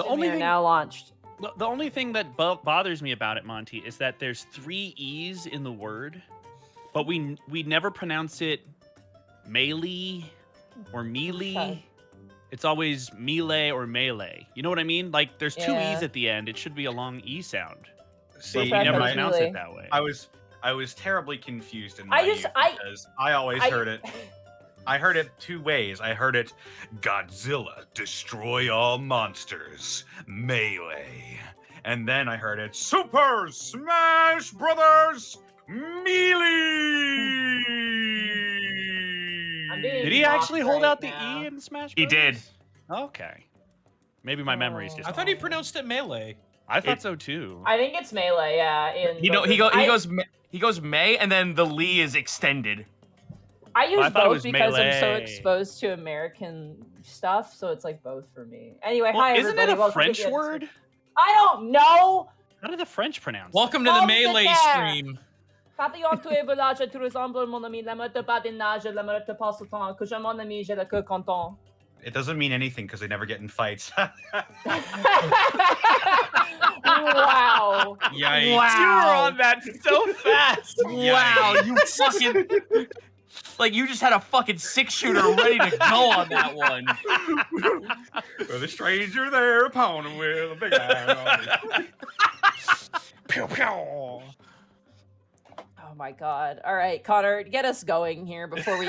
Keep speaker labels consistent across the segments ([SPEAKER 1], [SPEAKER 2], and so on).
[SPEAKER 1] The only
[SPEAKER 2] we are
[SPEAKER 1] thing
[SPEAKER 2] now launched.
[SPEAKER 1] the only thing that bothers me about it, Monty, is that there's 3 E's in the word, but we never pronounce it melee or melee.
[SPEAKER 2] Okay.
[SPEAKER 1] It's always melee or melee. You know what I mean? Like there's 2
[SPEAKER 2] Yeah.
[SPEAKER 1] E's at the end. It should be a long E sound.
[SPEAKER 3] See,
[SPEAKER 1] But we never
[SPEAKER 2] Perfect.
[SPEAKER 1] pronounce
[SPEAKER 2] Melee.
[SPEAKER 1] it that way.
[SPEAKER 3] I was terribly confused in
[SPEAKER 2] I
[SPEAKER 3] my
[SPEAKER 2] just-
[SPEAKER 3] youth
[SPEAKER 2] I-
[SPEAKER 3] because I always heard it. I heard it 2 ways. I heard it, Godzilla, destroy all monsters, melee. And then I heard it, Super Smash Brothers, melee.
[SPEAKER 2] I'm being
[SPEAKER 1] Did he actually
[SPEAKER 2] mocked
[SPEAKER 1] hold
[SPEAKER 2] right
[SPEAKER 1] out the
[SPEAKER 2] now.
[SPEAKER 1] E in Smash
[SPEAKER 3] He did.
[SPEAKER 1] Brothers? Okay. Maybe my memory's just
[SPEAKER 4] I thought he
[SPEAKER 1] off.
[SPEAKER 4] pronounced it melee.
[SPEAKER 1] I thought so too.
[SPEAKER 2] I think it's melee, yeah.
[SPEAKER 5] He goes May, and then the Lee is extended.
[SPEAKER 2] I use
[SPEAKER 1] I thought it
[SPEAKER 2] both
[SPEAKER 1] was
[SPEAKER 2] because I'm so
[SPEAKER 1] melee.
[SPEAKER 2] exposed to American stuff, so it's like both for me. Anyway,
[SPEAKER 1] Well,
[SPEAKER 2] hi
[SPEAKER 1] isn't
[SPEAKER 2] everybody.
[SPEAKER 1] it a
[SPEAKER 2] Welcome to
[SPEAKER 1] French
[SPEAKER 2] the episode.
[SPEAKER 1] word?
[SPEAKER 2] I don't know.
[SPEAKER 1] How do the French pronounce it?
[SPEAKER 4] Welcome to the
[SPEAKER 2] Come
[SPEAKER 4] melee
[SPEAKER 2] there.
[SPEAKER 4] stream.
[SPEAKER 2] Papillon, tu es volage, tu ressembles mon ami, la mode badinage, la mode te passe temps, que je mon ami, j'ai le cœur content.
[SPEAKER 3] It doesn't mean anything because they never get in fights.
[SPEAKER 2] Wow.
[SPEAKER 4] Yikes.
[SPEAKER 5] Wow.
[SPEAKER 1] You were on that so fast.
[SPEAKER 5] Wow, you fucking... Like, you just had a fucking 6-shooter ready to go on that one.
[SPEAKER 3] With a stranger there upon him with a big iron on him.
[SPEAKER 1] Pew, pew.
[SPEAKER 2] Oh my god. All right, Connor, get us going here before we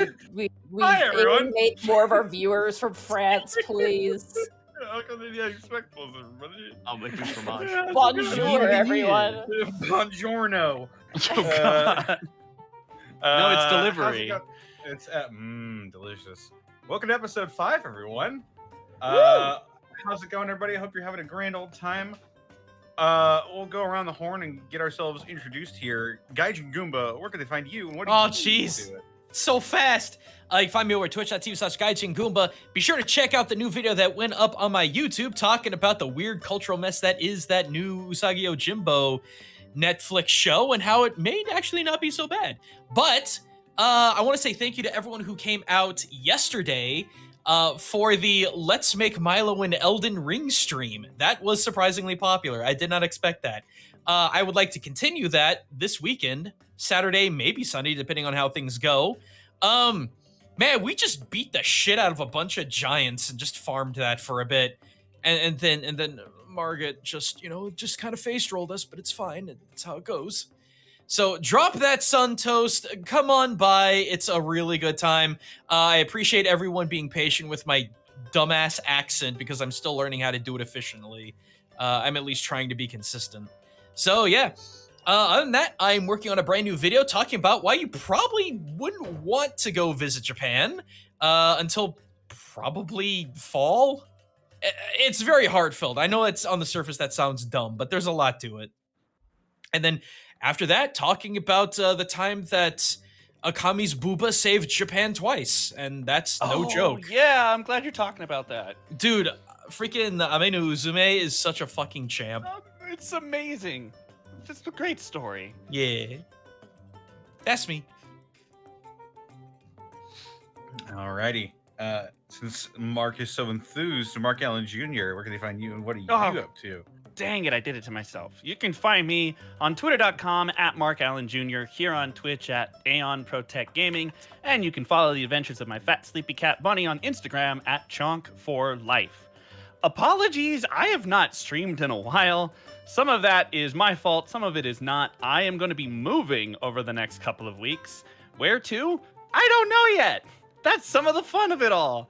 [SPEAKER 3] Hi, everyone.
[SPEAKER 2] alienate more of our viewers from France, please.
[SPEAKER 3] Welcome to the Unexpectables, everybody.
[SPEAKER 5] I'll make you fromage.
[SPEAKER 2] Bonjour, everyone.
[SPEAKER 3] Buongiorno.
[SPEAKER 1] Oh, God. No, it's delivery.
[SPEAKER 3] how's it go- It's delicious. Welcome to episode 5, everyone. How's it going, everybody? I hope you're having a grand old time. We'll go around the horn and get ourselves introduced here. Gaijin Goomba, where can they find you? And what do
[SPEAKER 4] Oh,
[SPEAKER 3] you
[SPEAKER 4] jeez.
[SPEAKER 3] do?
[SPEAKER 4] So fast. You can find me over at twitch.tv/GaijinGoomba. Be sure to check out the new video that went up on my YouTube talking about the weird cultural mess that is that new Usagi Yojimbo Netflix show and how it may actually not be so bad. But I want to say thank you to everyone who came out yesterday for the Let's Make Milo an Elden Ring stream. That was surprisingly popular. I did not expect that. I would like to continue that this weekend, Saturday, maybe Sunday, depending on how things go. Man, we just beat the shit out of a bunch of giants and just farmed that for a bit. And then Margaret just kind of face rolled us, but it's fine. It's how it goes. So drop that sun toast. Come on by. It's a really good time. I appreciate everyone being patient with my dumbass accent because I'm still learning how to do it efficiently. I'm at least trying to be consistent. So yeah, other than that, I'm working on a brand new video talking about why you probably wouldn't want to go visit Japan until probably fall. It's very heartfelt. I know it's on the surface that sounds dumb, but there's a lot to it. And then after that, talking about the time that Akami's Booba saved Japan twice, and that's no joke.
[SPEAKER 1] Yeah, I'm glad you're talking about that.
[SPEAKER 4] Dude, freaking Ameno Uzume is such a fucking champ.
[SPEAKER 1] It's amazing. It's just a great story.
[SPEAKER 4] Yeah. That's me.
[SPEAKER 3] Alrighty. Since Mark is so enthused, Mark Allen Jr., where can they find you and what are you
[SPEAKER 1] Oh.
[SPEAKER 3] up to?
[SPEAKER 1] Dang it, I did it to myself. You can find me on twitter.com at Mark Allen Jr., here on Twitch at Aeon Protect Gaming, and you can follow the adventures of my fat sleepy cat bunny on Instagram at Chonk4Life. Apologies, I have not streamed in a while. Some of that is my fault, some of it is not. I am going to be moving over the next couple of weeks. Where to? I don't know yet. That's some of the fun of it all.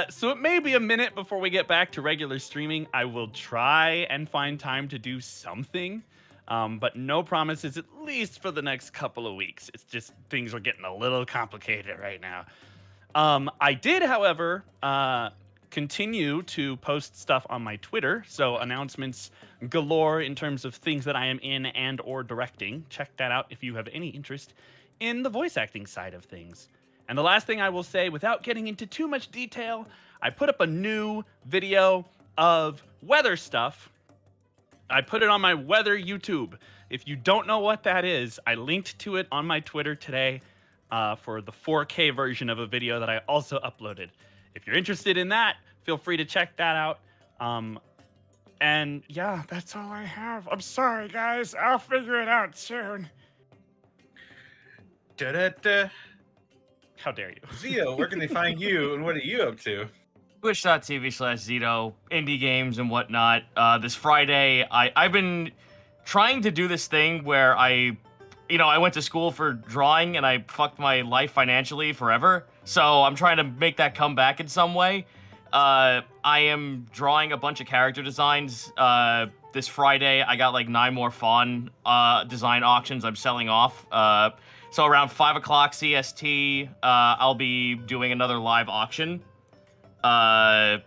[SPEAKER 1] So it may be a minute before we get back to regular streaming. I will try and find time to do something, but no promises, at least for the next couple of weeks. It's just things are getting a little complicated right now. I did, however, continue to post stuff on my Twitter, so announcements galore in terms of things that I am in and or directing. Check that out if you have any interest in the voice acting side of things. And the last thing I will say, without getting into too much detail, I put up a new video of weather stuff. I put it on my weather YouTube. If you don't know what that is, I linked to it on my Twitter today for the 4K version of a video that I also uploaded. If you're interested in that, feel free to check that out. And yeah, that's all I have. I'm sorry, guys. I'll figure it out soon.
[SPEAKER 3] Da-da-da.
[SPEAKER 1] How dare you?
[SPEAKER 3] Zio, where can they find you, and what are you up to?
[SPEAKER 5] Twitch.tv/Zito, indie games and whatnot. This Friday, I've been trying to do this thing where I went to school for drawing and I fucked my life financially forever. So I'm trying to make that come back in some way. I am drawing a bunch of character designs. This Friday, I got like 9 more fawn design auctions I'm selling off. So around 5 o'clock CST, I'll be doing another live auction. A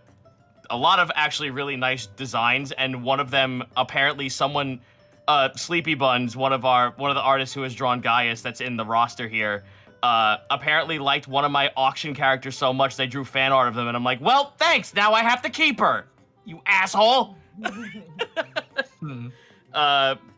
[SPEAKER 5] lot of actually really nice designs, and one of them apparently someone, Sleepy Buns, one of the artists who has drawn Gaius that's in the roster here, apparently liked one of my auction characters so much they drew fan art of them, and I'm like, well, thanks, now I have to keep her, you asshole.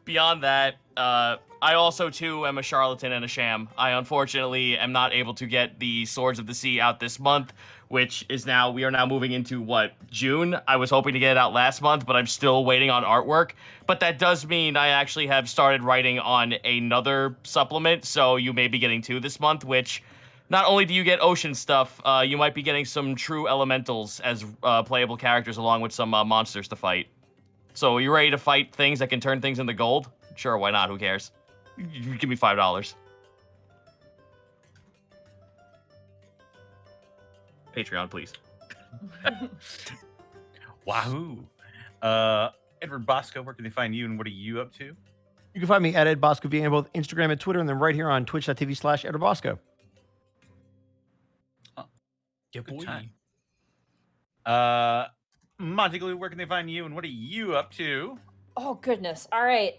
[SPEAKER 5] Beyond that, I also too am a charlatan and a sham. I unfortunately am not able to get the Swords of the Sea out this month, which is we are now moving into June. I was hoping to get it out last month, but I'm still waiting on artwork. But that does mean I actually have started writing on another supplement, so you may be getting 2 this month, which not only do you get ocean stuff, you might be getting some true elementals as playable characters along with some monsters to fight. So are you ready to fight things that can turn things into gold? Sure, why not? Who cares? You give me $5. Patreon, please.
[SPEAKER 3] Wahoo. Edward Bosco, where can they find you, and what are you up to?
[SPEAKER 6] You can find me at Ed Bosco V on both Instagram and Twitter, and then right here on twitch.tv/Edward Bosco.
[SPEAKER 3] Good time. Monty Glue, where can they find you, and what are you up to?
[SPEAKER 2] Oh goodness. All right.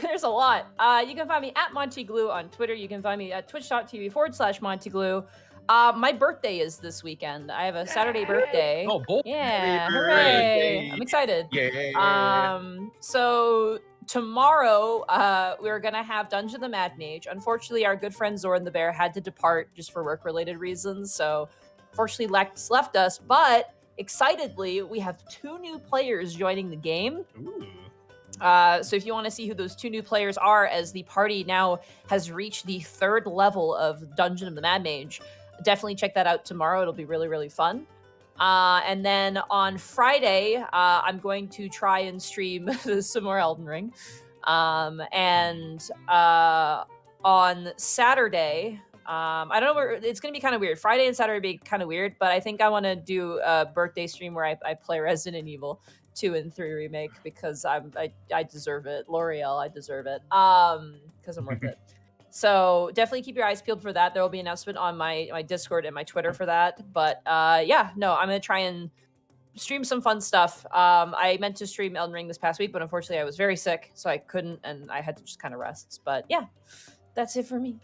[SPEAKER 2] There's a lot. You can find me at Monty Glue on Twitter. You can find me at twitch.tv/Monty Glue. My birthday is this weekend. I have a Saturday birthday.
[SPEAKER 4] Oh, boy.
[SPEAKER 2] Yeah.
[SPEAKER 3] Happy
[SPEAKER 2] Hooray.
[SPEAKER 3] birthday.
[SPEAKER 2] I'm excited.
[SPEAKER 3] Yeah.
[SPEAKER 2] So tomorrow, we're gonna have Dungeon of the Mad Mage. Unfortunately, our good friend Zoran the Bear had to depart just for work-related reasons. So unfortunately, Lex left us, but excitedly, we have 2 new players joining the game.
[SPEAKER 3] Ooh.
[SPEAKER 2] So if you want to see who those 2 new players are, as the party now has reached the 3rd level of Dungeon of the Mad Mage, definitely check that out tomorrow. It'll be really, really fun. And then on Friday, I'm going to try and stream some more Elden Ring. And on Saturday, I don't know where it's going to be kind of weird. Friday and Saturday be kind of weird, but I think I want to do a birthday stream where I play Resident Evil 2 and 3 remake because I deserve it. L'Oreal, I deserve it. Because I'm worth it. So definitely keep your eyes peeled for that. There will be an announcement on my Discord and my Twitter for that. But yeah, no, I'm gonna try and stream some fun stuff. I meant to stream Elden Ring this past week, but unfortunately I was very sick, so I couldn't, and I had to just kind of rest. But yeah, that's it for me.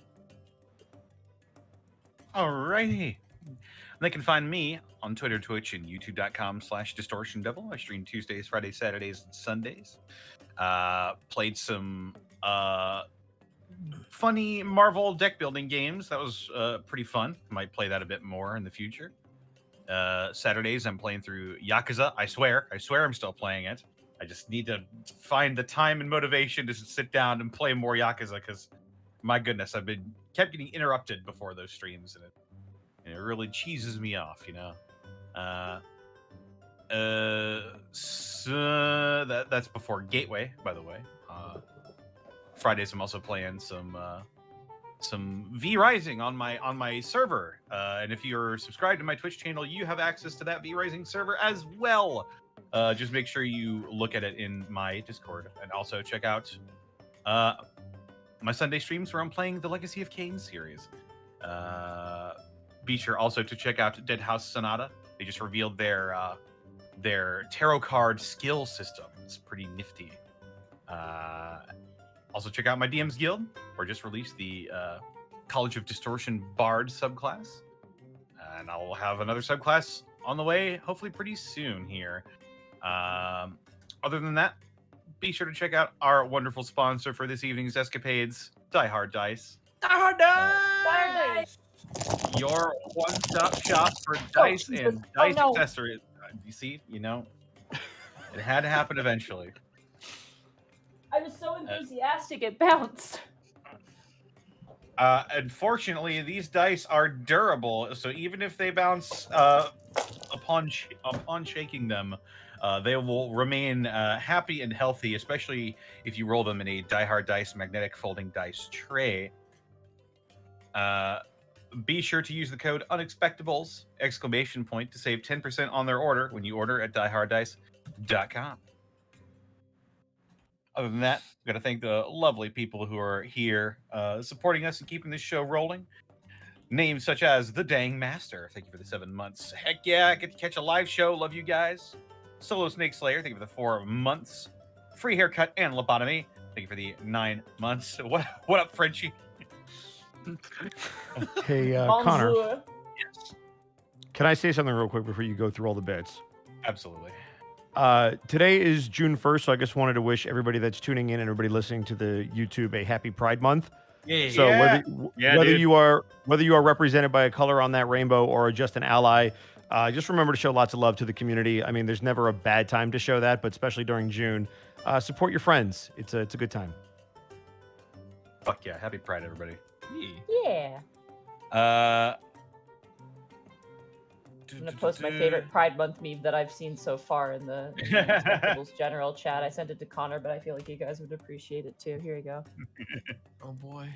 [SPEAKER 3] Alrighty. They can find me on Twitter, Twitch, and youtube.com/DistortionDevil. I stream Tuesdays, Fridays, Saturdays, and Sundays. Played some funny Marvel deck building games. That was pretty fun. Might play that a bit more in the future. Saturdays, I'm playing through Yakuza. I swear I'm still playing it. I just need to find the time and motivation to sit down and play more Yakuza because, my goodness, I've been kept getting interrupted before those streams, and it really cheeses me off, you know. So that's before Gateway, by the way. Fridays, I'm also playing some V Rising on my server, and if you're subscribed to my Twitch channel, you have access to that V Rising server as well. Just make sure you look at it in my Discord, and also check out my Sunday streams where I'm playing the Legacy of Kain series. Be sure also to check out Dead House Sonata. They just revealed their tarot card skill system. It's pretty nifty. Also check out my DM's Guild, or just released the College of Distortion Bard subclass. And I'll have another subclass on the way, hopefully pretty soon here. Other than that, be sure to check out our wonderful sponsor for this evening's escapades, Die Hard Dice.
[SPEAKER 4] Die Hard Dice!
[SPEAKER 3] Your one-stop shop for dice and dice accessories. You see, you know, It had to happen eventually.
[SPEAKER 2] I was so enthusiastic it bounced.
[SPEAKER 3] Unfortunately, these dice are durable, so even if they bounce upon shaking them, they will remain happy and healthy, especially if you roll them in a Die Hard Dice magnetic folding dice tray. Be sure to use the code Unexpectables ! To save 10% on their order when you order at dieharddice.com. Other than that, I've got to thank the lovely people who are here supporting us and keeping this show rolling. Names such as The Dang Master, thank you for the 7 months. Heck yeah, I get to catch a live show, love you guys. Solo Snake Slayer, thank you for the 4 months. Free Haircut and Lobotomy, thank you for the 9 months. What up, Frenchie?
[SPEAKER 6] Hey, Connor,
[SPEAKER 2] Bonjour.
[SPEAKER 3] Yes,
[SPEAKER 6] can I say something real quick before you go through all the bits?
[SPEAKER 3] absolutely.
[SPEAKER 6] Today is June 1st, so I just wanted to wish everybody that's tuning in and everybody listening to the YouTube a happy Pride Month.
[SPEAKER 4] Yeah.
[SPEAKER 6] So
[SPEAKER 3] Yeah,
[SPEAKER 6] whether
[SPEAKER 3] dude.
[SPEAKER 6] you are represented by a color on that rainbow or just an ally, just remember to show lots of love to the community. I mean, there's never a bad time to show that, but especially during June, support your friends. It's a good time.
[SPEAKER 3] Fuck yeah, happy Pride, everybody.
[SPEAKER 2] Yeah. I'm gonna post my favorite Pride Month meme that I've seen so far in the Unexpectables general chat. I sent it to Connor, but I feel like you guys would appreciate it too. Here you go.
[SPEAKER 4] Oh boy.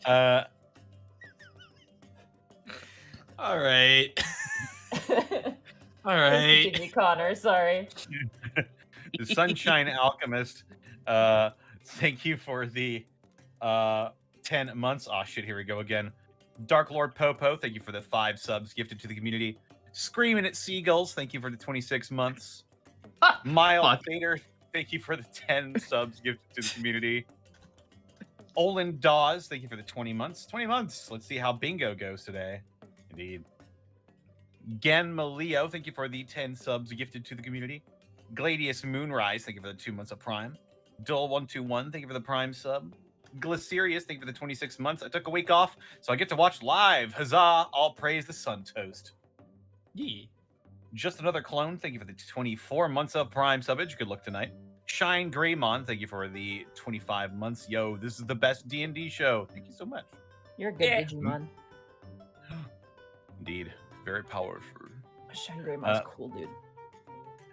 [SPEAKER 4] All right. All right.
[SPEAKER 2] Continue, Connor. Sorry.
[SPEAKER 3] The Sunshine Alchemist, thank you for the 10 months. Oh shit, here we go again. Dark Lord Popo, thank you for the 5 subs gifted to the community. Screaming at Seagulls, thank you for the 26 months. Mild Vader, thank you for the 10 subs gifted to the community. Olin Dawes, thank you for the 20 months. 20 months. Let's see how bingo goes today. Indeed. Gen Malio, thank you for the 10 subs gifted to the community. Gladius Moonrise, thank you for the 2 months of Prime. Dull121, thank you for the Prime sub. Glycerius, thank you for the 26 months. I took a week off, so I get to watch live. Huzzah! All praise the sun toast.
[SPEAKER 4] Yeah.
[SPEAKER 3] Just Another Clone, thank you for the 24 months of Prime subbage. Good luck tonight. Shine Greymon, thank you for the 25 months. Yo, this is the best D&D show. Thank you so much.
[SPEAKER 2] You're a good Digimon.
[SPEAKER 3] Indeed. Very powerful.
[SPEAKER 2] Shine Greymon's cool, dude.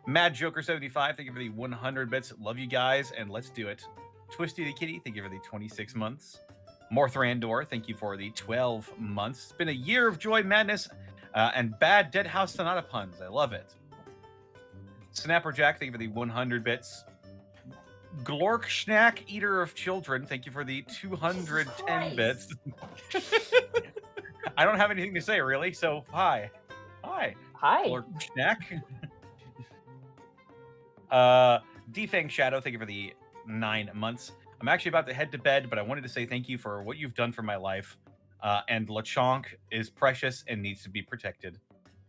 [SPEAKER 3] Mad Joker 75, thank you for the 100 bits. Love you guys, and let's do it. Twisty the Kitty, thank you for the 26 months. Morthrandor, thank you for the 12 months. It's been a year of joy, madness, and bad Dead House Sonata puns. I love it. Snapperjack, thank you for the 100 bits. Glork Schnack, Eater of Children, thank you for the 210 bits. I don't have anything to say, really, so hi. Hi.
[SPEAKER 2] Hi.
[SPEAKER 3] Glork Schnack. Defang Shadow, thank you for the 9 months. I'm actually about to head to bed, but I wanted to say thank you for what you've done for my life. And Lechonk is precious and needs to be protected.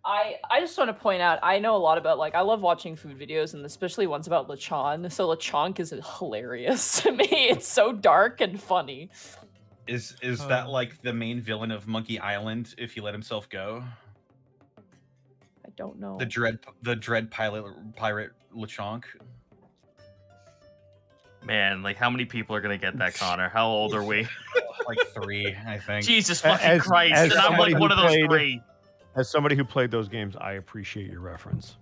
[SPEAKER 2] I just want to point out, I know a lot about, like, I love watching food videos, and especially ones about Lechon. So Lechonk is hilarious to me. It's so dark and funny.
[SPEAKER 3] Is that like the main villain of Monkey Island if he let himself go?
[SPEAKER 2] I don't know.
[SPEAKER 3] The dread pirate Lechonk.
[SPEAKER 5] Man, like how many people are gonna get that, Connor? How old are we?
[SPEAKER 3] Like 3, I think.
[SPEAKER 5] Jesus fucking
[SPEAKER 6] As
[SPEAKER 5] Christ! And I'm
[SPEAKER 6] somebody
[SPEAKER 5] like one
[SPEAKER 6] who
[SPEAKER 5] of those
[SPEAKER 6] played-
[SPEAKER 5] 3.
[SPEAKER 6] As somebody who played those games, I appreciate your reference.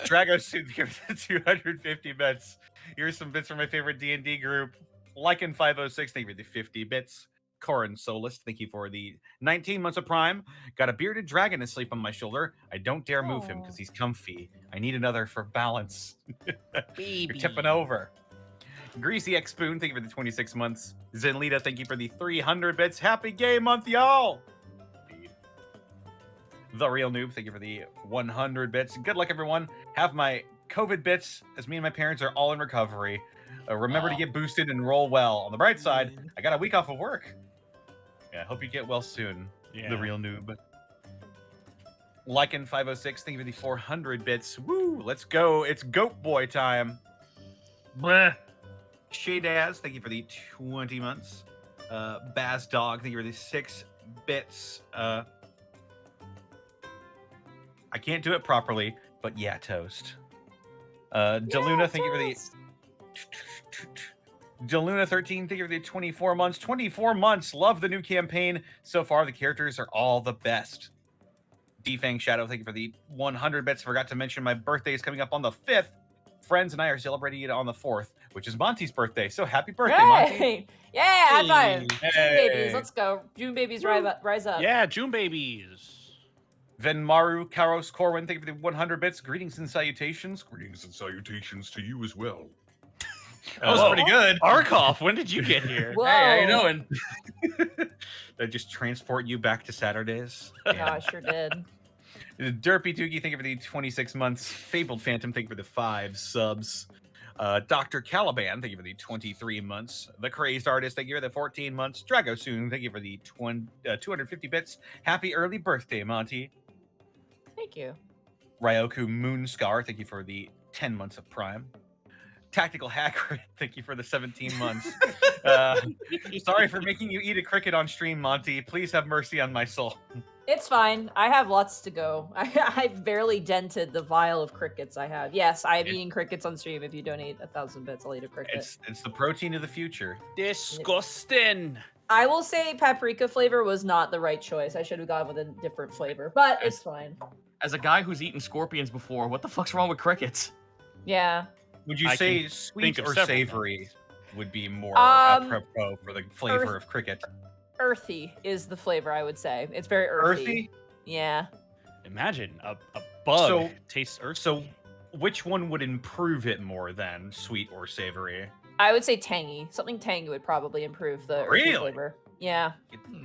[SPEAKER 3] Dragos here for the 250 bits. Here's some bits from my favorite D&D group. Lycan 506, thank you for the 50 bits. Corin Solus, thank you for the 19 months of Prime. Got a bearded dragon asleep on my shoulder. I don't dare move him because he's comfy. I need another for balance. You're tipping over. Greasy X Spoon, thank you for the 26 months. Zenlita, thank you for the 300 bits. Happy Gay Month, y'all! The Real Noob, thank you for the 100 bits. Good luck, everyone. Have my COVID bits, as me and my parents are all in recovery. Remember to get boosted and roll well. On the bright side, I got a week off of work. Yeah, hope you get well soon.
[SPEAKER 1] Yeah.
[SPEAKER 3] The Real Noob. Lycan 506, thank you for the 400 bits. Woo, let's go. It's Goat Boy time.
[SPEAKER 5] Bleh.
[SPEAKER 3] Shadaz, thank you for the 20 months. Baz Dog, thank you for the 6 bits. I can't do it properly, but yeah, toast. Deluna, thank you for the Deluna 13, thank you for the 24 months. 24 months. Love the new campaign. So far, the characters are all the best. Defang Shadow, thank you for the 100 bits. Forgot to mention my birthday is coming up on the 5th. Friends and I are celebrating it on the 4th, which is Monty's birthday. So happy birthday, Monty.
[SPEAKER 2] Hey! Yeah, high five.
[SPEAKER 3] Hey.
[SPEAKER 2] June babies, let's go. June babies, rise up.
[SPEAKER 1] Yeah, June babies.
[SPEAKER 3] Venmaru Karos Corwin, thank you for the 100 bits. Greetings and salutations. Greetings and salutations to you as well.
[SPEAKER 4] That was pretty good.
[SPEAKER 1] Arkoff, when did you get here?
[SPEAKER 2] Whoa.
[SPEAKER 5] Hey, how you doing?
[SPEAKER 3] They just transport you back to Saturdays.
[SPEAKER 2] Yeah, I sure did.
[SPEAKER 3] Derpy Doogie, thank you for the 26 months. Fabled Phantom, thank you for the 5 subs. Dr. Caliban, thank you for the 23 months. The Crazed Artist, thank you for the 14 months. Dragosoon, thank you for the 250 bits. Happy early birthday, Monty.
[SPEAKER 2] Thank you.
[SPEAKER 3] Ryoku Moonscar, thank you for the 10 months of Prime. Tactical Hacker, thank you for the 17 months. Sorry for making you eat a cricket on stream, Monty. Please have mercy on my soul.
[SPEAKER 2] It's fine. I have lots to go. I've barely dented the vial of crickets I have. Yes, I am eating crickets on stream. If you donate 1,000 bits, I'll eat a cricket.
[SPEAKER 3] It's the protein of the future.
[SPEAKER 1] Disgusting.
[SPEAKER 2] I will say paprika flavor was not the right choice. I should have gone with a different flavor, but it's fine.
[SPEAKER 5] As a guy who's eaten scorpions before, what the fuck's wrong with crickets?
[SPEAKER 2] Yeah.
[SPEAKER 3] Would you
[SPEAKER 1] I
[SPEAKER 3] say
[SPEAKER 1] can
[SPEAKER 3] sweet
[SPEAKER 1] think of
[SPEAKER 3] or
[SPEAKER 1] several
[SPEAKER 3] savory
[SPEAKER 1] things.
[SPEAKER 3] would be more
[SPEAKER 2] Um,
[SPEAKER 3] apropos for the flavor of cricket?
[SPEAKER 2] Earthy is the flavor, I would say. It's very earthy.
[SPEAKER 3] Earthy?
[SPEAKER 2] Yeah.
[SPEAKER 1] Imagine a bug
[SPEAKER 3] So-
[SPEAKER 1] tastes earthy.
[SPEAKER 3] So, which one would improve it more than sweet or savory?
[SPEAKER 2] I would say tangy. Something tangy would probably improve the earthy
[SPEAKER 3] Really?
[SPEAKER 2] flavor. Yeah.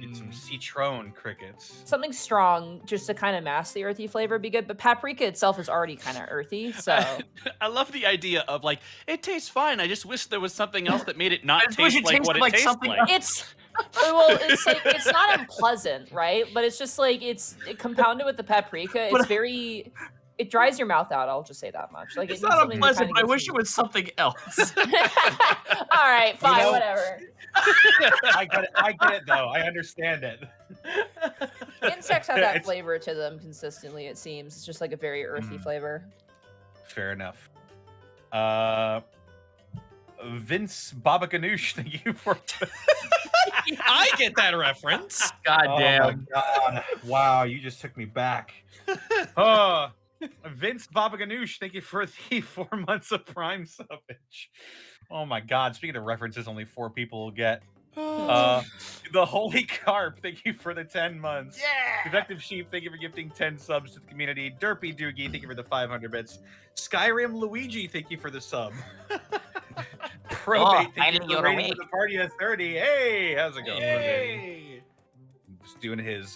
[SPEAKER 3] Get some citron crickets.
[SPEAKER 2] Something strong just to kind of mask the earthy flavor would be good. But paprika itself is already kind of earthy, so
[SPEAKER 1] I love the idea of like, it tastes fine. I just wish there was something else that made it not
[SPEAKER 5] I just wish
[SPEAKER 1] taste
[SPEAKER 5] it
[SPEAKER 1] like
[SPEAKER 5] tasted
[SPEAKER 1] what it
[SPEAKER 5] like
[SPEAKER 1] tastes
[SPEAKER 5] something
[SPEAKER 1] like.
[SPEAKER 5] else.
[SPEAKER 2] it's well, it's like it's not unpleasant, right? But it's just like it compounded with the paprika. It's very it dries your mouth out. I'll just say that much. Like
[SPEAKER 5] It's
[SPEAKER 2] it needs
[SPEAKER 5] not
[SPEAKER 2] something to
[SPEAKER 5] unpleasant,
[SPEAKER 2] kinda
[SPEAKER 5] but I
[SPEAKER 2] give
[SPEAKER 5] wish it
[SPEAKER 2] some-
[SPEAKER 5] was something else.
[SPEAKER 2] All right, fine,
[SPEAKER 3] know-
[SPEAKER 2] whatever.
[SPEAKER 3] I get it though. I understand it.
[SPEAKER 2] Insects have that
[SPEAKER 3] It's-
[SPEAKER 2] flavor to them consistently. It seems it's just like a very earthy flavor.
[SPEAKER 3] Fair enough. Vince Baba Ganoush, thank you for.
[SPEAKER 4] I get that reference.
[SPEAKER 5] God damn.
[SPEAKER 3] Oh my God. Wow, you just took me back. Oh, Vince Baba Ganoush, thank you for the 4 months of Prime subbage. Oh my God, speaking of references, only 4 people will get. The Holy Carp, thank you for the 10 months.
[SPEAKER 1] Yeah.
[SPEAKER 3] Defective Sheep, thank you for gifting 10 subs to the community. Derpy Doogie, thank you for the 500 bits. Skyrim Luigi, thank you for the sub. Probate, thank you for raiding with the party of 30. Hey, how's it going?
[SPEAKER 1] Yay.
[SPEAKER 3] Just doing his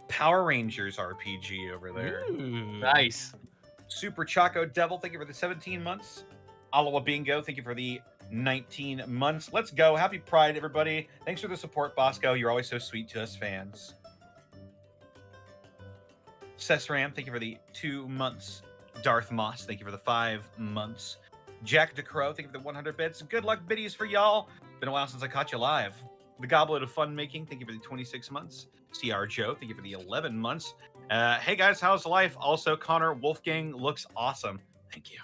[SPEAKER 3] Power Rangers RPG over there.
[SPEAKER 5] Nice.
[SPEAKER 3] Super Choco Devil, thank you for the 17 months. Alawa Bingo, thank you for the 19 months. Let's go. Happy Pride, everybody. Thanks for the support, Bosco. You're always so sweet to us fans. Cesram, thank you for the 2 months. Darth Moss, thank you for the 5 months. Jack DeCrow, thank you for the 100 bits. Good luck biddies for y'all. Been a while since I caught you live. The Goblet of Fun Making, thank you for the 26 months. CR Joe, thank you for the 11 months. Hey guys, how's life? Also, Connor Wolfgang looks awesome. Thank you.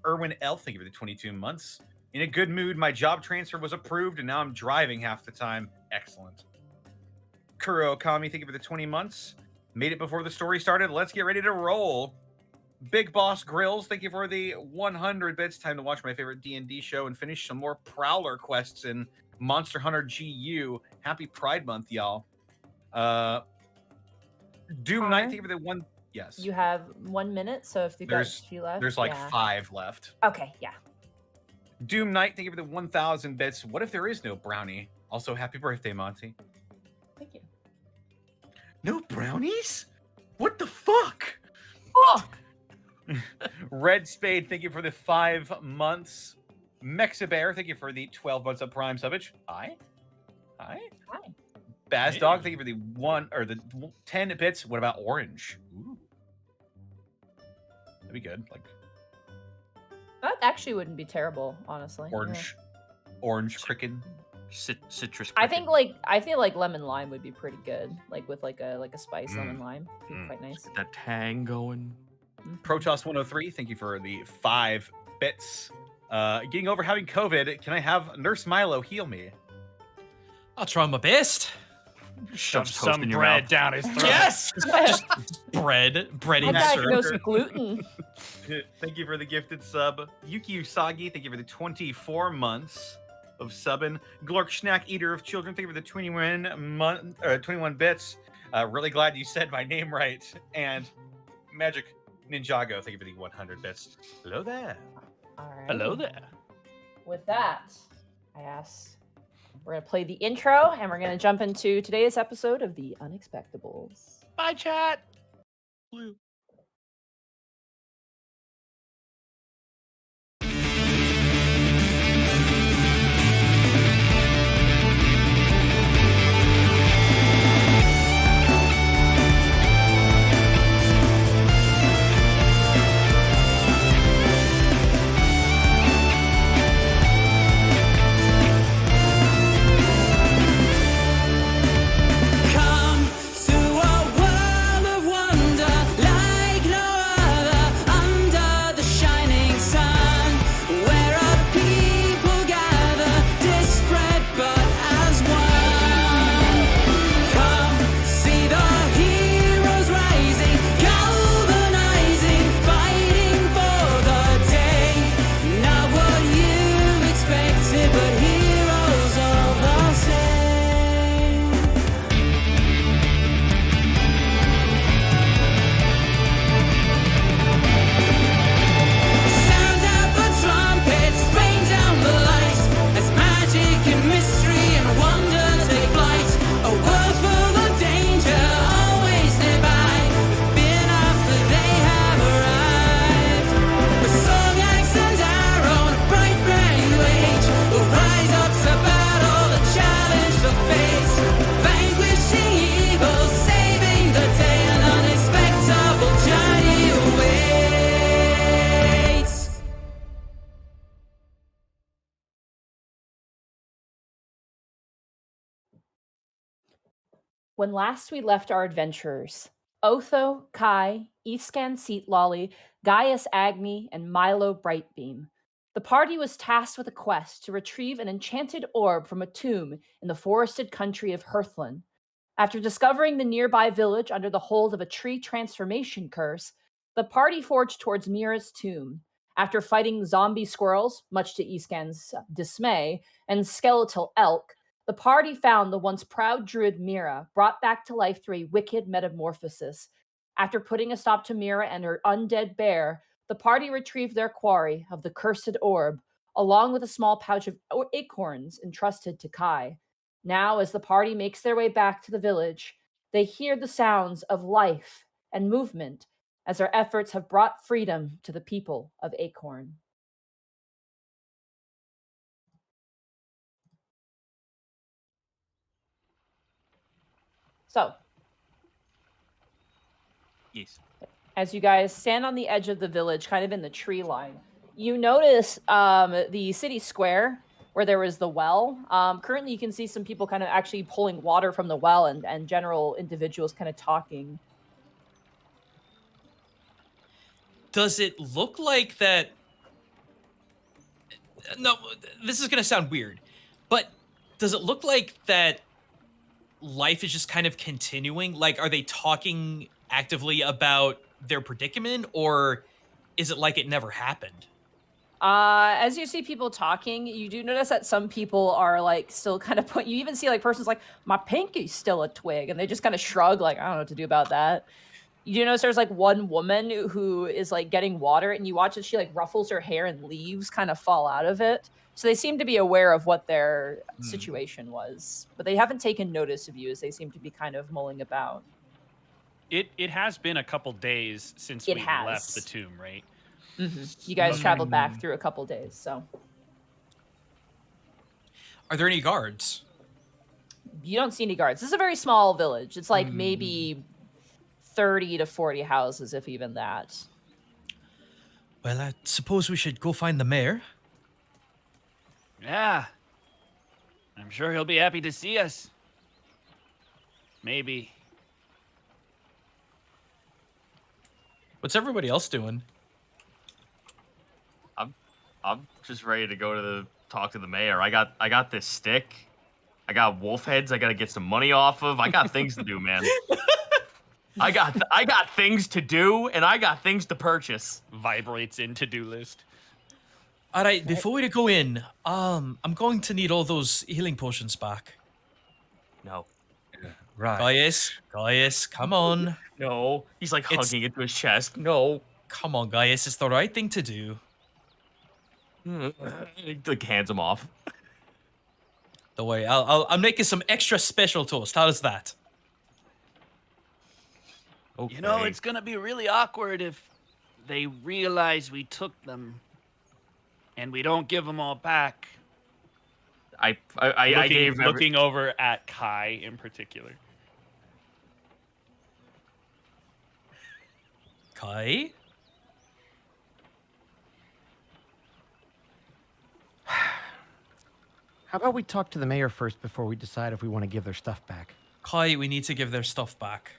[SPEAKER 3] Erwin Elf, thank you for the 22 months. In a good mood, my job transfer was approved and now I'm driving half the time. Excellent. Kuro Okami, thank you for the 20 months. Made it before the story started. Let's get ready to roll. Big Boss Grills, thank you for the 100 bits. Time to watch my favorite D&D show and finish some more Prowler quests in Monster Hunter GU. Happy Pride Month, y'all. Doom Knight, thank you for the 1... Yes.
[SPEAKER 2] You have 1 minute, so if you got a
[SPEAKER 3] There's-
[SPEAKER 2] few left.
[SPEAKER 3] There's like
[SPEAKER 2] yeah.
[SPEAKER 3] 5 left.
[SPEAKER 2] Okay, yeah.
[SPEAKER 3] Doom Knight, thank you for the 1,000 bits. What if there is no brownie? Also, happy birthday, Monty.
[SPEAKER 2] Thank you.
[SPEAKER 3] No brownies? What the fuck?
[SPEAKER 5] Fuck.
[SPEAKER 3] Red Spade, thank you for the 5 months. Mexibear, thank you for the 12 months of Prime subbage. Hi. Hi.
[SPEAKER 2] Hi.
[SPEAKER 3] Baz Dog, thank you for the 10 bits. What about Orange? Ooh. That'd be good. Like
[SPEAKER 2] That actually wouldn't be terrible, honestly.
[SPEAKER 3] Orange. Orange Cricket.
[SPEAKER 5] citrus.
[SPEAKER 2] I
[SPEAKER 5] cricket.
[SPEAKER 2] think I feel like lemon lime would be pretty good, like with like a spice lemon lime. Be quite nice.
[SPEAKER 5] Get that tang going.
[SPEAKER 3] Protoss 103, thank you for the 5 bits. Getting over having COVID, can I have Nurse Milo heal me?
[SPEAKER 4] I'll try my best.
[SPEAKER 1] Shove
[SPEAKER 5] toast
[SPEAKER 1] some
[SPEAKER 5] in your
[SPEAKER 1] bread
[SPEAKER 5] mouth.
[SPEAKER 1] down his throat.
[SPEAKER 4] Yes! Just bread
[SPEAKER 2] My
[SPEAKER 4] in
[SPEAKER 2] God,
[SPEAKER 4] syrup.
[SPEAKER 2] knows gluten.
[SPEAKER 3] Thank you for the gifted sub. Yuki Usagi, thank you for the 24 months of subbing. Glork Schnack, Eater of Children, thank you for the 21 bits. Really glad you said my name right. And Magic Ninjago, thank you for the 100 bits. Hello there.
[SPEAKER 2] All right.
[SPEAKER 1] Hello there.
[SPEAKER 2] With that, I ask. We're gonna play the intro, and we're gonna jump into today's episode of the Unexpectables.
[SPEAKER 1] Bye, chat.
[SPEAKER 7] Come to a world of wonder like no other under the shining sun, where our people gather, disparate but as one. Come see the heroes rising, galvanizing, fighting for the day. Not what you expected, but heroes all the same. Sound out the trumpets, rain down the lights, as magic and mystery and wonder take flight. A world full of danger, always nearby. Fear not, for they have arrived. With song, axe, and arrow, and a bright brand new age, will rise up to battle and challenge the fates. Vanquishing evil, saving the day, an unexpectable journey awaits.
[SPEAKER 2] When last we left our adventurers, Otho, Kai, Iscan Seat Lolly, Gaius Agni, and Milo Brightbeam, the party was tasked with a quest to retrieve an enchanted orb from a tomb in the forested country of Hearthland. After discovering the nearby village under the hold of a tree transformation curse, the party forged towards Mira's tomb. After fighting zombie squirrels, much to Iscan's dismay, and skeletal elk, the party found the once proud druid Mira, brought back to life through a wicked metamorphosis. After putting a stop to Mira and her undead bear, the party retrieved their quarry of the cursed orb, along with a small pouch of acorns entrusted to Kai. Now, as the party makes their way back to the village, they hear the sounds of life and movement as their efforts have brought freedom to the people of Acorn. So,
[SPEAKER 5] Yes.
[SPEAKER 2] as you guys stand on the edge of the village, kind of in the tree line, you notice the city square where there was the well. Currently, you can see some people kind of actually pulling water from the well and general individuals kind of talking.
[SPEAKER 4] Does it look like that? No, this is going to sound weird, but does it look like that life is just kind of continuing? Like, are they talking actively about their predicament, or is it like it never happened?
[SPEAKER 2] As you see people talking, you do notice that some people are like still kind of you even see like persons like, my pinky's still a twig, and they just kind of shrug like, I don't know what to do about that. You do notice there's like one woman who is like getting water, and you watch as she like ruffles her hair and leaves kind of fall out of it. So they seem to be aware of what their situation was, but they haven't taken notice of you as they seem to be kind of mulling about.
[SPEAKER 1] It has been a couple days since
[SPEAKER 2] It
[SPEAKER 1] we
[SPEAKER 2] has.
[SPEAKER 1] left the tomb, right?
[SPEAKER 2] You guys traveled back through a couple days, so
[SPEAKER 4] Are there any guards?
[SPEAKER 2] you don't see any guards. This is a very small village. It's like maybe 30 to 40 houses, if even that.
[SPEAKER 4] Well, I suppose we should go find the mayor.
[SPEAKER 1] Yeah. I I'm sure he'll be happy to see us. Maybe.
[SPEAKER 4] What's everybody else doing?
[SPEAKER 5] I'm just ready to go to talk to the mayor. I got this stick. I got wolf heads. I got to get some money off of. I got things to do, man. I got things to do, and I got things to purchase.
[SPEAKER 1] Vibrates in to-do list.
[SPEAKER 4] All right, before we go in, I'm going to need all those healing potions back.
[SPEAKER 5] No,
[SPEAKER 3] Right.
[SPEAKER 4] Gaius, come on.
[SPEAKER 5] no. He's like
[SPEAKER 4] It's-
[SPEAKER 5] hugging it to his chest. No.
[SPEAKER 4] Come on, Gaius, it's the right thing to do.
[SPEAKER 5] He like hands him off.
[SPEAKER 4] Don't worry, I'm making some extra special toast. How does that?
[SPEAKER 5] Okay.
[SPEAKER 1] You know, it's gonna be really awkward if they realize we took them and we don't give them all back.
[SPEAKER 5] I
[SPEAKER 1] Looking,
[SPEAKER 5] gave
[SPEAKER 1] looking over at Kai in particular.
[SPEAKER 4] Kai?
[SPEAKER 6] How about we talk to the mayor first before we decide if we want to give their stuff back?
[SPEAKER 4] Kai, we need to give their stuff back.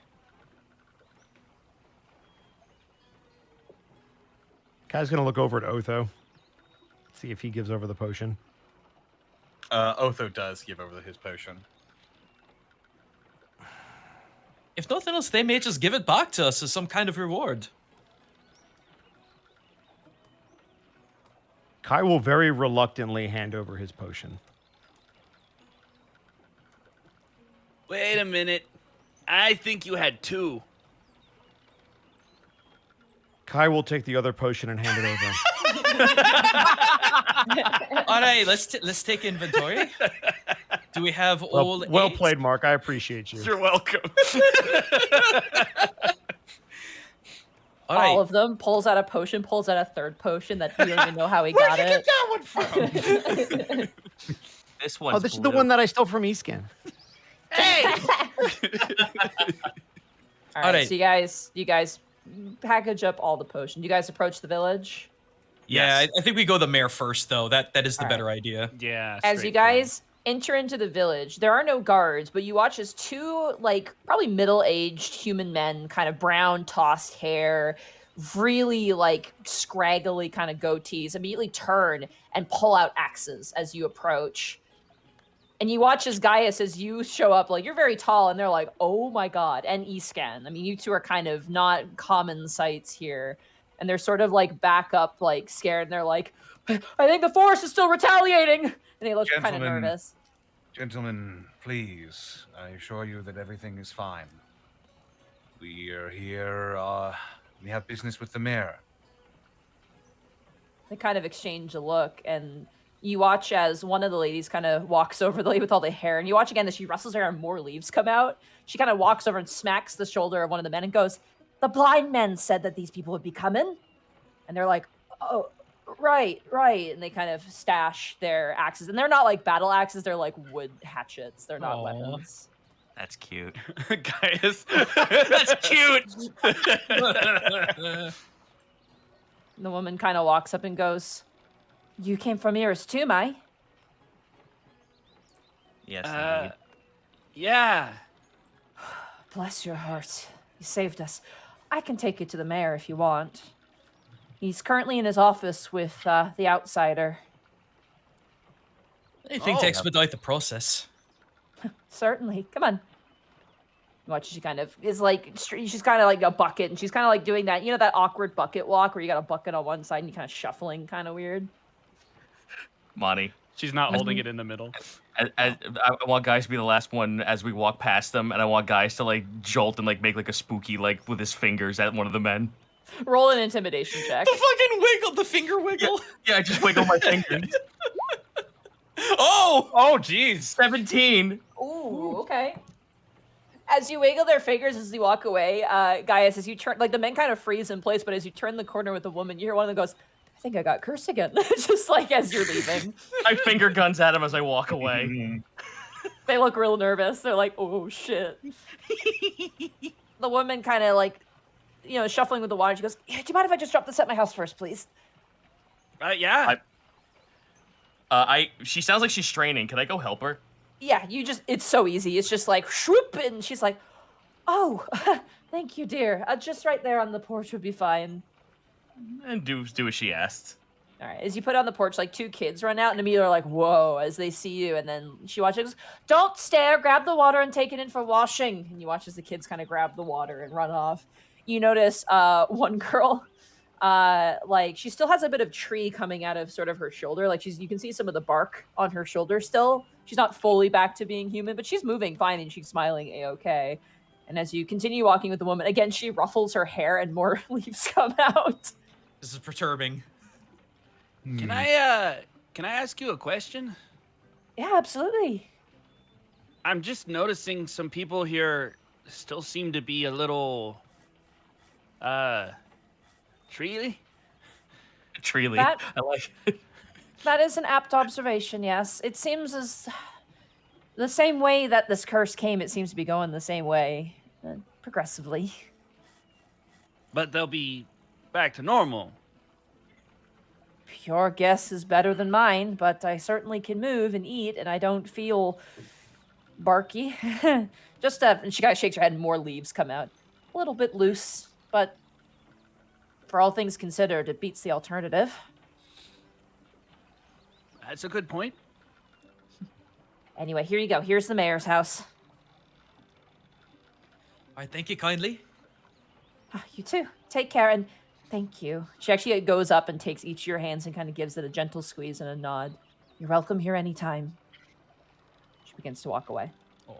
[SPEAKER 6] Kai's gonna look over at Otho, see if he gives over the potion.
[SPEAKER 3] Otho does give over his potion.
[SPEAKER 4] If nothing else, they may just give it back to us as some kind of reward.
[SPEAKER 6] Kai will very reluctantly hand over his potion.
[SPEAKER 1] Wait a minute. I think you had two.
[SPEAKER 6] Kai will take the other potion and hand it over.
[SPEAKER 4] All right, let's take inventory. Do we have all?
[SPEAKER 6] Well
[SPEAKER 4] 8?
[SPEAKER 6] played, Mark. I appreciate you.
[SPEAKER 1] You're welcome.
[SPEAKER 4] All right.
[SPEAKER 2] All of them. Pulls out a potion, pulls out a third potion that you don't even know how he got it.
[SPEAKER 3] that one from?
[SPEAKER 5] this one's
[SPEAKER 6] Oh, this is the
[SPEAKER 5] blue.
[SPEAKER 6] one that I stole from Escan.
[SPEAKER 2] All
[SPEAKER 4] All
[SPEAKER 2] right,
[SPEAKER 4] right.
[SPEAKER 2] so you guys package up all the potion. You guys approach the village.
[SPEAKER 4] Yeah,
[SPEAKER 1] Yes.
[SPEAKER 4] I think we go the mayor first, though. That is the
[SPEAKER 2] All
[SPEAKER 4] better idea.
[SPEAKER 1] Yeah.
[SPEAKER 2] As you guys enter into the village, there are no guards, but you watch as two, like, probably middle-aged human men, kind of brown, tossed hair, really, like, scraggly kind of goatees, immediately turn and pull out axes as you approach. And you watch as Gaius, as you show up, like, you're very tall, and they're like, oh my god, and Escan. I mean, you two are kind of not common sights here. And they're sort of, like, back up, like, scared, and they're like, I think the forest is still retaliating! And they look kind of
[SPEAKER 3] Gentlemen.
[SPEAKER 2] nervous.
[SPEAKER 3] Gentlemen, please, I assure you that everything is fine. We are here, we have business with the mayor.
[SPEAKER 2] They kind of exchange a look, and you watch as one of the ladies kind of walks over, the lady with all the hair, and you watch again as she rustles her hair and more leaves come out. She kind of walks over and smacks the shoulder of one of the men and goes, the blind men said that these people would be coming. And they're like, oh, right. And they kind of stash their axes. And they're not like battle axes, they're like wood hatchets. They're not
[SPEAKER 4] Aw.
[SPEAKER 2] weapons.
[SPEAKER 5] That's cute.
[SPEAKER 1] Gaius.
[SPEAKER 5] That's cute.
[SPEAKER 2] The woman kind of walks up and goes, you came from Eris too, Mai?
[SPEAKER 5] Yes.
[SPEAKER 1] Uh, yeah.
[SPEAKER 2] Bless your heart. You saved us. I can take you to the mayor if you want. He's currently in his office with the outsider.
[SPEAKER 4] I think to expedite the process.
[SPEAKER 2] Certainly. Come on. Watch, she kind of is like, she's kind of like a bucket, and she's kind of like doing that, you know, that awkward bucket walk where you got a bucket on one side and you kind of shuffling kind of weird.
[SPEAKER 5] Monty.
[SPEAKER 1] She's not holding it in the middle.
[SPEAKER 5] I want guys to be the last one as we walk past them, and I want guys to like jolt and like make like a spooky like with his fingers at one of the men.
[SPEAKER 2] Roll an intimidation check.
[SPEAKER 4] The fucking wiggle, the finger wiggle.
[SPEAKER 5] Yeah, I just wiggle my fingers.
[SPEAKER 4] Oh!
[SPEAKER 1] Oh, jeez.
[SPEAKER 5] 17.
[SPEAKER 2] Ooh, okay. As you wiggle their fingers as you walk away, Gaius, as you turn, like the men kind of freeze in place, but as you turn the corner with the woman, you hear one of them goes, I think I got cursed again. Just like as you're leaving.
[SPEAKER 5] I finger guns at him as I walk away.
[SPEAKER 2] They look real nervous. They're like, oh shit. The woman kind of like, you know, shuffling with the water. She goes, yeah, do you mind if I just drop this at my house first, please?
[SPEAKER 1] Yeah.
[SPEAKER 5] She sounds like she's straining. Can I go help her?
[SPEAKER 2] Yeah, it's so easy. It's just like, swoop, and she's like, oh, thank you, dear. Just right there on the porch would be fine.
[SPEAKER 5] And do as she asked.
[SPEAKER 2] All right, as you put on the porch, like 2 kids run out and immediately are like, whoa, as they see you. And then she watches, don't stare, grab the water and take it in for washing. And you watch as the kids kind of grab the water and run off. You notice one girl, like she still has a bit of tree coming out of sort of her shoulder. Like you can see some of the bark on her shoulder still. She's not fully back to being human, but she's moving fine and she's smiling a-okay. And as you continue walking with the woman, again, she ruffles her hair and more leaves come out.
[SPEAKER 4] This is perturbing.
[SPEAKER 1] Can I ask you a question?
[SPEAKER 2] Yeah, absolutely.
[SPEAKER 1] I'm just noticing some people here still seem to be a little treely.
[SPEAKER 5] Treely.
[SPEAKER 2] That-
[SPEAKER 5] I like it.
[SPEAKER 2] That is an apt observation, yes. It seems as the same way that this curse came, it seems to be going the same way, progressively.
[SPEAKER 1] But they'll be back to normal.
[SPEAKER 2] Your guess is better than mine, but I certainly can move and eat, and I don't feel barky. Just and she kind of shakes her head, and more leaves come out. A little bit loose, but for all things considered, it beats the alternative.
[SPEAKER 1] That's a good point.
[SPEAKER 2] Anyway, here you go. Here's the mayor's house.
[SPEAKER 4] I thank you kindly.
[SPEAKER 2] You too. Take care, and thank you. She actually goes up and takes each of your hands and kind of gives it a gentle squeeze and a nod. You're welcome here anytime. She begins to walk away.
[SPEAKER 4] Aw.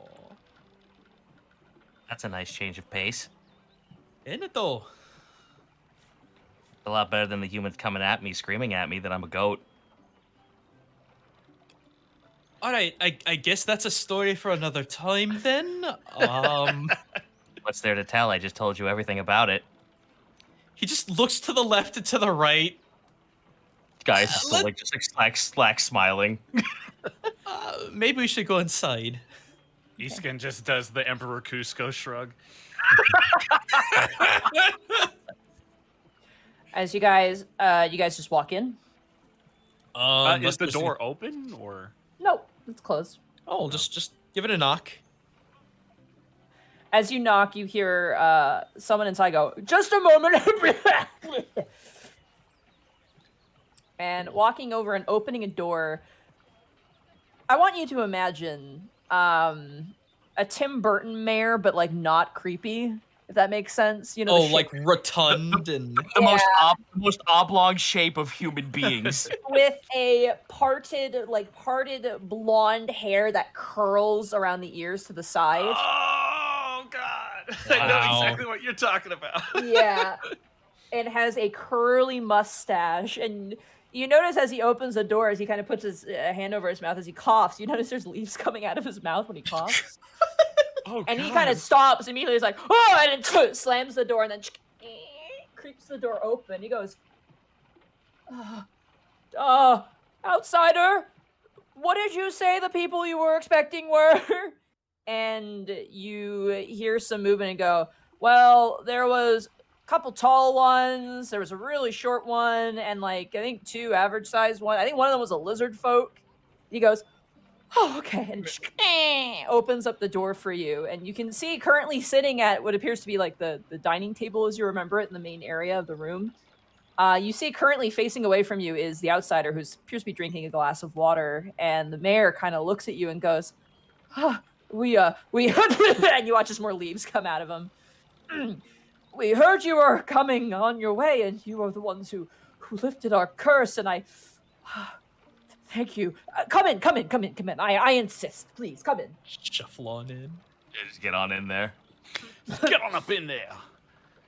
[SPEAKER 5] That's a nice change of pace.
[SPEAKER 4] Isn't it though?
[SPEAKER 5] A lot better than the humans coming at me, screaming at me that I'm a goat.
[SPEAKER 4] All right, I guess that's a story for another time then.
[SPEAKER 5] What's there to tell? I just told you everything about it.
[SPEAKER 4] He just looks to the left and to the right.
[SPEAKER 5] Guys, still like slack smiling.
[SPEAKER 4] Maybe we should go inside.
[SPEAKER 1] Iskin just does the Emperor Cusco shrug.
[SPEAKER 2] As you guys just walk in.
[SPEAKER 1] Is the door open or?
[SPEAKER 2] No, it's closed.
[SPEAKER 4] Oh, just give it a knock.
[SPEAKER 2] As you knock, you hear someone inside go, just a moment. And walking over and opening a door, I want you to imagine a Tim Burton mayor, but like not creepy, if that makes sense. You know,
[SPEAKER 4] like rotund and
[SPEAKER 5] The most oblong shape of human beings.
[SPEAKER 2] with a parted blonde hair that curls around the ears to the side.
[SPEAKER 1] Oh God! I know
[SPEAKER 4] Wow.
[SPEAKER 1] exactly what you're talking about.
[SPEAKER 2] Yeah. And has a curly mustache. And you notice as he opens the door, as he kind of puts his hand over his mouth as he coughs, you notice there's leaves coming out of his mouth when he coughs.
[SPEAKER 1] Oh,
[SPEAKER 2] And he kind of stops immediately. He's like, oh, and then slams the door and then creeps the door open. He goes, outsider, what did you say the people you were expecting were? And you hear some movement and go, well, there was a couple tall ones, there was a really short one, and like, I think 2 average sized ones. I think one of them was a lizard folk. He goes, oh, okay, and opens up the door for you. And you can see currently sitting at what appears to be like the dining table as you remember it in the main area of the room. You see currently facing away from you is the outsider who appears to be drinking a glass of water. And the mayor kind of looks at you and goes, we and you watch as more leaves come out of him. We heard you were coming on your way, and you are the ones who lifted our curse, and I... Thank you. Come in. I insist. Please, come in.
[SPEAKER 4] shuffle on in.
[SPEAKER 5] Yeah, just get on in there.
[SPEAKER 1] Get on up in there.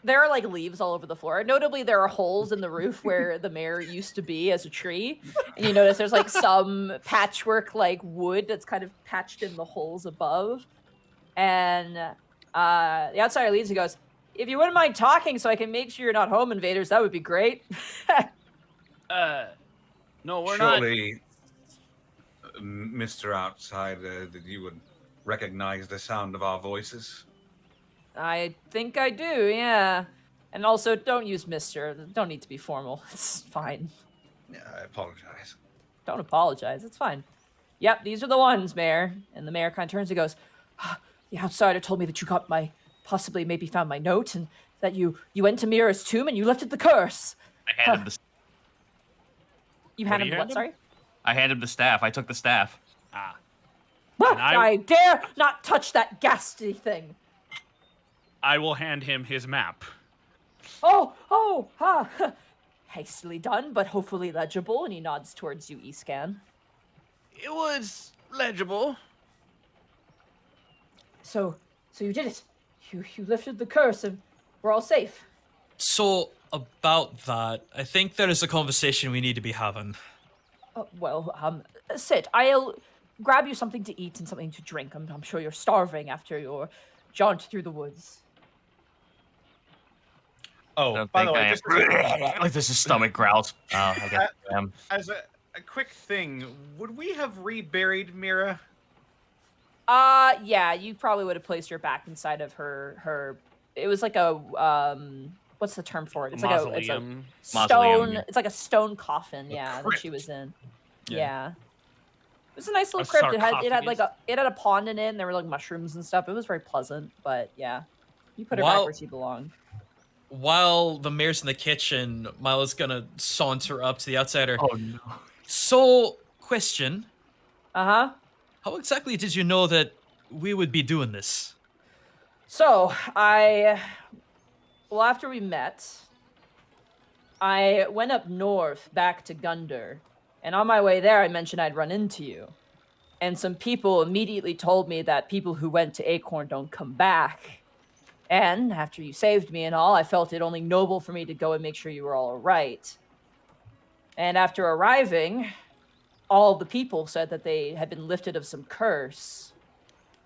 [SPEAKER 2] There are like leaves all over the floor. Notably, there are holes in the roof where the mayor used to be as a tree. And you notice there's like some patchwork like wood that's kind of patched in the holes above. And the outsider leaves and goes, if you wouldn't mind talking so I can make sure you're not home invaders, that would be great.
[SPEAKER 1] No, we're not.
[SPEAKER 3] Surely, Mr. Outsider, that you would recognize the sound of our voices.
[SPEAKER 2] I think I do, yeah. And also, don't use Mr. Don't need to be formal. It's fine.
[SPEAKER 3] Yeah, I apologize.
[SPEAKER 2] Don't apologize. It's fine. Yep, these are the ones, Mayor. And the mayor kind of turns and goes, the outsider told me that you got possibly maybe found my note, and that you went to Mira's tomb and you lifted the curse.
[SPEAKER 5] I handed the
[SPEAKER 2] You
[SPEAKER 1] What
[SPEAKER 2] handed
[SPEAKER 1] do
[SPEAKER 2] him
[SPEAKER 1] you
[SPEAKER 2] what,
[SPEAKER 1] hand him?
[SPEAKER 2] sorry?
[SPEAKER 5] I handed the staff. I took the staff.
[SPEAKER 1] Ah.
[SPEAKER 2] What?
[SPEAKER 1] I-
[SPEAKER 2] I dare not touch that ghastly thing.
[SPEAKER 1] I will hand him his map.
[SPEAKER 2] Hastily done, but hopefully legible. And he nods towards you, Escan.
[SPEAKER 1] It was legible.
[SPEAKER 2] So you did it. You lifted the curse, and we're all safe.
[SPEAKER 4] So about that, I think there is a conversation we need to be having.
[SPEAKER 2] Sit. I'll grab you something to eat and something to drink. I'm sure you're starving after your jaunt through the woods.
[SPEAKER 5] I
[SPEAKER 3] Oh,
[SPEAKER 5] don't
[SPEAKER 3] by
[SPEAKER 5] think
[SPEAKER 3] the way,
[SPEAKER 5] I
[SPEAKER 3] just
[SPEAKER 5] am. Like this is stomach growls. Oh, I guess I am.
[SPEAKER 3] as a quick thing, would we have reburied Mira?
[SPEAKER 2] Yeah, you probably would have placed her back inside of her. It was like a what's the term for it? It's
[SPEAKER 1] Mausoleum.
[SPEAKER 2] like a stone.
[SPEAKER 5] Mausoleum, yeah.
[SPEAKER 2] It's like a stone coffin.
[SPEAKER 3] A
[SPEAKER 2] Yeah, that
[SPEAKER 3] crypt.
[SPEAKER 2] she was in.
[SPEAKER 4] Yeah.
[SPEAKER 2] Yeah. It was a nice little
[SPEAKER 1] A
[SPEAKER 2] crypt. It had like
[SPEAKER 1] sarcophagus.
[SPEAKER 2] it had a pond in it, and there were like mushrooms and stuff. It was very pleasant, but yeah, you put her
[SPEAKER 4] Wow.
[SPEAKER 2] back where she belonged.
[SPEAKER 4] While the mayor's in the kitchen, Milo's gonna saunter up to the outsider.
[SPEAKER 5] Oh no.
[SPEAKER 4] So, question:
[SPEAKER 2] Uh-huh.
[SPEAKER 4] how exactly did you know that we would be doing this?
[SPEAKER 2] So, after we met, I went up north back to Gunder, and on my way there, I mentioned I'd run into you. And some people immediately told me that people who went to Acorn don't come back. And after you saved me and all, I felt it only noble for me to go and make sure you were all right. And after arriving, all the people said that they had been lifted of some curse.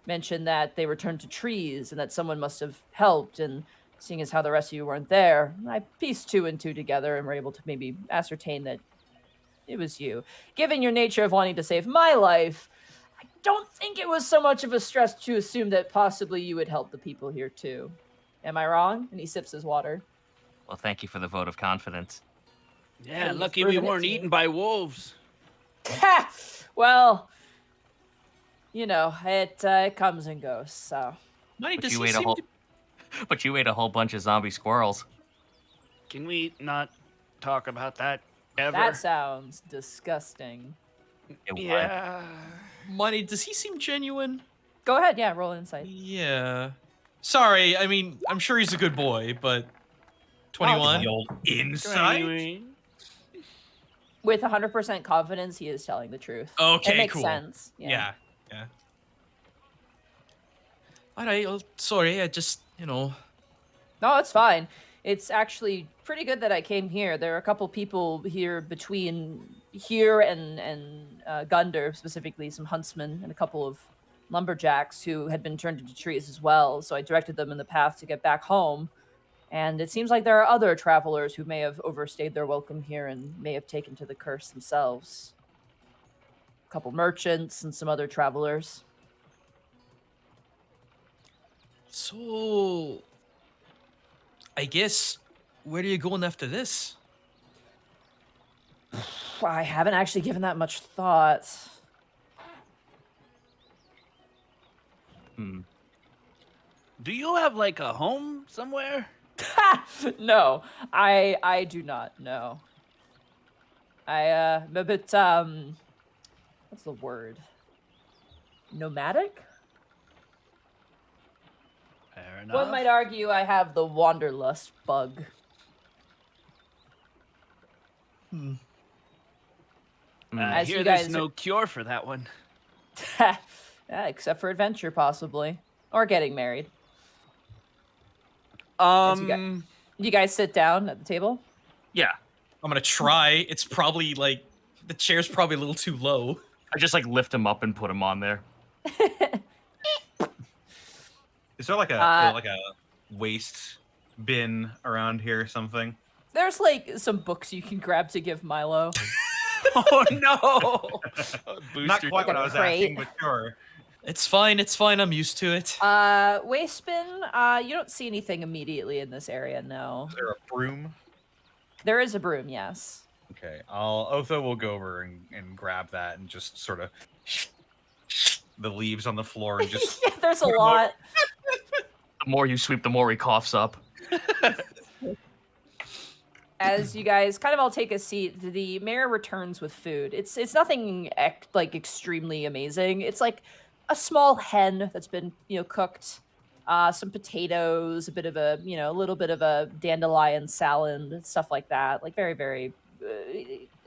[SPEAKER 2] Mentioned that they returned to trees and that someone must have helped, and seeing as how the rest of you weren't there, I pieced 2 and 2 together and were able to maybe ascertain that it was you. Given your nature of wanting to save my life, I don't think it was so much of a stress to assume that possibly you would help the people here too. Am I wrong? And he sips his water.
[SPEAKER 5] Well, thank you for the vote of confidence.
[SPEAKER 1] Yeah,
[SPEAKER 2] you've
[SPEAKER 1] lucky we
[SPEAKER 2] proven it
[SPEAKER 1] weren't
[SPEAKER 2] to me.
[SPEAKER 1] eaten by wolves.
[SPEAKER 2] Ha! Well, you know, it comes and goes, so.
[SPEAKER 4] Money,
[SPEAKER 5] But
[SPEAKER 4] does
[SPEAKER 5] you
[SPEAKER 4] he
[SPEAKER 5] ate a
[SPEAKER 4] seem
[SPEAKER 5] whole.
[SPEAKER 4] to...
[SPEAKER 5] But you ate a whole bunch of zombie squirrels.
[SPEAKER 1] Can we not talk about that ever?
[SPEAKER 2] That sounds disgusting.
[SPEAKER 5] It was.
[SPEAKER 1] Yeah.
[SPEAKER 4] Money, does he seem genuine?
[SPEAKER 2] Go ahead, yeah, roll insight.
[SPEAKER 4] Yeah. Sorry, I mean, I'm sure he's a good boy, but 21.
[SPEAKER 3] The old insight.
[SPEAKER 1] Anyway.
[SPEAKER 2] With 100% confidence, he is telling the truth.
[SPEAKER 4] Okay,
[SPEAKER 2] it makes
[SPEAKER 4] cool.
[SPEAKER 2] sense.
[SPEAKER 4] Yeah. All right. Well, sorry. I just,
[SPEAKER 2] No, it's fine. It's actually pretty good that I came here. There are a couple people here between here and Gunder, specifically some huntsmen and a couple of lumberjacks who had been turned into trees as well. So I directed them in the path to get back home. And it seems like there are other travelers who may have overstayed their welcome here and may have taken to the curse themselves. A couple merchants and some other travelers.
[SPEAKER 4] So, I guess, where are you going after this?
[SPEAKER 2] I haven't actually given that much thought.
[SPEAKER 1] Do you have like a home somewhere?
[SPEAKER 2] No, I do not know. But what's the word? Nomadic?
[SPEAKER 1] Fair enough.
[SPEAKER 2] One might argue I have the wanderlust bug.
[SPEAKER 1] I
[SPEAKER 2] As
[SPEAKER 1] hear
[SPEAKER 2] you
[SPEAKER 1] there's
[SPEAKER 2] guys
[SPEAKER 1] no cure for that one.
[SPEAKER 2] Yeah, except for adventure, possibly. Or getting married. You guys sit down at the table?
[SPEAKER 5] Yeah.
[SPEAKER 4] I'm gonna try. It's probably like the chair's probably a little too low.
[SPEAKER 5] I just like lift him up and put him on there.
[SPEAKER 3] Is there like a waste bin around here or something?
[SPEAKER 2] There's like some books you can grab to give Milo.
[SPEAKER 1] Oh no!
[SPEAKER 3] Not quite what I was
[SPEAKER 2] crate.
[SPEAKER 3] asking, but sure.
[SPEAKER 4] It's fine. It's fine. I'm used to it.
[SPEAKER 2] Waste bin, you don't see anything immediately in this area, no.
[SPEAKER 3] Is there a broom?
[SPEAKER 2] There is a broom, yes.
[SPEAKER 3] Okay, Otho will go over and grab that and just sort of the leaves on the floor and just
[SPEAKER 2] Yeah, there's a lot.
[SPEAKER 5] The more you sweep, the more he coughs up.
[SPEAKER 2] As you guys kind of all take a seat, the mayor returns with food. It's nothing like extremely amazing. It's like a small hen that's been cooked, some potatoes, a bit of a a little bit of a dandelion salad, stuff like that. Like very very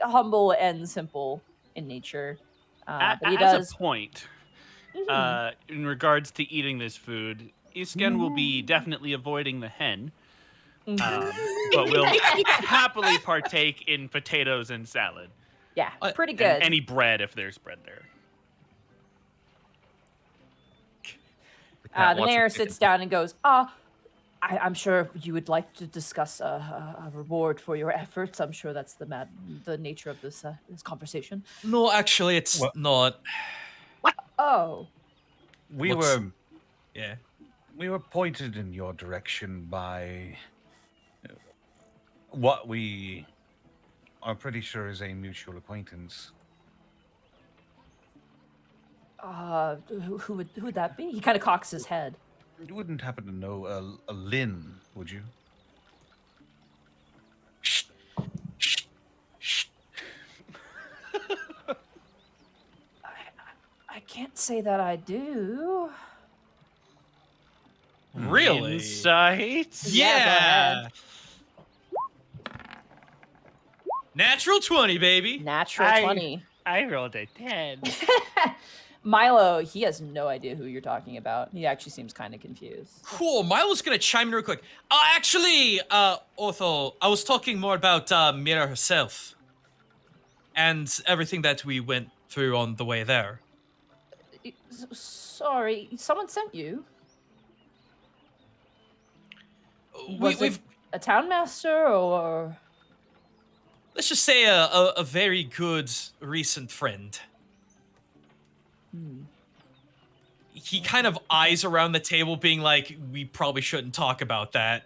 [SPEAKER 2] humble and simple in nature. But he
[SPEAKER 1] As
[SPEAKER 2] does.
[SPEAKER 1] a point,
[SPEAKER 2] Mhm.
[SPEAKER 1] in regards to eating this food, Isken will be definitely avoiding the hen,
[SPEAKER 2] Mhm.
[SPEAKER 1] but will happily partake in potatoes and salad.
[SPEAKER 2] Yeah, pretty
[SPEAKER 1] And
[SPEAKER 2] good.
[SPEAKER 1] any bread if there's bread there.
[SPEAKER 3] cat
[SPEAKER 2] The
[SPEAKER 3] wants
[SPEAKER 2] mayor
[SPEAKER 3] some chicken.
[SPEAKER 2] sits down and goes, I'm sure you would like to discuss a reward for your efforts. I'm sure that's the nature of this conversation.
[SPEAKER 4] No, actually, it's
[SPEAKER 3] What?
[SPEAKER 4] not.
[SPEAKER 2] Oh,
[SPEAKER 3] We
[SPEAKER 4] What's-
[SPEAKER 3] were
[SPEAKER 4] Yeah.
[SPEAKER 3] we were pointed in your direction by what we are pretty sure is a mutual acquaintance.
[SPEAKER 2] who would that be? He kind of cocks his head.
[SPEAKER 3] You wouldn't happen to know a Lynn, would you?
[SPEAKER 2] I can't say that I do.
[SPEAKER 4] Really?
[SPEAKER 1] Insights?
[SPEAKER 2] Yeah, go
[SPEAKER 4] Natural 20, baby.
[SPEAKER 2] Natural
[SPEAKER 1] I-
[SPEAKER 2] 20.
[SPEAKER 1] I rolled a 10.
[SPEAKER 2] Milo, he has no idea who you're talking about. He actually seems kind of confused.
[SPEAKER 4] Cool. Milo's gonna chime in real quick. Actually, Otho, I was talking more about Mira herself and everything that we went through on the way there.
[SPEAKER 2] Sorry, someone sent you.
[SPEAKER 4] We've
[SPEAKER 2] it a town master or?
[SPEAKER 4] let's just say a very good recent friend. He kind of eyes around the table, being like, "We probably shouldn't talk about that."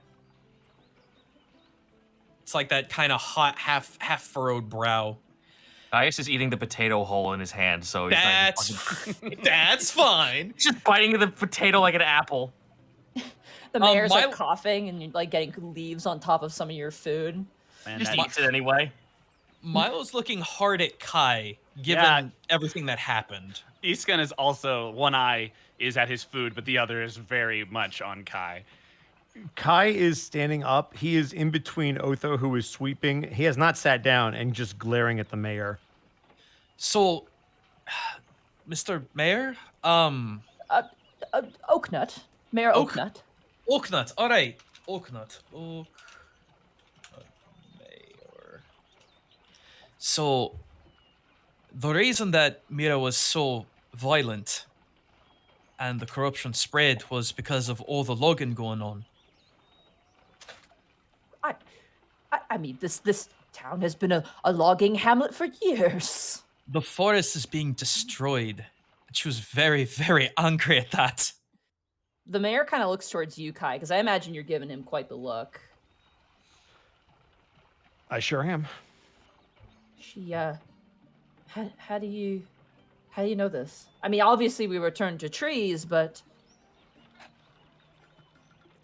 [SPEAKER 4] It's like that kind of hot, half furrowed brow.
[SPEAKER 5] Gaius is eating the potato hole in his hand, so he's not even fucking-
[SPEAKER 4] That's fine.
[SPEAKER 5] He's just biting the potato like an apple.
[SPEAKER 2] The mayor's like
[SPEAKER 4] Milo-
[SPEAKER 2] coughing and you're like getting leaves on top of some of your food.
[SPEAKER 1] Man,
[SPEAKER 5] Just
[SPEAKER 1] that-
[SPEAKER 5] eats it anyway.
[SPEAKER 4] Milo's looking hard at Kai, given
[SPEAKER 1] Yeah.
[SPEAKER 4] everything that happened.
[SPEAKER 1] Isken is also, one eye is at his food, but the other is very much on Kai.
[SPEAKER 6] Kai is standing up. He is in between Otho, who is sweeping. He has not sat down and just glaring at the mayor.
[SPEAKER 4] So, Mr. Mayor,
[SPEAKER 2] Oaknut. Mayor
[SPEAKER 4] Oak-
[SPEAKER 2] Oaknut.
[SPEAKER 4] Oaknut. All right, Oaknut. Mayor. So, the reason that Mira was so violent and the corruption spread was because of all the logging going on.
[SPEAKER 2] I mean, this town has been a logging hamlet for years.
[SPEAKER 4] The forest is being destroyed. And she was very, very angry at that.
[SPEAKER 2] The mayor kind of looks towards you, Kai, because I imagine you're giving him quite the look.
[SPEAKER 6] I sure am.
[SPEAKER 2] She, how do you know this? I mean, obviously we returned to trees, but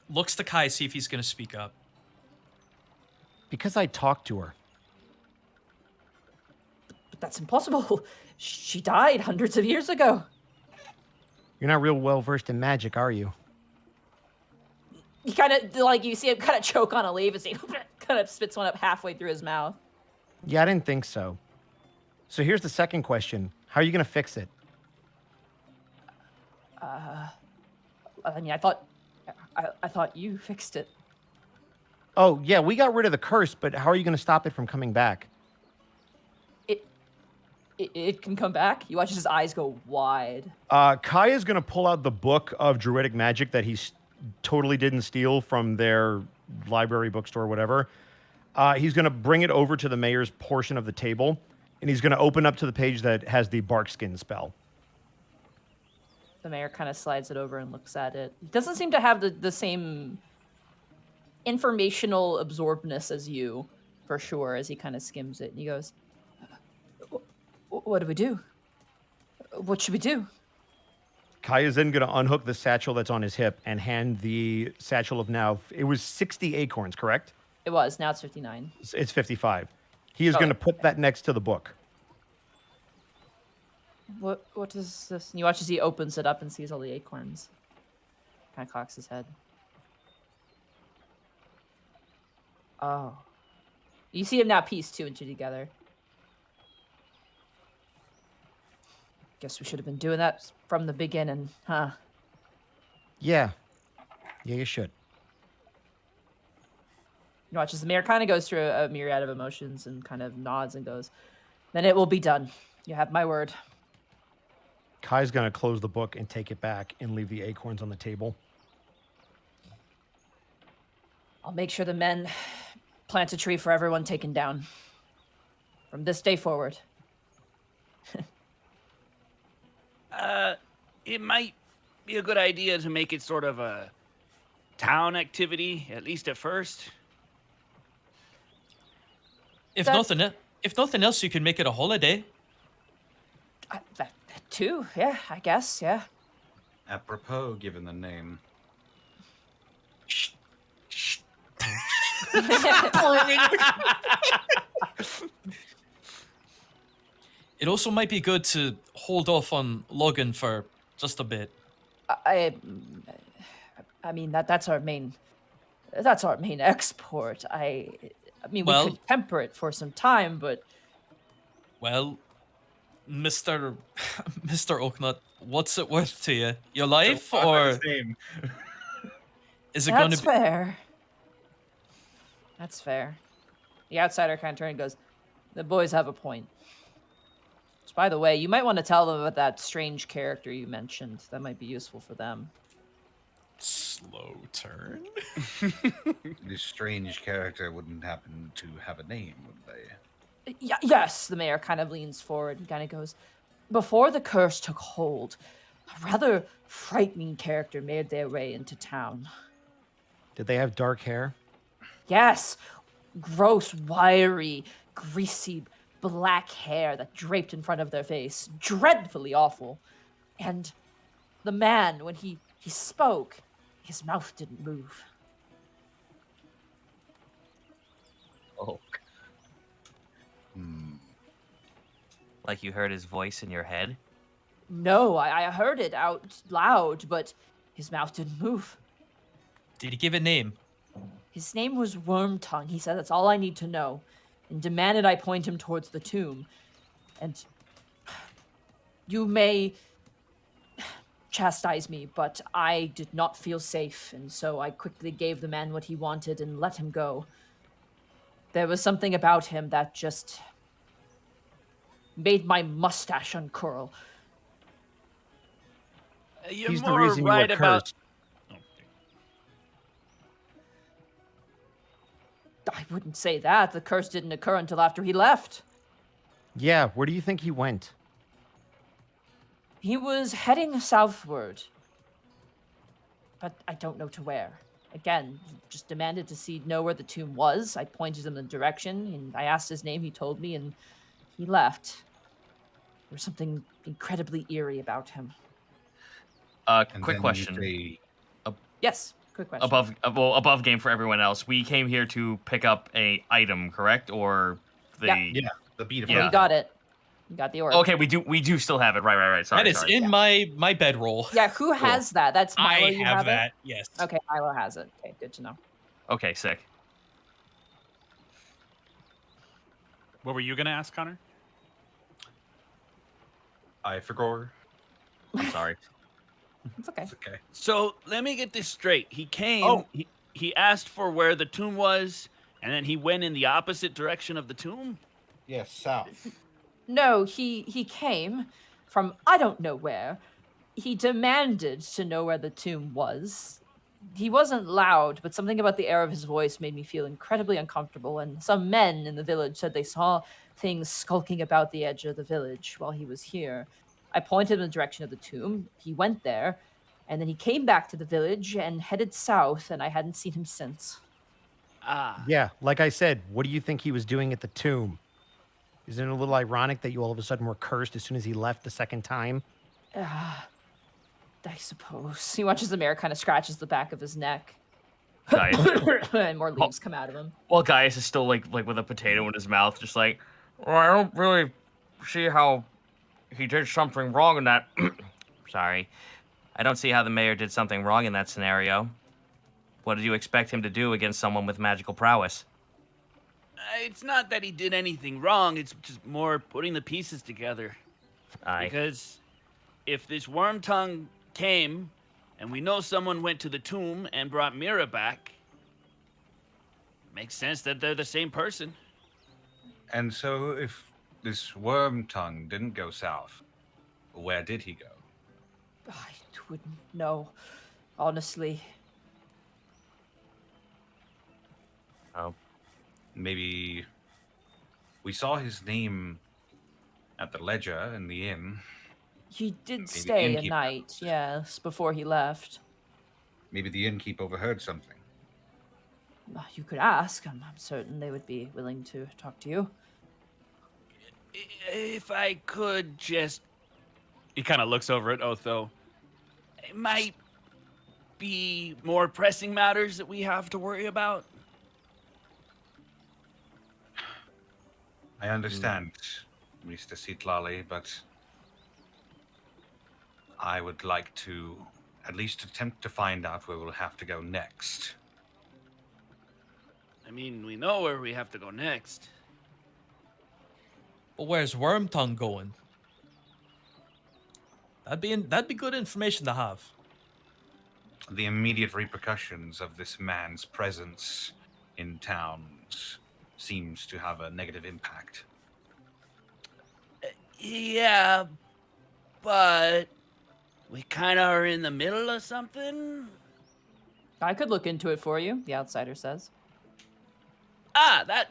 [SPEAKER 4] Looks to Kai, see if he's going to speak up.
[SPEAKER 6] Because I talked to her.
[SPEAKER 2] that's impossible. She died hundreds of years ago.
[SPEAKER 6] You're not real well versed in magic, are you?
[SPEAKER 2] He kind of, like, you see him kind of choke on a leaf as he kind of spits one up halfway through his mouth.
[SPEAKER 6] Yeah, I didn't think so. So here's the second question. How are you going to fix it?
[SPEAKER 2] I mean, I thought you fixed it.
[SPEAKER 6] Oh, yeah, we got rid of the curse, but how are you going to stop it from coming back?
[SPEAKER 2] It can come back. You watch his eyes go wide.
[SPEAKER 6] Kai is going to pull out the book of druidic magic that he totally didn't steal from their library, bookstore, or whatever. He's going to bring it over to the mayor's portion of the table, and he's going to open up to the page that has the barkskin spell.
[SPEAKER 2] The mayor kind of slides it over and looks at it. He doesn't seem to have the same informational absorbedness as you, for sure, as he kind of skims it. And he goes, what do we do? What should we do?
[SPEAKER 6] Kai is then going to unhook the satchel that's on his hip and hand the satchel of now. It was 60 acorns, correct?
[SPEAKER 2] It was. Now it's 59.
[SPEAKER 6] It's 55. He is
[SPEAKER 2] Oh,
[SPEAKER 6] going to put that next to the book.
[SPEAKER 2] What is this? And you watch as he opens it up and sees all the acorns. Kind of cocks his head. Oh. You see him now piece two and two together. Guess we should have been doing that from the beginning, huh?
[SPEAKER 6] Yeah. Yeah, you should.
[SPEAKER 2] You watch as the mayor kind of goes through a myriad of emotions and kind of nods and goes, "Then it will be done. You have my word."
[SPEAKER 6] Kai's going to close the book and take it back and leave the acorns on the table.
[SPEAKER 2] I'll make sure the men plant a tree for everyone taken down. From this day forward.
[SPEAKER 1] It might be a good idea to make it sort of a town activity, at least at first.
[SPEAKER 4] If
[SPEAKER 2] That's-
[SPEAKER 4] nothing else, you can make it a holiday.
[SPEAKER 2] That too, yeah, I guess, yeah.
[SPEAKER 3] Apropos, given the name.
[SPEAKER 4] It also might be good to hold off on logging for just a bit.
[SPEAKER 2] I mean that's our main export. I mean we
[SPEAKER 4] Well-
[SPEAKER 2] could temper it for some time, but
[SPEAKER 4] Well, Mr. Mr. Oaknut, what's it worth to you? Your life, or
[SPEAKER 3] His name.
[SPEAKER 4] is it going
[SPEAKER 2] that's
[SPEAKER 4] to be?
[SPEAKER 2] fair. That's fair. The outsider kind of turns and goes, "The boys have a point." Which, by the way, you might want to tell them about that strange character you mentioned. That might be useful for them.
[SPEAKER 4] Slow turn.
[SPEAKER 3] This strange character wouldn't happen to have a name, would they?
[SPEAKER 2] Yes, the mayor kind of leans forward and kind of goes, "Before the curse took hold, a rather frightening character made their way into town.
[SPEAKER 6] Did they have dark hair?
[SPEAKER 2] Yes, gross, wiry, greasy, black hair that draped in front of their face. Dreadfully awful. And the man, when he spoke, his mouth didn't move.
[SPEAKER 8] Oh,
[SPEAKER 3] Hmm.
[SPEAKER 8] like you heard his voice in your head?
[SPEAKER 2] No, I heard it out loud, but his mouth didn't move.
[SPEAKER 4] Did he give a name?
[SPEAKER 2] His name was Wormtongue. He said that's all I need to know, and demanded I point him towards the tomb. And you may chastise me, but I did not feel safe, and so I quickly gave the man what he wanted and let him go. There was something about him that just made my mustache uncurl.
[SPEAKER 1] You're
[SPEAKER 6] He's the
[SPEAKER 1] more
[SPEAKER 6] reason
[SPEAKER 1] right
[SPEAKER 6] you were
[SPEAKER 1] about.
[SPEAKER 6] cursed.
[SPEAKER 2] I wouldn't say that. The curse didn't occur until after he left.
[SPEAKER 6] Yeah, where do you think he went?
[SPEAKER 2] He was heading southward, but I don't know to where. Again, he just demanded to know where the tomb was. I pointed him in the direction, and I asked his name. He told me, and he left. There was something incredibly eerie about him.
[SPEAKER 3] And
[SPEAKER 5] Quick
[SPEAKER 3] then
[SPEAKER 5] question.
[SPEAKER 3] you say,
[SPEAKER 2] Yes, quick question.
[SPEAKER 5] Above game for everyone else. We came here to pick up a item, correct? Or the
[SPEAKER 3] yeah, the beat of
[SPEAKER 2] Yeah, you got it. You got the orb.
[SPEAKER 5] Okay, we do still have it. Right. Sorry.
[SPEAKER 4] That is
[SPEAKER 5] sorry.
[SPEAKER 4] in my bedroll.
[SPEAKER 2] Yeah, who has that? That's Milo.
[SPEAKER 4] I
[SPEAKER 2] You
[SPEAKER 4] have
[SPEAKER 2] have
[SPEAKER 4] that. Yes.
[SPEAKER 2] It? Okay, Milo has it. Okay, good to know.
[SPEAKER 5] Okay, sick.
[SPEAKER 1] What were you gonna ask, Connor?
[SPEAKER 3] I forgot.
[SPEAKER 5] I'm sorry.
[SPEAKER 2] It's okay.
[SPEAKER 3] It's okay.
[SPEAKER 1] So let me get this straight. He came.
[SPEAKER 3] Oh.
[SPEAKER 1] He asked for where the tomb was, and then he went in the opposite direction of the tomb.
[SPEAKER 3] Yes, south.
[SPEAKER 2] No, he came from I don't know where. He demanded to know where the tomb was. He wasn't loud, but something about the air of his voice made me feel incredibly uncomfortable, and some men in the village said they saw things skulking about the edge of the village while he was here. I pointed him in the direction of the tomb. He went there, and then he came back to the village and headed south, and I hadn't seen him since.
[SPEAKER 1] Ah.
[SPEAKER 6] Yeah, like I said, what do you think he was doing at the tomb? Isn't it a little ironic that you all of a sudden were cursed as soon as he left the second time?
[SPEAKER 2] I suppose. He watches the mayor kind of scratches the back of his neck.
[SPEAKER 5] Guys.
[SPEAKER 2] And more leaves come out of him.
[SPEAKER 5] Well, Gaius is still like with a potato in his mouth, just like, well, I don't really see how he did something wrong in that. Sorry, I don't see how the mayor did something wrong in that scenario. What did you expect him to do against someone with magical prowess?
[SPEAKER 1] It's not that he did anything wrong. It's just more putting the pieces together.
[SPEAKER 5] Aye.
[SPEAKER 1] Because if this worm tongue came, and we know someone went to the tomb and brought Mira back, it makes sense that they're the same person.
[SPEAKER 3] And so, if this worm tongue didn't go south, where did he go?
[SPEAKER 2] I wouldn't know, honestly.
[SPEAKER 5] Oh,
[SPEAKER 3] Maybe we saw his name at the ledger in the inn.
[SPEAKER 2] He did
[SPEAKER 3] Maybe
[SPEAKER 2] stay a
[SPEAKER 3] innkeeper.
[SPEAKER 2] night, yes, before he left.
[SPEAKER 3] Maybe the innkeep overheard something.
[SPEAKER 2] You could ask. I'm certain they would be willing to talk to you.
[SPEAKER 1] If I could just... He kind of looks over at Otho. It might be more pressing matters that we have to worry about.
[SPEAKER 3] I understand, Mr. Sitlali, but I would like to at least attempt to find out where we'll have to go next.
[SPEAKER 1] I mean, we know where we have to go next.
[SPEAKER 4] But where's Wormtongue going? That'd be good information to have.
[SPEAKER 3] The immediate repercussions of this man's presence in towns seems to have a negative impact.
[SPEAKER 1] Yeah, but we kind of are in the middle of something.
[SPEAKER 2] I could look into it for you, the outsider says.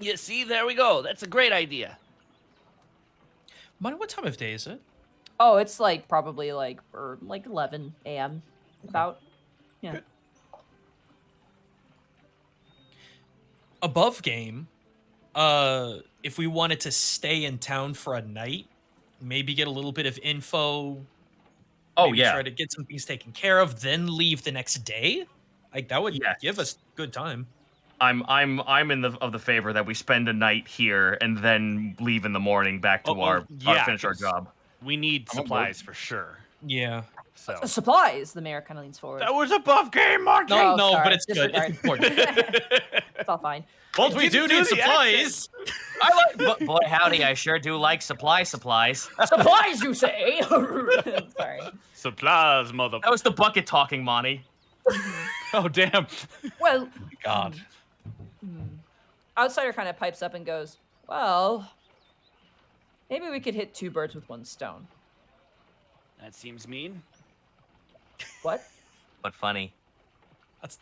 [SPEAKER 1] You see, there we go. That's a great idea.
[SPEAKER 4] Money, what time of day is it?
[SPEAKER 2] Oh, it's like probably like 11 a.m. about. Yeah.
[SPEAKER 4] Above game, if we wanted to stay in town for a night, maybe get a little bit of info.
[SPEAKER 5] Oh,
[SPEAKER 4] maybe
[SPEAKER 5] yeah.
[SPEAKER 4] Try to get some things taken care of, then leave the next day. Like that would
[SPEAKER 5] Yes.
[SPEAKER 4] give us good time.
[SPEAKER 5] I'm in the favor that we spend a night here and then leave in the morning back to finish our
[SPEAKER 1] 'cause
[SPEAKER 5] job.
[SPEAKER 1] We need
[SPEAKER 3] I'm on
[SPEAKER 1] supplies for sure.
[SPEAKER 4] Yeah.
[SPEAKER 1] So
[SPEAKER 2] Supplies, the mayor kind of leans forward.
[SPEAKER 1] that was above game, Mark.
[SPEAKER 2] No,
[SPEAKER 4] No,
[SPEAKER 2] sorry,
[SPEAKER 4] but it's good.
[SPEAKER 2] disregard.
[SPEAKER 4] It's important.
[SPEAKER 2] It's all fine.
[SPEAKER 4] What we do
[SPEAKER 1] Didn't do
[SPEAKER 4] need
[SPEAKER 1] the
[SPEAKER 4] supplies.
[SPEAKER 5] I like, boy, howdy, I sure do like supplies.
[SPEAKER 2] Supplies, you say? Sorry.
[SPEAKER 1] Supplies, mother.
[SPEAKER 5] That was the bucket talking, Monty.
[SPEAKER 1] Oh damn.
[SPEAKER 2] Well,
[SPEAKER 1] God.
[SPEAKER 2] outsider kind of pipes up and goes, well, maybe we could hit two birds with one stone.
[SPEAKER 1] That seems mean.
[SPEAKER 2] What?
[SPEAKER 8] But funny.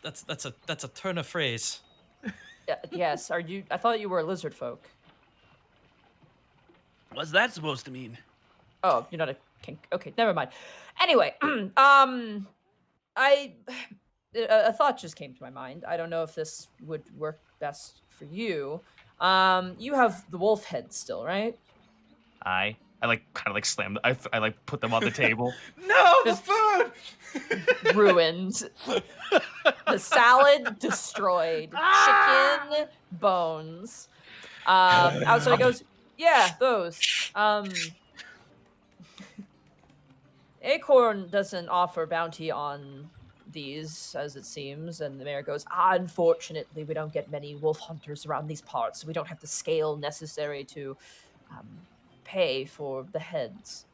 [SPEAKER 4] That's a turn of phrase.
[SPEAKER 2] Yes, are you? I thought you were lizard folk.
[SPEAKER 1] What's that supposed to mean?
[SPEAKER 2] Oh, you're not a kink. Okay, never mind. Anyway, a thought just came to my mind. I don't know if this would work best for you. You have the wolf head still, right?
[SPEAKER 5] I kind of slam. I put them on the table.
[SPEAKER 1] No,
[SPEAKER 2] Just-
[SPEAKER 1] food.
[SPEAKER 2] Ruined. The salad destroyed. Chicken bones. Outside goes, yeah, those. Acorn doesn't offer bounty on these, as it seems, and the mayor goes, unfortunately, we don't get many wolf hunters around these parts, so we don't have the scale necessary to pay for the heads.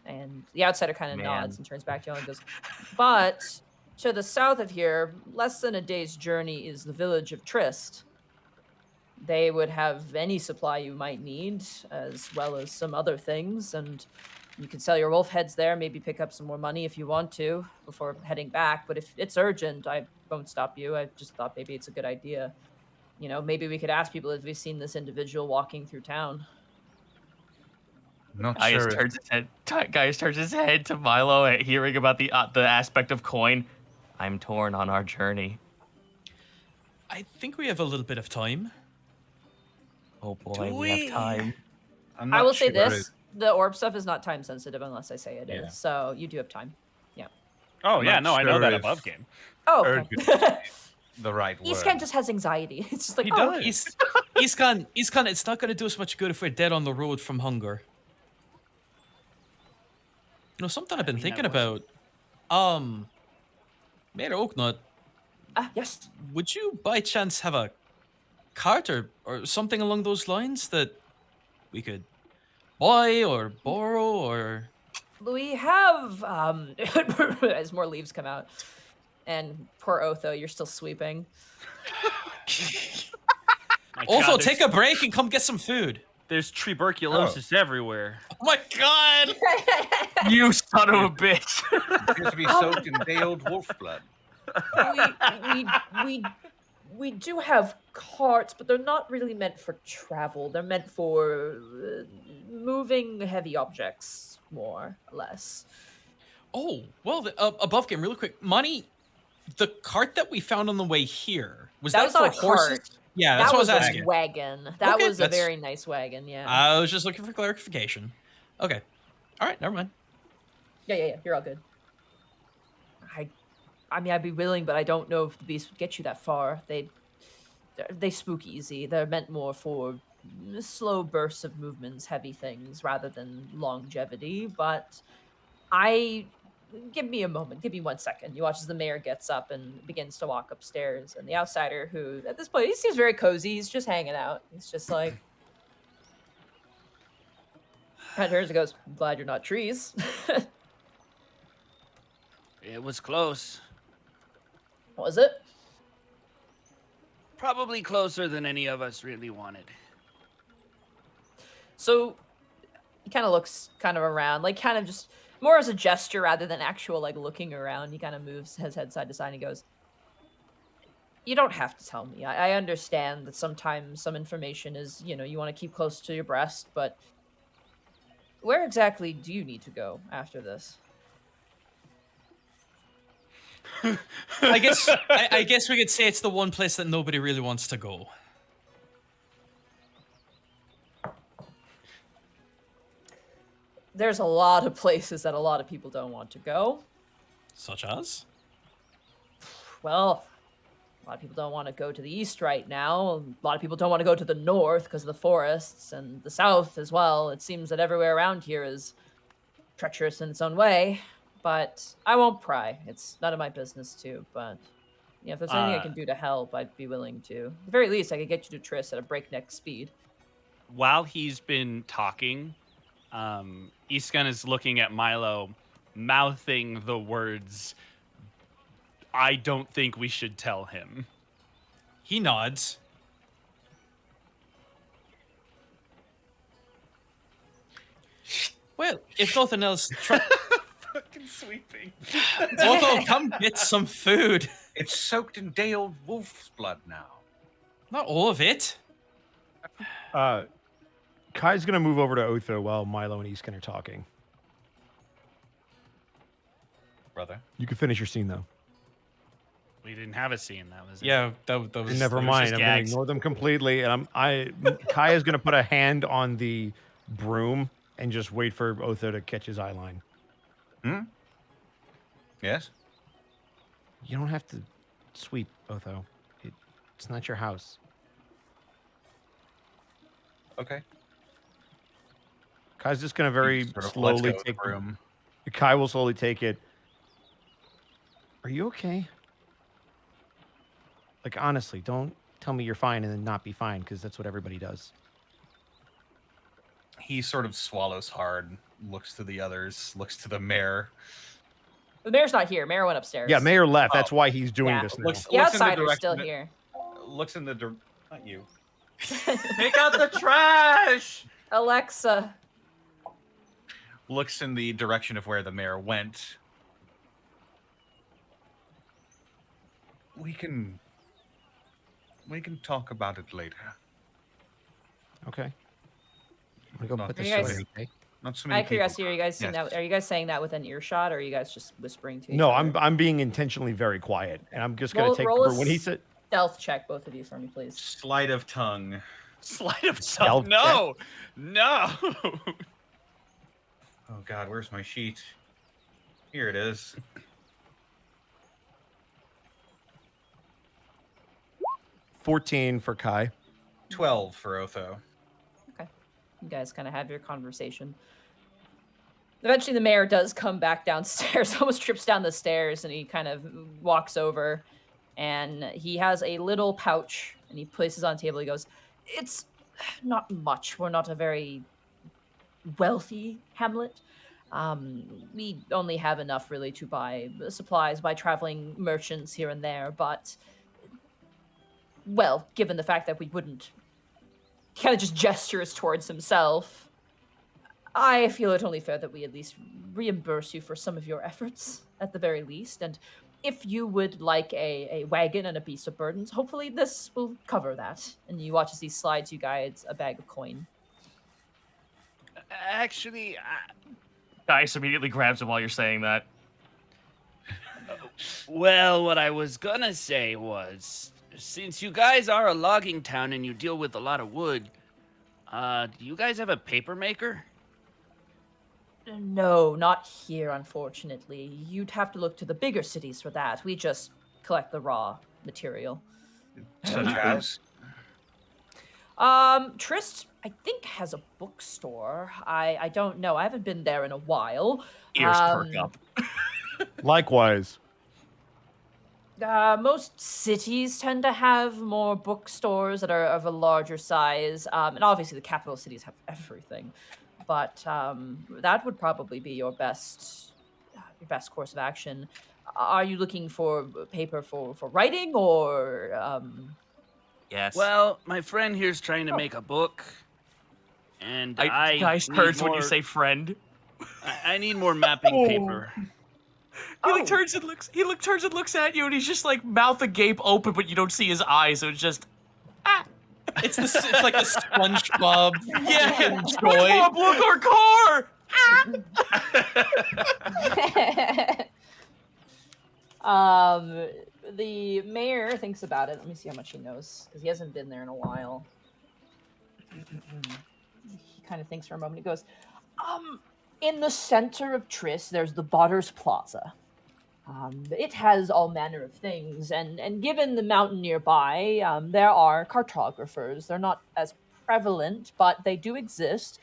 [SPEAKER 2] And the outsider kind of nods and turns back to you and goes, but to the south of here, less than a day's journey is the village of Tryst. They would have any supply you might need, as well as some other things, and you can sell your wolf heads there, maybe pick up some more money if you want to before heading back. But if it's urgent, I won't stop you. I just thought maybe it's a good idea. You know, maybe we could ask people if we've seen this individual walking through town.
[SPEAKER 3] Not
[SPEAKER 5] Gaius
[SPEAKER 3] sure.
[SPEAKER 5] turns his head to Milo at hearing about the aspect of coin. I'm torn on our journey.
[SPEAKER 4] I think we have a little bit of time.
[SPEAKER 5] Oh boy,
[SPEAKER 1] Do
[SPEAKER 5] we have time.
[SPEAKER 3] I'm
[SPEAKER 2] I
[SPEAKER 3] not
[SPEAKER 2] will say
[SPEAKER 3] sure.
[SPEAKER 2] this: the orb stuff is not time sensitive unless I say it is.
[SPEAKER 3] Yeah.
[SPEAKER 2] So you do have time.
[SPEAKER 1] Oh
[SPEAKER 3] I'm
[SPEAKER 1] yeah,
[SPEAKER 3] not
[SPEAKER 1] no, I know
[SPEAKER 3] sure
[SPEAKER 1] that
[SPEAKER 3] if-
[SPEAKER 1] above game.
[SPEAKER 2] Oh, okay.
[SPEAKER 3] The right word.
[SPEAKER 2] Eastcan just has anxiety. It's just like,
[SPEAKER 1] He
[SPEAKER 2] oh,
[SPEAKER 1] does.
[SPEAKER 2] okay.
[SPEAKER 4] Iskan, it's not going to do us much good if we're dead on the road from hunger. You know, something I've been
[SPEAKER 1] mean,
[SPEAKER 4] thinking
[SPEAKER 1] that
[SPEAKER 4] about. Mayor Oaknut,
[SPEAKER 2] Yes.
[SPEAKER 4] would you by chance have a cart or something along those lines that we could buy or borrow or...
[SPEAKER 2] We have as more leaves come out. And poor Otho, you're still sweeping.
[SPEAKER 1] My
[SPEAKER 4] Also,
[SPEAKER 1] God,
[SPEAKER 4] take a break and come get some food.
[SPEAKER 1] There's tuberculosis everywhere.
[SPEAKER 4] Oh my god!
[SPEAKER 5] You son of a bitch.
[SPEAKER 3] Appears to be soaked in day-old wolf blood.
[SPEAKER 2] we do have carts, but they're not really meant for travel. They're meant for moving heavy objects, more or less.
[SPEAKER 4] Oh, well, above game, really quick. Money, the cart that we found on the way here, was
[SPEAKER 2] That
[SPEAKER 4] that,
[SPEAKER 2] was not
[SPEAKER 4] for
[SPEAKER 2] a
[SPEAKER 4] horses?
[SPEAKER 2] cart.
[SPEAKER 4] Yeah, that's
[SPEAKER 2] that
[SPEAKER 4] what I was
[SPEAKER 2] was
[SPEAKER 4] asking.
[SPEAKER 2] a wagon. That
[SPEAKER 4] Okay,
[SPEAKER 2] was a
[SPEAKER 4] that's-
[SPEAKER 2] very nice wagon. Yeah.
[SPEAKER 4] I was just looking for clarification. Okay. All right, never mind.
[SPEAKER 2] Yeah. You're all good. I mean, I'd be willing, but I don't know if the beast would get you that far. They spook easy. They're meant more for slow bursts of movements, heavy things, rather than longevity. But give me a moment. Give me 1 second. You watch as the mayor gets up and begins to walk upstairs, and the outsider, who at this point he seems very cozy, he's just hanging out. He's just like. And turns and goes, "I'm glad you're not trees."
[SPEAKER 1] It was close.
[SPEAKER 2] Was it?
[SPEAKER 1] Probably closer than any of us really wanted.
[SPEAKER 2] So he kind of looks kind of around, like kind of just more as a gesture rather than actual like looking around. He kind of moves his head side to side and he goes, "You don't have to tell me. I understand that sometimes some information is, you want to keep close to your breast, but where exactly do you need to go after this?"
[SPEAKER 4] I guess I guess we could say it's the one place that nobody really wants to go.
[SPEAKER 2] There's a lot of places that a lot of people don't want to go.
[SPEAKER 4] Such as?
[SPEAKER 2] Well, a lot of people don't want to go to the east right now. A lot of people don't want to go to the north because of the forests, and the south as well. It seems that everywhere around here is treacherous in its own way. But I won't pry. It's none of my business too. But if there's anything I can do to help, I'd be willing to. At the very least, I could get you to Tryst at a breakneck speed.
[SPEAKER 1] While he's been talking, Iskan is looking at Milo, mouthing the words, "I don't think we should tell him."
[SPEAKER 4] He nods. Well, if nothing else,
[SPEAKER 1] Fucking sweeping.
[SPEAKER 4] Otho, come get some food.
[SPEAKER 3] It's soaked in day-old wolf's blood now.
[SPEAKER 4] Not all of it.
[SPEAKER 6] Kai's gonna move over to Otho while Milo and Iskan are talking.
[SPEAKER 3] Brother.
[SPEAKER 6] You can finish your scene though.
[SPEAKER 1] We didn't have a scene. That was it.
[SPEAKER 4] Yeah, that was.
[SPEAKER 6] Never
[SPEAKER 1] was
[SPEAKER 6] mind.
[SPEAKER 1] just
[SPEAKER 6] I'm gonna
[SPEAKER 1] gags.
[SPEAKER 6] ignore them completely, and Kai is gonna put a hand on the broom and just wait for Otho to catch his eye line.
[SPEAKER 3] Yes?
[SPEAKER 6] You don't have to sweep, Otho. It's not your house.
[SPEAKER 3] Okay.
[SPEAKER 6] Kai's just gonna very
[SPEAKER 3] Sort of lets
[SPEAKER 6] slowly
[SPEAKER 3] go of the
[SPEAKER 6] take
[SPEAKER 3] broom.
[SPEAKER 6] Kai will slowly take it. Are you okay? Like honestly, don't tell me you're fine and then not be fine, because that's what everybody does.
[SPEAKER 3] He sort of swallows hard, looks to the others, looks to the mayor.
[SPEAKER 2] The mayor's not here. Mayor went upstairs.
[SPEAKER 6] Yeah, Mayor left.
[SPEAKER 3] Oh.
[SPEAKER 6] That's why he's doing
[SPEAKER 2] Yeah.
[SPEAKER 6] this now.
[SPEAKER 3] Looks
[SPEAKER 2] The
[SPEAKER 3] looks in the
[SPEAKER 2] outsider's still
[SPEAKER 3] direction-
[SPEAKER 2] here.
[SPEAKER 3] Looks in the not you.
[SPEAKER 1] Take out the trash.
[SPEAKER 2] Alexa.
[SPEAKER 3] Looks in the direction of where the mayor went. We can talk about it later.
[SPEAKER 6] Okay. I'm gonna go
[SPEAKER 3] Not
[SPEAKER 6] put
[SPEAKER 2] Are
[SPEAKER 6] this
[SPEAKER 2] you guys-
[SPEAKER 6] away. Okay?
[SPEAKER 3] Not so
[SPEAKER 2] Out
[SPEAKER 3] many
[SPEAKER 2] of curiosity,
[SPEAKER 3] people.
[SPEAKER 2] are you guys saying
[SPEAKER 3] Yes.
[SPEAKER 2] that? Are you guys saying that with an earshot, or are you guys just whispering to each
[SPEAKER 6] No,
[SPEAKER 2] other?
[SPEAKER 6] I'm being intentionally very quiet, and I'm just gonna
[SPEAKER 2] Roll-
[SPEAKER 6] take
[SPEAKER 2] roll
[SPEAKER 6] the
[SPEAKER 2] a
[SPEAKER 6] when he said
[SPEAKER 2] Stealth check, both of you, for me, please.
[SPEAKER 3] Sleight of tongue.
[SPEAKER 1] Sleight of self.
[SPEAKER 6] Stealth
[SPEAKER 1] No. No.
[SPEAKER 3] Oh God, where's my sheet? Here it is.
[SPEAKER 6] 14 for Kai.
[SPEAKER 3] 12 for Otho.
[SPEAKER 2] Okay. You guys kind of have your conversation. Eventually, the mayor does come back downstairs, almost trips down the stairs, and he kind of walks over, and he has a little pouch, and he places it on the table. He goes, "It's not much. We're not a very wealthy hamlet. We only have enough, really, to buy supplies by traveling merchants here and there, but, well, given the fact that we wouldn't..." He kind of just gestures towards himself. "I feel it only fair that we at least reimburse you for some of your efforts, at the very least. And if you would like a wagon and a beast of burdens, hopefully this will cover that." And you watch as he slides you guys a bag of coin.
[SPEAKER 1] Actually,
[SPEAKER 5] Dice immediately grabs him while you're saying that.
[SPEAKER 1] well, what I was gonna say was, since you guys are a logging town and you deal with a lot of wood, do you guys have a paper maker?
[SPEAKER 2] No, not here, unfortunately. You'd have to look to the bigger cities for that. We just collect the raw material.
[SPEAKER 3] Such as?
[SPEAKER 2] Tryst, I think, has a bookstore. I don't know. I haven't been there in a while.
[SPEAKER 5] Ears perk up.
[SPEAKER 6] Likewise.
[SPEAKER 2] Most cities tend to have more bookstores that are of a larger size, and obviously the capital cities have everything. But that would probably be your best course of action. Are you looking for paper for writing, or
[SPEAKER 8] Yes.
[SPEAKER 1] Well, my friend here's trying to make a book, and I
[SPEAKER 5] Dice
[SPEAKER 1] need
[SPEAKER 5] hurts when you
[SPEAKER 1] more-
[SPEAKER 5] say friend.
[SPEAKER 1] I need more mapping paper.
[SPEAKER 5] He like turns and looks. He turns and looks at you, and he's just like mouth agape open, but you don't see his eyes. So it's just
[SPEAKER 4] It's like the SpongeBob.
[SPEAKER 5] yeah.
[SPEAKER 4] freaking
[SPEAKER 5] SpongeBob,
[SPEAKER 4] joy.
[SPEAKER 5] look our car.
[SPEAKER 2] The mayor thinks about it. Let me see how much he knows, because he hasn't been there in a while. He kind of thinks for a moment. He goes, in the center of Tryst, there's the Butters Plaza. It has all manner of things, and given the mountain nearby, there are cartographers. They're not as prevalent, but they do exist.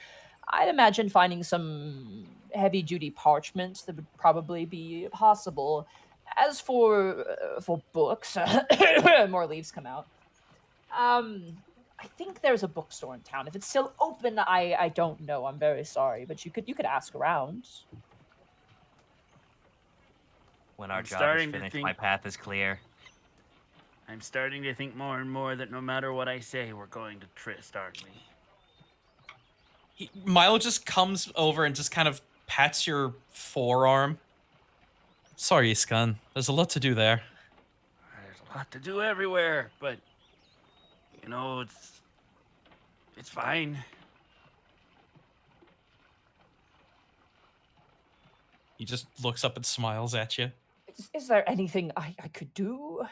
[SPEAKER 2] I'd imagine finding some heavy-duty parchment that would probably be possible. As for books, more leaves come out. I think there's a bookstore in town. If it's still open, I don't know. I'm very sorry, but you could ask around.
[SPEAKER 8] When our
[SPEAKER 1] I'm
[SPEAKER 8] job is
[SPEAKER 1] starting to
[SPEAKER 8] finished,
[SPEAKER 1] think-
[SPEAKER 8] my path is clear.
[SPEAKER 1] I'm starting to think more and more that no matter what I say, we're going to Tryst, aren't we?
[SPEAKER 4] Milo just comes over and just kind of pats your forearm. Sorry, Iskan. There's a lot to do there.
[SPEAKER 1] There's a lot to do everywhere, but you know, it's fine.
[SPEAKER 4] He just looks up and smiles at you.
[SPEAKER 2] Is there anything I could do?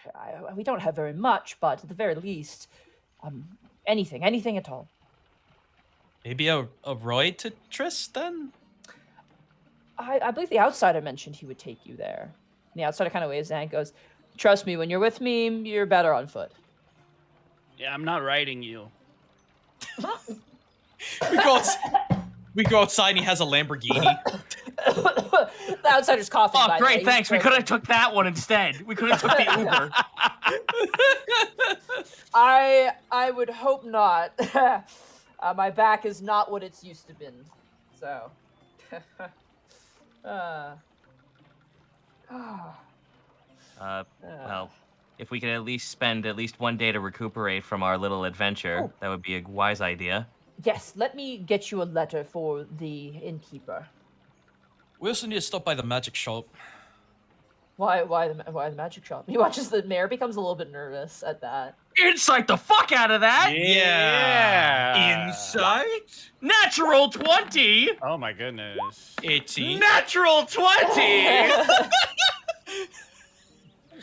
[SPEAKER 2] We don't have very much, but at the very least, anything at all.
[SPEAKER 4] Maybe a ride to Tryst then?
[SPEAKER 2] I believe the outsider mentioned he would take you there. And the outsider kind of waves his hand and goes, "Trust me, when you're with me, you're better on foot."
[SPEAKER 1] Yeah, I'm not riding you.
[SPEAKER 4] We go outside and he has a Lamborghini.
[SPEAKER 2] The outsider's coughing.
[SPEAKER 5] Oh,
[SPEAKER 2] by the way.
[SPEAKER 5] great!
[SPEAKER 2] He's
[SPEAKER 5] Thanks. We
[SPEAKER 2] broken.
[SPEAKER 5] could have took that one instead. We could have took the Uber.
[SPEAKER 2] I would hope not. My back is not what it's used to been. So.
[SPEAKER 8] Well, if we could at least spend at least one day to recuperate from our little adventure,
[SPEAKER 2] Oh.
[SPEAKER 8] that would be a wise idea.
[SPEAKER 2] Yes, let me get you a letter for the innkeeper.
[SPEAKER 4] We also need to stop by the magic shop.
[SPEAKER 2] Why the magic shop? He watches the mayor becomes a little bit nervous at that.
[SPEAKER 5] Insight the fuck out of that.
[SPEAKER 1] Yeah.
[SPEAKER 3] Insight?
[SPEAKER 5] Natural 20.
[SPEAKER 1] Oh my goodness.
[SPEAKER 4] 18.
[SPEAKER 5] Natural 20.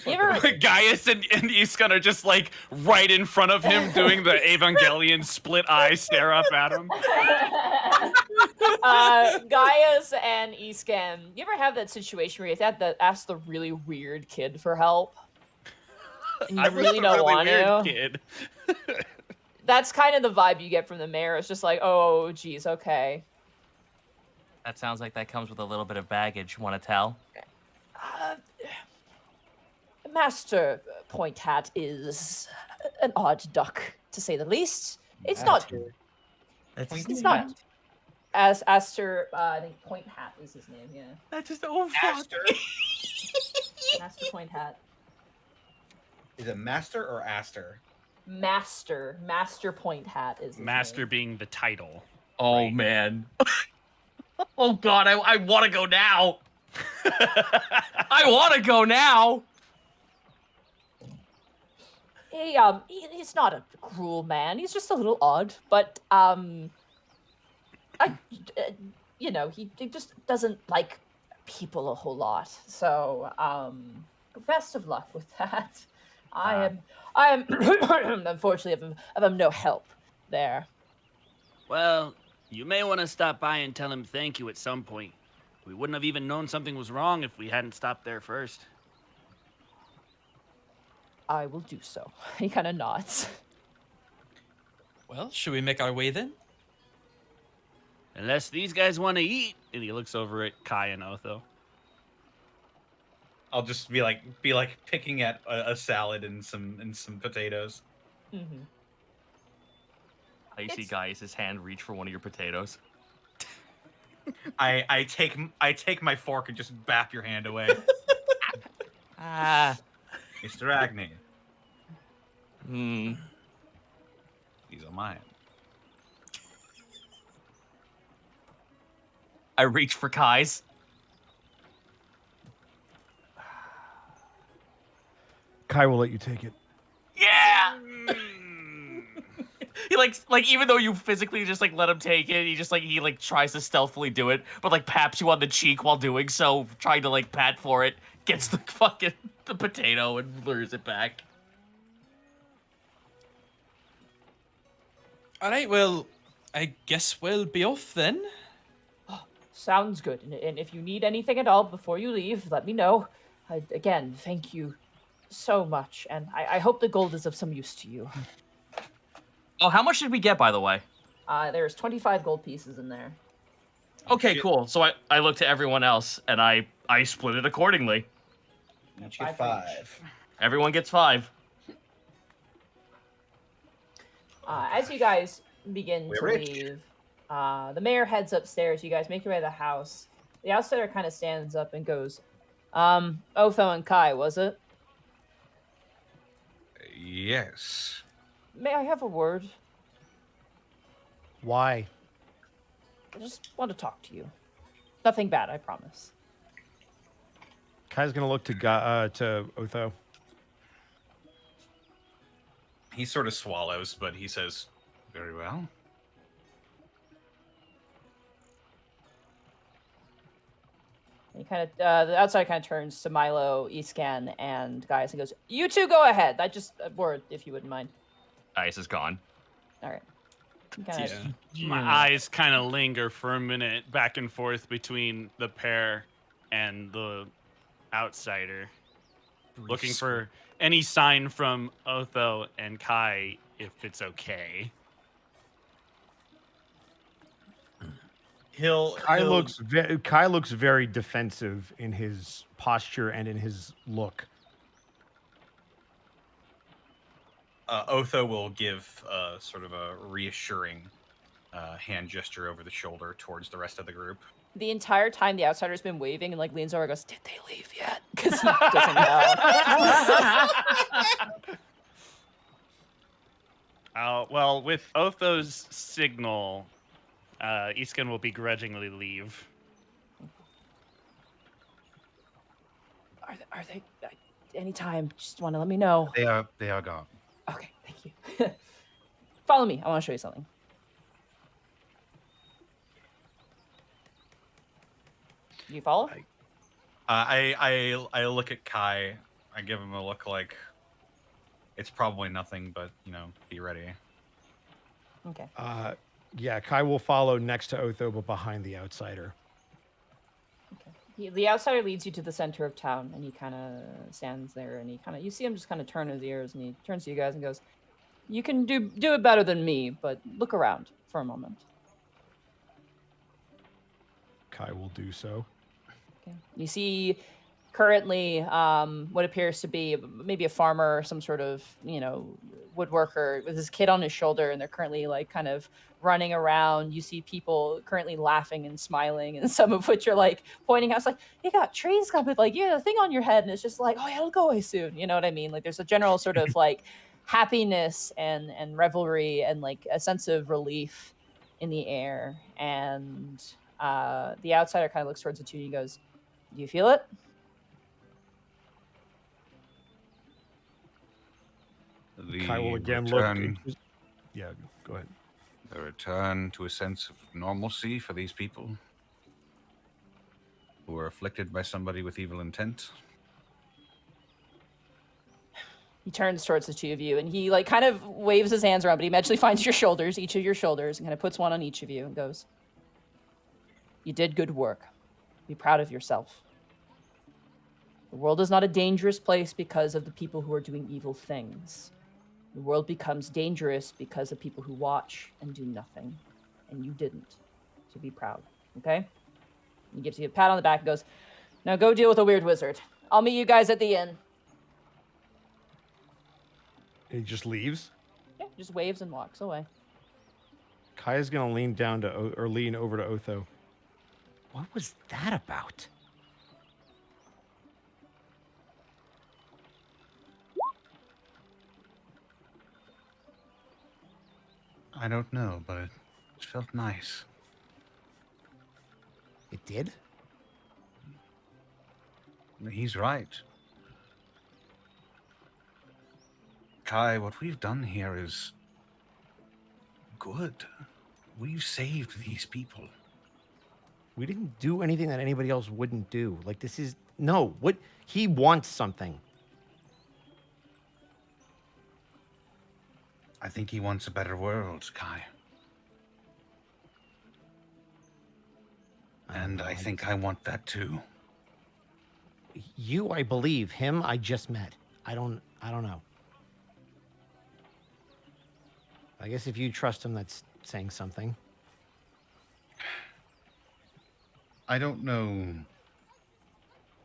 [SPEAKER 2] You ever,
[SPEAKER 1] Gaius and Iskan are just like right in front of him doing the Evangelion split eye stare up at him.
[SPEAKER 2] Gaius and Escan, you ever have that situation where you have to ask the really weird kid for help? And you
[SPEAKER 1] I was
[SPEAKER 2] really
[SPEAKER 1] the
[SPEAKER 2] don't
[SPEAKER 1] really
[SPEAKER 2] want
[SPEAKER 1] weird
[SPEAKER 2] to?
[SPEAKER 1] kid.
[SPEAKER 2] That's kind of the vibe you get from the mayor. It's just like, oh, geez, okay.
[SPEAKER 8] That sounds like that comes with a little bit of baggage. Want to tell?
[SPEAKER 2] Uh, Master Point Hat is an odd duck, to say the least. It's not. It's not. As Aster, I think Point Hat is his name. Yeah,
[SPEAKER 8] That's just fuck.
[SPEAKER 3] Aster?
[SPEAKER 2] Master Point Hat.
[SPEAKER 3] Is it Master or Aster?
[SPEAKER 2] Master Point Hat is his
[SPEAKER 1] Master
[SPEAKER 2] name.
[SPEAKER 1] being the title.
[SPEAKER 5] Oh man. Oh god, I want to go now. I want to go now.
[SPEAKER 2] He's not a cruel man. He's just a little odd, but he just doesn't like people a whole lot. So best of luck with that. I am unfortunately of no help there.
[SPEAKER 1] Well, you may want to stop by and tell him thank you at some point. We wouldn't have even known something was wrong if we hadn't stopped there first.
[SPEAKER 2] I will do so. He kind of nods.
[SPEAKER 4] Well, should we make our way then?
[SPEAKER 1] Unless these guys want to eat. And he looks over at Kai and Otho.
[SPEAKER 3] I'll just be like picking at a salad and some potatoes.
[SPEAKER 2] Mm-hmm.
[SPEAKER 5] I see Gaius' hand reach for one of your potatoes.
[SPEAKER 3] I take my fork and just bap your hand away. Mr. Agni,
[SPEAKER 5] Hmm.
[SPEAKER 3] these are mine.
[SPEAKER 5] I reach for Kai's.
[SPEAKER 6] Kai will let you take it.
[SPEAKER 5] Yeah. He like even though you physically just like let him take it, he tries to stealthily do it, but like paps you on the cheek while doing so, trying to like pat for it, gets the fucking the potato and lures it back.
[SPEAKER 4] All right, well, I guess we'll be off then.
[SPEAKER 2] Sounds good. And if you need anything at all before you leave, let me know. Again, thank you so much, and I hope the gold is of some use to you.
[SPEAKER 5] Oh, how much did we get, by the way?
[SPEAKER 2] There's 25 gold pieces in there.
[SPEAKER 5] Okay,
[SPEAKER 3] shit.
[SPEAKER 5] cool. So I look to everyone else and I split it accordingly.
[SPEAKER 3] Each get 5.
[SPEAKER 5] Everyone gets 5.
[SPEAKER 2] As you guys begin
[SPEAKER 3] We're
[SPEAKER 2] to
[SPEAKER 3] rich.
[SPEAKER 2] leave, the mayor heads upstairs. You guys make your way to the house. The outsider kind of stands up and goes, Otho and Kai, was it?
[SPEAKER 3] Yes.
[SPEAKER 2] May I have a word?
[SPEAKER 6] Why?
[SPEAKER 2] I just want to talk to you. Nothing bad, I promise.
[SPEAKER 6] Kai's gonna look to Otho.
[SPEAKER 3] He sort of swallows, but he says, "Very well."
[SPEAKER 2] He kind of, the outsider kind of turns to Milo, Escan, and Gaius and goes, "You two go ahead. I just a word, if you wouldn't mind."
[SPEAKER 5] Ice is gone.
[SPEAKER 2] All right. He kinda-
[SPEAKER 1] My eyes kind of linger for a minute back and forth between the pair and the outsider, looking for any sign from Otho and Kai if it's okay.
[SPEAKER 6] Kai looks very defensive in his posture and in his look.
[SPEAKER 3] Otho will give sort of a reassuring hand gesture over the shoulder towards the rest of the group.
[SPEAKER 2] The entire time the outsider's been waving and like leans over and goes, "Did they leave yet?" Because he doesn't know.
[SPEAKER 1] Well, with Otho's signal, Iskan will begrudgingly leave.
[SPEAKER 2] Are they anytime? Just want to let me know.
[SPEAKER 3] They are gone.
[SPEAKER 2] Okay, thank you. Follow me. I want to show you something. You follow?
[SPEAKER 3] I look at Kai I give him a look like it's probably nothing, but be ready.
[SPEAKER 2] Okay.
[SPEAKER 6] Yeah, Kai will follow next to Otho, but behind the outsider.
[SPEAKER 2] The outsider leads you to the center of town, and he kind of stands there, and you see him just kind of turn his ears, and he turns to you guys and goes, "You can do it better than me, but look around for a moment."
[SPEAKER 6] Kai will do so.
[SPEAKER 2] Okay. You see currently what appears to be maybe a farmer, some sort of woodworker with his kid on his shoulder, and they're currently like kind of running around. You see people currently laughing and smiling, and some of which are like pointing out, it's like, you got trees come with like a thing on your head, and it's just like, oh yeah, it'll go away soon. You know what I mean? Like there's a general sort of like happiness and revelry and like a sense of relief in the air. And the outsider kind of looks towards the two and he goes, "Do you feel it?"
[SPEAKER 6] Kai will again look. Yeah, go ahead.
[SPEAKER 3] The return to a sense of normalcy for these people who are afflicted by somebody with evil intent.
[SPEAKER 2] He turns towards the two of you and he like kind of waves his hands around, but he eventually finds your shoulders, each of your shoulders, and kind of puts one on each of you and goes, "You did good work. Be proud of yourself. The world is not a dangerous place because of the people who are doing evil things. The world becomes dangerous because of people who watch and do nothing. And you didn't. So be proud, okay?" He gives you a pat on the back and goes, "Now go deal with a weird wizard. I'll meet you guys at the inn."
[SPEAKER 6] He just leaves.
[SPEAKER 2] Yeah, just waves and walks away.
[SPEAKER 6] Kai is going to lean down to or lean over to Otho. What was that about?
[SPEAKER 3] I don't know, but it felt nice.
[SPEAKER 6] It did?
[SPEAKER 3] He's right. Kai, what we've done here is good. We've saved these people.
[SPEAKER 6] We didn't do anything that anybody else wouldn't do. Like, this is... No, what... He wants something.
[SPEAKER 3] I think he wants a better world, Kai. And I think I want that too.
[SPEAKER 6] You, I believe. Him, I just met. I don't know. I guess if you trust him, that's saying something.
[SPEAKER 3] I don't know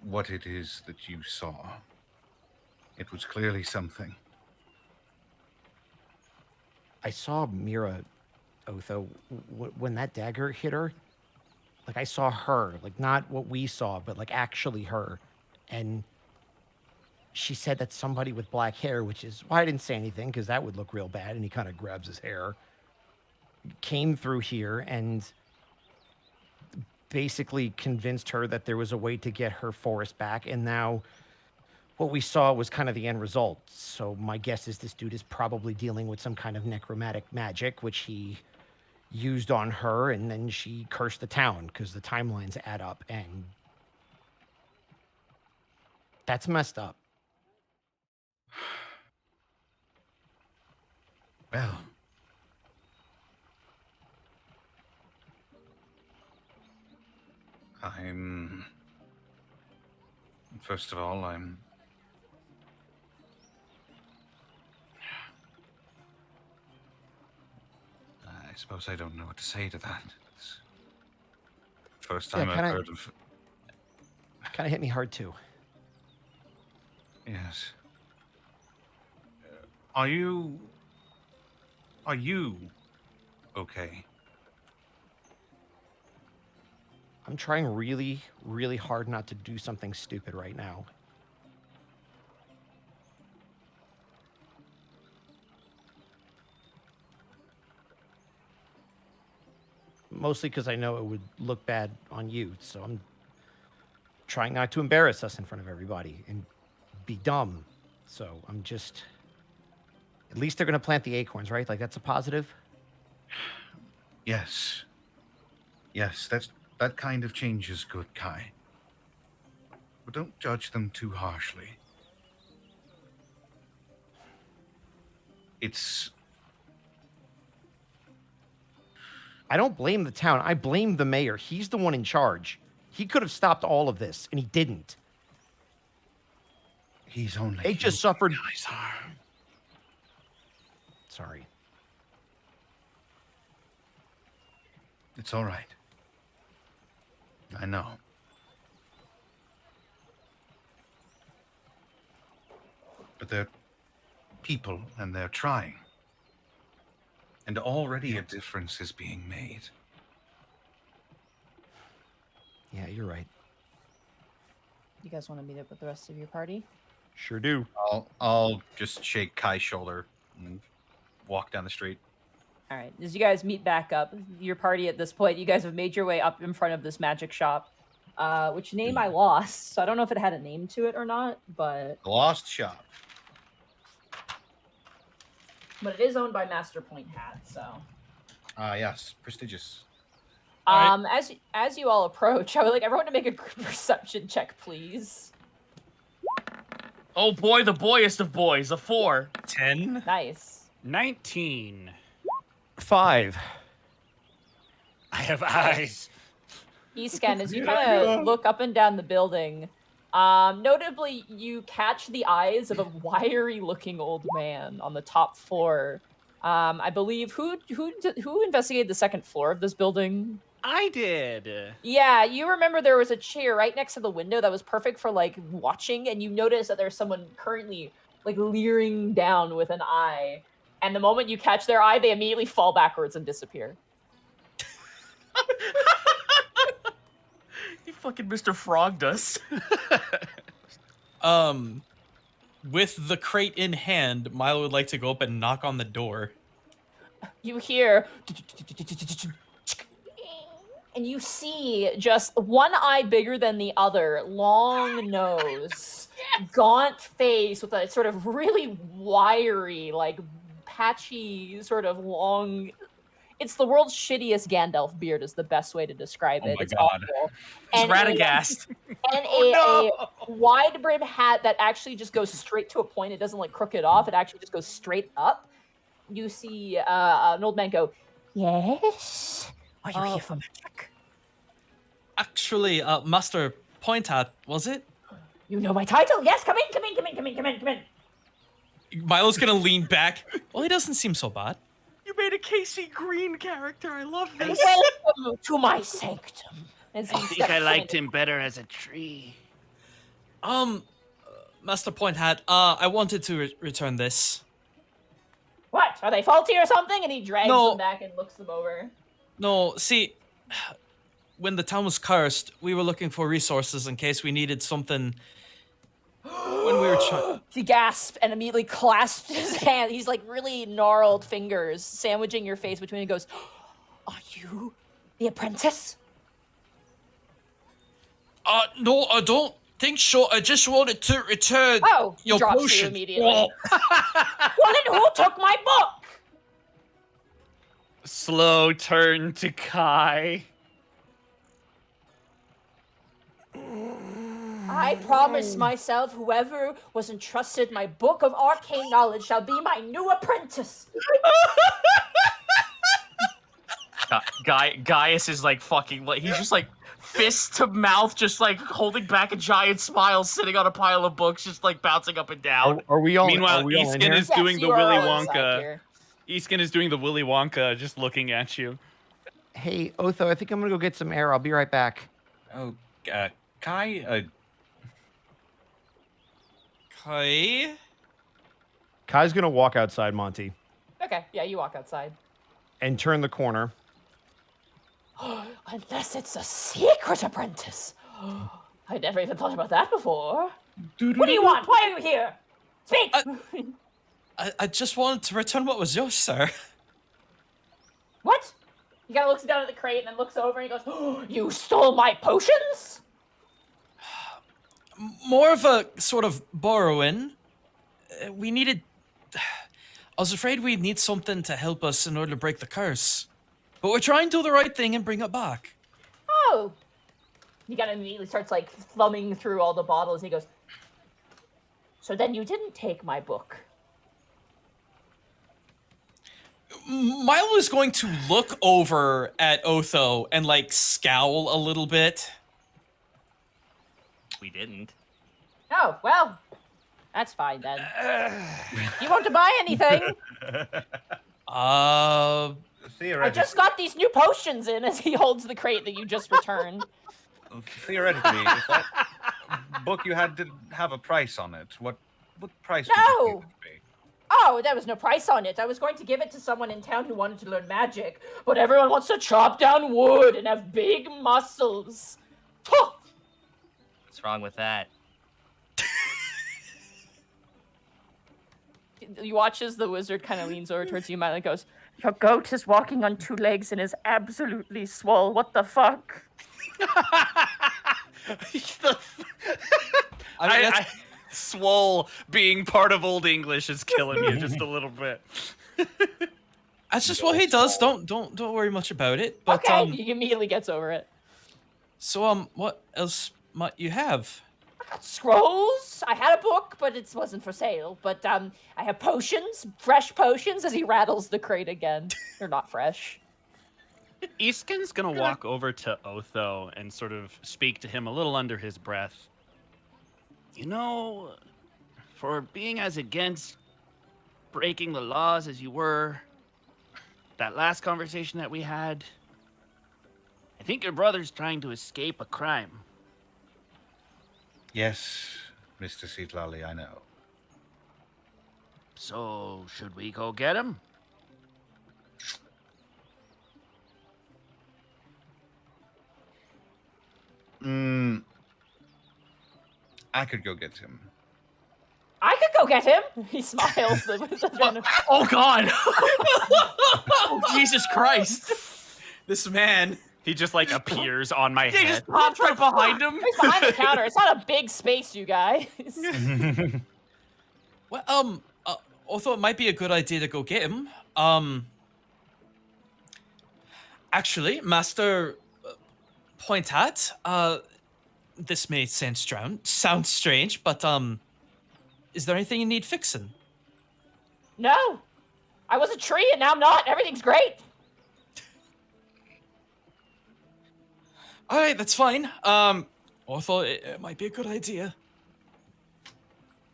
[SPEAKER 3] what it is that you saw. It was clearly something.
[SPEAKER 6] I saw Mira, Otho, when that dagger hit her. Like, I saw her. Like, not what we saw, but, like, actually her. And she said that somebody with black hair, which is why I didn't say anything, because that would look real bad. And he kind of grabs his hair. Came through here and basically convinced her that there was a way to get her forest back. And now what we saw was kind of the end result. So my guess is this dude is probably dealing with some kind of necromantic magic, which he used on her, and then she cursed the town because the timelines add up, and that's messed up.
[SPEAKER 3] Well, first of all, I suppose I don't know what to say to that. It's the first time I've heard of...
[SPEAKER 6] Kind of hit me hard, too.
[SPEAKER 3] Yes. Are you okay?
[SPEAKER 6] I'm trying really, really hard not to do something stupid right now. Mostly because I know it would look bad on you, so I'm trying not to embarrass us in front of everybody and be dumb. So I'm just... At least they're going to plant the acorns, right? Like, that's a positive?
[SPEAKER 3] Yes. Yes, that kind of change is good, Kai. But don't judge them too harshly. It's
[SPEAKER 6] I don't blame the town. I blame the mayor. He's the one in charge. He could have stopped all of this, and he didn't.
[SPEAKER 3] he's only.
[SPEAKER 6] They just suffered.
[SPEAKER 3] Caesar.
[SPEAKER 6] Sorry.
[SPEAKER 3] It's all right. I know. But they're people, and they're trying. And already a difference is being made.
[SPEAKER 6] Yeah, you're right.
[SPEAKER 2] You guys want to meet up with the rest of your party?
[SPEAKER 6] Sure do.
[SPEAKER 3] I'll just shake Kai's shoulder and walk down the street.
[SPEAKER 2] All right. As you guys meet back up, your party at this point, you guys have made your way up in front of this magic shop, which name I lost. So I don't know if it had a name to it or not, but
[SPEAKER 3] The Lost Shop.
[SPEAKER 2] it is owned by Master Point Hat. So
[SPEAKER 3] Yes, prestigious.
[SPEAKER 4] All right.
[SPEAKER 2] as you all approach, I would like everyone to make a group perception check, please.
[SPEAKER 5] Oh boy, the boyest of boys, a 4.
[SPEAKER 4] 10.
[SPEAKER 2] Nice.
[SPEAKER 1] 19.
[SPEAKER 6] 5.
[SPEAKER 1] I have eyes.
[SPEAKER 2] Escan, as you kind of look up and down the building, notably you catch the eyes of a wiry-looking old man on the top floor. I believe who investigated the second floor of this building?
[SPEAKER 1] I did.
[SPEAKER 2] Yeah, you remember there was a chair right next to the window that was perfect for like watching, and you notice that there's someone currently like leering down with an eye. And the moment you catch their eye, they immediately fall backwards and disappear.
[SPEAKER 5] You fucking Mr. Frog dust.
[SPEAKER 4] With the crate in hand, Milo would like to go up and knock on the door.
[SPEAKER 2] You hear, and you see just one eye bigger than the other, long nose, gaunt face with a sort of really wiry, like patchy, sort of long. It's the world's shittiest Gandalf beard is the best way to describe it.
[SPEAKER 3] my
[SPEAKER 2] It's
[SPEAKER 3] God.
[SPEAKER 2] awful.
[SPEAKER 5] He's
[SPEAKER 2] And
[SPEAKER 5] Radagast.
[SPEAKER 2] a wide brim hat that actually just goes straight to a point. It doesn't like crook it off. It actually just goes straight up. You see an old man go, "Yes? Are you here for magic?
[SPEAKER 4] Actually, Master Point Hat, was it?
[SPEAKER 2] You know my title? Yes, come in.
[SPEAKER 4] Milo's gonna lean back. Well, he doesn't seem so bad.
[SPEAKER 5] You made a Casey Green character. I love this.
[SPEAKER 2] Welcome to my sanctum." As
[SPEAKER 1] I
[SPEAKER 2] he
[SPEAKER 1] think
[SPEAKER 2] steps
[SPEAKER 1] I liked
[SPEAKER 2] in.
[SPEAKER 1] him better as a tree.
[SPEAKER 4] Master Point Hat, I wanted to return this.
[SPEAKER 2] What? Are they faulty or something? And he drags
[SPEAKER 4] No.
[SPEAKER 2] them back and looks them over.
[SPEAKER 4] No, see, when the town was cursed, we were looking for resources in case we needed something when we were trying.
[SPEAKER 2] He gasped and immediately clasped his hand. He's like really gnarled fingers, sandwiching your face between. He goes, "Are you the apprentice?"
[SPEAKER 4] No, I don't think so. I just wanted to return
[SPEAKER 2] Oh, he
[SPEAKER 4] your
[SPEAKER 2] drops you
[SPEAKER 4] potion.
[SPEAKER 2] immediately. Well, then who took my book?
[SPEAKER 1] Slow turn to Kai.
[SPEAKER 2] I promised myself whoever was entrusted my book of arcane knowledge shall be my new apprentice.
[SPEAKER 5] Gaius is like fucking like he's just like fist to mouth, just like holding back a giant smile, sitting on a pile of books, just like bouncing up and down.
[SPEAKER 6] Are we all?
[SPEAKER 1] Meanwhile,
[SPEAKER 6] are we all in
[SPEAKER 1] Easkin
[SPEAKER 6] here?
[SPEAKER 1] is doing the
[SPEAKER 2] you are
[SPEAKER 1] Willy
[SPEAKER 2] all inside
[SPEAKER 1] Wonka.
[SPEAKER 2] here.
[SPEAKER 1] Easkin is doing the Willy Wonka, just looking at you.
[SPEAKER 6] Hey, Otho, I think I'm gonna go get some air. I'll be right back.
[SPEAKER 3] Oh, Kai,
[SPEAKER 4] Okay.
[SPEAKER 6] Kai's gonna walk outside, Monty,
[SPEAKER 2] Okay, yeah, you walk outside.
[SPEAKER 6] and turn the corner.
[SPEAKER 2] Unless it's a secret apprentice. I never even thought about that before. What do you want? Why are you here? Speak!
[SPEAKER 4] I just wanted to return what was yours, sir.
[SPEAKER 2] What? He kind of looks down at the crate and then looks over and he goes, "Oh, you stole my potions?"
[SPEAKER 4] More of a sort of borrowing. We needed. I was afraid we'd need something to help us in order to break the curse. But we're trying to do the right thing and bring it back.
[SPEAKER 2] Oh. He kind of immediately starts like thumbing through all the bottles. He goes, "So then you didn't take my book?"
[SPEAKER 4] Milo is going to look over at Otho and like scowl a little bit.
[SPEAKER 8] We didn't.
[SPEAKER 2] Oh, well, that's fine then. You want to buy anything? I
[SPEAKER 3] Theoretically,
[SPEAKER 2] just got these new potions in as he holds the crate that you just returned.
[SPEAKER 3] theoretically, if that book you had didn't have a price on it, what price would you
[SPEAKER 2] No.
[SPEAKER 3] think it would be?
[SPEAKER 2] Oh, there was no price on it. I was going to give it to someone in town who wanted to learn magic, but everyone wants to chop down wood and have big muscles. Huh.
[SPEAKER 8] What's wrong with that?
[SPEAKER 2] You watch as the wizard kind of leans over towards you, Milo, and goes, "Your goat is walking on 2 legs and is absolutely swole. What the fuck?"
[SPEAKER 1] Swole being part of Old English is killing me just a little bit.
[SPEAKER 4] That's just what he does. Don't worry much about it. But
[SPEAKER 2] Okay, he immediately gets over it.
[SPEAKER 4] so what else might you have?
[SPEAKER 2] I got scrolls. I had a book, but it wasn't for sale. But I have potions, fresh potions, as he rattles the crate again. They're not fresh.
[SPEAKER 1] Easkin's gonna walk over to Otho and sort of speak to him a little under his breath. You know, for being as against breaking the laws as you were, that last conversation that we had, I think your brother's trying to escape a crime.
[SPEAKER 3] Yes, Mr. Sitlali, I know.
[SPEAKER 1] So, should we go get him?
[SPEAKER 3] I could go get him.
[SPEAKER 2] I could go get him. He smiles.
[SPEAKER 5] Oh God! Oh, Jesus Christ!
[SPEAKER 4] This man.
[SPEAKER 1] He just like appears on my
[SPEAKER 5] He
[SPEAKER 1] head.
[SPEAKER 5] just pops right behind him.
[SPEAKER 2] He's behind the counter. It's not a big space, you guys.
[SPEAKER 4] Well, although it might be a good idea to go get him. Actually, Master Pointat, this may sound strange, but is there anything you need fixing?
[SPEAKER 2] No, I was a tree and now I'm not. Everything's great.
[SPEAKER 4] All right, that's fine. Although it might be a good idea.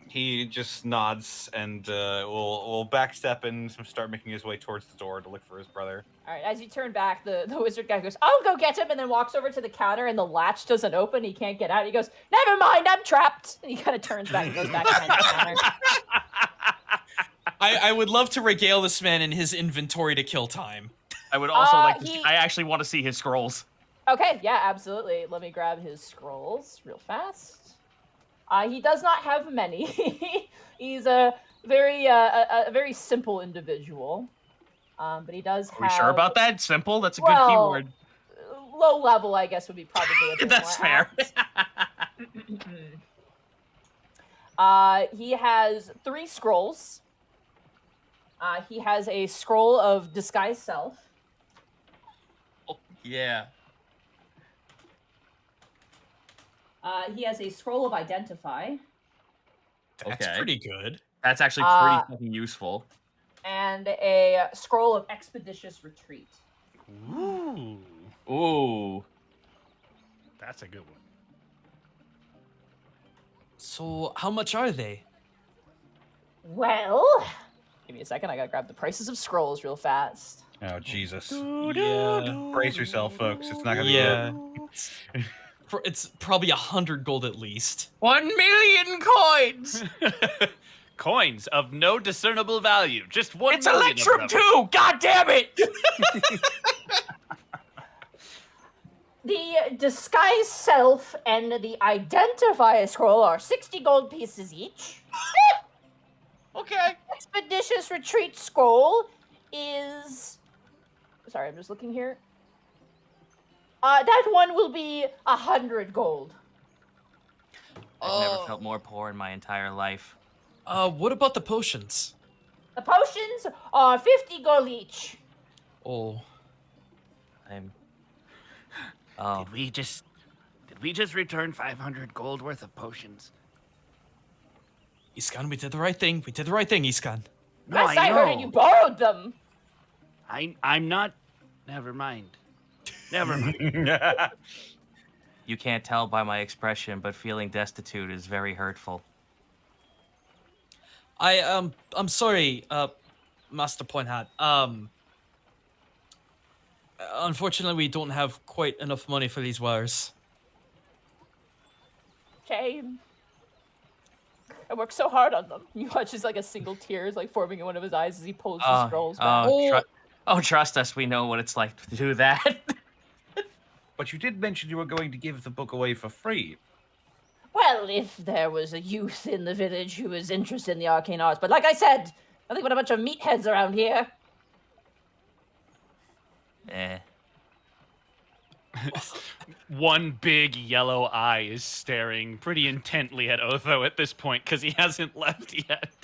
[SPEAKER 3] He just nods and will backstep and start making his way towards the door to look for his brother.
[SPEAKER 2] All right, as you turn back, the wizard guy goes, "I'll go get him," and then walks over to the counter, and the latch doesn't open. He can't get out. He goes, "Never mind, I'm trapped." And he kind of turns back and goes back behind the counter.
[SPEAKER 4] I would love to regale this man in his inventory to kill time.
[SPEAKER 5] I would also like to.
[SPEAKER 2] he-
[SPEAKER 5] I actually want to see his scrolls.
[SPEAKER 2] Okay, yeah, absolutely. Let me grab his scrolls real fast. He does not have many. He's a very simple individual. But he does have...
[SPEAKER 5] Are we sure about that? Simple? That's a good
[SPEAKER 2] Well,
[SPEAKER 5] keyword.
[SPEAKER 2] Low level, I guess, would be probably a bit
[SPEAKER 5] That's
[SPEAKER 2] more
[SPEAKER 5] fair.
[SPEAKER 2] apt. He has 3 scrolls. He has a scroll of Disguise Self.
[SPEAKER 8] Yeah.
[SPEAKER 2] He has a scroll of Identify.
[SPEAKER 4] That's
[SPEAKER 8] Okay.
[SPEAKER 4] pretty good.
[SPEAKER 5] That's actually pretty fucking useful.
[SPEAKER 2] And a scroll of Expeditious Retreat.
[SPEAKER 1] Ooh,
[SPEAKER 8] Ooh.
[SPEAKER 1] that's a good one.
[SPEAKER 4] So, how much are they?
[SPEAKER 2] Well, give me a second. I gotta grab the prices of scrolls real fast.
[SPEAKER 3] Oh, Jesus.
[SPEAKER 4] Yeah.
[SPEAKER 3] Brace yourself, folks. It's not going to
[SPEAKER 4] Yeah. It's probably 100 gold at least.
[SPEAKER 5] 1 million coins.
[SPEAKER 1] Coins of no discernible value. Just 1
[SPEAKER 5] It's
[SPEAKER 1] million of
[SPEAKER 5] Electrum
[SPEAKER 1] them.
[SPEAKER 5] too. God damn it!
[SPEAKER 2] The Disguise Self and the Identify scroll are 60 gold pieces each.
[SPEAKER 5] Okay.
[SPEAKER 2] Expeditious Retreat scroll is... Sorry, I'm just looking here. That one will be 100 gold.
[SPEAKER 8] I've never felt more poor in my entire life.
[SPEAKER 4] What about the potions?
[SPEAKER 2] The potions are 50 gold each.
[SPEAKER 4] Oh,
[SPEAKER 8] I'm. Oh.
[SPEAKER 1] Did we just return 500 gold worth of potions?
[SPEAKER 4] Iskan, we did the right thing. We did the right thing, Iskan.
[SPEAKER 1] No,
[SPEAKER 2] Yes, I heard it. You borrowed them.
[SPEAKER 1] I'm not. Never mind. Never mind.
[SPEAKER 8] You can't tell by my expression, but feeling destitute is very hurtful.
[SPEAKER 4] I'm sorry, Master Point Hat. Unfortunately, we don't have quite enough money for these wares.
[SPEAKER 2] Shame. I worked so hard on them. You watch just like a single tear is like forming in one of his eyes as he pulls the scrolls back.
[SPEAKER 8] Trust us, we know what it's like to do that.
[SPEAKER 3] But you did mention you were going to give the book away for free.
[SPEAKER 2] Well, if there was a youth in the village who was interested in the arcane arts, but like I said, nothing but a bunch of meatheads around here.
[SPEAKER 8] Eh.
[SPEAKER 1] One big yellow eye is staring pretty intently at Otho at this point because he hasn't left yet.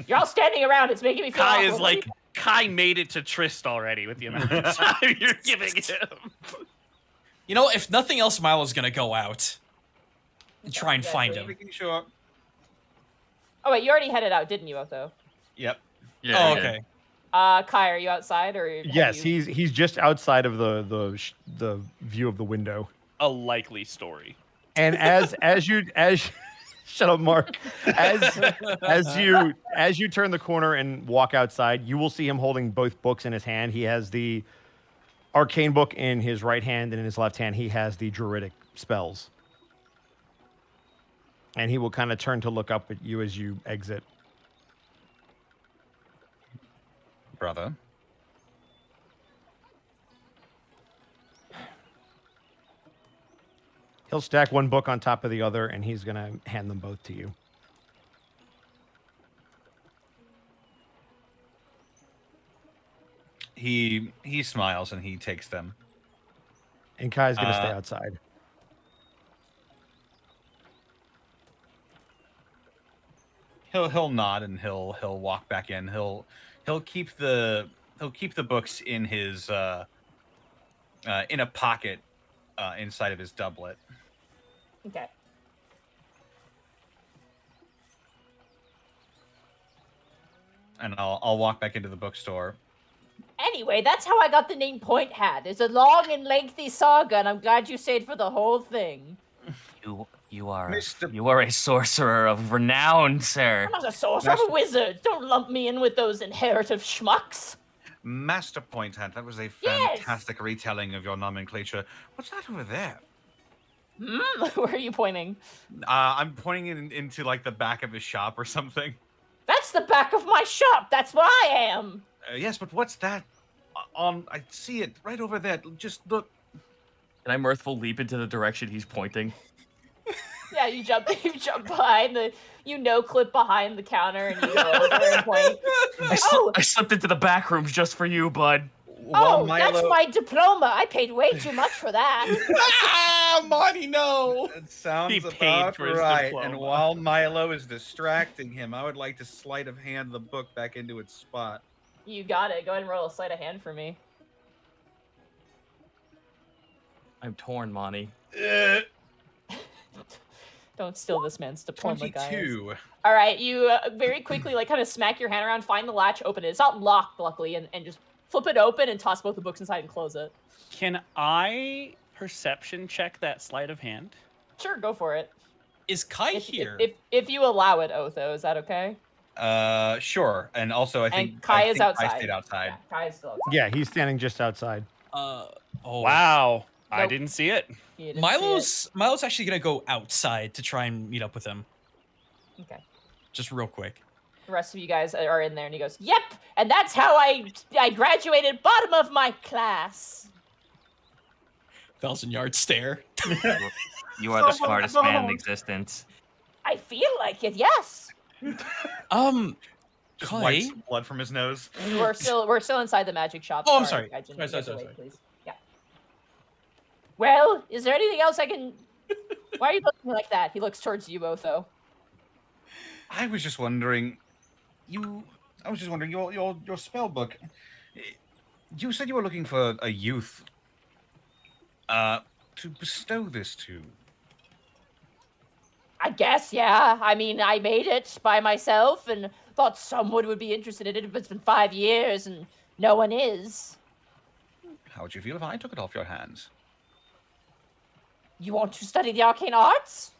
[SPEAKER 2] You're all standing around. It's making me feel
[SPEAKER 1] Kai
[SPEAKER 2] awkward.
[SPEAKER 1] is like, Kai made it to Tryst already with the amount of time you're giving him.
[SPEAKER 4] You know, if nothing else, Milo's gonna go out and try and find him.
[SPEAKER 3] Making sure.
[SPEAKER 2] Oh wait, you already headed out, didn't you, Otho?
[SPEAKER 3] Yep.
[SPEAKER 4] Oh, okay.
[SPEAKER 2] Kai, are you outside or?
[SPEAKER 6] Yes, he's just outside of the view of the window.
[SPEAKER 1] A likely story.
[SPEAKER 6] And as shut up, Mark. As you turn the corner and walk outside, you will see him holding both books in his hand. He has the arcane book in his right hand, and in his left hand he has the druidic spells. And he will kind of turn to look up at you as you exit.
[SPEAKER 3] Brother.
[SPEAKER 6] He'll stack one book on top of the other, and he's going to hand them both to you.
[SPEAKER 3] He smiles and he takes them.
[SPEAKER 6] And Kai's going to stay outside.
[SPEAKER 3] He'll nod and he'll walk back in. He'll keep the books in his in a pocket inside of his doublet.
[SPEAKER 2] Okay.
[SPEAKER 3] And I'll walk back into the bookstore.
[SPEAKER 2] Anyway, that's how I got the name Point Hat. It's a long and lengthy saga, and I'm glad you stayed for the whole thing.
[SPEAKER 8] You are
[SPEAKER 3] Mr.
[SPEAKER 8] you are a sorcerer of renown, sir.
[SPEAKER 2] I'm not a sorcerer, I'm a wizard. Don't lump me in with those inheritive schmucks.
[SPEAKER 3] Master Point Hat, that was a
[SPEAKER 2] Yes.
[SPEAKER 3] fantastic retelling of your nomenclature. What's that over there?
[SPEAKER 2] Where are you pointing?
[SPEAKER 3] I'm pointing into like the back of his shop or something.
[SPEAKER 2] That's the back of my shop. That's where I am.
[SPEAKER 3] Yes, but what's that? I see it right over there. Just look.
[SPEAKER 5] Can I mirthful leap into the direction he's pointing?
[SPEAKER 2] Yeah, you jump behind clip behind the counter and you go over and point.
[SPEAKER 5] I slipped into the back rooms just for you, bud.
[SPEAKER 2] Oh, that's my diploma. I paid way too much for that.
[SPEAKER 4] Marty, no.
[SPEAKER 3] It sounds
[SPEAKER 1] He paid
[SPEAKER 3] about
[SPEAKER 1] for his
[SPEAKER 3] right.
[SPEAKER 1] diploma.
[SPEAKER 3] And while Milo is distracting him, I would like to sleight of hand the book back into its spot.
[SPEAKER 2] You got it. Go ahead and roll a sleight of hand for me.
[SPEAKER 5] I'm torn, Monty.
[SPEAKER 2] Don't steal this man's diploma, guys.
[SPEAKER 3] 22.
[SPEAKER 2] All right, you very quickly kind of smack your hand around, find the latch, open it. It's not locked, luckily, and just flip it open and toss both the books inside and close it.
[SPEAKER 1] Can I perception check that sleight of hand?
[SPEAKER 2] Sure, go for it.
[SPEAKER 4] Is Kai here?
[SPEAKER 2] If you allow it, Otho, is that okay?
[SPEAKER 3] Sure. And also, I think
[SPEAKER 2] Kai
[SPEAKER 3] I
[SPEAKER 2] is
[SPEAKER 3] think
[SPEAKER 2] outside.
[SPEAKER 3] I stayed outside.
[SPEAKER 2] Yeah, Kai is still outside.
[SPEAKER 6] Yeah, he's standing just outside.
[SPEAKER 4] Oh.
[SPEAKER 1] Wow. I
[SPEAKER 2] Nope.
[SPEAKER 1] didn't see it.
[SPEAKER 2] You didn't see
[SPEAKER 4] Milo's actually gonna go outside to try and meet up with him.
[SPEAKER 2] it. Okay.
[SPEAKER 4] Just real quick.
[SPEAKER 2] The rest of you guys are in there, and he goes, "Yep, and that's how I graduated bottom of my class."
[SPEAKER 4] 1,000-yard stare.
[SPEAKER 8] You are the smartest man in existence.
[SPEAKER 2] I feel like it. Yes.
[SPEAKER 3] Just
[SPEAKER 4] Kai?
[SPEAKER 3] wipes blood from his nose.
[SPEAKER 2] We're still inside the magic shop.
[SPEAKER 4] Oh, I'm sorry.
[SPEAKER 2] Gaijin.
[SPEAKER 4] Sorry,
[SPEAKER 2] You have to
[SPEAKER 4] sorry.
[SPEAKER 2] wait, please. Yeah. Well, is there anything else I can? Why are you looking like that? He looks towards you, Otho.
[SPEAKER 3] I was just wondering, your spell book. You said you were looking for a youth to bestow this to.
[SPEAKER 2] I guess, yeah. I mean, I made it by myself and thought someone would be interested in it, but it's been 5 years and No one is.
[SPEAKER 3] How would you feel if I took it off your hands?
[SPEAKER 2] You want to study the arcane arts?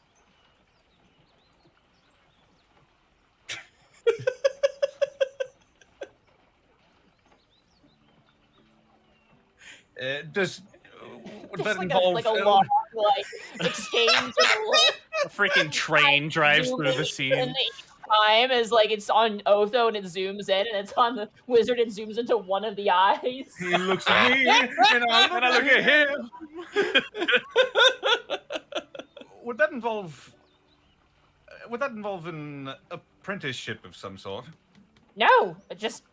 [SPEAKER 3] Does would that
[SPEAKER 2] Just
[SPEAKER 3] involve
[SPEAKER 2] like a long exchange
[SPEAKER 1] A freaking train drives through the scene.
[SPEAKER 2] each time as like it's on Otho and it zooms in, and it's on the wizard and zooms into one of the eyes.
[SPEAKER 3] He looks at me and I look at him. Would that involve an apprenticeship of some sort?
[SPEAKER 2] No, they just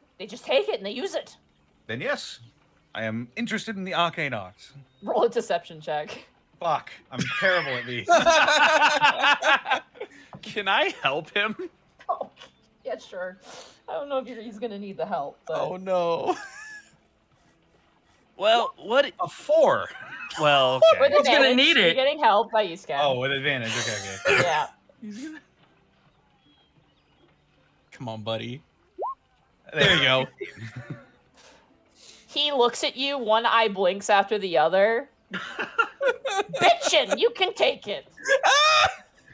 [SPEAKER 2] take it and they use it.
[SPEAKER 3] Then yes, I am interested in the arcane arts.
[SPEAKER 2] Roll a deception check.
[SPEAKER 3] Fuck, I'm terrible at these.
[SPEAKER 1] Can I help him?
[SPEAKER 2] Oh, yeah, sure. I don't know if he's gonna need the help, but
[SPEAKER 4] Oh no.
[SPEAKER 1] Well, what?
[SPEAKER 3] A 4.
[SPEAKER 1] Well,
[SPEAKER 2] with
[SPEAKER 1] okay.
[SPEAKER 8] Who's gonna
[SPEAKER 2] advantage,
[SPEAKER 8] need
[SPEAKER 2] you're
[SPEAKER 8] it?
[SPEAKER 2] getting help by Iscan.
[SPEAKER 3] Oh, with advantage. Okay.
[SPEAKER 2] Yeah.
[SPEAKER 4] Come on, buddy. There you go.
[SPEAKER 2] He looks at you, one eye blinks after the other. Bitchin', you can take it.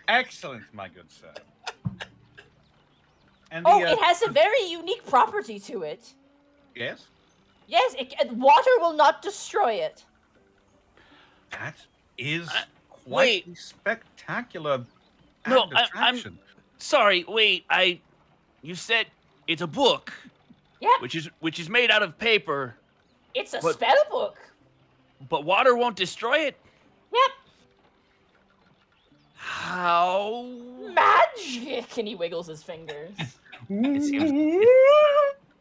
[SPEAKER 3] Excellent, my good sir. And
[SPEAKER 2] Oh, it has a very unique property to it.
[SPEAKER 3] yes,
[SPEAKER 2] Yes, water will not destroy it.
[SPEAKER 3] that is quite
[SPEAKER 1] wait.
[SPEAKER 3] a spectacular
[SPEAKER 1] No,
[SPEAKER 3] act of
[SPEAKER 1] I'm-
[SPEAKER 3] attraction.
[SPEAKER 1] Sorry, wait. You said it's a book,
[SPEAKER 2] Yeah,
[SPEAKER 1] which is made out of paper,
[SPEAKER 2] it's a
[SPEAKER 1] But-
[SPEAKER 2] spell book.
[SPEAKER 1] but water won't destroy it.
[SPEAKER 2] Yep,
[SPEAKER 1] How?
[SPEAKER 2] magic. And he wiggles his fingers.
[SPEAKER 8] It seems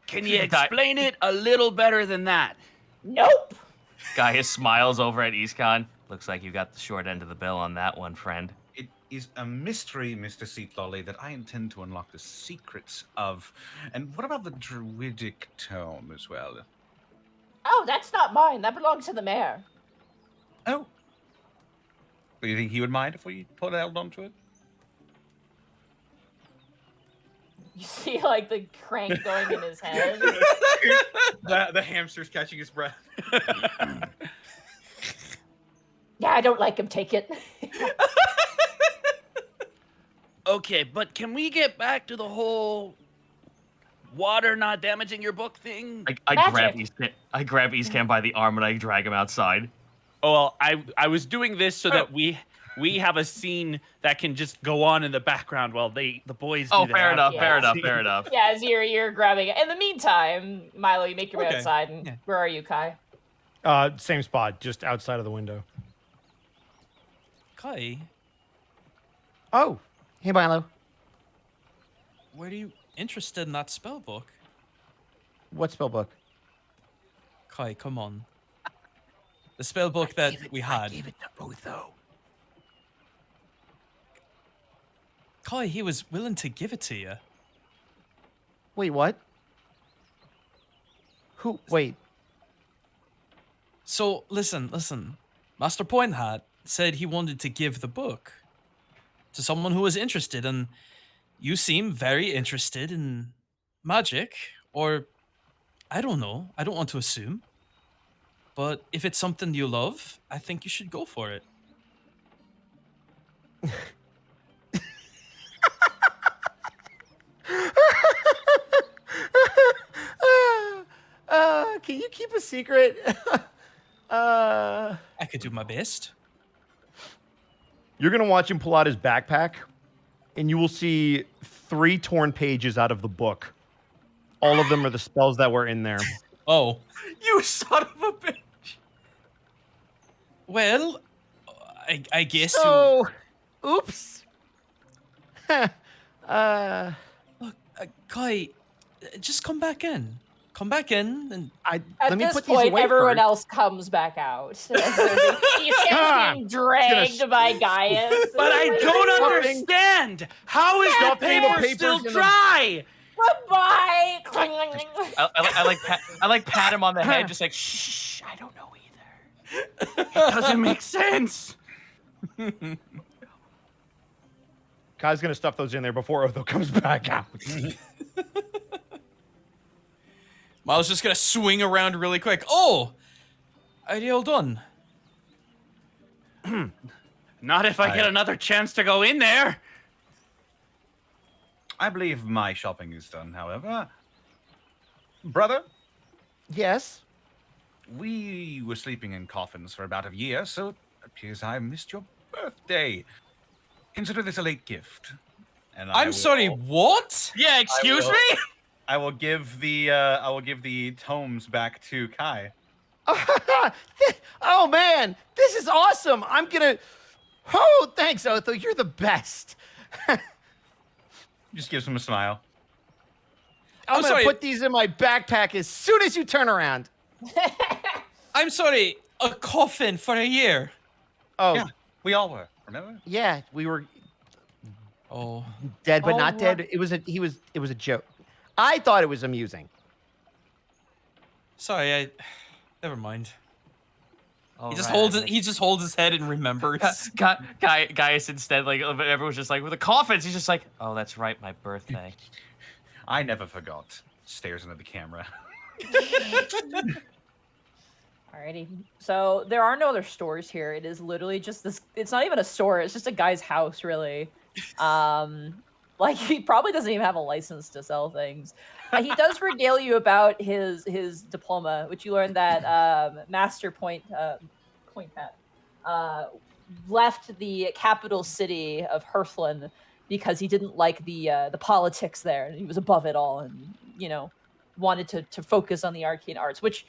[SPEAKER 1] Can you explain it a little better than that?
[SPEAKER 2] Nope.
[SPEAKER 8] Gaius smiles over at Eastcon. Looks like you got the short end of the bill on that one, friend.
[SPEAKER 3] It is a mystery, Mr. Seatlolly, that I intend to unlock the secrets of. And what about the druidic tome as well?
[SPEAKER 2] Oh, that's not mine. That belongs to the mayor.
[SPEAKER 3] Oh. Do you think he would mind if we put held onto it?
[SPEAKER 2] You see, like, the crank going in his head.
[SPEAKER 3] The hamster's catching his breath.
[SPEAKER 2] Yeah, I don't like him. Take it.
[SPEAKER 1] Okay, but can we get back to the whole water not damaging your book thing?
[SPEAKER 8] I grab
[SPEAKER 2] Magic.
[SPEAKER 8] Eastcon. I grab Eastcon by the arm and I drag him outside.
[SPEAKER 1] Oh, well, I was doing this so that we have a scene that can just go on in the background while the boys do
[SPEAKER 8] Oh,
[SPEAKER 1] their
[SPEAKER 8] fair enough.
[SPEAKER 2] Yeah.
[SPEAKER 8] Fair enough. Fair enough.
[SPEAKER 2] Yeah, as you're grabbing it. In the meantime, Milo, you make your way
[SPEAKER 4] Okay.
[SPEAKER 2] outside. And
[SPEAKER 4] Yeah.
[SPEAKER 2] where are you, Kai?
[SPEAKER 6] Same spot, just outside of the window.
[SPEAKER 4] Kai,
[SPEAKER 6] Oh, hey Milo.
[SPEAKER 4] were you interested in that spell book?
[SPEAKER 6] What spell book?
[SPEAKER 4] Kai, come on. The spell book that we had.
[SPEAKER 1] it to Otho.
[SPEAKER 4] Kai, he was willing to give it to you.
[SPEAKER 6] Wait, what? Who? Wait.
[SPEAKER 4] So, listen. Master Point Hat said he wanted to give the book to someone who was interested, and you seem very interested in magic, or I don't know. I don't want to assume. But if it's something you love, I think you should go for it.
[SPEAKER 6] Can you keep a secret?
[SPEAKER 4] I could do my best.
[SPEAKER 6] You're gonna watch him pull out his backpack, and you will see 3 torn pages out of the book. All of them are the spells that were in there.
[SPEAKER 4] Oh,
[SPEAKER 8] You son of a bitch.
[SPEAKER 4] well, I guess you...
[SPEAKER 6] So, oops.
[SPEAKER 4] Look, Kai, just come back in. Come back in and
[SPEAKER 2] At
[SPEAKER 6] let me
[SPEAKER 2] this
[SPEAKER 6] put these
[SPEAKER 2] point,
[SPEAKER 6] away
[SPEAKER 2] everyone
[SPEAKER 6] first.
[SPEAKER 2] else comes back out. He's being dragged by Gaius.
[SPEAKER 1] But I don't understand. How is the
[SPEAKER 6] Stop putting the
[SPEAKER 1] paper
[SPEAKER 6] papers
[SPEAKER 1] still
[SPEAKER 6] in the-
[SPEAKER 1] dry?
[SPEAKER 2] Goodbye.
[SPEAKER 8] I like pat him on the head, just like shh. I don't know either.
[SPEAKER 1] It doesn't make sense.
[SPEAKER 6] Kai's gonna stuff those in there before Otho comes back out.
[SPEAKER 4] Milo's just gonna swing around really quick. Oh, ideal done.
[SPEAKER 1] Not if I get another chance to go in there.
[SPEAKER 3] I believe my shopping is done, however. Brother,
[SPEAKER 6] Yes.
[SPEAKER 3] we were sleeping in coffins for about a year, so it appears I missed your birthday. Consider this a late gift. And
[SPEAKER 4] I'm sorry, what?
[SPEAKER 5] Yeah, excuse
[SPEAKER 3] will-
[SPEAKER 5] me?
[SPEAKER 3] I will give the tomes back to Kai.
[SPEAKER 6] Oh man, this is awesome. I'm gonna. Oh, thanks, Otho. You're the best.
[SPEAKER 3] Just gives him a smile.
[SPEAKER 6] I'm
[SPEAKER 4] I'm
[SPEAKER 6] gonna
[SPEAKER 4] sorry.
[SPEAKER 6] put these in my backpack as soon as you turn around.
[SPEAKER 4] I'm sorry, a coffin for a year.
[SPEAKER 6] Oh,
[SPEAKER 3] Yeah, we all were. Remember?
[SPEAKER 6] yeah, we were
[SPEAKER 4] Oh,
[SPEAKER 6] dead, but
[SPEAKER 2] Oh,
[SPEAKER 6] not dead.
[SPEAKER 2] right.
[SPEAKER 6] It was a joke. I thought it was amusing.
[SPEAKER 4] sorry, I. Never mind.
[SPEAKER 8] All
[SPEAKER 4] He just
[SPEAKER 8] right,
[SPEAKER 4] holds
[SPEAKER 8] I'm
[SPEAKER 4] it. He just holds his head and remembers.
[SPEAKER 5] Gaius instead, like everyone's just like with the coffins. He's just like, oh, that's right, my birthday.
[SPEAKER 3] I never forgot. Stares into the camera.
[SPEAKER 2] Alrighty. So there are no other stores here. It is literally just this. It's not even a store. It's just a guy's house, really. Like he probably doesn't even have a license to sell things. He does regale you about his diploma, which you learned that Master Point Hat left the capital city of Hearthland because he didn't like the politics there, and he was above it all, and wanted to focus on the arcane arts, which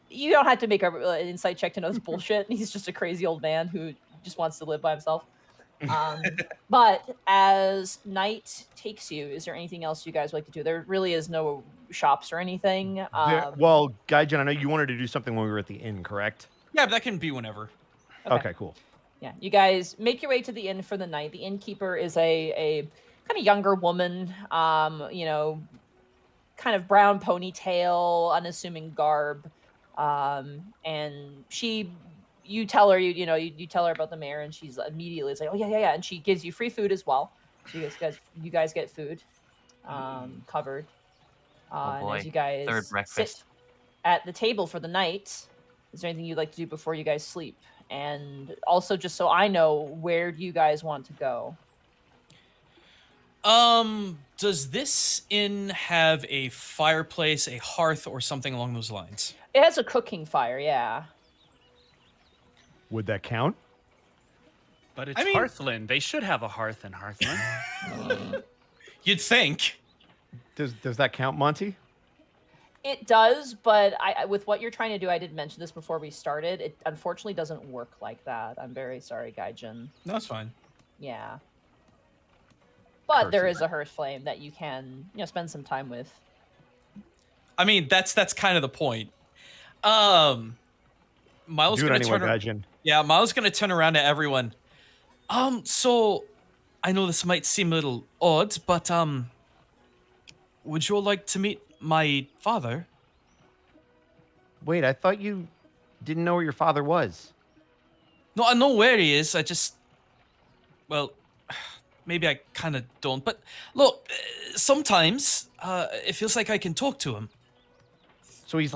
[SPEAKER 2] you don't have to make an insight check to know it's bullshit. He's just a crazy old man who just wants to live by himself. But as night takes you, is there anything else you guys would like to do? There really is no shops or anything.
[SPEAKER 6] Well, Gaijin, I know you wanted to do something when we were at the inn, correct?
[SPEAKER 4] Yeah, but that can be whenever.
[SPEAKER 6] Okay, cool.
[SPEAKER 2] Yeah, you guys make your way to the inn for the night. The innkeeper is a kind of younger woman, kind of brown ponytail, unassuming garb, and you tell her you tell her about the mayor, and she's immediately like, oh yeah, and she gives you free food as well. So you guys get food, covered. And
[SPEAKER 8] boy,
[SPEAKER 2] as you guys
[SPEAKER 8] third breakfast.
[SPEAKER 2] sit at the table for the night, is there anything you'd like to do before you guys sleep? And also, just so I know, where do you guys want to go?
[SPEAKER 4] Does this inn have a fireplace, a hearth, or something along those lines?
[SPEAKER 2] It has a cooking fire, yeah.
[SPEAKER 6] Would that count?
[SPEAKER 1] But it's
[SPEAKER 4] I mean-
[SPEAKER 1] Hearthland. They should have a hearth in Hearthland.
[SPEAKER 4] You'd think.
[SPEAKER 6] Does that count, Monty?
[SPEAKER 2] It does, but with what you're trying to do, I did mention this before we started. It unfortunately doesn't work like that. I'm very sorry, Gaijin.
[SPEAKER 4] No, that's fine.
[SPEAKER 2] Yeah. But there
[SPEAKER 6] Curses.
[SPEAKER 2] is a hearth flame that you can, spend some time with.
[SPEAKER 4] I mean, that's kind of the point. Miles
[SPEAKER 6] Do it
[SPEAKER 4] gonna
[SPEAKER 6] anyway,
[SPEAKER 4] turn.
[SPEAKER 6] Gaijin.
[SPEAKER 4] Yeah, Miles gonna turn around to everyone. So I know this might seem a little odd, but would you all like to meet my father?
[SPEAKER 6] Wait, I thought you didn't know where your father was.
[SPEAKER 4] No, I know where he is. Well, maybe I kind of don't. But look, sometimes it feels like I can talk to him.
[SPEAKER 6] So he's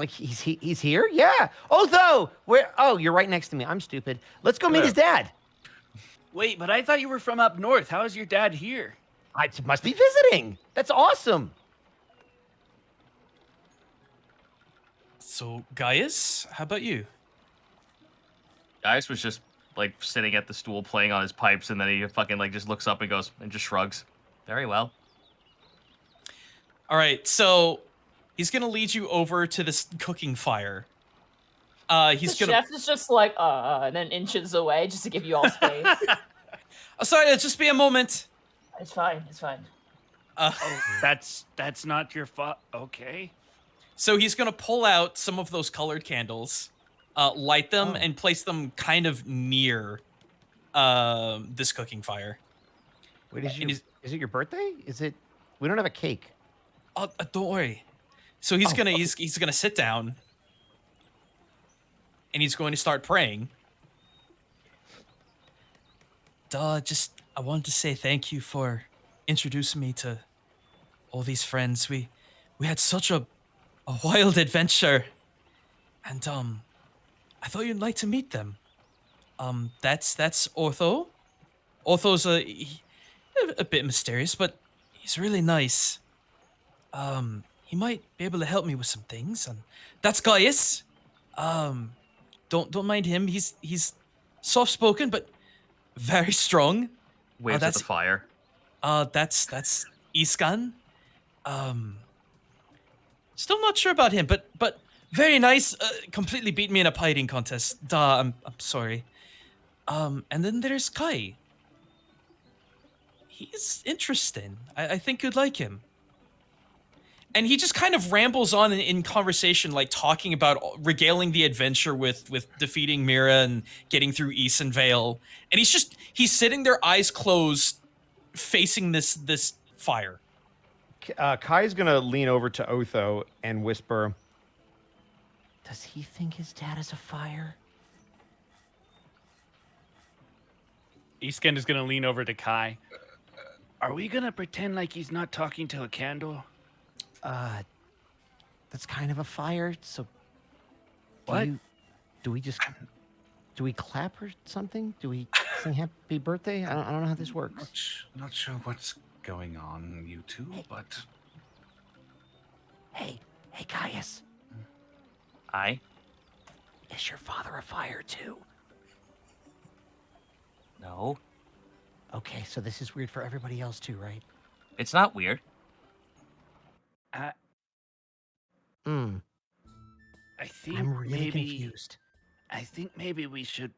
[SPEAKER 6] here? Yeah. Otho, where? Oh, you're right next to me. I'm stupid. Let's go meet his dad.
[SPEAKER 1] Wait, but I thought you were from up north. How is your dad here?
[SPEAKER 6] I must be visiting. That's awesome.
[SPEAKER 4] So, Gaius, how about you?
[SPEAKER 5] Gaius was just like sitting at the stool playing on his pipes, and then he fucking like just looks up and goes and just shrugs. Very well.
[SPEAKER 4] All right, so he's gonna lead you over to this cooking fire. He's
[SPEAKER 2] The
[SPEAKER 4] gonna.
[SPEAKER 2] chef is just like, and then inches away just to give you all space.
[SPEAKER 4] Sorry, it'll just be a moment.
[SPEAKER 2] It's fine. It's fine.
[SPEAKER 1] That's not your fault. Okay.
[SPEAKER 4] So he's gonna pull out some of those colored candles, light them, and place them kind of near this cooking fire.
[SPEAKER 6] Wait, is
[SPEAKER 4] And
[SPEAKER 6] it your birthday? Is it? We don't have a cake.
[SPEAKER 4] Don't worry. So he's gonna sit down, and he's going to start praying. I wanted to say thank you for introducing me to all these friends. We had such a a wild adventure, and I thought you'd like to meet them. That's Ortho. Ortho's a bit mysterious, but he's really nice. He might be able to help me with some things, and that's Gaius. Don't mind him. He's soft spoken, but very strong.
[SPEAKER 5] Waves at
[SPEAKER 4] that's-
[SPEAKER 5] the fire.
[SPEAKER 4] That's Iskan. Still not sure about him, but very nice. Completely beat me in a fighting contest. I'm sorry. And then there's Kai. He's interesting. I think you'd like him. And he just kind of rambles on in conversation, like talking about regaling the adventure with defeating Mira and getting through Eastern Vale. And he's sitting there, eyes closed, facing this fire.
[SPEAKER 6] Kai's gonna lean over to Otho and whisper, "Does he think his dad is a fire?"
[SPEAKER 1] Eastgen is gonna lean over to Kai. Are we gonna pretend like he's not talking to a candle?
[SPEAKER 6] That's kind of a fire. So,
[SPEAKER 1] What?
[SPEAKER 6] Do we clap or something? Do we sing happy birthday? I don't know how this works.
[SPEAKER 3] Not sure what's going on, you two, but
[SPEAKER 6] Hey, Caius,
[SPEAKER 8] I?
[SPEAKER 6] is your father a fire too?
[SPEAKER 8] No.
[SPEAKER 6] Okay, so this is weird for everybody else too, right?
[SPEAKER 8] It's not weird.
[SPEAKER 1] I think
[SPEAKER 6] I'm really
[SPEAKER 1] maybe
[SPEAKER 6] confused.
[SPEAKER 1] I think maybe we should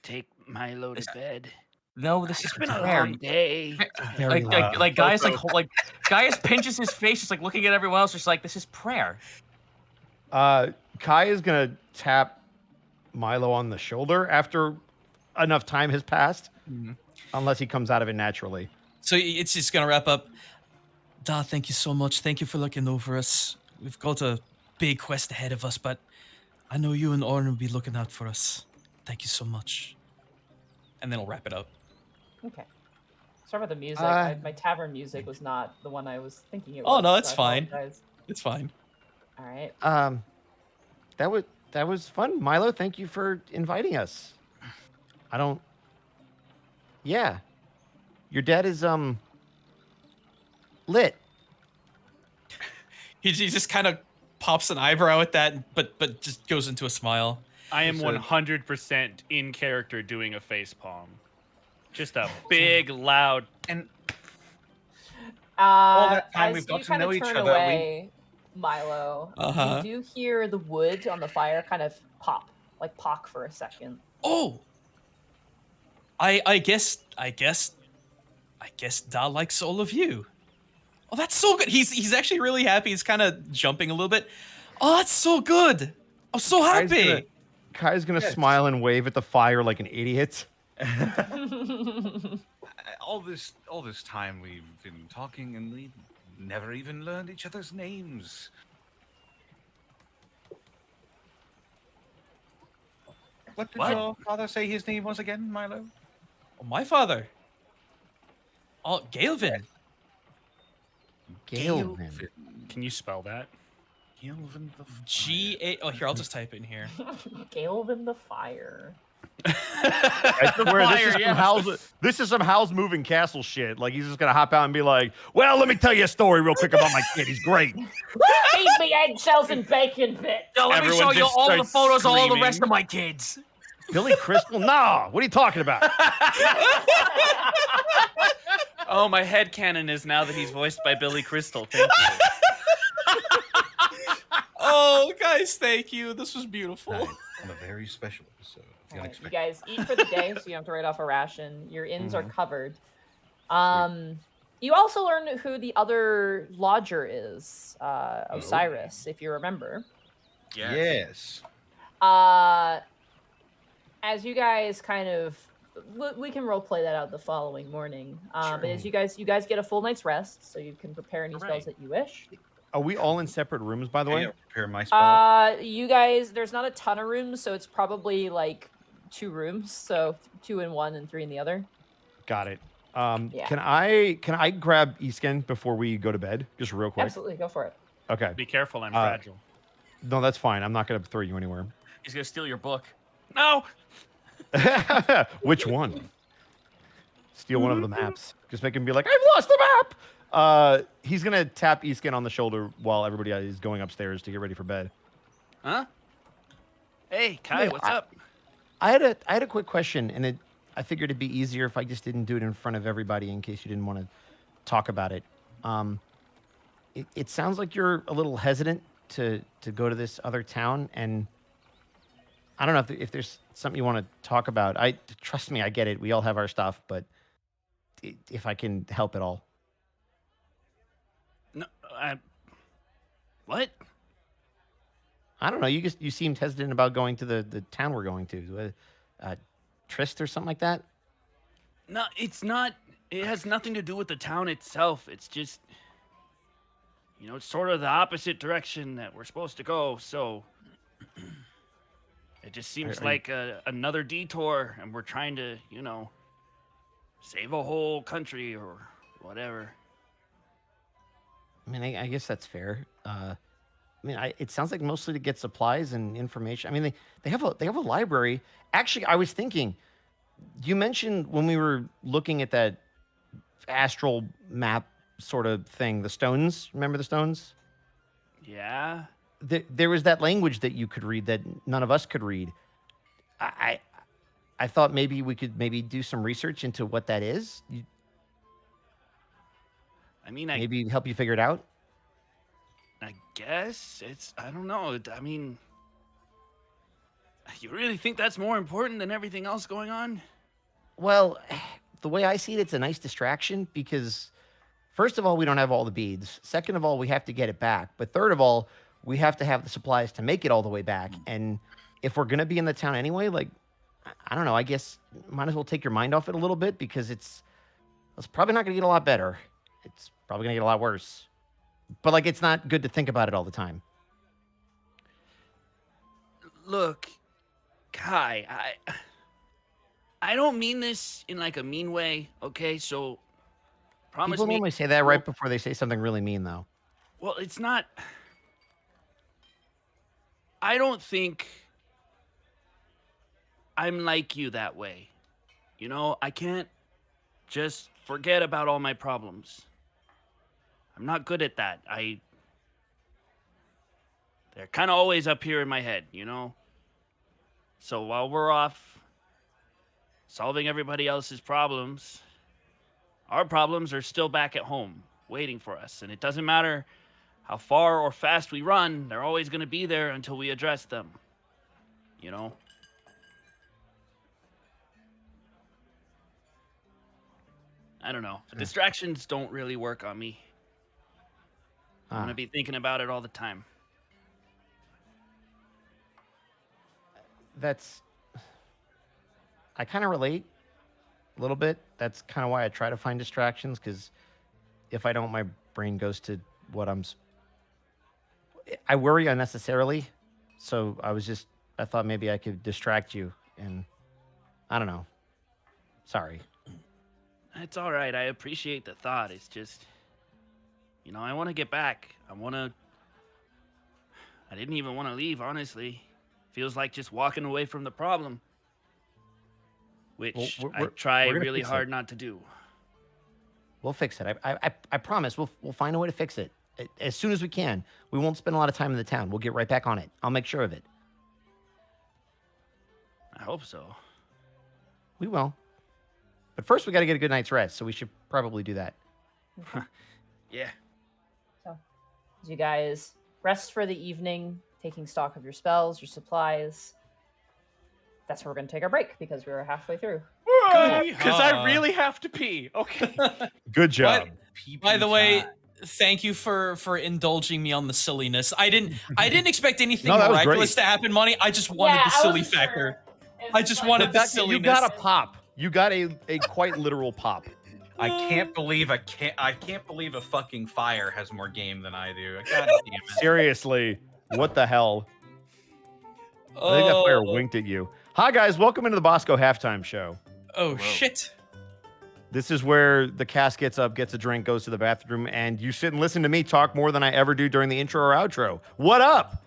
[SPEAKER 1] take Milo to bed.
[SPEAKER 8] No, this is
[SPEAKER 1] It's been a
[SPEAKER 8] prayer.
[SPEAKER 1] long day.
[SPEAKER 6] Very
[SPEAKER 5] Like Gaius Gaius pinches his face, just like looking at everyone else, just like this is prayer.
[SPEAKER 6] Kai is gonna tap Milo on the shoulder after enough time has passed, unless he comes out of it naturally.
[SPEAKER 4] So it's just gonna wrap up. Da, thank you so much. Thank you for looking over us. We've got a big quest ahead of us, but I know you and Orin will be looking out for us. Thank you so much. And then I'll wrap it up.
[SPEAKER 2] Okay. Sorry about the music. My tavern music was not the one I was thinking it was.
[SPEAKER 4] Oh, no, that's
[SPEAKER 2] so I
[SPEAKER 4] fine.
[SPEAKER 2] apologize.
[SPEAKER 4] It's fine.
[SPEAKER 2] All right.
[SPEAKER 6] That was fun, Milo. Thank you for inviting us. Yeah, your dad is lit.
[SPEAKER 4] He just kind of pops an eyebrow at that, but just goes into a smile.
[SPEAKER 1] I am
[SPEAKER 3] So-
[SPEAKER 1] 100% in character doing a face palm. Just a big, loud.
[SPEAKER 3] and all that time
[SPEAKER 2] As
[SPEAKER 3] we've got
[SPEAKER 2] you
[SPEAKER 3] to
[SPEAKER 2] kind of
[SPEAKER 3] know each
[SPEAKER 2] turn
[SPEAKER 3] other,
[SPEAKER 2] away, Milo,
[SPEAKER 4] Uh-huh.
[SPEAKER 2] you do hear the wood on the fire kind of pop, like pock for a second.
[SPEAKER 4] Oh, I guess Da likes all of you. Oh, that's so good. He's actually really happy. He's kind of jumping a little bit. Oh, that's so good. I'm so happy.
[SPEAKER 6] Kai's gonna
[SPEAKER 3] Yes.
[SPEAKER 6] smile and wave at the fire like an idiot.
[SPEAKER 3] all this time we've been talking and we never even learned each other's names. What did
[SPEAKER 8] What?
[SPEAKER 3] your father say his name was again, Milo?
[SPEAKER 4] Oh, my father. Oh, Galvin.
[SPEAKER 6] Galvin.
[SPEAKER 1] Can you spell that?
[SPEAKER 3] Gilvin the Fire.
[SPEAKER 4] G-A. Oh, here, I'll just type it in here.
[SPEAKER 2] Galvin the fire.
[SPEAKER 6] I swear, this is some Howl's Moving Castle shit. Like, he's just gonna hop out and be like, "Well, let me tell you a story real quick about my kid. He's great."
[SPEAKER 2] Feed me eggshells and bacon bits.
[SPEAKER 5] Yo, let me
[SPEAKER 1] Everyone
[SPEAKER 5] show you
[SPEAKER 1] just
[SPEAKER 5] all the
[SPEAKER 1] starts
[SPEAKER 5] photos of all the
[SPEAKER 1] screaming.
[SPEAKER 5] rest of my kids.
[SPEAKER 6] Billy Crystal? Nah. What are you talking about?
[SPEAKER 1] Oh, my headcanon is now that he's voiced by Billy Crystal. Thank you.
[SPEAKER 4] Oh, guys, thank you. This was beautiful.
[SPEAKER 3] Tonight, on a very special episode of The
[SPEAKER 2] All right, you
[SPEAKER 3] Unexpectables.
[SPEAKER 2] guys eat for the day, so you don't have to write off a ration. Your inns are covered. You also learn who the other lodger is, Osiris, if you remember.
[SPEAKER 3] Yes.
[SPEAKER 2] As you guys kind of, we can role play that out the following morning. But as you guys get a full night's rest, so you can prepare any spells that you wish.
[SPEAKER 6] Are we all in separate rooms, by the way?
[SPEAKER 3] Yeah, prepare my spell.
[SPEAKER 2] You guys, there's not a ton of rooms, so it's probably like 2 rooms, so 2 in one and 3 in the other.
[SPEAKER 6] Got it.
[SPEAKER 2] Yeah.
[SPEAKER 6] Can I grab Isken before we go to bed, just real quick?
[SPEAKER 2] Absolutely, go for it.
[SPEAKER 6] Okay.
[SPEAKER 1] Be careful, I'm fragile.
[SPEAKER 6] No, that's fine. I'm not going to throw you anywhere.
[SPEAKER 5] He's gonna steal your book.
[SPEAKER 1] No.
[SPEAKER 6] Which one? Steal one of the maps. Just make him be like, I've lost the map. He's gonna tap Eskin on the shoulder while everybody is going upstairs to get ready for bed.
[SPEAKER 1] Huh? Hey, Kai, what's up?
[SPEAKER 6] I had a quick question, and I figured it'd be easier if I just didn't do it in front of everybody in case you didn't want to talk about it. It sounds like you're a little hesitant to go to this other town, and I don't know if there's something you want to talk about. Trust me, I get it. We all have our stuff, but if I can help at all.
[SPEAKER 1] No, what?
[SPEAKER 6] I don't know. You seemed hesitant about going to the town we're going to, Tryst or something like that.
[SPEAKER 1] No, it's not. It has nothing to do with the town itself. It's just, it's sort of the opposite direction that we're supposed to go. So it just seems like another detour, and we're trying to, save a whole country or whatever.
[SPEAKER 6] I mean, I guess that's fair. It sounds like mostly to get supplies and information. I mean, they have a library. Actually, I was thinking, you mentioned when we were looking at that astral map sort of thing, the stones. Remember the stones?
[SPEAKER 1] Yeah.
[SPEAKER 6] There was that language that you could read that none of us could read. I thought maybe we could do some research into what that is. Maybe help you figure it out.
[SPEAKER 1] I guess I don't know. I mean, you really think that's more important than everything else going on?
[SPEAKER 6] Well, the way I see it, it's a nice distraction because, first of all, we don't have all the beads. Second of all, we have to get it back. But third of all, we have to have the supplies to make it all the way back. And if we're going to be in the town anyway, I don't know, I guess might as well take your mind off it a little bit because it's probably not going to get a lot better. It's probably going to get a lot worse. But, it's not good to think about it all the time.
[SPEAKER 1] Look, Kai, I don't mean this in, a mean way, okay? So, promise
[SPEAKER 6] People
[SPEAKER 1] me...
[SPEAKER 6] normally say that right before they say something really mean, though.
[SPEAKER 1] Well, it's not... I don't think I'm like you that way. I can't just forget about all my problems. I'm not good at that. They're kind of always up here in my head, So while we're off solving everybody else's problems, our problems are still back at home, waiting for us. And it doesn't matter how far or fast we run, they're always going to be there until we address them. I don't know. Distractions don't really work on me. I'm going to be thinking about it all the time.
[SPEAKER 6] I kind of relate a little bit. That's kind of why I try to find distractions, because if I don't, my brain goes to what I worry unnecessarily. So I thought maybe I could distract you, and I don't know. Sorry.
[SPEAKER 1] It's all right. I appreciate the thought. It's just, I want to get back. I didn't even want to leave, honestly. Feels like just walking away from the problem, which I try really hard not to do.
[SPEAKER 6] We'll fix it. I promise. We'll find a way to fix it as soon as we can. We won't spend a lot of time in the town. We'll get right back on it. I'll make sure of it.
[SPEAKER 1] I hope so.
[SPEAKER 6] We will. But first, we got to get a good night's rest, so we should probably do that.
[SPEAKER 1] Yeah.
[SPEAKER 2] So, as you guys rest for the evening, taking stock of your spells, your supplies, that's where we're going to take our break because we're halfway through.
[SPEAKER 1] Because I really have to pee. Okay.
[SPEAKER 6] Good job.
[SPEAKER 4] By the way, thank you for indulging me on the silliness. I didn't expect anything miraculous to happen, Money. I just wanted the silly factor. I just wanted the silliness.
[SPEAKER 6] You got a pop. You got a quite literal pop.
[SPEAKER 3] I can't believe a fucking fire has more game than I do. God damn it.
[SPEAKER 6] Seriously, what the hell? I think that fire winked at you. Hi guys, welcome into the Bosco halftime show.
[SPEAKER 4] Oh shit.
[SPEAKER 6] This is where the cast gets up, gets a drink, goes to the bathroom, and you sit and listen to me talk more than I ever do during the intro or outro. What up?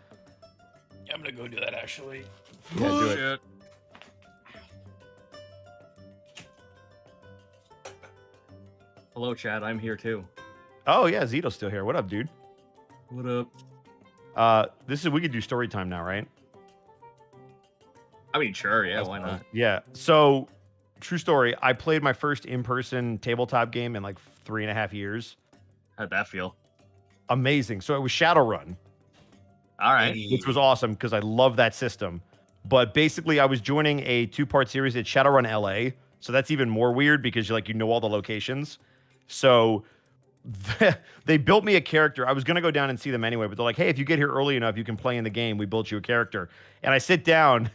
[SPEAKER 4] I'm gonna go do that actually.
[SPEAKER 6] Yeah, do it.
[SPEAKER 3] Shit.
[SPEAKER 5] Hello, Chad. I'm here too.
[SPEAKER 6] Oh yeah, Zito's still here. What up, dude?
[SPEAKER 5] What up?
[SPEAKER 6] We could do story time now, right?
[SPEAKER 5] I mean, sure. Yeah, why not?
[SPEAKER 6] Yeah. So, true story. I played my first in-person tabletop game in like 3.5 years.
[SPEAKER 5] How'd that feel?
[SPEAKER 6] Amazing. So it was Shadowrun,
[SPEAKER 5] All right.
[SPEAKER 6] which was awesome because I love that system. But basically, I was joining a 2-part series at Shadowrun LA. So that's even more weird because you know all the locations. So they built me a character. I was going to go down and see them anyway, but they're like, hey, if you get here early enough, you can play in the game. We built you a character. And I sit down,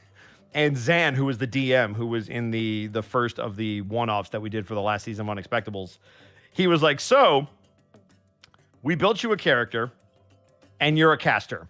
[SPEAKER 6] and Zan, who was the DM, who was in the first of the one-offs that we did for the last season of Unexpectables, he was like, so we built you a character, and you're a caster.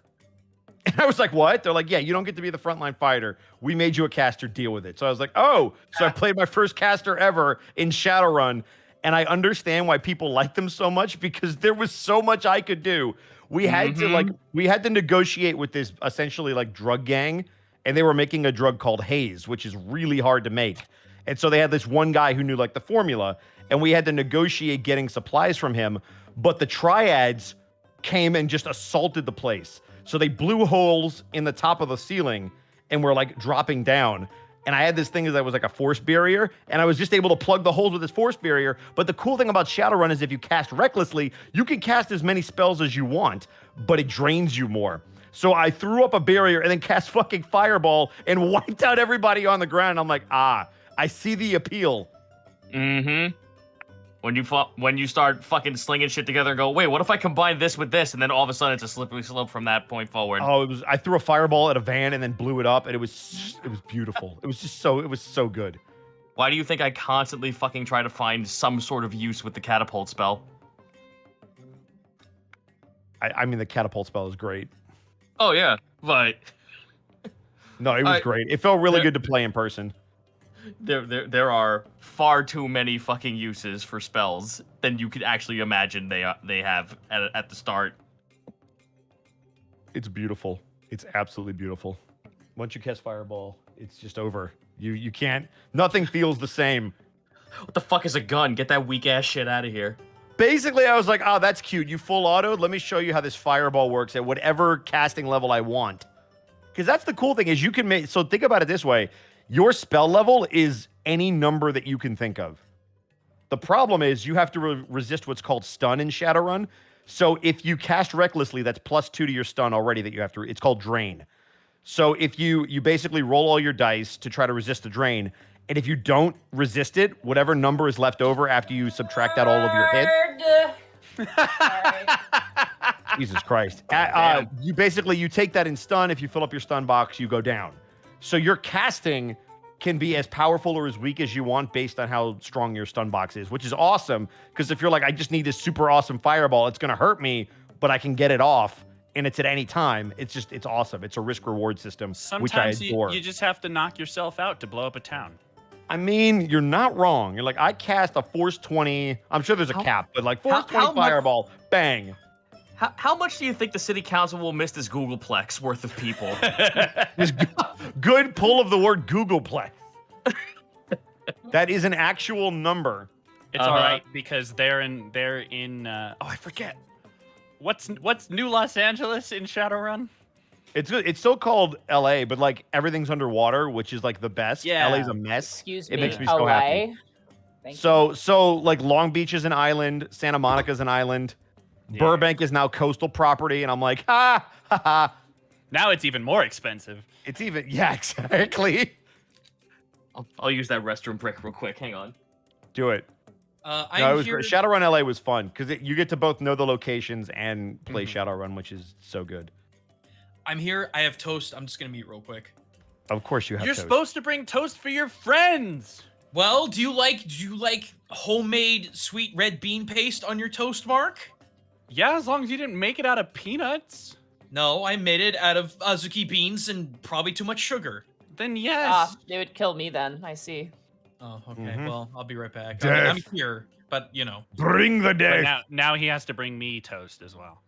[SPEAKER 6] And I was like, what? They're like, yeah, you don't get to be the frontline fighter. We made you a caster. Deal with it. So I was like, oh. So I played my first caster ever in Shadowrun. And I understand why people like them so much because there was so much I could do. We had to negotiate with this essentially like drug gang, and they were making a drug called Haze, which is really hard to make. And so they had this one guy who knew like the formula, and we had to negotiate getting supplies from him. But the triads came and just assaulted the place. So they blew holes in the top of the ceiling and were like dropping down. And I had this thing that was like a force barrier, and I was just able to plug the holes with this force barrier. But the cool thing about Shadowrun is if you cast recklessly, you can cast as many spells as you want, but it drains you more. So I threw up a barrier and then cast fucking Fireball and wiped out everybody on the ground. I'm like, I see the appeal.
[SPEAKER 5] Mm-hmm. When you start fucking slinging shit together and go, wait, what if I combine this with this? And then all of a sudden it's a slippery slope from that point forward.
[SPEAKER 6] Oh, I threw a fireball at a van and then blew it up, and it was beautiful. It was so good.
[SPEAKER 5] Why do you think I constantly fucking try to find some sort of use with the catapult spell?
[SPEAKER 6] I mean, the catapult spell is great.
[SPEAKER 5] Oh yeah, but
[SPEAKER 6] No, it was great. It felt really good to play in person.
[SPEAKER 5] There are far too many fucking uses for spells than you could actually imagine they have at the start.
[SPEAKER 6] It's beautiful. It's absolutely beautiful. Once you cast Fireball, it's just over. You can't. Nothing feels the same.
[SPEAKER 5] What the fuck is a gun? Get that weak ass shit out of here.
[SPEAKER 6] Basically, I was like, oh, that's cute. You full auto. Let me show you how this Fireball works at whatever casting level I want. Because that's the cool thing is you can make. So think about it this way. Your spell level is any number that you can think of. The problem is you have to resist what's called stun in Shadowrun. So if you cast recklessly, that's +2 to your stun already that you have to. It's called drain. So if you basically roll all your dice to try to resist the drain, and if you don't resist it, whatever number is left over after you subtract out all of your hits. Jesus Christ. You take that in stun. If you fill up your stun box, you go down. So your casting can be as powerful or as weak as you want based on how strong your stun box is, which is awesome. Because if you're like, I just need this super awesome fireball, it's going to hurt me, but I can get it off, and it's at any time. It's awesome. It's a risk-reward system, which I adore.
[SPEAKER 1] You just have to knock yourself out to blow up a town. I
[SPEAKER 6] mean, you're not wrong. You're like, I cast a Force 20. I'm sure there's a cap, but like Force 20 fireball, bang.
[SPEAKER 5] How much do you think the city council will miss this Googleplex worth of people?
[SPEAKER 6] Good pull of the word Googleplex. That is an actual number.
[SPEAKER 1] It's all right because they're in. I forget. What's New Los Angeles in Shadowrun?
[SPEAKER 6] It's still called LA, but like everything's underwater, which is like the best.
[SPEAKER 1] Yeah.
[SPEAKER 6] LA's a mess.
[SPEAKER 2] Excuse me.
[SPEAKER 6] It makes me so happy.
[SPEAKER 2] Thank you.
[SPEAKER 6] So like Long Beach is an island, Santa Monica's an island. Yeah. Burbank is now coastal property, and I'm like, ha.
[SPEAKER 1] Now it's even more expensive.
[SPEAKER 6] Yeah, exactly.
[SPEAKER 5] I'll use that restroom brick real quick. Hang on.
[SPEAKER 6] Do it. Shadowrun LA was fun because you get to both know the locations and play Shadowrun, which is so good.
[SPEAKER 4] I'm here. I have toast. I'm just gonna mute real quick.
[SPEAKER 6] Of course you have.
[SPEAKER 1] You're
[SPEAKER 6] toast.
[SPEAKER 1] supposed to bring toast for your friends.
[SPEAKER 4] Well, do you like homemade sweet red bean paste on your toast, Mark?
[SPEAKER 1] Yeah, as long as you didn't make it out of peanuts.
[SPEAKER 4] No, I made it out of azuki beans and probably too much sugar.
[SPEAKER 1] Then yes.
[SPEAKER 2] They would kill me then, I see.
[SPEAKER 4] Oh, okay.
[SPEAKER 6] Mhm.
[SPEAKER 4] Well, I'll be right back.
[SPEAKER 6] Death.
[SPEAKER 4] I'm here, but you know.
[SPEAKER 6] Bring the
[SPEAKER 1] But
[SPEAKER 6] death.
[SPEAKER 1] now he has to bring me toast as well.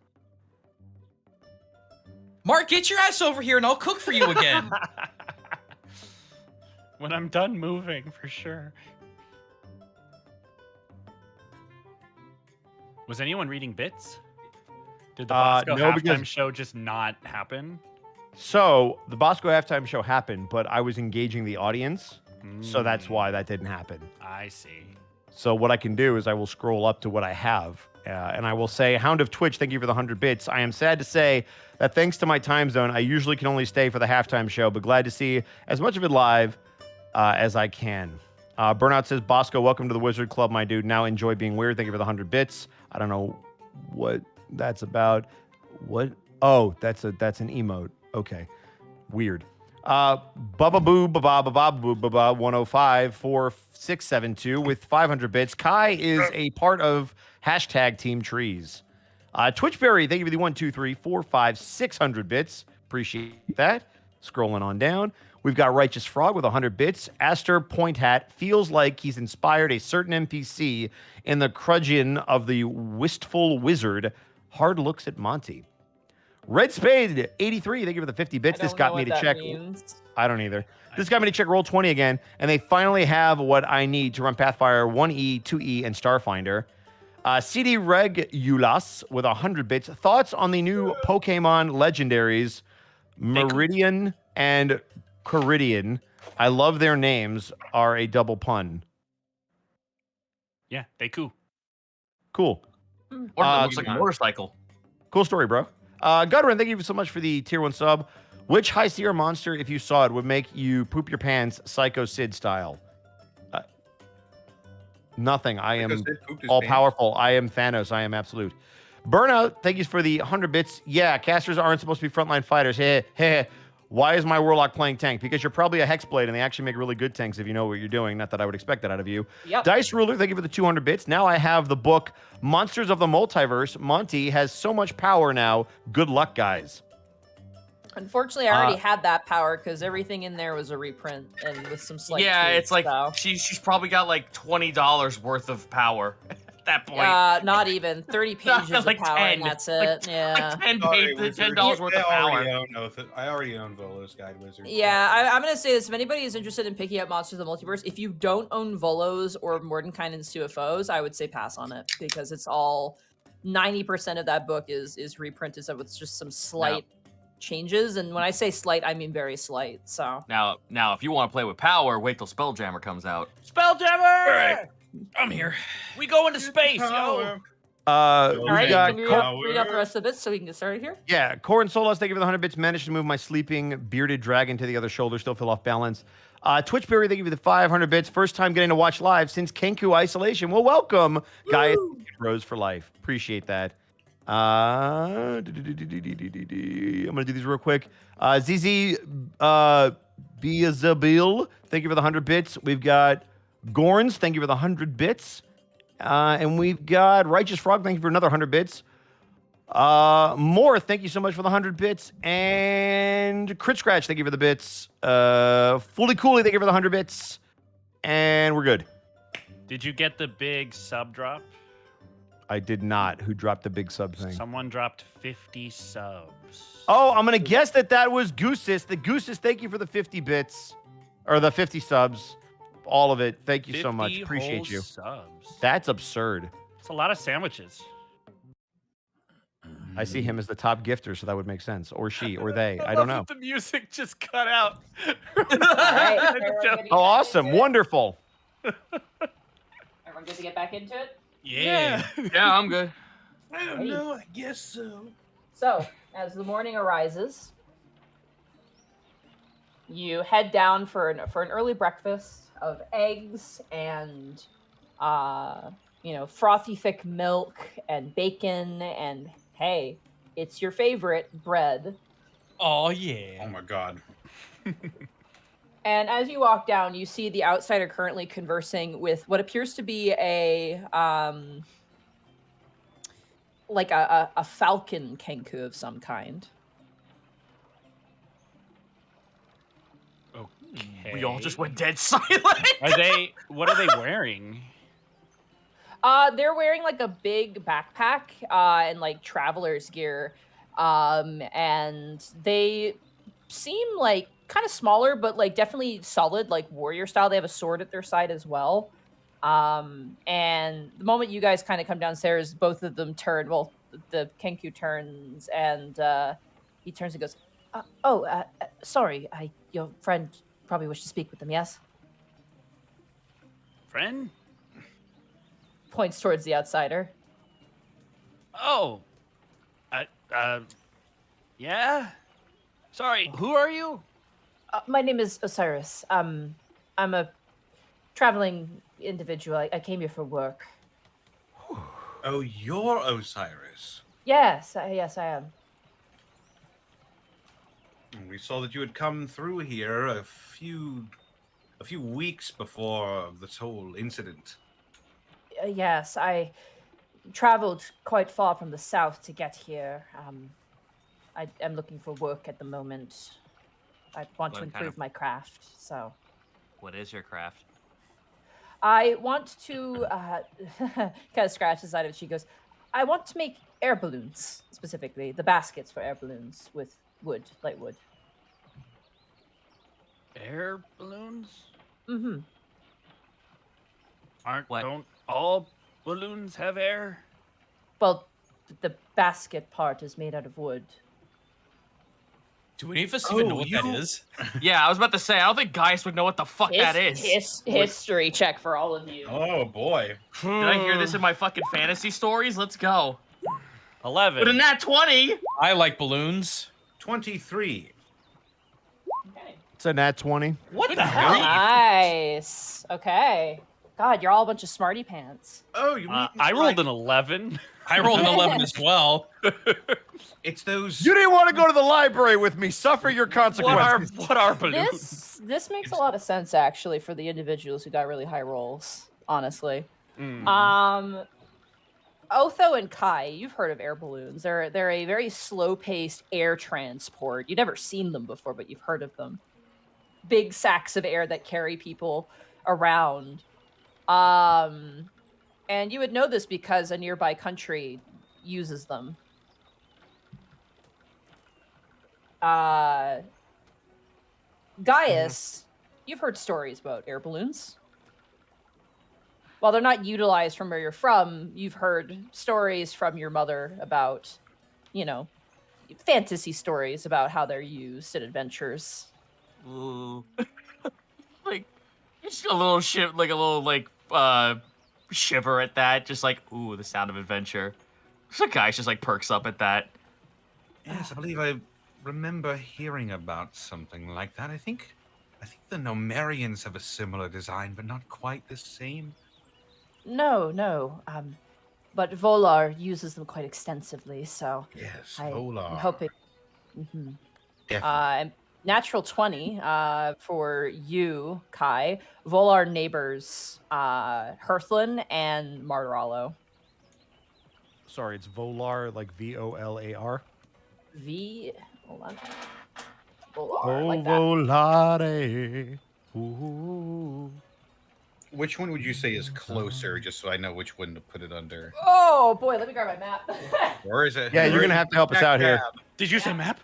[SPEAKER 4] Mark, get your ass over here and I'll cook for you again.
[SPEAKER 1] When I'm done moving, for sure. Was anyone reading bits? Did the Bosco
[SPEAKER 6] no,
[SPEAKER 1] halftime
[SPEAKER 6] because-
[SPEAKER 1] show just not happen?
[SPEAKER 6] So the Bosco halftime show happened, but I was engaging the audience, so that's
[SPEAKER 1] Mm,
[SPEAKER 6] why that didn't happen.
[SPEAKER 1] I see.
[SPEAKER 6] So what I can do is I will scroll up to what I have, and I will say, Hound of Twitch, thank you for the 100 bits. I am sad to say that thanks to my time zone, I usually can only stay for the halftime show, but glad to see as much of it live as I can. Burnout says, Bosco, welcome to the Wizard Club, my dude. Now enjoy being weird. Thank you for the 100 bits. I don't know what that's about. What? Oh, that's an emote. Okay. Weird. Bubba Boo Baba Baba Boo Baba 1054672 with 500 bits. Kai is a part of hashtag Team Trees. Twitchberry, thank you for the 1, 2, 3, 4, 5, 600 bits. Appreciate that. Scrolling on down. We've got Righteous Frog with 100 bits. Aster Point Hat feels like he's inspired a certain NPC in the Crudgeon of the Wistful Wizard. Hard looks at Monty. Red Spade 83, thank you for the 50 bits.
[SPEAKER 2] I
[SPEAKER 6] This
[SPEAKER 2] don't
[SPEAKER 6] got
[SPEAKER 2] know
[SPEAKER 6] me
[SPEAKER 2] what
[SPEAKER 6] to
[SPEAKER 2] that
[SPEAKER 6] check.
[SPEAKER 2] means.
[SPEAKER 6] I don't either. This got me to check roll 20 again, and they finally have what I need to run Pathfire 1E, 2E, and Starfinder. CD Regulas with 100 bits. Thoughts on the new Pokemon legendaries, Meridian and Coridian? I love their names, are a double pun.
[SPEAKER 1] Yeah, they cool.
[SPEAKER 6] Cool.
[SPEAKER 5] One of them looks like a
[SPEAKER 3] nice.
[SPEAKER 5] motorcycle.
[SPEAKER 6] Cool story, bro. Gudrun, thank you so much for the tier 1 sub. Which high tier monster, if you saw it, would make you poop your pants Psycho Sid style? Nothing. I am
[SPEAKER 3] Because it pooped his
[SPEAKER 6] all
[SPEAKER 3] pants.
[SPEAKER 6] powerful. I am Thanos. I am absolute. Burnout, thank you for the 100 bits. Yeah, casters aren't supposed to be frontline fighters. Hey, hey. Why is my Warlock playing tank? Because you're probably a Hexblade, and they actually make really good tanks if you know what you're doing. Not that I would expect that out of you.
[SPEAKER 2] Yep.
[SPEAKER 6] Dice Ruler, thank you for the 200 bits. Now I have the book Monsters of the Multiverse. Monty has so much power now. Good luck, guys.
[SPEAKER 2] Unfortunately, I already had that power because everything in there was a reprint and with some slight
[SPEAKER 5] Yeah,
[SPEAKER 2] tweaks,
[SPEAKER 5] it's like
[SPEAKER 2] so.
[SPEAKER 5] she's probably got like $20 worth of power at that point.
[SPEAKER 2] Not even 30 pages
[SPEAKER 5] Like
[SPEAKER 2] of power,
[SPEAKER 5] 10.
[SPEAKER 2] and that's
[SPEAKER 5] Like
[SPEAKER 2] it. Yeah.
[SPEAKER 5] Like
[SPEAKER 3] Sorry,
[SPEAKER 5] $10
[SPEAKER 3] Wizard.
[SPEAKER 5] $10 worth of power.
[SPEAKER 3] I already own Volo's Guide Wizard.
[SPEAKER 2] Yeah, I'm gonna say this. If anybody is interested in picking up Monsters of the Multiverse, if you don't own Volos or Mordenkainen's UFOs, I would say pass on it because it's all 90% of that book is reprinted, so it's just some slight changes. And when I say slight, I mean very slight. So
[SPEAKER 5] Now, if you want to play with power, wait till Spelljammer comes out.
[SPEAKER 1] Spelljammer!
[SPEAKER 4] I'm here.
[SPEAKER 1] We go into space, yo!
[SPEAKER 3] Power.
[SPEAKER 2] all
[SPEAKER 6] We
[SPEAKER 2] right,
[SPEAKER 6] got
[SPEAKER 2] can we read out the rest of it so we can get started here?
[SPEAKER 6] Yeah, Corin Solas, thank you for the 100 bits. Managed to move my sleeping bearded dragon to the other shoulder. Still feel off balance. Twitchberry, thank you for the 500 bits. First time getting to watch live since Kenku isolation. Well, welcome, guys. Rose for life. Appreciate that. I'm going to do these real quick. ZZ Biazabil, thank you for the 100 bits. We've got Gorns, thank you for the 100 bits. And we've got Righteous Frog, thank you for another 100 bits. More, thank you so much for the 100 bits. And Crit Scratch, thank you for the bits. Fully Coolly, thank you for the 100 bits. And we're good.
[SPEAKER 1] Did you get the big sub drop?
[SPEAKER 6] I did not. Who dropped the big sub thing?
[SPEAKER 1] Someone dropped 50 subs.
[SPEAKER 6] Oh, I'm going to guess that was Goosis. The Goosis, thank you for the 50 bits. Or the 50 subs. All of it. Thank you so much.
[SPEAKER 1] 50
[SPEAKER 6] Appreciate
[SPEAKER 1] whole
[SPEAKER 6] you.
[SPEAKER 1] Subs.
[SPEAKER 6] That's absurd.
[SPEAKER 1] It's a lot of sandwiches.
[SPEAKER 6] I see him as the top gifter, so that would make sense. Or she, or they. I don't know.
[SPEAKER 1] The music just cut out.
[SPEAKER 2] All right, everyone good to get
[SPEAKER 6] Oh,
[SPEAKER 2] back
[SPEAKER 6] awesome.
[SPEAKER 2] into it?
[SPEAKER 6] Wonderful.
[SPEAKER 2] Everyone good to get back into it?
[SPEAKER 4] Yeah.
[SPEAKER 5] Yeah, I'm good.
[SPEAKER 3] I don't know. I guess so.
[SPEAKER 2] So, as the morning arises, you head down for an early breakfast of eggs and, frothy thick milk and bacon and, hey, it's your favorite, bread.
[SPEAKER 4] Oh
[SPEAKER 3] Oh
[SPEAKER 4] yeah.
[SPEAKER 3] my god.
[SPEAKER 2] And as you walk down, you see the outsider currently conversing with what appears to be a falcon Kenku of some kind.
[SPEAKER 1] Okay.
[SPEAKER 5] We all just went dead silent.
[SPEAKER 1] What are they wearing?
[SPEAKER 2] They're wearing like a big backpack and like traveler's gear. And they seem like kind of smaller, but like definitely solid, like warrior style. They have a sword at their side as well. And the moment you guys kind of come downstairs, both of them turn. Well, the Kenku turns and he turns and goes, sorry, your friend probably wished to speak with them, yes?
[SPEAKER 1] Friend?
[SPEAKER 2] Points towards the outsider.
[SPEAKER 1] Oh. Yeah? Sorry, who are you?
[SPEAKER 2] My name is Osiris. I'm a traveling individual. I came here for work.
[SPEAKER 3] Oh, you're Osiris.
[SPEAKER 2] Yes, yes, I am.
[SPEAKER 3] We saw that you had come through here a few weeks before this whole incident.
[SPEAKER 2] Yes, I traveled quite far from the south to get here. I am looking for work at the moment. I want to
[SPEAKER 8] What kind
[SPEAKER 2] improve
[SPEAKER 8] of-
[SPEAKER 2] my craft, so
[SPEAKER 8] What is your craft?
[SPEAKER 2] I want to kind of scratch the side of it. She goes, I want to make air balloons, specifically the baskets for air balloons with wood, light wood.
[SPEAKER 1] Air balloons?
[SPEAKER 2] Mm-hmm.
[SPEAKER 1] Don't all balloons have air?
[SPEAKER 2] Well, the basket part is made out of wood.
[SPEAKER 4] Do any of us even know what that
[SPEAKER 3] you-
[SPEAKER 4] is?
[SPEAKER 5] Yeah, I was about to say, I don't think Gaius would know what the fuck that is.
[SPEAKER 2] History check for all of you.
[SPEAKER 3] Oh boy.
[SPEAKER 5] Did I hear this in my fucking fantasy stories? Let's go.
[SPEAKER 1] 11.
[SPEAKER 5] But in that 20,
[SPEAKER 4] I like balloons.
[SPEAKER 3] 23.
[SPEAKER 2] Okay.
[SPEAKER 6] It's a nat 20.
[SPEAKER 1] What the hell?
[SPEAKER 2] Nice. Okay. God, you're all a bunch of smarty pants.
[SPEAKER 3] Oh, you mean
[SPEAKER 1] I rolled an 11.
[SPEAKER 4] I rolled an 11 as well.
[SPEAKER 3] It's those.
[SPEAKER 6] You didn't want to go to the library with me. Suffer your consequences.
[SPEAKER 1] What are balloons?
[SPEAKER 2] This makes a lot of sense actually for the individuals who got really high rolls. Honestly.
[SPEAKER 1] Mm.
[SPEAKER 2] Otho and Kai, you've heard of air balloons. They're a very slow-paced air transport. You've never seen them before, but you've heard of them. Big sacks of air that carry people around. And you would know this because a nearby country uses them. Gaius, you've heard stories about air balloons. While they're not utilized from where you're from, you've heard stories from your mother about, fantasy stories about how they're used in adventures.
[SPEAKER 5] ooh. Like, just a little shiver at that. Just like, ooh, the sound of adventure. So Gaius just like perks up at that.
[SPEAKER 3] Yes, I believe I remember hearing about something like that. I think the Nomerians have a similar design, but not quite the same.
[SPEAKER 2] No. But Volar uses them quite extensively, so
[SPEAKER 3] Yes,
[SPEAKER 2] I'm
[SPEAKER 3] Volar.
[SPEAKER 2] hoping. Mm-hmm.
[SPEAKER 3] Definitely.
[SPEAKER 2] Natural 20 for you, Kai. Volar neighbors Hearthlin and Martirallo.
[SPEAKER 6] Sorry, it's Volar, like Volar.
[SPEAKER 2] Hold on. Volar, like that.
[SPEAKER 6] Volare. Ooh.
[SPEAKER 3] Which one would you say is closer, just so I know which one to put it under?
[SPEAKER 2] Oh boy, let me grab my map.
[SPEAKER 3] Or is it?
[SPEAKER 6] Yeah, you're gonna have to help us out here.
[SPEAKER 1] Did you say map?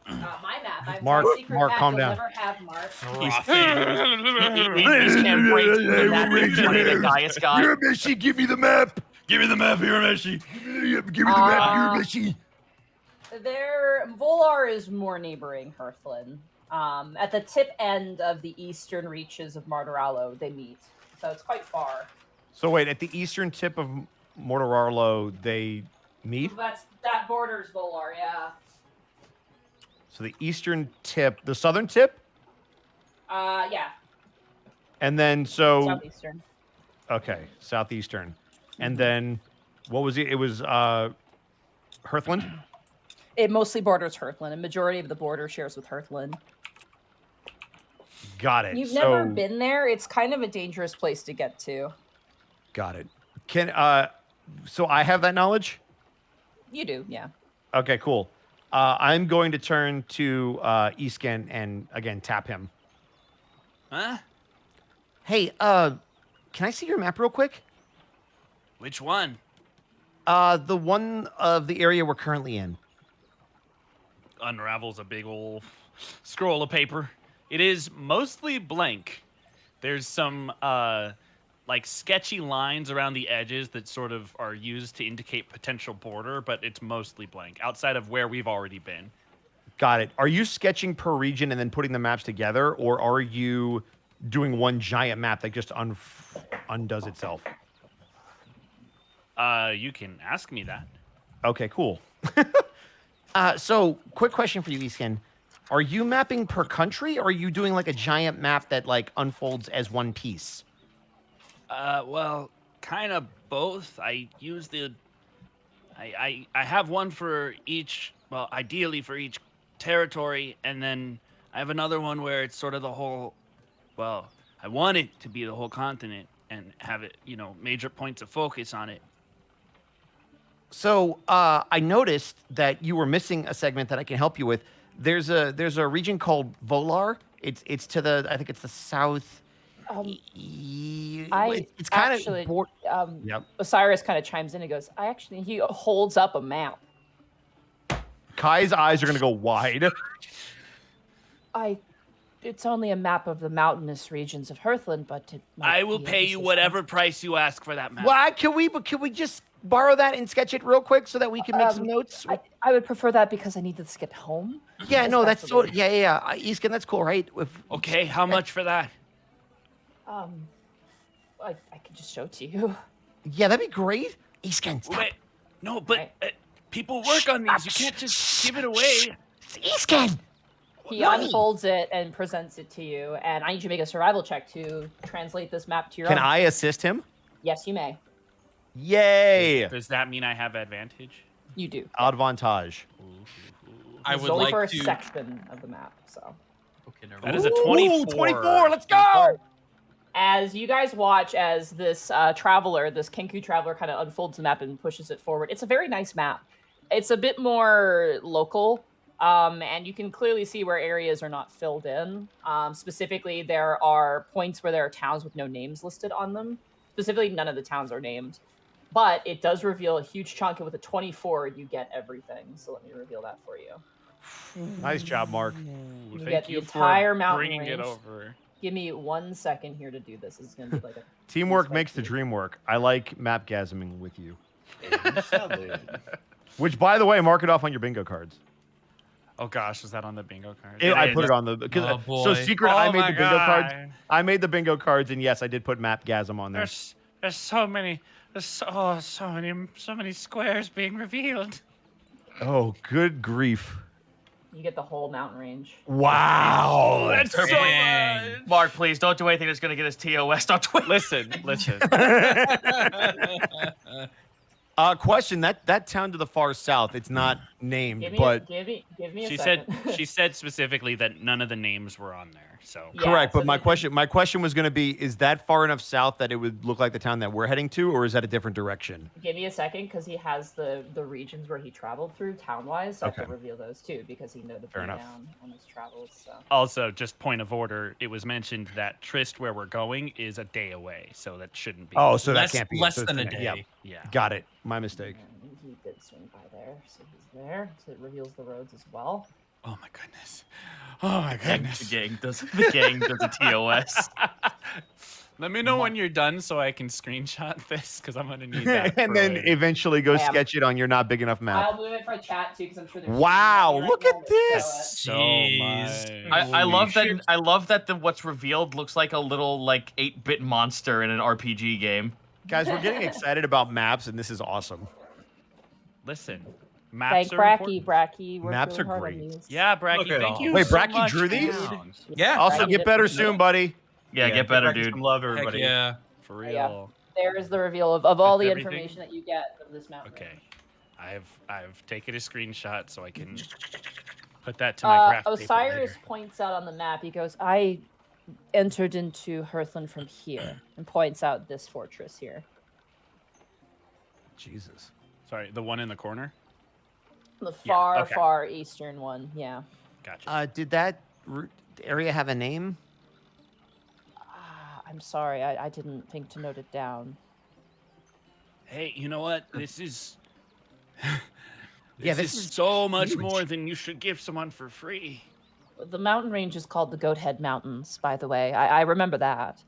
[SPEAKER 2] My map. I've
[SPEAKER 6] Mark-
[SPEAKER 2] got a secret
[SPEAKER 6] Mark,
[SPEAKER 2] map.
[SPEAKER 6] calm
[SPEAKER 2] You'll
[SPEAKER 6] down.
[SPEAKER 2] never have Mark.
[SPEAKER 5] These can't break the money that Gaius got.
[SPEAKER 6] Urameshi, give me the map. Give me the map, Urameshi. Give me the map, Urameshi.
[SPEAKER 2] Volar is more neighboring Hearthlin. At the tip end of the eastern reaches of Martirallo, they meet. So it's quite far.
[SPEAKER 6] So wait, at the eastern tip of Mortararlo, they meet?
[SPEAKER 2] That borders Volar, yeah.
[SPEAKER 6] So the eastern tip, the southern tip?
[SPEAKER 2] Yeah.
[SPEAKER 6] And then so
[SPEAKER 2] Southeastern.
[SPEAKER 6] okay, southeastern. And then what was it? It was Hearthland?
[SPEAKER 2] It mostly borders Hearthland. A majority of the border shares with Hearthland.
[SPEAKER 6] Got it.
[SPEAKER 2] You've
[SPEAKER 6] so,
[SPEAKER 2] never been there. It's kind of a dangerous place to get to.
[SPEAKER 6] Got it. So I have that knowledge?
[SPEAKER 2] You do, yeah.
[SPEAKER 6] Okay, cool. I'm going to turn to Isken and again tap him.
[SPEAKER 1] Huh?
[SPEAKER 6] Hey, can I see your map real quick?
[SPEAKER 1] Which one?
[SPEAKER 6] The one of the area we're currently in.
[SPEAKER 1] Unravels a big old scroll of paper. It is mostly blank. There's some like sketchy lines around the edges that sort of are used to indicate potential border, but it's mostly blank outside of where we've already been.
[SPEAKER 6] Got it. Are you sketching per region and then putting the maps together, or are you doing one giant map that just undoes itself?
[SPEAKER 1] You can ask me that.
[SPEAKER 6] Okay, cool. So, quick question for you, Eskin. Are you mapping per country, or are you doing like a giant map that like unfolds as one piece?
[SPEAKER 1] Well, kind of both. I use the. I have one for each. Well, ideally for each territory, and then I have another one where it's sort of the whole. Well, I want it to be the whole continent and have it, major points of focus on it.
[SPEAKER 6] So, I noticed that you were missing a segment that I can help you with. There's a region called Volar. It's to the, I think it's the south. It's kind
[SPEAKER 2] actually,
[SPEAKER 6] of Yep.
[SPEAKER 2] Osiris kind of chimes in and goes, he holds up a map.
[SPEAKER 6] Kai's eyes are gonna go wide.
[SPEAKER 2] It's only a map of the mountainous regions of Hearthland, but
[SPEAKER 1] I will pay you whatever price you ask for that map.
[SPEAKER 6] Well, can we just borrow that and sketch it real quick so that we can make some notes?
[SPEAKER 2] I would prefer that because I need this to get home.
[SPEAKER 6] Yeah, no, that's so. Yeah. Eskin, that's cool, right?
[SPEAKER 1] Okay, how much for that?
[SPEAKER 2] I could just show it to you.
[SPEAKER 6] Yeah, that'd be great. Eskin, stop.
[SPEAKER 1] Wait, no, but people work on these. You can't just give it away.
[SPEAKER 6] Eskin.
[SPEAKER 2] He unfolds it and presents it to you, and I need you to make a survival check to translate this map to your own.
[SPEAKER 6] Can I assist him?
[SPEAKER 2] Yes, you may.
[SPEAKER 6] Yay!
[SPEAKER 1] Does that mean I have advantage?
[SPEAKER 2] You do.
[SPEAKER 6] Advantage.
[SPEAKER 4] I
[SPEAKER 2] It's
[SPEAKER 4] would
[SPEAKER 2] only
[SPEAKER 4] like
[SPEAKER 2] for a
[SPEAKER 4] to.
[SPEAKER 2] section of the map, so.
[SPEAKER 4] Okay, never
[SPEAKER 1] That
[SPEAKER 4] mind.
[SPEAKER 1] is a 24.
[SPEAKER 6] Ooh, 24. Let's go.
[SPEAKER 2] As you guys watch as this traveler, this Kenku traveler, kind of unfolds the map and pushes it forward, it's a very nice map. It's a bit more local, and you can clearly see where areas are not filled in. Specifically, there are points where there are towns with no names listed on them. Specifically, none of the towns are named. But it does reveal a huge chunk, and with a 24, you get everything. So let me reveal that for you.
[SPEAKER 6] Nice job, Mark.
[SPEAKER 1] Ooh,
[SPEAKER 2] You
[SPEAKER 1] thank
[SPEAKER 2] get the
[SPEAKER 1] you for
[SPEAKER 2] entire mountain
[SPEAKER 1] bringing it
[SPEAKER 2] range.
[SPEAKER 1] over.
[SPEAKER 2] Give me 1 second here to do this. This is going to be like a
[SPEAKER 6] Teamwork
[SPEAKER 2] piece by
[SPEAKER 6] makes the
[SPEAKER 2] piece.
[SPEAKER 6] dream work. I like mapgasming with you. Which, by the way, mark it off on your bingo cards.
[SPEAKER 1] Oh gosh, is that on the bingo card?
[SPEAKER 6] I put it on the because
[SPEAKER 4] Oh, boy.
[SPEAKER 6] so secret.
[SPEAKER 1] Oh
[SPEAKER 6] I made
[SPEAKER 1] my
[SPEAKER 6] the bingo cards.
[SPEAKER 1] God.
[SPEAKER 6] I made the bingo cards, and yes, I did put mapgasm on there.
[SPEAKER 1] There's so many. There's so many squares being revealed.
[SPEAKER 6] Oh, good grief!
[SPEAKER 2] You get the whole mountain range.
[SPEAKER 6] Wow.
[SPEAKER 1] That's so
[SPEAKER 4] Dang.
[SPEAKER 1] much.
[SPEAKER 5] Mark, please don't do anything that's gonna get us TOS on Twitter.
[SPEAKER 1] Listen.
[SPEAKER 6] Question that town to the far south. It's not named,
[SPEAKER 2] Give me,
[SPEAKER 6] but
[SPEAKER 2] give me a
[SPEAKER 1] She
[SPEAKER 2] second.
[SPEAKER 1] said specifically that none of the names were on there. So
[SPEAKER 2] Yeah,
[SPEAKER 6] correct.
[SPEAKER 2] so
[SPEAKER 6] But my
[SPEAKER 2] the-
[SPEAKER 6] question was going to be: is that far enough south that it would look like the town that we're heading to, or is that a different direction?
[SPEAKER 2] Give me a second because he has the regions where he traveled through town-wise. So I
[SPEAKER 6] Okay.
[SPEAKER 2] can reveal those too because he noted
[SPEAKER 6] Fair
[SPEAKER 2] them
[SPEAKER 6] enough.
[SPEAKER 2] down on his travels. So.
[SPEAKER 1] also, just point of order, it was mentioned that Tryst, where we're going, is a day away, so that shouldn't be.
[SPEAKER 6] Oh, so
[SPEAKER 4] less
[SPEAKER 6] that can't be it.
[SPEAKER 4] less
[SPEAKER 6] So it's
[SPEAKER 4] than a
[SPEAKER 6] gonna-
[SPEAKER 4] day.
[SPEAKER 6] Yeah,
[SPEAKER 1] Yeah.
[SPEAKER 6] got it. My mistake.
[SPEAKER 2] And he did swing by there, so he's there. So it reveals the roads as well.
[SPEAKER 1] Oh my goodness. Oh my goodness.
[SPEAKER 5] The gang does a TOS.
[SPEAKER 1] Let me know when you're done so I can screenshot this because I'm gonna need that.
[SPEAKER 6] And
[SPEAKER 1] for
[SPEAKER 6] then
[SPEAKER 1] later.
[SPEAKER 6] eventually go
[SPEAKER 2] I am-
[SPEAKER 6] sketch it on your not big enough map.
[SPEAKER 2] I'll do it for chat too because I'm sure there's.
[SPEAKER 6] Wow,
[SPEAKER 2] somebody right
[SPEAKER 6] look
[SPEAKER 2] now
[SPEAKER 6] at
[SPEAKER 2] that know
[SPEAKER 6] this.
[SPEAKER 2] it.
[SPEAKER 1] so
[SPEAKER 4] Jeez.
[SPEAKER 1] much.
[SPEAKER 5] I
[SPEAKER 6] Holy
[SPEAKER 5] love that.
[SPEAKER 6] shit.
[SPEAKER 5] I love that what's revealed looks like a little 8-bit monster in an RPG game.
[SPEAKER 6] Guys, we're getting excited about maps, and this is awesome.
[SPEAKER 1] Listen,
[SPEAKER 2] Thank
[SPEAKER 1] maps are
[SPEAKER 2] Bracky.
[SPEAKER 1] important.
[SPEAKER 2] Bracky worked
[SPEAKER 6] Maps
[SPEAKER 2] really
[SPEAKER 6] are
[SPEAKER 2] hard on
[SPEAKER 6] great.
[SPEAKER 2] these.
[SPEAKER 1] Yeah, Bracky,
[SPEAKER 3] Look at
[SPEAKER 1] thank
[SPEAKER 3] all.
[SPEAKER 1] you.
[SPEAKER 6] Wait,
[SPEAKER 1] so
[SPEAKER 6] Bracky
[SPEAKER 1] much,
[SPEAKER 6] drew these?
[SPEAKER 1] dude.
[SPEAKER 4] Yeah.
[SPEAKER 6] Also,
[SPEAKER 2] Bracky
[SPEAKER 6] get
[SPEAKER 2] did
[SPEAKER 6] better
[SPEAKER 2] pretty
[SPEAKER 6] soon,
[SPEAKER 2] good.
[SPEAKER 6] buddy.
[SPEAKER 5] Yeah, get better,
[SPEAKER 3] Bracky,
[SPEAKER 5] dude.
[SPEAKER 3] some love,
[SPEAKER 4] Heck
[SPEAKER 3] everybody.
[SPEAKER 4] yeah.
[SPEAKER 1] For real.
[SPEAKER 2] Yeah. There's the reveal of all
[SPEAKER 1] With
[SPEAKER 2] the
[SPEAKER 1] everything?
[SPEAKER 2] information that you get of this mountain.
[SPEAKER 1] Okay. I've taken a screenshot so I can put that to my graph paper
[SPEAKER 2] Osiris
[SPEAKER 1] later.
[SPEAKER 2] points out on the map. He goes, "I entered into Hearthland from here," and points out this fortress here.
[SPEAKER 6] Jesus.
[SPEAKER 1] Sorry, the one in the corner?
[SPEAKER 2] The
[SPEAKER 1] Yeah,
[SPEAKER 2] far,
[SPEAKER 1] okay.
[SPEAKER 2] far eastern one. Yeah.
[SPEAKER 1] Gotcha.
[SPEAKER 6] Did that area have a name?
[SPEAKER 2] I'm sorry, I didn't think to note it down.
[SPEAKER 1] Hey, you know what? This is
[SPEAKER 6] Yeah,
[SPEAKER 1] this is so much more than you should give someone for free.
[SPEAKER 2] The mountain range is called the Goathead Mountains, by the way. I remember that.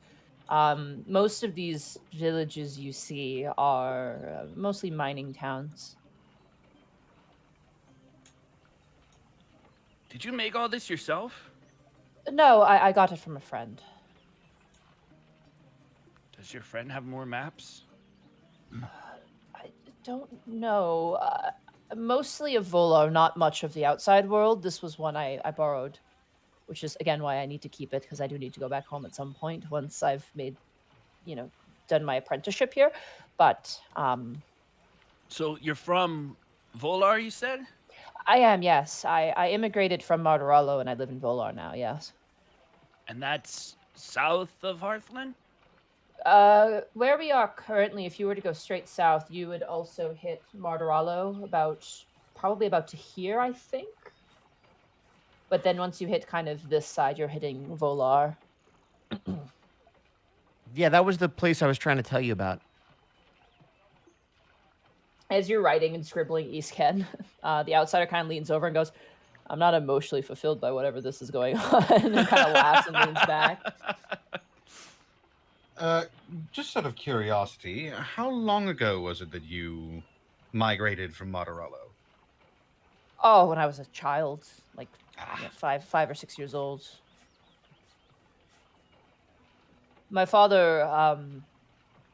[SPEAKER 2] Most of these villages you see are mostly mining towns.
[SPEAKER 1] Did you make all this yourself?
[SPEAKER 2] No, I got it from a friend.
[SPEAKER 1] Does your friend have more maps?
[SPEAKER 2] I don't know. Mostly of Volar, not much of the outside world. This was one I borrowed, which is, again, why I need to keep it, because I do need to go back home at some point once I've made, done my apprenticeship here. But,
[SPEAKER 1] So you're from Volar, you said?
[SPEAKER 2] I am, yes. I immigrated from Martorello, and I live in Volar now, yes.
[SPEAKER 1] And that's south of Hearthland?
[SPEAKER 2] Where we are currently, if you were to go straight south, you would also hit Martorello, probably about to here, I think. But then once you hit kind of this side, you're hitting Volar.
[SPEAKER 6] Yeah, that was the place I was trying to tell you about.
[SPEAKER 2] As you're writing and scribbling East Ken, the outsider kind of leans over and goes, "I'm not emotionally fulfilled by whatever this is going on," and kind of laughs and leans back.
[SPEAKER 3] Just out of curiosity, how long ago was it that you migrated from Martorello?
[SPEAKER 2] Oh, when I was a child, like 5 or 6 years old. My father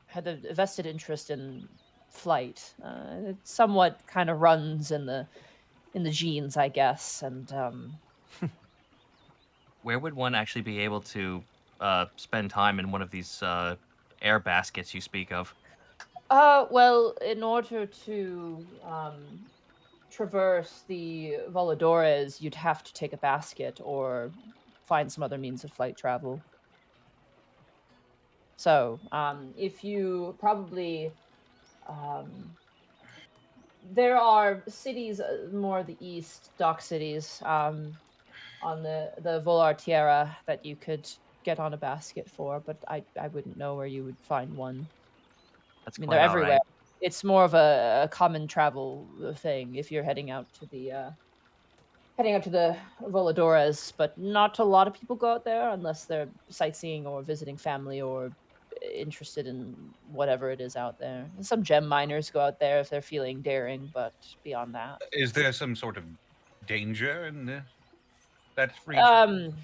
[SPEAKER 2] had a vested interest in flight. It somewhat kind of runs in the genes, I guess. And
[SPEAKER 8] Where would one actually be able to spend time in one of these air baskets you speak of?
[SPEAKER 2] well, in order to traverse the Voladores, you'd have to take a basket or find some other means of flight travel. So, if you probably, there are cities more the east, dock cities, on the Volar Tierra that you could get on a basket for, but I wouldn't know where you would find one.
[SPEAKER 8] That's
[SPEAKER 2] I mean,
[SPEAKER 8] quite
[SPEAKER 2] they're
[SPEAKER 8] all right.
[SPEAKER 2] everywhere. It's more of a common travel thing if you're heading out to the Voladores, but not a lot of people go out there unless they're sightseeing or visiting family or interested in whatever it is out there. Some gem miners go out there if they're feeling daring, but beyond that.
[SPEAKER 3] Is there some sort of danger in that region?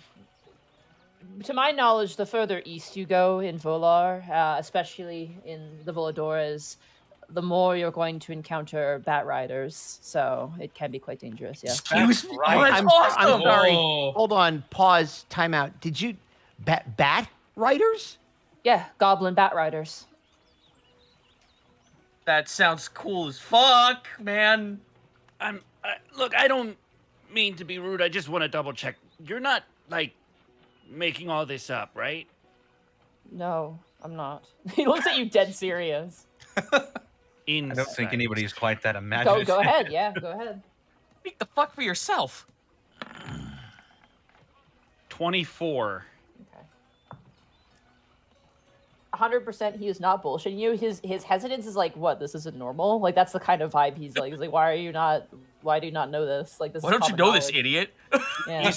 [SPEAKER 2] To my knowledge, the further east you go in Volar, especially in the Voladores, the more you're going to encounter bat riders, so it can be quite dangerous, yes.
[SPEAKER 8] Excuse me.
[SPEAKER 3] right.
[SPEAKER 8] Oh, that's
[SPEAKER 6] I'm
[SPEAKER 8] awesome.
[SPEAKER 6] sorry.
[SPEAKER 4] Oh.
[SPEAKER 6] Hold on. Pause. Time out. Did you bat riders?
[SPEAKER 2] Yeah, goblin bat riders.
[SPEAKER 8] That sounds cool as fuck, man.
[SPEAKER 1] Look, I don't mean to be rude. I just want to double check. You're not like making all this up, right?
[SPEAKER 2] No, I'm not. He looks at you dead serious.
[SPEAKER 3] I don't think anybody's quite that imaginative.
[SPEAKER 2] Go ahead, yeah, go ahead.
[SPEAKER 8] Speak the fuck for yourself.
[SPEAKER 1] 24.
[SPEAKER 2] Okay. 100% he is not bullshitting you. His hesitance is like, what, this isn't normal? Like, that's the kind of vibe he's like, why do you not know this? Like, this
[SPEAKER 8] Why
[SPEAKER 2] is
[SPEAKER 8] don't you
[SPEAKER 2] common
[SPEAKER 8] know this,
[SPEAKER 2] knowledge.
[SPEAKER 8] idiot?
[SPEAKER 2] Yeah.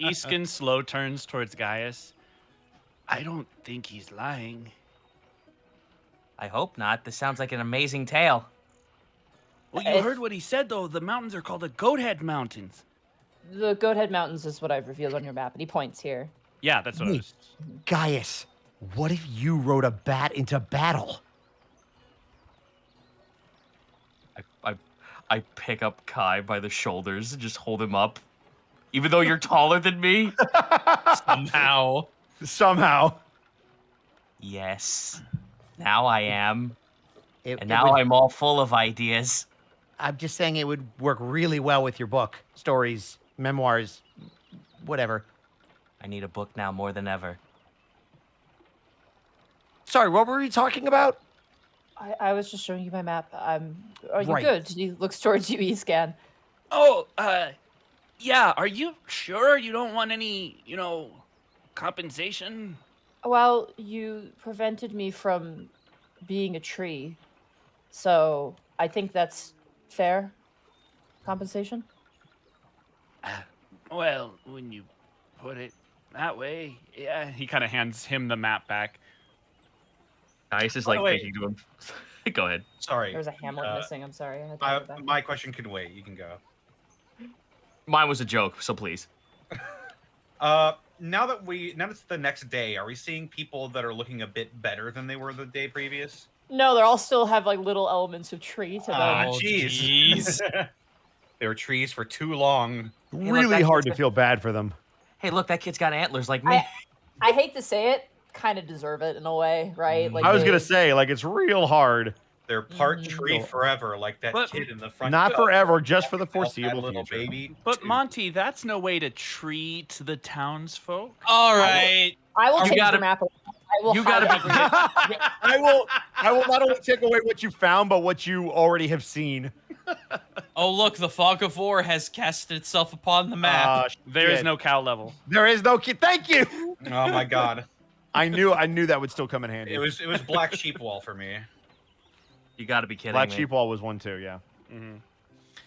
[SPEAKER 1] Easkin slow turns towards Gaius. I don't think he's lying.
[SPEAKER 8] I hope not. This sounds like an amazing tale.
[SPEAKER 1] Well, you heard what he said, though. The mountains are called the Goathead Mountains.
[SPEAKER 2] The Goathead Mountains is what I've revealed on your map, and he points here.
[SPEAKER 1] Yeah, that's what I
[SPEAKER 6] Wait.
[SPEAKER 1] was.
[SPEAKER 6] Gaius, what if you rode a bat into battle?
[SPEAKER 8] I pick up Kai by the shoulders and just hold him up. Even though you're taller than me?
[SPEAKER 6] Somehow.
[SPEAKER 8] Yes. Now I am.
[SPEAKER 6] It-
[SPEAKER 8] And
[SPEAKER 6] it
[SPEAKER 8] now
[SPEAKER 6] would-
[SPEAKER 8] I'm all full of ideas.
[SPEAKER 6] I'm just saying it would work really well with your book, stories, memoirs, whatever.
[SPEAKER 8] I need a book now more than ever.
[SPEAKER 6] Sorry, what were we talking about?
[SPEAKER 2] I was just showing you my map. Are you
[SPEAKER 6] Right.
[SPEAKER 2] good? He looks towards you, E-scan.
[SPEAKER 1] Oh, yeah. Are you sure you don't want any, compensation?
[SPEAKER 2] Well, you prevented me from being a tree, so I think that's fair compensation.
[SPEAKER 1] Well, when you put it that way, yeah. He kind of hands him the map back.
[SPEAKER 5] Ice is
[SPEAKER 3] By the
[SPEAKER 5] like
[SPEAKER 3] way-
[SPEAKER 5] thinking to him. Go ahead.
[SPEAKER 3] Sorry.
[SPEAKER 2] There was a hamlet missing. I'm sorry. I had to go back.
[SPEAKER 3] My question can wait. You can go.
[SPEAKER 5] Mine was a joke, so please.
[SPEAKER 3] Now that it's the next day, are we seeing people that are looking a bit better than they were the day previous?
[SPEAKER 2] No, they all still have like little elements of tree to them.
[SPEAKER 4] Oh,
[SPEAKER 3] jeez. They were trees for too long.
[SPEAKER 5] look,
[SPEAKER 6] Really
[SPEAKER 5] that
[SPEAKER 6] hard
[SPEAKER 5] kid's
[SPEAKER 6] to feel bad for them.
[SPEAKER 5] Hey, look, that kid's got antlers like me.
[SPEAKER 2] I hate to say it, kind of deserve it in a way, right? Like
[SPEAKER 6] I was
[SPEAKER 2] they-
[SPEAKER 6] gonna say, like, it's real hard.
[SPEAKER 3] They're part
[SPEAKER 2] Mhm.
[SPEAKER 3] tree forever, like that
[SPEAKER 1] But-
[SPEAKER 3] kid in the front.
[SPEAKER 6] Not forever, just for the
[SPEAKER 3] That
[SPEAKER 6] foreseeable
[SPEAKER 3] little
[SPEAKER 6] future.
[SPEAKER 3] baby.
[SPEAKER 1] But
[SPEAKER 3] Dude.
[SPEAKER 1] Monty, that's no way to treat the townsfolk.
[SPEAKER 4] All right.
[SPEAKER 2] I will
[SPEAKER 5] You
[SPEAKER 2] change
[SPEAKER 5] gotta-
[SPEAKER 2] the map. I will
[SPEAKER 5] you
[SPEAKER 2] hide
[SPEAKER 5] gotta be-
[SPEAKER 2] everything.
[SPEAKER 6] I will not only take away what you found, but what you already have seen.
[SPEAKER 4] Oh, look, the fog of war has cast itself upon the map.
[SPEAKER 1] There is
[SPEAKER 6] shit.
[SPEAKER 1] no cow level.
[SPEAKER 6] There is no kid. Thank you.
[SPEAKER 3] Oh my god.
[SPEAKER 6] I knew that would still come in handy.
[SPEAKER 3] It was Black Sheep Wall for me.
[SPEAKER 5] You gotta be kidding
[SPEAKER 6] Black
[SPEAKER 5] me.
[SPEAKER 6] Sheep Wall was one too. Yeah,
[SPEAKER 1] Mhm.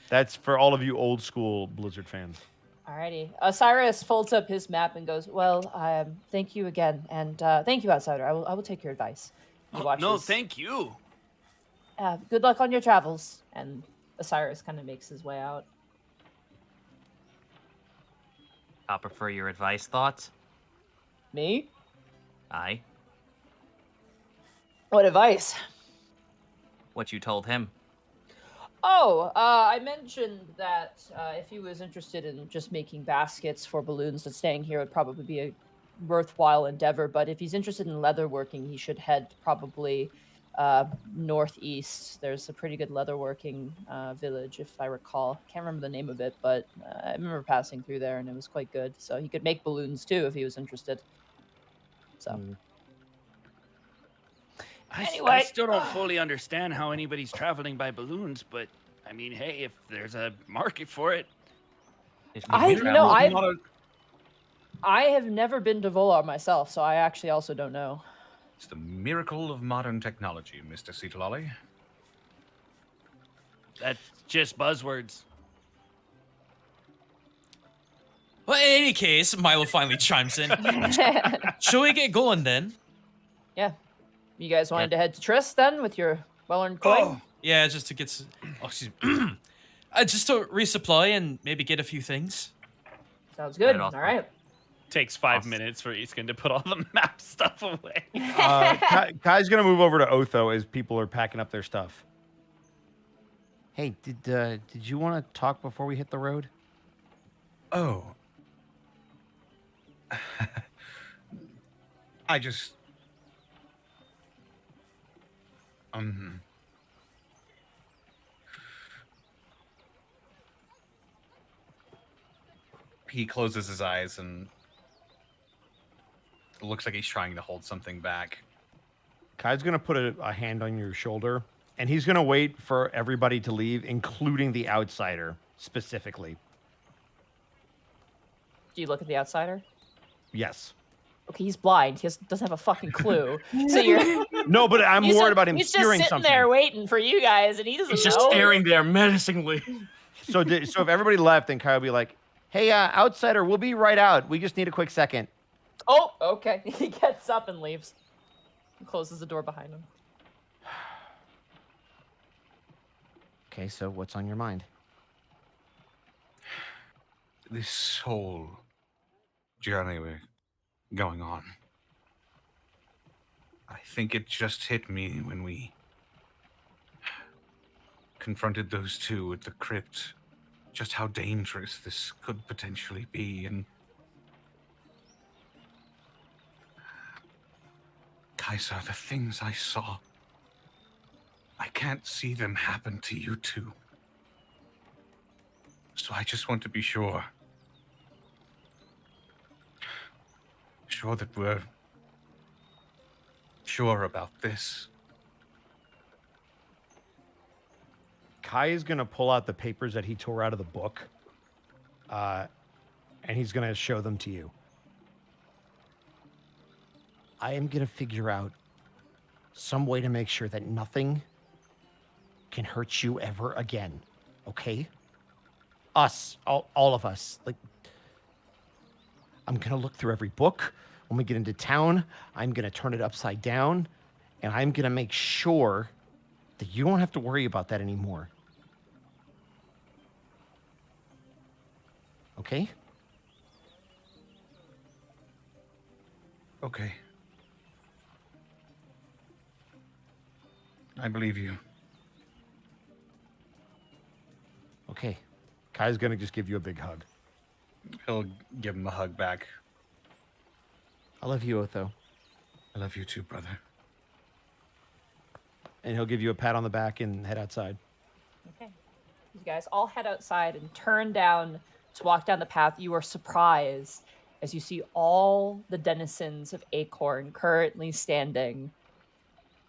[SPEAKER 6] that's for all of you old school Blizzard fans.
[SPEAKER 2] Alrighty. Osiris folds up his map and goes, "Well, thank you again, and thank you, Outsider. I will take your advice." He
[SPEAKER 1] Oh,
[SPEAKER 2] watches.
[SPEAKER 1] no, thank you.
[SPEAKER 2] Good luck on your travels. And Osiris kind of makes his way out.
[SPEAKER 8] I prefer your advice, thoughts.
[SPEAKER 2] Me?
[SPEAKER 8] Aye.
[SPEAKER 2] What advice?
[SPEAKER 8] What you told him.
[SPEAKER 2] Oh, I mentioned that if he was interested in just making baskets for balloons, that staying here would probably be a worthwhile endeavor. But if he's interested in leatherworking, he should head probably northeast. There's a pretty good leatherworking village, if I recall. Can't remember the name of it, but I remember passing through there, and it was quite good. So he could make balloons too if he was interested. So.
[SPEAKER 1] I
[SPEAKER 2] Anyway.
[SPEAKER 1] still don't fully understand how anybody's traveling by balloons, but I mean, hey, if there's a market for it,
[SPEAKER 8] If
[SPEAKER 2] I-
[SPEAKER 8] can
[SPEAKER 2] you know,
[SPEAKER 8] travel-
[SPEAKER 2] I've-
[SPEAKER 3] Not a-
[SPEAKER 2] I have never been to Volar myself, so I actually also don't know.
[SPEAKER 3] It's the miracle of modern technology, Mr. Cetalali.
[SPEAKER 1] that's just buzzwords.
[SPEAKER 4] Well, in any case, Milo finally chimes in. Shall we get going then?
[SPEAKER 2] Yeah. You guys wanted to head to Tryst then with your well-earned coin?
[SPEAKER 1] Oh,
[SPEAKER 4] Yeah, just to get excuse me. Just to resupply and maybe get a few things.
[SPEAKER 2] Sounds good.
[SPEAKER 8] Right
[SPEAKER 2] All
[SPEAKER 8] off.
[SPEAKER 2] right.
[SPEAKER 1] takes 5 minutes for Easkin to put all the map stuff away.
[SPEAKER 6] Kai's gonna move over to Otho as people are packing up their stuff. Hey, did you want to talk before we hit the road?
[SPEAKER 3] Oh. I just. He closes his eyes and it looks like he's trying to hold something back.
[SPEAKER 6] Kai's gonna put a hand on your shoulder, and he's gonna wait for everybody to leave, including the outsider specifically.
[SPEAKER 2] Do you look at the outsider?
[SPEAKER 6] Yes.
[SPEAKER 2] Okay, he's blind. He doesn't have a fucking clue. So you're.
[SPEAKER 6] No, but I'm
[SPEAKER 2] he's
[SPEAKER 6] worried
[SPEAKER 2] just-
[SPEAKER 6] about him
[SPEAKER 2] He's
[SPEAKER 6] steering
[SPEAKER 2] just sitting
[SPEAKER 6] something.
[SPEAKER 2] there waiting for you guys, and he doesn't
[SPEAKER 5] He's just
[SPEAKER 2] know.
[SPEAKER 5] staring there menacingly.
[SPEAKER 6] So if everybody left, then Kai will be like, "Hey, outsider, we'll be right out. We just need a quick second."
[SPEAKER 2] Oh, okay. He gets up and leaves. And closes the door behind him.
[SPEAKER 6] Okay, so what's on your mind?
[SPEAKER 3] This whole journey we're going on. I think it just hit me when we confronted those two at the crypt, just how dangerous this could potentially be. And Kaiser, the things I saw, I can't see them happen to you two. So I just want to be sure that we're sure about this.
[SPEAKER 6] Kai is gonna pull out the papers that he tore out of the book, and he's gonna show them to you. I am going to figure out some way to make sure that nothing can hurt you ever again. Okay? Us, all of us. Like, I'm going to look through every book. When we get into town, I'm going to turn it upside down, and I'm going to make sure that you don't have to worry about that anymore. Okay?
[SPEAKER 3] Okay. I believe you.
[SPEAKER 6] Okay. Kai's going to just give you a big hug.
[SPEAKER 3] He'll give him a hug back.
[SPEAKER 6] I love you, Otho.
[SPEAKER 3] I love you too, brother.
[SPEAKER 6] And he'll give you a pat on the back and head outside.
[SPEAKER 2] Okay. You guys all head outside and turn down to walk down the path. You are surprised as you see all the denizens of Acorn currently standing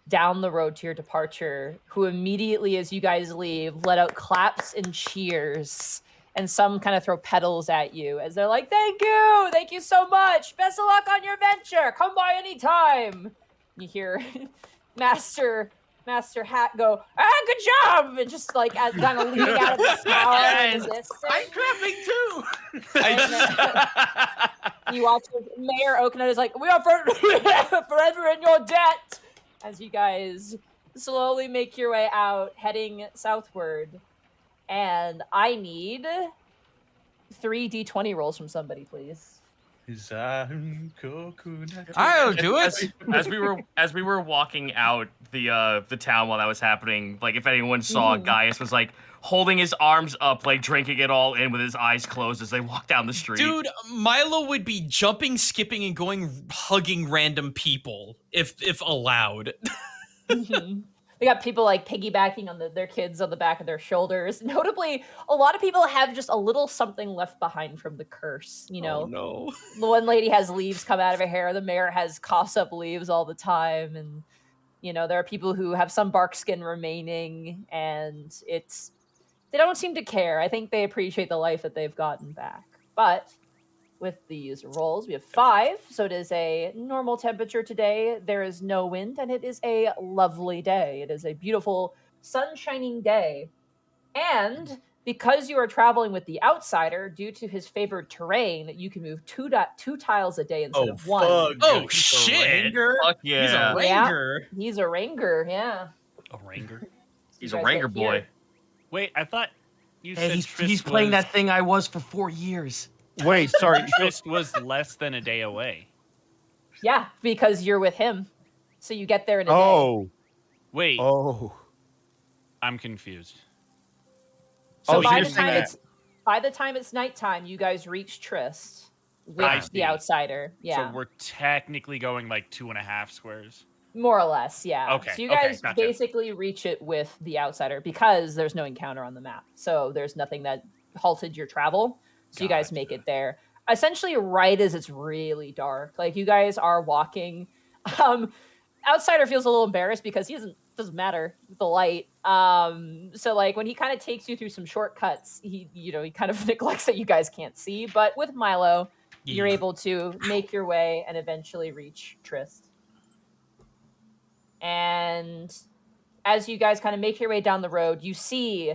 [SPEAKER 2] down the road to your departure, who immediately, as you guys leave, let out claps and cheers. And some kind of throw petals at you as they're like, thank you so much. Best of luck on your venture. Come by anytime. You hear Master Hat go, good job. And just like kind of leaning out of the sky. in the distance.
[SPEAKER 3] I'm clapping too.
[SPEAKER 2] You watch Mayor Oaknut is like, we are forever in your debt. As you guys slowly make your way out, heading southward. And I need 3 d20 rolls from somebody, please.
[SPEAKER 4] I'll do it.
[SPEAKER 5] As we were walking out the town while that was happening, like if anyone saw Gaius was like holding his arms up, like drinking it all in with his eyes closed as they walked down the street.
[SPEAKER 4] Dude, Milo would be jumping, skipping, and going hugging random people if allowed.
[SPEAKER 2] We got people like piggybacking on their kids on the back of their shoulders. Notably, a lot of people have just a little something left behind from the curse. You know,
[SPEAKER 4] Oh no.
[SPEAKER 2] the one lady has leaves come out of her hair. The mayor has coughs up leaves all the time. And, you know, there are people who have some bark skin remaining, and they don't seem to care. I think they appreciate the life that they've gotten back. But with these rolls, we have 5, so it is a normal temperature today. There is no wind, and it is a lovely day. It is a beautiful, sun-shining day. And because you are traveling with the outsider, due to his favored terrain, you can move 2 tiles a day instead of 1.
[SPEAKER 4] Oh shit.
[SPEAKER 5] Fuck yeah.
[SPEAKER 4] He's a ranger.
[SPEAKER 2] He's a ranger, yeah.
[SPEAKER 1] A ranger.
[SPEAKER 5] He's
[SPEAKER 2] You
[SPEAKER 5] a
[SPEAKER 2] guys
[SPEAKER 5] ranger
[SPEAKER 2] get here.
[SPEAKER 5] boy.
[SPEAKER 1] Wait, I thought you
[SPEAKER 5] Hey,
[SPEAKER 1] said
[SPEAKER 5] he's
[SPEAKER 1] Tryst
[SPEAKER 5] playing
[SPEAKER 1] was,
[SPEAKER 5] that thing I was for 4 years.
[SPEAKER 6] Wait, sorry.
[SPEAKER 1] Tryst was less than a day away.
[SPEAKER 2] Yeah, because you're with him. So you get there in a day.
[SPEAKER 6] Oh.
[SPEAKER 1] Wait,
[SPEAKER 6] Oh.
[SPEAKER 1] I'm confused.
[SPEAKER 2] So
[SPEAKER 6] Oh, so
[SPEAKER 2] by
[SPEAKER 6] you're
[SPEAKER 2] the
[SPEAKER 6] saying
[SPEAKER 2] time
[SPEAKER 6] that-
[SPEAKER 2] it's nighttime, you guys reach Tryst
[SPEAKER 1] I
[SPEAKER 2] with
[SPEAKER 1] see.
[SPEAKER 2] the outsider. Yeah.
[SPEAKER 1] So we're technically going like 2.5 squares.
[SPEAKER 2] More or less, yeah.
[SPEAKER 1] Okay,
[SPEAKER 2] So you
[SPEAKER 1] okay,
[SPEAKER 2] guys
[SPEAKER 1] gotcha.
[SPEAKER 2] basically reach it with the outsider because there's no encounter on the map. So there's nothing that halted your travel. So you guys make it there. Essentially right as it's really dark. Like you guys are walking. Outsider feels a little embarrassed because he doesn't matter with the light. So like when he kind of takes you through some shortcuts, he kind of neglects that you guys can't see. But with Milo, you're able to make your way and eventually reach Tryst. And as you guys kind of make your way down the road, you see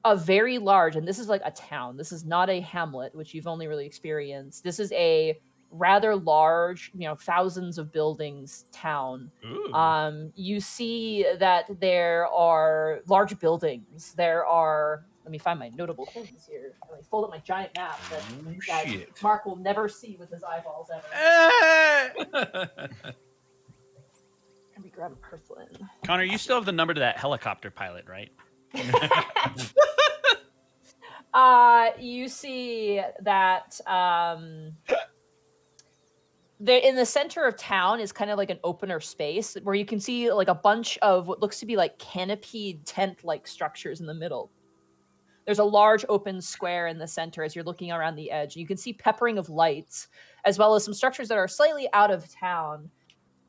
[SPEAKER 2] a very large, and this is like a town. This is not a hamlet, which you've only really experienced. This is a rather large, thousands of buildings town.
[SPEAKER 4] Ooh.
[SPEAKER 2] You see that there are large buildings. There are, let me find my notable things here. I fold up my giant map that
[SPEAKER 3] shit.
[SPEAKER 2] Mark will never see with his eyeballs ever. Let me grab a Perflin.
[SPEAKER 1] Connor, you still have the number to that helicopter pilot, right?
[SPEAKER 2] You see that in the center of town is kind of like an opener space where you can see like a bunch of what looks to be like canopied tent-like structures in the middle. There's a large open square in the center as you're looking around the edge. You can see peppering of lights, as well as some structures that are slightly out of town.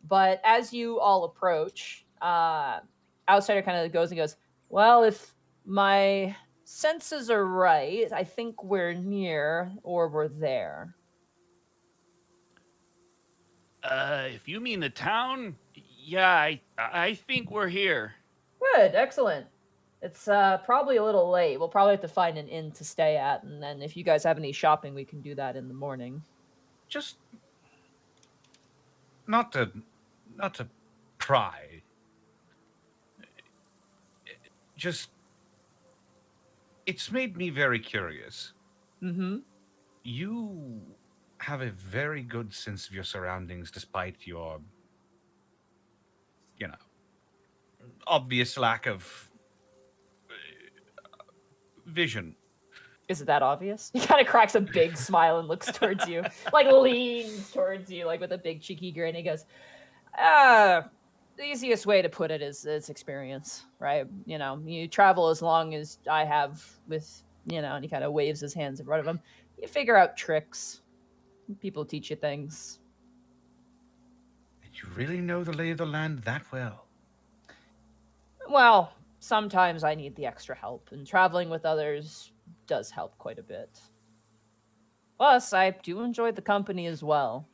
[SPEAKER 2] But as you all approach, outsider kind of goes, well, if my senses are right, I think we're near or we're there.
[SPEAKER 1] If you mean the town, yeah, I think we're here.
[SPEAKER 2] Good, excellent. It's probably a little late. We'll probably have to find an inn to stay at, and then if you guys have any shopping, we can do that in the morning.
[SPEAKER 3] Just not to pry. Just it's made me very curious.
[SPEAKER 2] Mm-hmm.
[SPEAKER 3] You have a very good sense of your surroundings despite your obvious lack of vision.
[SPEAKER 2] Is it that obvious? He kind of cracks a big smile and looks towards you, like leans towards you, like with a big cheeky grin. He goes, the easiest way to put it is it's experience, right? You travel as long as I have with, and he kind of waves his hands in front of him. You figure out tricks. People teach you things.
[SPEAKER 3] And you really know the lay of the land that well.
[SPEAKER 2] Well, sometimes I need the extra help, and traveling with others does help quite a bit. Plus, I do enjoy the company as well.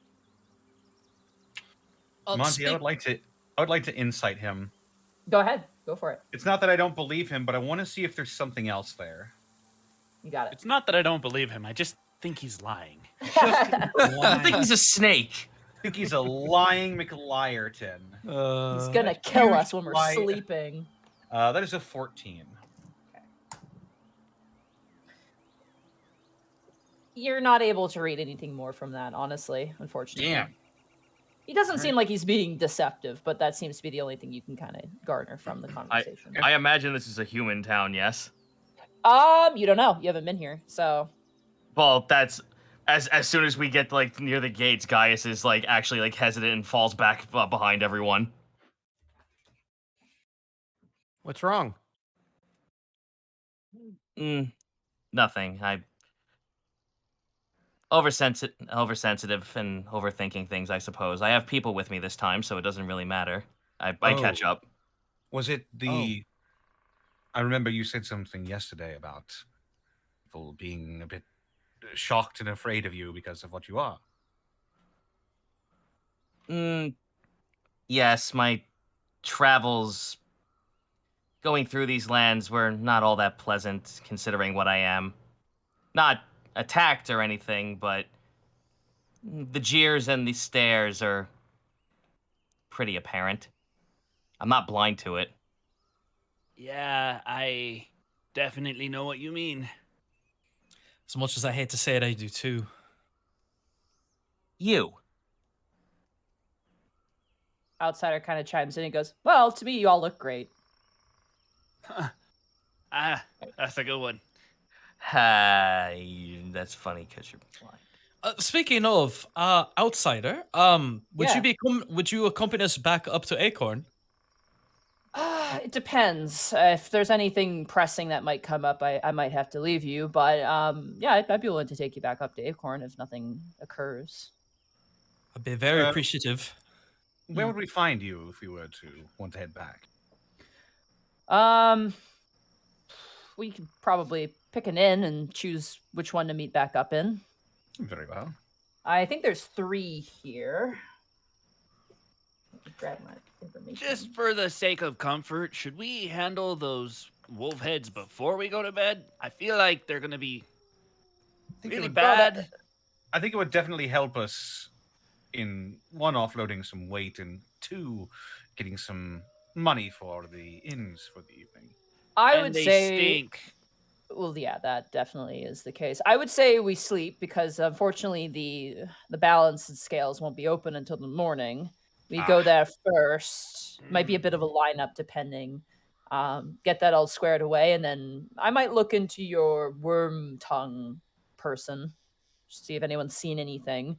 [SPEAKER 3] Monty, I would like to insight him.
[SPEAKER 2] Go ahead. Go for it.
[SPEAKER 3] It's not that I don't believe him, but I want to see if there's something else there.
[SPEAKER 2] You got it.
[SPEAKER 1] It's not that I don't believe him. I just think he's lying.
[SPEAKER 5] I think he's a snake.
[SPEAKER 3] I think he's a lying McLiarton.
[SPEAKER 2] He's gonna kill us when we're
[SPEAKER 3] lie.
[SPEAKER 2] sleeping.
[SPEAKER 3] That is a 14.
[SPEAKER 2] You're not able to read anything more from that, honestly, unfortunately.
[SPEAKER 3] Damn.
[SPEAKER 2] He doesn't seem like he's being deceptive, but that seems to be the only thing you can kind of garner from the conversation.
[SPEAKER 5] I imagine this is a human town, yes?
[SPEAKER 2] You don't know. You haven't been here, so.
[SPEAKER 5] Well, that's as soon as we get like near the gates, Gaius is like actually like hesitant and falls back behind everyone.
[SPEAKER 6] What's wrong?
[SPEAKER 5] Nothing. Oversensitive and overthinking things, I suppose. I have people with me this time, so it doesn't really matter. I catch up.
[SPEAKER 3] Was it the... I remember you said something yesterday about people being a bit shocked and afraid of you because of what you are.
[SPEAKER 5] Yes, my travels going through these lands were not all that pleasant, considering what I am. Not attacked or anything, but the jeers and the stares are pretty apparent. I'm not blind to it.
[SPEAKER 1] Yeah, I definitely know what you mean.
[SPEAKER 4] As much as I hate to say it, I do too.
[SPEAKER 5] You.
[SPEAKER 2] Outsider kind of chimes in and goes, well, to me, you all look great.
[SPEAKER 1] That's a good one.
[SPEAKER 5] That's funny because you're blind.
[SPEAKER 4] Speaking of outsider, would you accompany us back up to Acorn?
[SPEAKER 2] It depends. If there's anything pressing that might come up, I might have to leave you. But yeah, I'd be willing to take you back up to Acorn if nothing occurs.
[SPEAKER 4] I'd be very appreciative.
[SPEAKER 3] Where would we find you if we were to want to head back?
[SPEAKER 2] We could probably pick an inn and choose which one to meet back up in.
[SPEAKER 3] Very well.
[SPEAKER 2] I think there's 3 here. Let me grab my information.
[SPEAKER 1] Just for the sake of comfort, should we handle those wolf heads before we go to bed? I feel like they're going to be really bad.
[SPEAKER 3] I think it would definitely help us in, 1, offloading some weight, and 2, getting some money for the inns for the evening.
[SPEAKER 2] I
[SPEAKER 1] And
[SPEAKER 2] would
[SPEAKER 1] they
[SPEAKER 2] say...
[SPEAKER 1] stink.
[SPEAKER 2] Well, yeah, that definitely is the case. I would say we sleep because, unfortunately, the balance and scales won't be open until the morning. We go there first. Might be a bit of a lineup, depending. Get that all squared away, and then I might look into your worm tongue person, see if anyone's seen anything.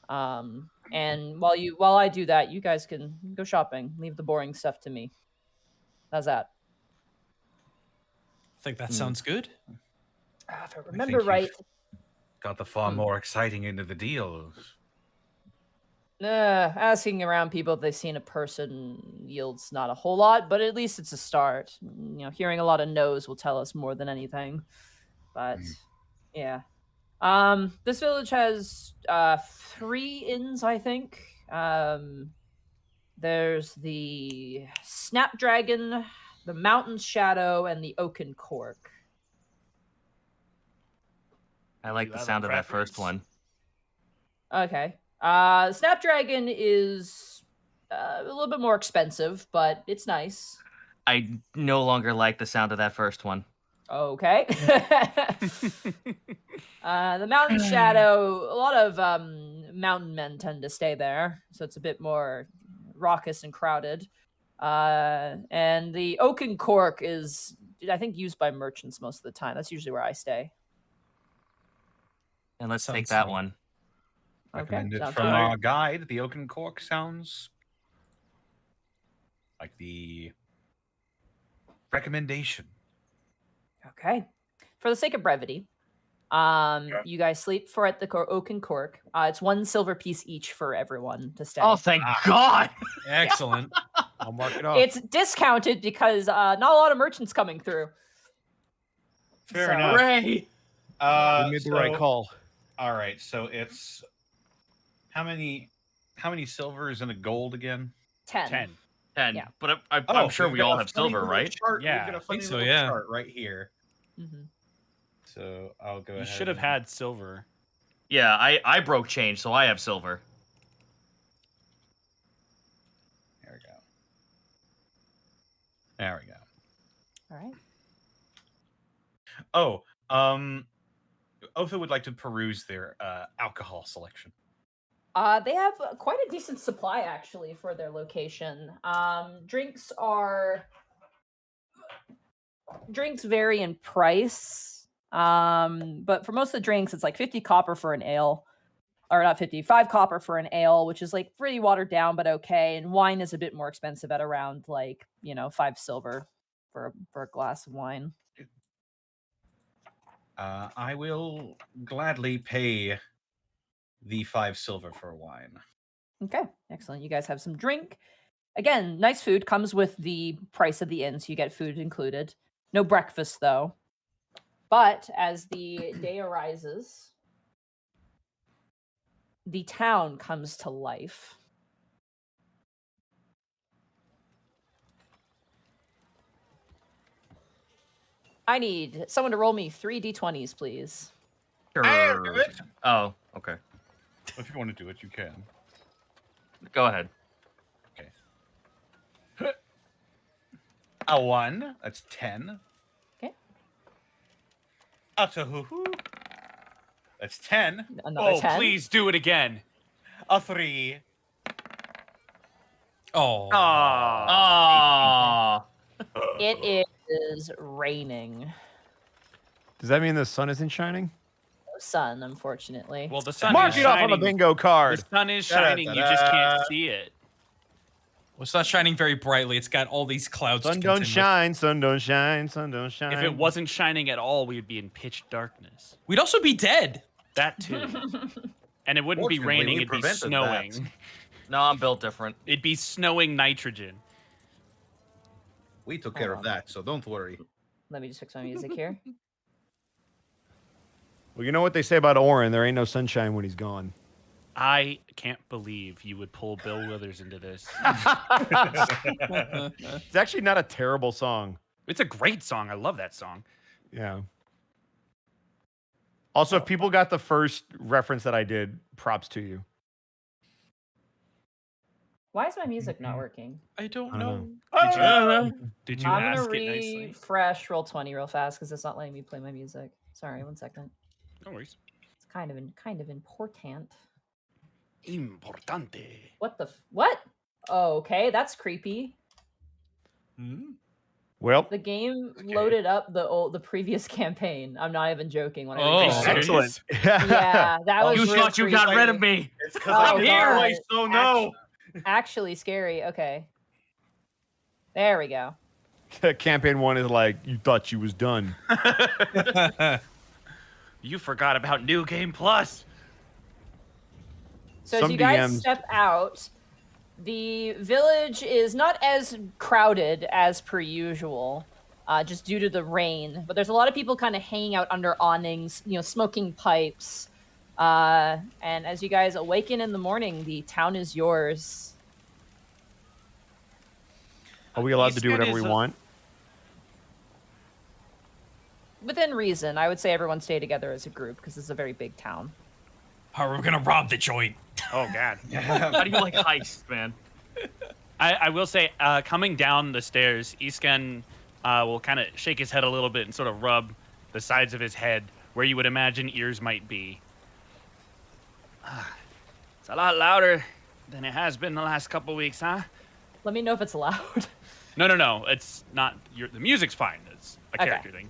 [SPEAKER 2] And while I do that, you guys can go shopping. Leave the boring stuff to me. How's that?
[SPEAKER 4] I think that sounds good.
[SPEAKER 2] If I remember right,
[SPEAKER 3] Got the far more exciting end of the deal.
[SPEAKER 2] asking around people if they've seen a person yields not a whole lot, but at least it's a start. Hearing a lot of no's will tell us more than anything. But yeah, this village has 3 inns, I think. There's the Snapdragon, the Mountain Shadow, and the Oaken Cork.
[SPEAKER 8] I like
[SPEAKER 1] You
[SPEAKER 8] the
[SPEAKER 1] have a
[SPEAKER 8] sound of that first
[SPEAKER 1] preference?
[SPEAKER 2] one. Okay. Snapdragon is a little bit more expensive, but it's nice.
[SPEAKER 8] I no longer like the sound of that first one.
[SPEAKER 2] Okay. The Mountain Shadow, a lot of mountain men tend to stay there, so it's a bit more raucous and crowded. And the Oaken Cork is, I think, used by merchants most of the time. That's usually where I stay.
[SPEAKER 8] And let's take
[SPEAKER 4] Sounds
[SPEAKER 8] that
[SPEAKER 4] sweet.
[SPEAKER 8] one.
[SPEAKER 3] Recommended
[SPEAKER 2] sounds
[SPEAKER 3] from
[SPEAKER 2] good.
[SPEAKER 3] our guide. The Oaken Cork sounds like the recommendation.
[SPEAKER 2] Okay. For the sake of brevity, you guys sleep for at the Oaken Cork. It's 1 silver piece each for everyone to stay.
[SPEAKER 5] Oh, thank God!
[SPEAKER 4] Excellent.
[SPEAKER 6] I'll mark it off.
[SPEAKER 2] It's discounted because not a lot of merchants coming through.
[SPEAKER 3] Fair
[SPEAKER 2] So-
[SPEAKER 3] enough.
[SPEAKER 5] Hooray!
[SPEAKER 6] We made the right call.
[SPEAKER 3] All right, so it's how many silvers and a gold again?
[SPEAKER 2] 10.
[SPEAKER 1] 10.
[SPEAKER 5] 10.
[SPEAKER 2] Yeah.
[SPEAKER 5] But I'm sure
[SPEAKER 3] we've
[SPEAKER 5] we
[SPEAKER 3] got
[SPEAKER 5] all
[SPEAKER 3] a
[SPEAKER 5] have
[SPEAKER 3] funny
[SPEAKER 5] silver,
[SPEAKER 3] little
[SPEAKER 5] right?
[SPEAKER 3] Chart.
[SPEAKER 1] Yeah,
[SPEAKER 3] We've got
[SPEAKER 1] I
[SPEAKER 3] a funny
[SPEAKER 4] think so,
[SPEAKER 3] little
[SPEAKER 4] yeah.
[SPEAKER 3] chart right here.
[SPEAKER 2] Mm-hmm.
[SPEAKER 3] So I'll go
[SPEAKER 1] You
[SPEAKER 3] ahead.
[SPEAKER 1] should have
[SPEAKER 3] and-
[SPEAKER 1] had silver.
[SPEAKER 5] Yeah, I broke change, so I have silver.
[SPEAKER 3] There we go. There we go.
[SPEAKER 2] All right.
[SPEAKER 3] Oh, Otha would like to peruse their alcohol selection.
[SPEAKER 2] They have quite a decent supply actually for their location. Drinks vary in price, but for most of the drinks, it's like 50 copper for an ale, or not 50, 5 copper for an ale, which is like pretty watered down but okay. And wine is a bit more expensive at around 5 silver for a glass of wine.
[SPEAKER 3] I will gladly pay the 5 silver for wine.
[SPEAKER 2] Okay, excellent. You guys have some drink. Again, nice food comes with the price of the inn, so you get food included. No breakfast though. But as the day arises, the town comes to life. I need someone to roll me 3 d20s, please.
[SPEAKER 3] I'll do it.
[SPEAKER 5] Oh, okay.
[SPEAKER 3] If you want to do it, you can.
[SPEAKER 5] Go ahead.
[SPEAKER 3] A 1. That's 10.
[SPEAKER 2] Okay.
[SPEAKER 3] A 2. That's 10.
[SPEAKER 2] Another
[SPEAKER 1] Oh,
[SPEAKER 2] 10.
[SPEAKER 1] please do it again.
[SPEAKER 3] A 3.
[SPEAKER 4] Oh.
[SPEAKER 1] Ah.
[SPEAKER 2] It is raining.
[SPEAKER 6] Does that mean the sun isn't shining?
[SPEAKER 2] No sun, unfortunately.
[SPEAKER 1] Well, the sun
[SPEAKER 6] Mark
[SPEAKER 1] is
[SPEAKER 6] it off on
[SPEAKER 1] shining.
[SPEAKER 6] the bingo card.
[SPEAKER 1] The sun is shining. You just can't see it.
[SPEAKER 4] Well, it's not shining very brightly. It's got all these clouds. to
[SPEAKER 6] Sun don't
[SPEAKER 4] contend with.
[SPEAKER 6] shine, sun don't shine, sun don't shine.
[SPEAKER 1] If it wasn't shining at all, we'd be in pitch darkness.
[SPEAKER 4] We'd also be dead.
[SPEAKER 1] That too. And it wouldn't be
[SPEAKER 3] Fortunately,
[SPEAKER 1] raining,
[SPEAKER 3] we
[SPEAKER 1] it'd be
[SPEAKER 3] prevented
[SPEAKER 1] snowing.
[SPEAKER 3] that.
[SPEAKER 5] No, I'm built different.
[SPEAKER 1] It'd be snowing nitrogen.
[SPEAKER 3] We took care of that, so don't worry.
[SPEAKER 2] Let me just fix my music here.
[SPEAKER 6] Well, you know what they say about Orin? There ain't no sunshine when he's gone.
[SPEAKER 1] I can't believe you would pull Bill Withers into this.
[SPEAKER 6] It's actually not a terrible song.
[SPEAKER 1] It's a great song. I love that song.
[SPEAKER 6] Yeah. Also, if people got the first reference that I did, props to you.
[SPEAKER 2] Why is my music not working?
[SPEAKER 4] I don't
[SPEAKER 6] I
[SPEAKER 4] know.
[SPEAKER 6] know.
[SPEAKER 1] Did you
[SPEAKER 2] I'm
[SPEAKER 1] ask
[SPEAKER 2] gonna
[SPEAKER 1] it nicely?
[SPEAKER 2] refresh roll 20 real fast because it's not letting me play my music. Sorry, 1 second.
[SPEAKER 1] No worries.
[SPEAKER 2] It's kind of important.
[SPEAKER 1] Importante.
[SPEAKER 2] What? Oh, okay, that's creepy.
[SPEAKER 4] Hmm?
[SPEAKER 6] Well,
[SPEAKER 2] The game loaded up the previous campaign. I'm not even joking when I
[SPEAKER 4] Oh.
[SPEAKER 2] read that.
[SPEAKER 1] Excellent.
[SPEAKER 2] Yeah, that was
[SPEAKER 5] You
[SPEAKER 2] real
[SPEAKER 5] thought you
[SPEAKER 2] creepy.
[SPEAKER 5] got rid of me.
[SPEAKER 3] It's because
[SPEAKER 2] Oh,
[SPEAKER 3] I'm
[SPEAKER 2] God.
[SPEAKER 3] here. So no.
[SPEAKER 2] Actually scary. Okay. There we go.
[SPEAKER 6] campaign 1 is like, you thought you was done.
[SPEAKER 1] You forgot about New Game Plus.
[SPEAKER 2] So as
[SPEAKER 6] Some
[SPEAKER 2] you guys
[SPEAKER 6] DMs
[SPEAKER 2] step out, the village is not as crowded as per usual, just due to the rain. But there's a lot of people kind of hanging out under awnings, smoking pipes. And as you guys awaken in the morning, the town is yours.
[SPEAKER 6] Are we allowed to do
[SPEAKER 1] Eastern
[SPEAKER 6] whatever we
[SPEAKER 1] is
[SPEAKER 6] want?
[SPEAKER 2] Within reason, I would say everyone stay together as a group because it's a very big town.
[SPEAKER 4] How are we gonna rob the joint?
[SPEAKER 1] Oh God.
[SPEAKER 5] How do you like heist, man?
[SPEAKER 1] I will say, coming down the stairs, Isken will kind of shake his head a little bit and sort of rub the sides of his head where you would imagine ears might be. It's a lot louder than it has been the last couple weeks, huh?
[SPEAKER 2] Let me know if it's loud.
[SPEAKER 1] No. It's not. The music's fine. It's a
[SPEAKER 2] Okay.
[SPEAKER 1] character thing.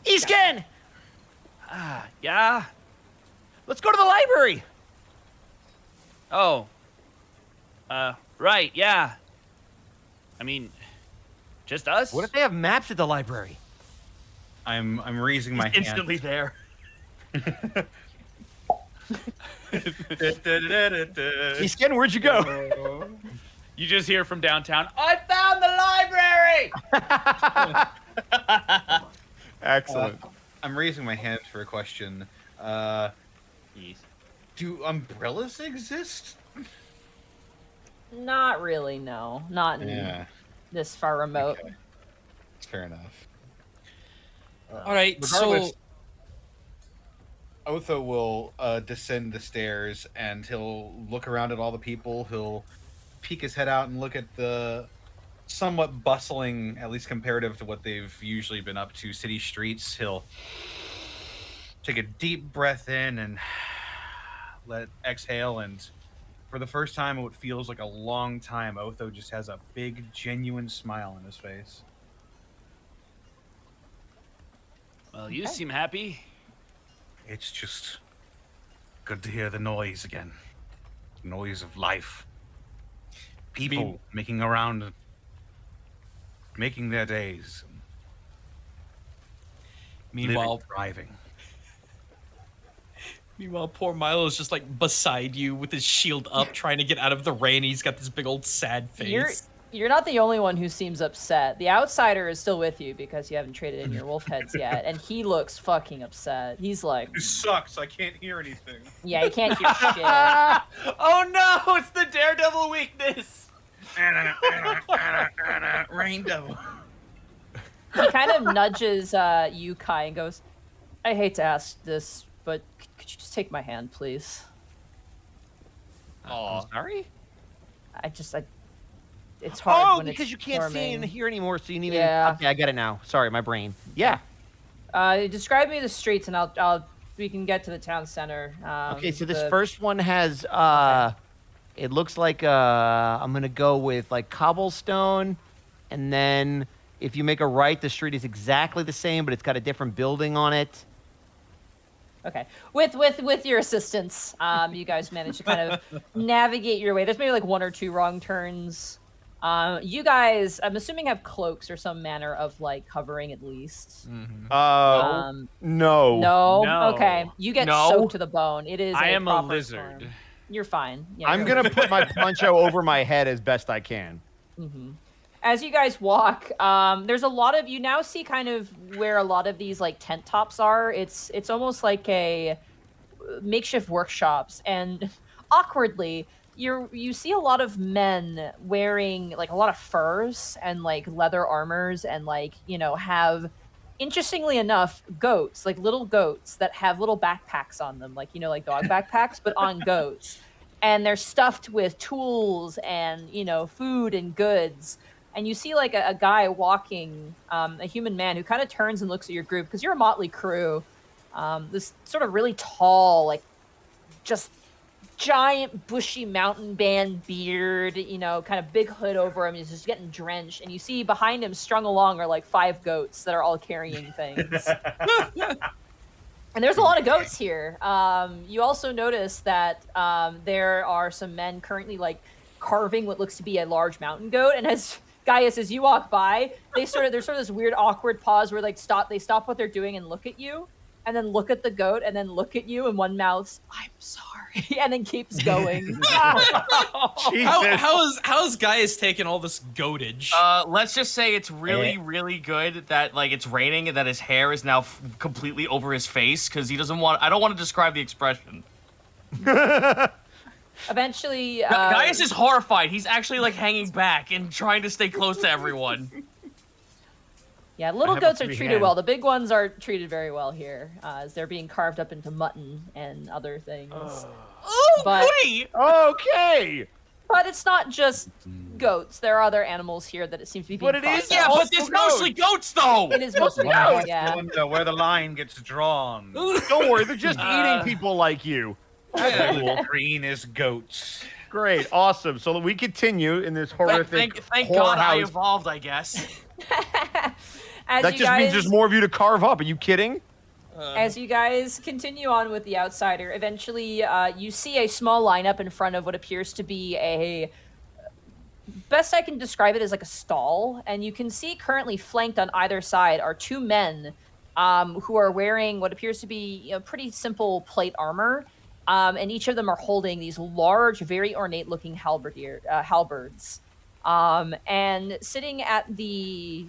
[SPEAKER 6] Isken!
[SPEAKER 1] Yeah.
[SPEAKER 6] Let's go to the library!
[SPEAKER 1] Oh. Right. Yeah. I mean, just us.
[SPEAKER 6] What if they have maps at the library?
[SPEAKER 3] I'm raising my hand.
[SPEAKER 5] Instantly there.
[SPEAKER 6] Isken, where'd you go?
[SPEAKER 1] You just hear from downtown. I found the library.
[SPEAKER 6] Excellent.
[SPEAKER 3] I'm raising my hand for a question.
[SPEAKER 5] Jeez.
[SPEAKER 3] Do umbrellas exist?
[SPEAKER 2] Not really, no. Not in this far remote.
[SPEAKER 3] Okay. It's fair enough.
[SPEAKER 4] All right,
[SPEAKER 3] Regardless,
[SPEAKER 4] so
[SPEAKER 3] Otho will descend the stairs and he'll look around at all the people. He'll peek his head out and look at the somewhat bustling, at least comparative to what they've usually been up to, city streets. He'll take a deep breath in and let exhale, and for the first time in what feels like a long time, Otho just has a big, genuine smile on his face.
[SPEAKER 1] Well, you seem happy.
[SPEAKER 3] It's just good to hear the noise again. The noise of life. People making around, making their days.
[SPEAKER 4] meanwhile,
[SPEAKER 3] Driving.
[SPEAKER 4] poor Milo's just like beside you with his shield up, trying to get out of the rain. He's got this big old sad face.
[SPEAKER 2] You're not the only one who seems upset. The outsider is still with you because you haven't traded in your wolf heads yet, and he looks fucking upset. He's like,
[SPEAKER 3] It sucks. I can't hear anything.
[SPEAKER 2] yeah, he can't hear shit.
[SPEAKER 1] Oh no! It's the Daredevil weakness.
[SPEAKER 3] Rain devil.
[SPEAKER 2] He kind of nudges you, Kai, and goes, I hate to ask this, but could you just take my hand, please?
[SPEAKER 6] I'm sorry?
[SPEAKER 2] It's hard
[SPEAKER 6] Oh,
[SPEAKER 2] when
[SPEAKER 6] because
[SPEAKER 2] it's
[SPEAKER 6] you can't see
[SPEAKER 2] storming.
[SPEAKER 6] and hear anymore, so you need
[SPEAKER 2] Yeah.
[SPEAKER 6] Okay, I get it now. Sorry, my brain. Yeah.
[SPEAKER 2] Describe me the streets, and we can get to the town center.
[SPEAKER 6] Okay, so this
[SPEAKER 2] the-
[SPEAKER 6] first one has it looks like I'm gonna go with like cobblestone, and then if you make a right, the street is exactly the same, but it's got a different building on it.
[SPEAKER 2] Okay, with your assistance, you guys managed to kind of navigate your way. There's maybe like one or two wrong turns. You guys, I'm assuming, have cloaks or some manner of like covering at least.
[SPEAKER 6] No.
[SPEAKER 2] No.
[SPEAKER 1] No.
[SPEAKER 2] Okay, you get
[SPEAKER 5] No.
[SPEAKER 2] soaked to the bone. It is.
[SPEAKER 1] I am a
[SPEAKER 2] proper
[SPEAKER 1] lizard.
[SPEAKER 2] storm. You're fine. Yeah,
[SPEAKER 6] I'm
[SPEAKER 2] you're
[SPEAKER 6] gonna put my poncho over my head as best I can.
[SPEAKER 2] As you guys walk, there's a lot of, you now see kind of where a lot of these like tent tops are. It's almost like a makeshift workshops, and awkwardly you see a lot of men wearing like a lot of furs and like leather armors, and like, you know, have, interestingly enough, goats, like little goats that have little backpacks on them, like, you know, like dog backpacks, but on goats. And they're stuffed with tools and, you know, food and goods. And you see like a guy walking, a human man who kind of turns and looks at your group, because you're a motley crew. This sort of really tall, like just giant bushy mountain band beard, you know, kind of big hood over him. He's just getting drenched. And you see behind him strung along are like 5 goats that are all carrying things. And there's a lot of goats here. You also notice that there are some men currently like carving what looks to be a large mountain goat. And as Gaius, as you walk by, there's sort of this weird awkward pause where like they stop what they're doing and look at you, and then look at the goat, and then look at you, and one mouths, "I'm sorry," and then keeps going.
[SPEAKER 4] How's Gaius taking all this goatage?
[SPEAKER 5] Let's just say it's really, really good that like it's raining and that his hair is now completely over his face because he doesn't want. I don't want to describe the expression.
[SPEAKER 2] Eventually,
[SPEAKER 5] Gaius is horrified. He's actually like hanging back and trying to stay close to everyone.
[SPEAKER 2] yeah, little
[SPEAKER 6] have a
[SPEAKER 2] goats are
[SPEAKER 6] free
[SPEAKER 2] treated
[SPEAKER 6] hand.
[SPEAKER 2] well. The big ones are treated very well here, as they're being carved up into mutton and other things.
[SPEAKER 5] Oh,
[SPEAKER 2] But-
[SPEAKER 5] goody!
[SPEAKER 6] Okay.
[SPEAKER 2] But it's not just goats. There are other animals here that it seems to be being
[SPEAKER 6] But it is-
[SPEAKER 2] processed.
[SPEAKER 5] Yeah, but
[SPEAKER 6] Also
[SPEAKER 5] it's mostly goats, though.
[SPEAKER 2] It is mostly
[SPEAKER 3] One of
[SPEAKER 2] goats,
[SPEAKER 3] the
[SPEAKER 2] yeah.
[SPEAKER 3] ones, where the line gets drawn.
[SPEAKER 6] Don't worry, they're just eating people like you.
[SPEAKER 3] The green is goats.
[SPEAKER 6] Great, awesome. So we continue in this horrific
[SPEAKER 5] Thank God I
[SPEAKER 6] whorehouse.
[SPEAKER 5] evolved, I guess.
[SPEAKER 2] As
[SPEAKER 6] That
[SPEAKER 2] you
[SPEAKER 6] just
[SPEAKER 2] guys,
[SPEAKER 6] means there's more of you to carve up. Are you kidding?
[SPEAKER 2] As you guys continue on with the outsider, eventually you see a small lineup in front of what appears to be a. Best I can describe it as like a stall, and you can see currently flanked on either side are two men who are wearing what appears to be pretty simple plate armor, and each of them are holding these large, very ornate-looking halberds. And sitting at the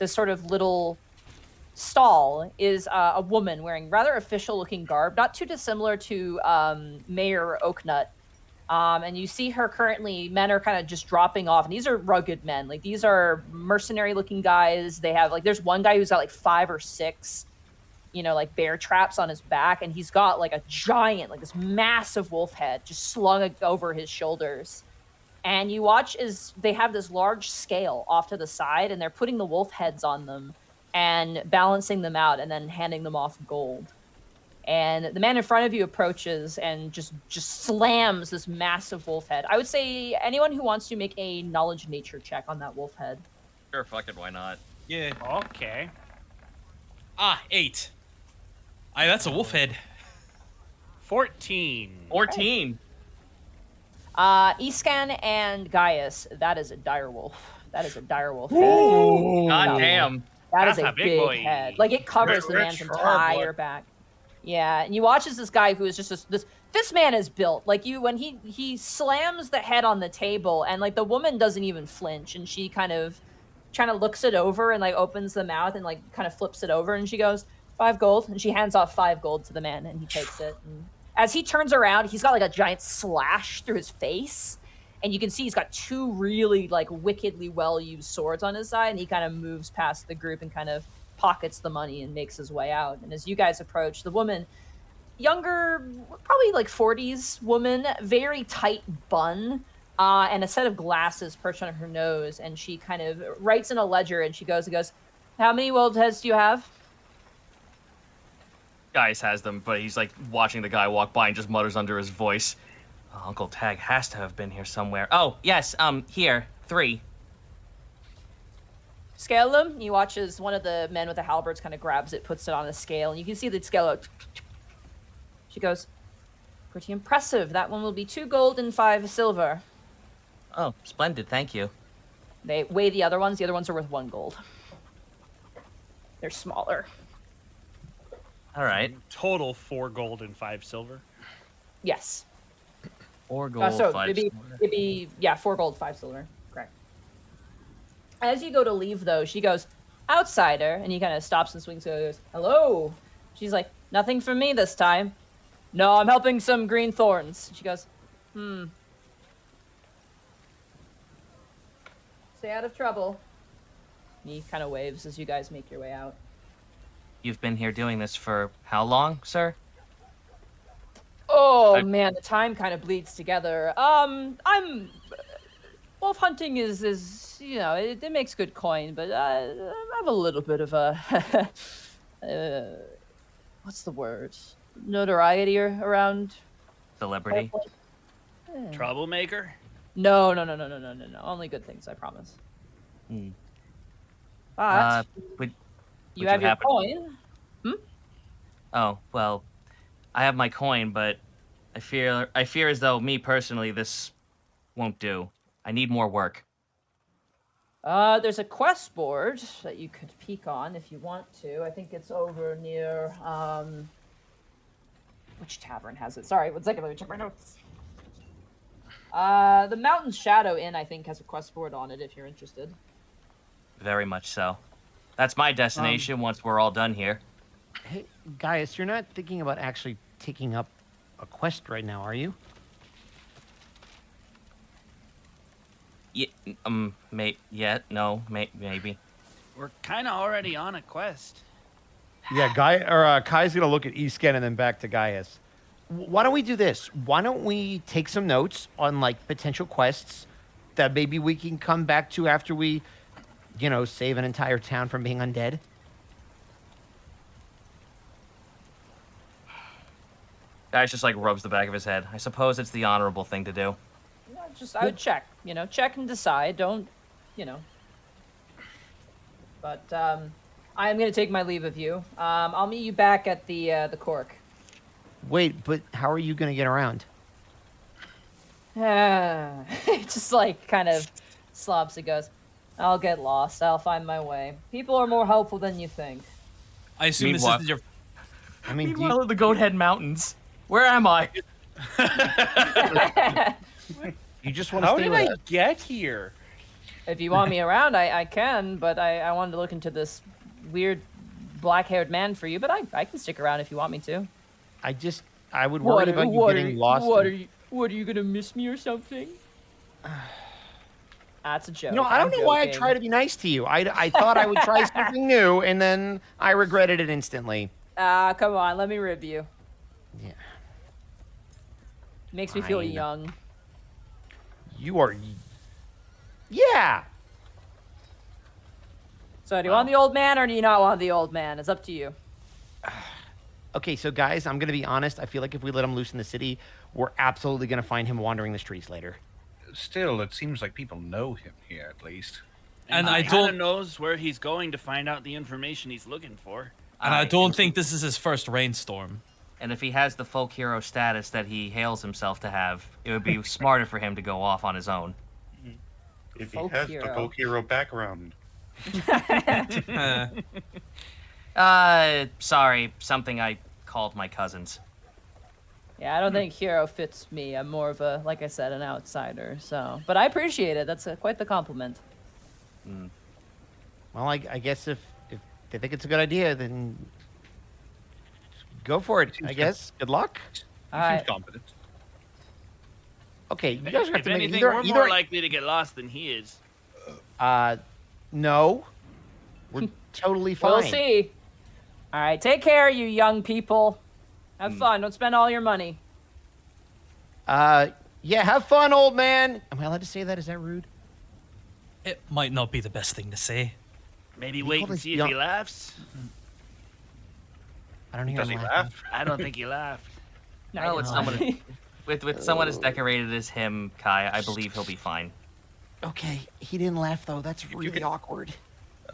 [SPEAKER 2] sort of little stall is a woman wearing rather official-looking garb, not too dissimilar to Mayor Oaknut. And you see her currently, men are kind of just dropping off. And these are rugged men. Like, these are mercenary looking guys. They have, like, there's one guy who's got, like, 5 or 6, like bear traps on his back. And he's got, like, a giant, like, this massive wolf head just slung over his shoulders. And you watch as they have this large scale off to the side, and they're putting the wolf heads on them and balancing them out and then handing them off gold. And the man in front of you approaches and just slams this massive wolf head. I would say anyone who wants to make a knowledge nature check on that wolf head.
[SPEAKER 5] Sure, fuck it, why not?
[SPEAKER 4] Yeah.
[SPEAKER 1] Okay.
[SPEAKER 4] 8. That's a wolf head.
[SPEAKER 1] 14.
[SPEAKER 5] 14.
[SPEAKER 2] Escan and Gaius, that is a dire wolf. That is a dire wolf head.
[SPEAKER 5] God damn.
[SPEAKER 2] That is
[SPEAKER 1] That's
[SPEAKER 2] a
[SPEAKER 1] a big
[SPEAKER 2] big
[SPEAKER 1] boy.
[SPEAKER 2] head. Like, it covers the
[SPEAKER 3] Rich
[SPEAKER 2] man's
[SPEAKER 3] hard
[SPEAKER 2] entire
[SPEAKER 3] blood.
[SPEAKER 2] back. Yeah, and you watch as this guy who is just this man is built. Like, when he slams the head on the table, and like the woman doesn't even flinch, and she kind of looks it over and like opens the mouth and like kind of flips it over, and she goes, 5 gold, and she hands off 5 gold to the man, and he takes it. And as he turns around, he's got like a giant slash through his face, and you can see he's got 2 really like wickedly well used swords on his side, and he kind of moves past the group and kind of pockets the money and makes his way out. And as you guys approach, the woman, younger, probably like 40s woman, very tight bun, and a set of glasses perched on her nose, and she kind of writes in a ledger, and she goes, how many wolf heads do you have?
[SPEAKER 5] Gaius has them, but he's like watching the guy walk by and just mutters under his voice. Uncle Tag has to have been here somewhere. Oh, yes, here, 3.
[SPEAKER 2] Scale them. You watch as one of the men with the halberds kind of grabs it, puts it on a scale, and you can see the scale. She goes, pretty impressive. That one will be 2 gold and 5 silver.
[SPEAKER 8] Oh, splendid, thank you.
[SPEAKER 2] They weigh the other ones. The other ones are worth 1 gold. They're smaller.
[SPEAKER 8] All right.
[SPEAKER 1] Total 4 gold and 5 silver.
[SPEAKER 2] Yes.
[SPEAKER 8] 4 gold,
[SPEAKER 2] So
[SPEAKER 8] 5
[SPEAKER 2] it'd be 4 gold, 5 silver. Correct. As you go to leave, though, she goes, outsider, and he kind of stops and swings and goes, hello. She's like, nothing for me this time. No, I'm helping some green thorns. She goes, stay out of trouble. And he kind of waves as you guys make your way out.
[SPEAKER 8] You've been here doing this for how long, sir?
[SPEAKER 2] Oh man, the time kind of bleeds together. Wolf hunting is it makes good coin, but I have a little bit of a what's the word? Notoriety around.
[SPEAKER 8] Celebrity?
[SPEAKER 1] Troublemaker?
[SPEAKER 2] No. Only good things, I promise.
[SPEAKER 8] Hmm.
[SPEAKER 2] But
[SPEAKER 8] Would
[SPEAKER 2] you
[SPEAKER 8] would
[SPEAKER 2] have
[SPEAKER 8] you
[SPEAKER 2] your
[SPEAKER 8] happen-
[SPEAKER 2] coin.
[SPEAKER 8] Oh, well, I have my coin, but I fear as though me personally this won't do. I need more work.
[SPEAKER 2] There's a quest board that you could peek on if you want to. I think it's over near which tavern has it? Sorry, 1 second, let me check my notes. The Mountain Shadow Inn, I think, has a quest board on it if you're interested.
[SPEAKER 8] Very much so. That's my destination once we're all done here.
[SPEAKER 6] Hey, Gaius, you're not thinking about actually taking up a quest right now, are you?
[SPEAKER 8] Yeah, maybe.
[SPEAKER 1] We're kind of already on a quest.
[SPEAKER 6] Yeah, Kai's gonna look at Escan and then back to Gaius. Why don't we do this? Why don't we take some notes on like potential quests that maybe we can come back to after we, save an entire town from being undead?
[SPEAKER 8] Guy's just like rubs the back of his head. I suppose it's the honorable thing to do.
[SPEAKER 2] I would check. Check and decide. Don't, But I am going to take my leave of you. I'll meet you back at the Cork.
[SPEAKER 6] Wait, but how are you gonna get around?
[SPEAKER 2] Just like kind of slobs and goes, I'll get lost. I'll find my way. People are more helpful than you think.
[SPEAKER 4] I assume
[SPEAKER 5] Meanwhile-
[SPEAKER 4] this is your.
[SPEAKER 6] I mean,
[SPEAKER 8] Meanwhile, in the Goathead Mountains. Where am I?
[SPEAKER 6] you just want to
[SPEAKER 1] How
[SPEAKER 6] stay
[SPEAKER 1] did
[SPEAKER 6] with
[SPEAKER 1] I
[SPEAKER 6] us?
[SPEAKER 1] get here?
[SPEAKER 2] If you want me around, I can, but I wanted to look into this weird black-haired man for you, but I can stick around if you want me to.
[SPEAKER 6] I would worry about you getting lost.
[SPEAKER 2] What are you gonna miss me or something? That's a joke.
[SPEAKER 6] I don't
[SPEAKER 2] I'm
[SPEAKER 6] know why I
[SPEAKER 2] joking.
[SPEAKER 6] try to be nice to you. I thought I would try something new, and then I regretted it instantly.
[SPEAKER 2] Come on, let me rib you.
[SPEAKER 6] Yeah.
[SPEAKER 2] Makes me feel
[SPEAKER 6] Fine.
[SPEAKER 2] young.
[SPEAKER 6] You are. Yeah.
[SPEAKER 2] So do you want the old man or do you not want the old man? It's up to you.
[SPEAKER 6] Okay, so guys, I'm gonna be honest. I feel like if we let him loose in the city, we're absolutely gonna find him wandering the streets later.
[SPEAKER 3] Still, it seems like people know him here at least.
[SPEAKER 4] And I
[SPEAKER 1] he kinda
[SPEAKER 4] don't.
[SPEAKER 1] knows where he's going to find out the information he's looking for.
[SPEAKER 4] And I don't think this is his first rainstorm.
[SPEAKER 8] And if he has the folk hero status that he hails himself to have, it would be smarter for him to go off on his own.
[SPEAKER 9] If he
[SPEAKER 2] Folk
[SPEAKER 9] has
[SPEAKER 2] hero.
[SPEAKER 9] the folk hero background.
[SPEAKER 8] Sorry, something I called my cousins.
[SPEAKER 2] Yeah, I don't think hero fits me. I'm more of a, like I said, an outsider. So, but I appreciate it. That's quite the compliment.
[SPEAKER 6] Well, I guess if they think it's a good idea, then go for it. I guess. Good luck.
[SPEAKER 2] All
[SPEAKER 3] He seems
[SPEAKER 2] right.
[SPEAKER 3] competent.
[SPEAKER 6] Okay, you guys have
[SPEAKER 1] If
[SPEAKER 6] to make
[SPEAKER 1] anything,
[SPEAKER 6] either.
[SPEAKER 1] we're more likely to get lost than he is.
[SPEAKER 6] No, we're totally fine.
[SPEAKER 2] We'll see. All right, take care, you young people. Have fun. Don't spend all your money.
[SPEAKER 6] Yeah, have fun, old man. Am I allowed to say that? Is that rude?
[SPEAKER 4] It might not be the best thing to say.
[SPEAKER 1] Maybe
[SPEAKER 6] You
[SPEAKER 1] wait
[SPEAKER 6] call
[SPEAKER 1] and
[SPEAKER 6] this
[SPEAKER 1] see if
[SPEAKER 6] young-
[SPEAKER 1] he laughs.
[SPEAKER 6] I don't hear
[SPEAKER 3] Does
[SPEAKER 6] him
[SPEAKER 3] he
[SPEAKER 6] laughing.
[SPEAKER 3] laugh?
[SPEAKER 1] I don't think he laughed.
[SPEAKER 2] No,
[SPEAKER 8] Well,
[SPEAKER 2] I
[SPEAKER 8] it's
[SPEAKER 2] don't.
[SPEAKER 8] someone with someone as decorated as him, Kai. I believe he'll be fine.
[SPEAKER 6] Okay, he didn't laugh though. That's really awkward.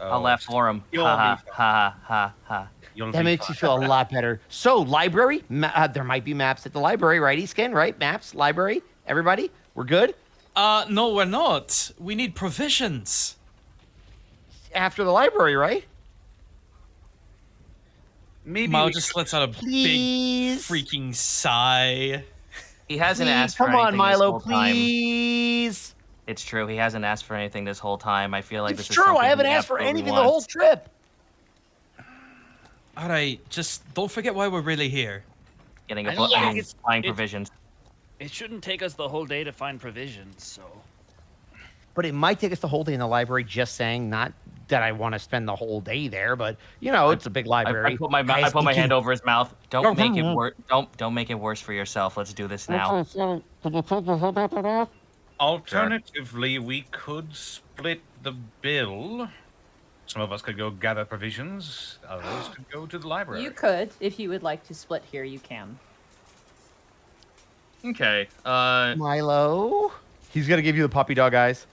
[SPEAKER 8] I'll laugh for him.
[SPEAKER 3] You'll
[SPEAKER 8] Ha
[SPEAKER 3] be
[SPEAKER 8] ha ha ha ha.
[SPEAKER 3] You'll
[SPEAKER 6] That
[SPEAKER 3] be
[SPEAKER 6] makes you
[SPEAKER 3] fine.
[SPEAKER 6] feel a lot better. So, library? There might be maps at the library, right, Eskin? Right? Maps, library. Everybody, we're good.
[SPEAKER 4] No, we're not. We need provisions.
[SPEAKER 6] After the library, right?
[SPEAKER 3] Maybe
[SPEAKER 4] Mao
[SPEAKER 3] we
[SPEAKER 4] just
[SPEAKER 3] could-
[SPEAKER 4] lets out a
[SPEAKER 6] Please.
[SPEAKER 4] big freaking sigh.
[SPEAKER 8] He hasn't
[SPEAKER 6] Please,
[SPEAKER 8] asked for
[SPEAKER 6] come on,
[SPEAKER 8] anything
[SPEAKER 6] Milo,
[SPEAKER 8] this whole time.
[SPEAKER 6] please.
[SPEAKER 8] It's true. He hasn't asked for anything this whole time. I feel like
[SPEAKER 6] It's
[SPEAKER 8] this is
[SPEAKER 6] true.
[SPEAKER 8] something
[SPEAKER 6] I haven't
[SPEAKER 8] he
[SPEAKER 6] asked for
[SPEAKER 8] absolutely
[SPEAKER 6] anything the whole
[SPEAKER 8] wants.
[SPEAKER 6] trip.
[SPEAKER 4] All right, just don't forget why we're really here.
[SPEAKER 8] Getting a
[SPEAKER 1] I
[SPEAKER 8] book,
[SPEAKER 1] don't
[SPEAKER 8] I
[SPEAKER 1] think
[SPEAKER 8] mean,
[SPEAKER 1] it's-
[SPEAKER 8] buying
[SPEAKER 1] it-
[SPEAKER 8] provisions.
[SPEAKER 1] It shouldn't take us the whole day to find provisions, so.
[SPEAKER 6] But it might take us the whole day in the library. Just saying, not that I want to spend the whole day there, but it's a big library.
[SPEAKER 8] I put my
[SPEAKER 6] Guys,
[SPEAKER 8] I put my
[SPEAKER 6] we can-
[SPEAKER 8] hand over his mouth. Don't make it worse. Don't make it worse for yourself. Let's do this now.
[SPEAKER 3] Alternatively, we could split the bill. Some of us could go gather provisions. Others could go to the library.
[SPEAKER 2] You could, if you would like to split here, you can.
[SPEAKER 8] Okay.
[SPEAKER 6] Milo. He's gonna give you the puppy dog eyes.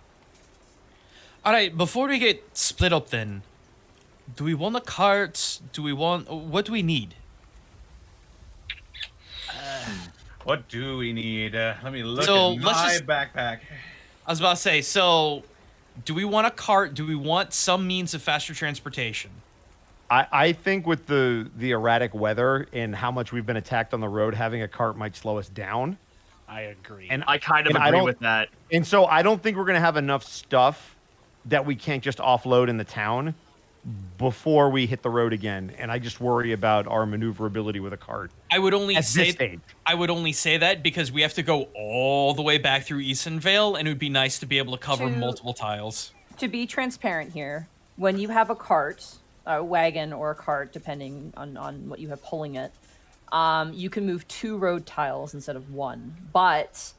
[SPEAKER 4] All right, before we get split up, then, do we want a cart? What do we need?
[SPEAKER 3] What do we need? Let me look
[SPEAKER 4] So,
[SPEAKER 3] at
[SPEAKER 4] let's
[SPEAKER 3] my
[SPEAKER 4] just-
[SPEAKER 3] backpack.
[SPEAKER 4] I was about to say, so, do we want a cart? Do we want some means of faster transportation?
[SPEAKER 6] I think with the erratic weather and how much we've been attacked on the road, having a cart might slow us down.
[SPEAKER 1] I agree.
[SPEAKER 6] And
[SPEAKER 8] I kind of
[SPEAKER 6] And I
[SPEAKER 8] agree
[SPEAKER 6] don't-
[SPEAKER 8] with that.
[SPEAKER 6] And so I don't think we're gonna have enough stuff that we can't just offload in the town before we hit the road again, and I just worry about our maneuverability with a cart.
[SPEAKER 4] I would only
[SPEAKER 6] At
[SPEAKER 4] say
[SPEAKER 6] this stage.
[SPEAKER 4] I would only say that because we have to go all the way back through Easton Vale, and it would be nice to be able to cover
[SPEAKER 2] To-
[SPEAKER 4] multiple tiles.
[SPEAKER 2] To be transparent here, when you have a cart, a wagon or a cart, depending on what you have pulling it, you can move 2 road tiles instead of 1. But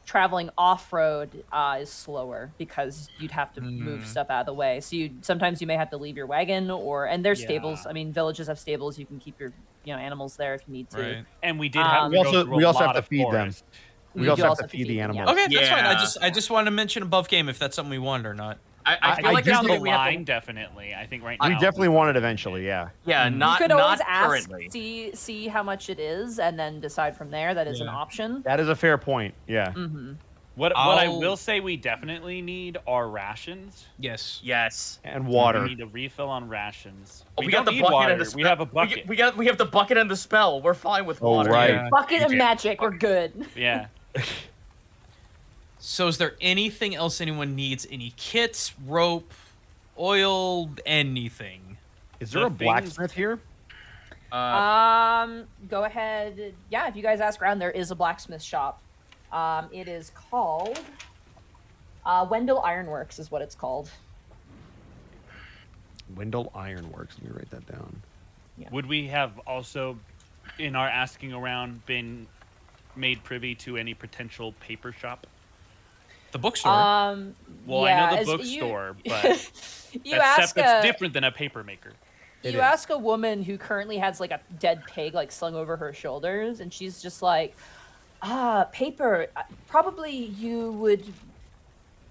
[SPEAKER 2] traveling off-road is slower because you'd have to move stuff out of the way. So sometimes you may have to leave your wagon, and there's stables.
[SPEAKER 1] Yeah.
[SPEAKER 2] I mean, villages have stables. You can keep your animals there if you need to.
[SPEAKER 4] Right.
[SPEAKER 1] And we did have
[SPEAKER 2] Um,
[SPEAKER 1] to
[SPEAKER 6] We
[SPEAKER 1] go
[SPEAKER 6] also-
[SPEAKER 1] through
[SPEAKER 6] we
[SPEAKER 1] a
[SPEAKER 6] also have
[SPEAKER 1] lot
[SPEAKER 6] to
[SPEAKER 1] of
[SPEAKER 6] feed them.
[SPEAKER 1] forest.
[SPEAKER 6] We
[SPEAKER 2] You
[SPEAKER 6] also
[SPEAKER 2] do
[SPEAKER 6] have to feed the
[SPEAKER 2] them,
[SPEAKER 6] animals.
[SPEAKER 4] Okay, that's fine.
[SPEAKER 3] Yeah.
[SPEAKER 4] I just wanted to mention above game if that's something we wanted or not.
[SPEAKER 5] I feel
[SPEAKER 6] I
[SPEAKER 5] like
[SPEAKER 6] do
[SPEAKER 5] there's
[SPEAKER 1] Down the
[SPEAKER 5] something we have
[SPEAKER 1] line,
[SPEAKER 5] to.
[SPEAKER 1] definitely. I think right
[SPEAKER 6] We
[SPEAKER 1] now.
[SPEAKER 6] definitely want it eventually, yeah.
[SPEAKER 5] Yeah,
[SPEAKER 2] You
[SPEAKER 5] not
[SPEAKER 2] could always
[SPEAKER 5] not
[SPEAKER 2] ask,
[SPEAKER 5] currently.
[SPEAKER 2] see how much it is, and then decide from there. That is an
[SPEAKER 4] Yeah.
[SPEAKER 2] option.
[SPEAKER 6] That is a fair point, yeah.
[SPEAKER 2] Mm-hmm.
[SPEAKER 1] What I
[SPEAKER 4] I'll-
[SPEAKER 1] will say we definitely need are rations.
[SPEAKER 4] Yes.
[SPEAKER 5] Yes.
[SPEAKER 6] And
[SPEAKER 1] We
[SPEAKER 6] water.
[SPEAKER 1] need a refill on rations.
[SPEAKER 5] Oh,
[SPEAKER 1] we
[SPEAKER 5] got
[SPEAKER 1] don't
[SPEAKER 5] the
[SPEAKER 1] need
[SPEAKER 5] bucket
[SPEAKER 1] water.
[SPEAKER 5] and the spell.
[SPEAKER 1] We have a bucket.
[SPEAKER 5] We have the bucket and the spell. We're fine with
[SPEAKER 6] Oh,
[SPEAKER 5] water.
[SPEAKER 6] right.
[SPEAKER 4] Yeah.
[SPEAKER 2] Bucket of
[SPEAKER 3] Yeah.
[SPEAKER 2] magic. We're good.
[SPEAKER 1] Yeah.
[SPEAKER 4] So is there anything else anyone needs? Any kits, rope, oil, anything?
[SPEAKER 6] Is there
[SPEAKER 1] The
[SPEAKER 6] a blacksmith here?
[SPEAKER 2] Go ahead. Yeah, if you guys ask around, there is a blacksmith shop. It is called Wendell Ironworks is what it's called.
[SPEAKER 6] Wendell Ironworks. Let me write that down.
[SPEAKER 1] Would we have also, in our asking around, been made privy to any potential paper shop?
[SPEAKER 4] The bookstore.
[SPEAKER 1] Well,
[SPEAKER 2] yeah,
[SPEAKER 1] I know
[SPEAKER 2] as
[SPEAKER 1] the
[SPEAKER 2] you-
[SPEAKER 1] bookstore, but
[SPEAKER 2] you
[SPEAKER 1] that's,
[SPEAKER 2] ask
[SPEAKER 1] that's
[SPEAKER 2] a
[SPEAKER 1] different than a paper maker.
[SPEAKER 6] It
[SPEAKER 2] you
[SPEAKER 6] is.
[SPEAKER 2] ask a woman who currently has like a dead pig like slung over her shoulders, and she's just like, paper. Probably you would.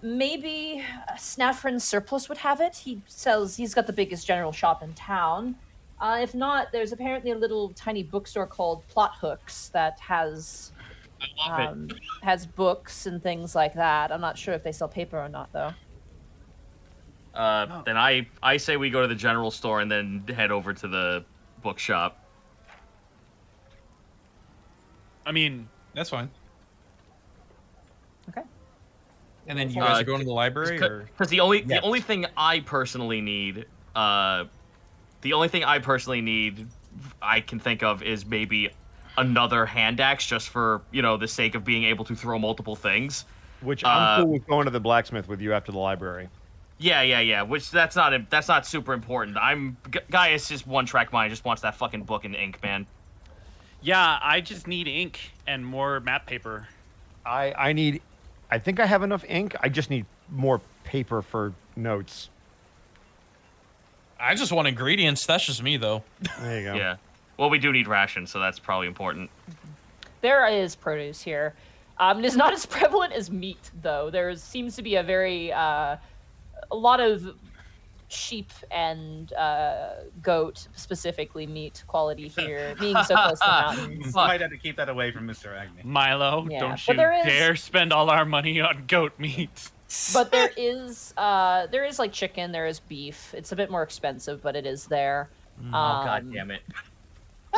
[SPEAKER 2] Maybe Snaffrin's Surplus would have it. He's got the biggest general shop in town. If not, there's apparently a little tiny bookstore called Plot Hooks that has has books and things like that. I'm not sure if they sell paper or not, though.
[SPEAKER 5] Then I say we go to the general store and then head over to the bookshop.
[SPEAKER 1] I mean,
[SPEAKER 4] That's fine.
[SPEAKER 2] Okay.
[SPEAKER 4] And then you guys are going to the library, or
[SPEAKER 5] Because the only thing I personally need, I can think of is maybe another hand axe just for the sake of being able to throw multiple things.
[SPEAKER 6] Which I'm cool with going to the blacksmith with you after the library.
[SPEAKER 5] Yeah. Which that's not super important. Gaius just one track mind, just wants that fucking book and ink, man.
[SPEAKER 1] yeah, I just need ink and more map paper.
[SPEAKER 6] I think I have enough ink. I just need more paper for notes.
[SPEAKER 4] I just want ingredients. That's just me, though.
[SPEAKER 6] There you go.
[SPEAKER 5] Yeah. Well, we do need rations, so that's probably important.
[SPEAKER 2] There is produce here. It is not as prevalent as meat, though. There seems to be a lot of sheep and goat, specifically meat quality here, being so close to the mountains.
[SPEAKER 3] Might have to keep that away from Mr. Agnew.
[SPEAKER 1] Milo,
[SPEAKER 2] Yeah,
[SPEAKER 1] don't
[SPEAKER 2] but
[SPEAKER 1] you
[SPEAKER 2] there is-
[SPEAKER 1] dare spend all our money on goat meat.
[SPEAKER 2] But there is like chicken, there is beef. It's a bit more expensive, but it is there.
[SPEAKER 5] Oh god damn it.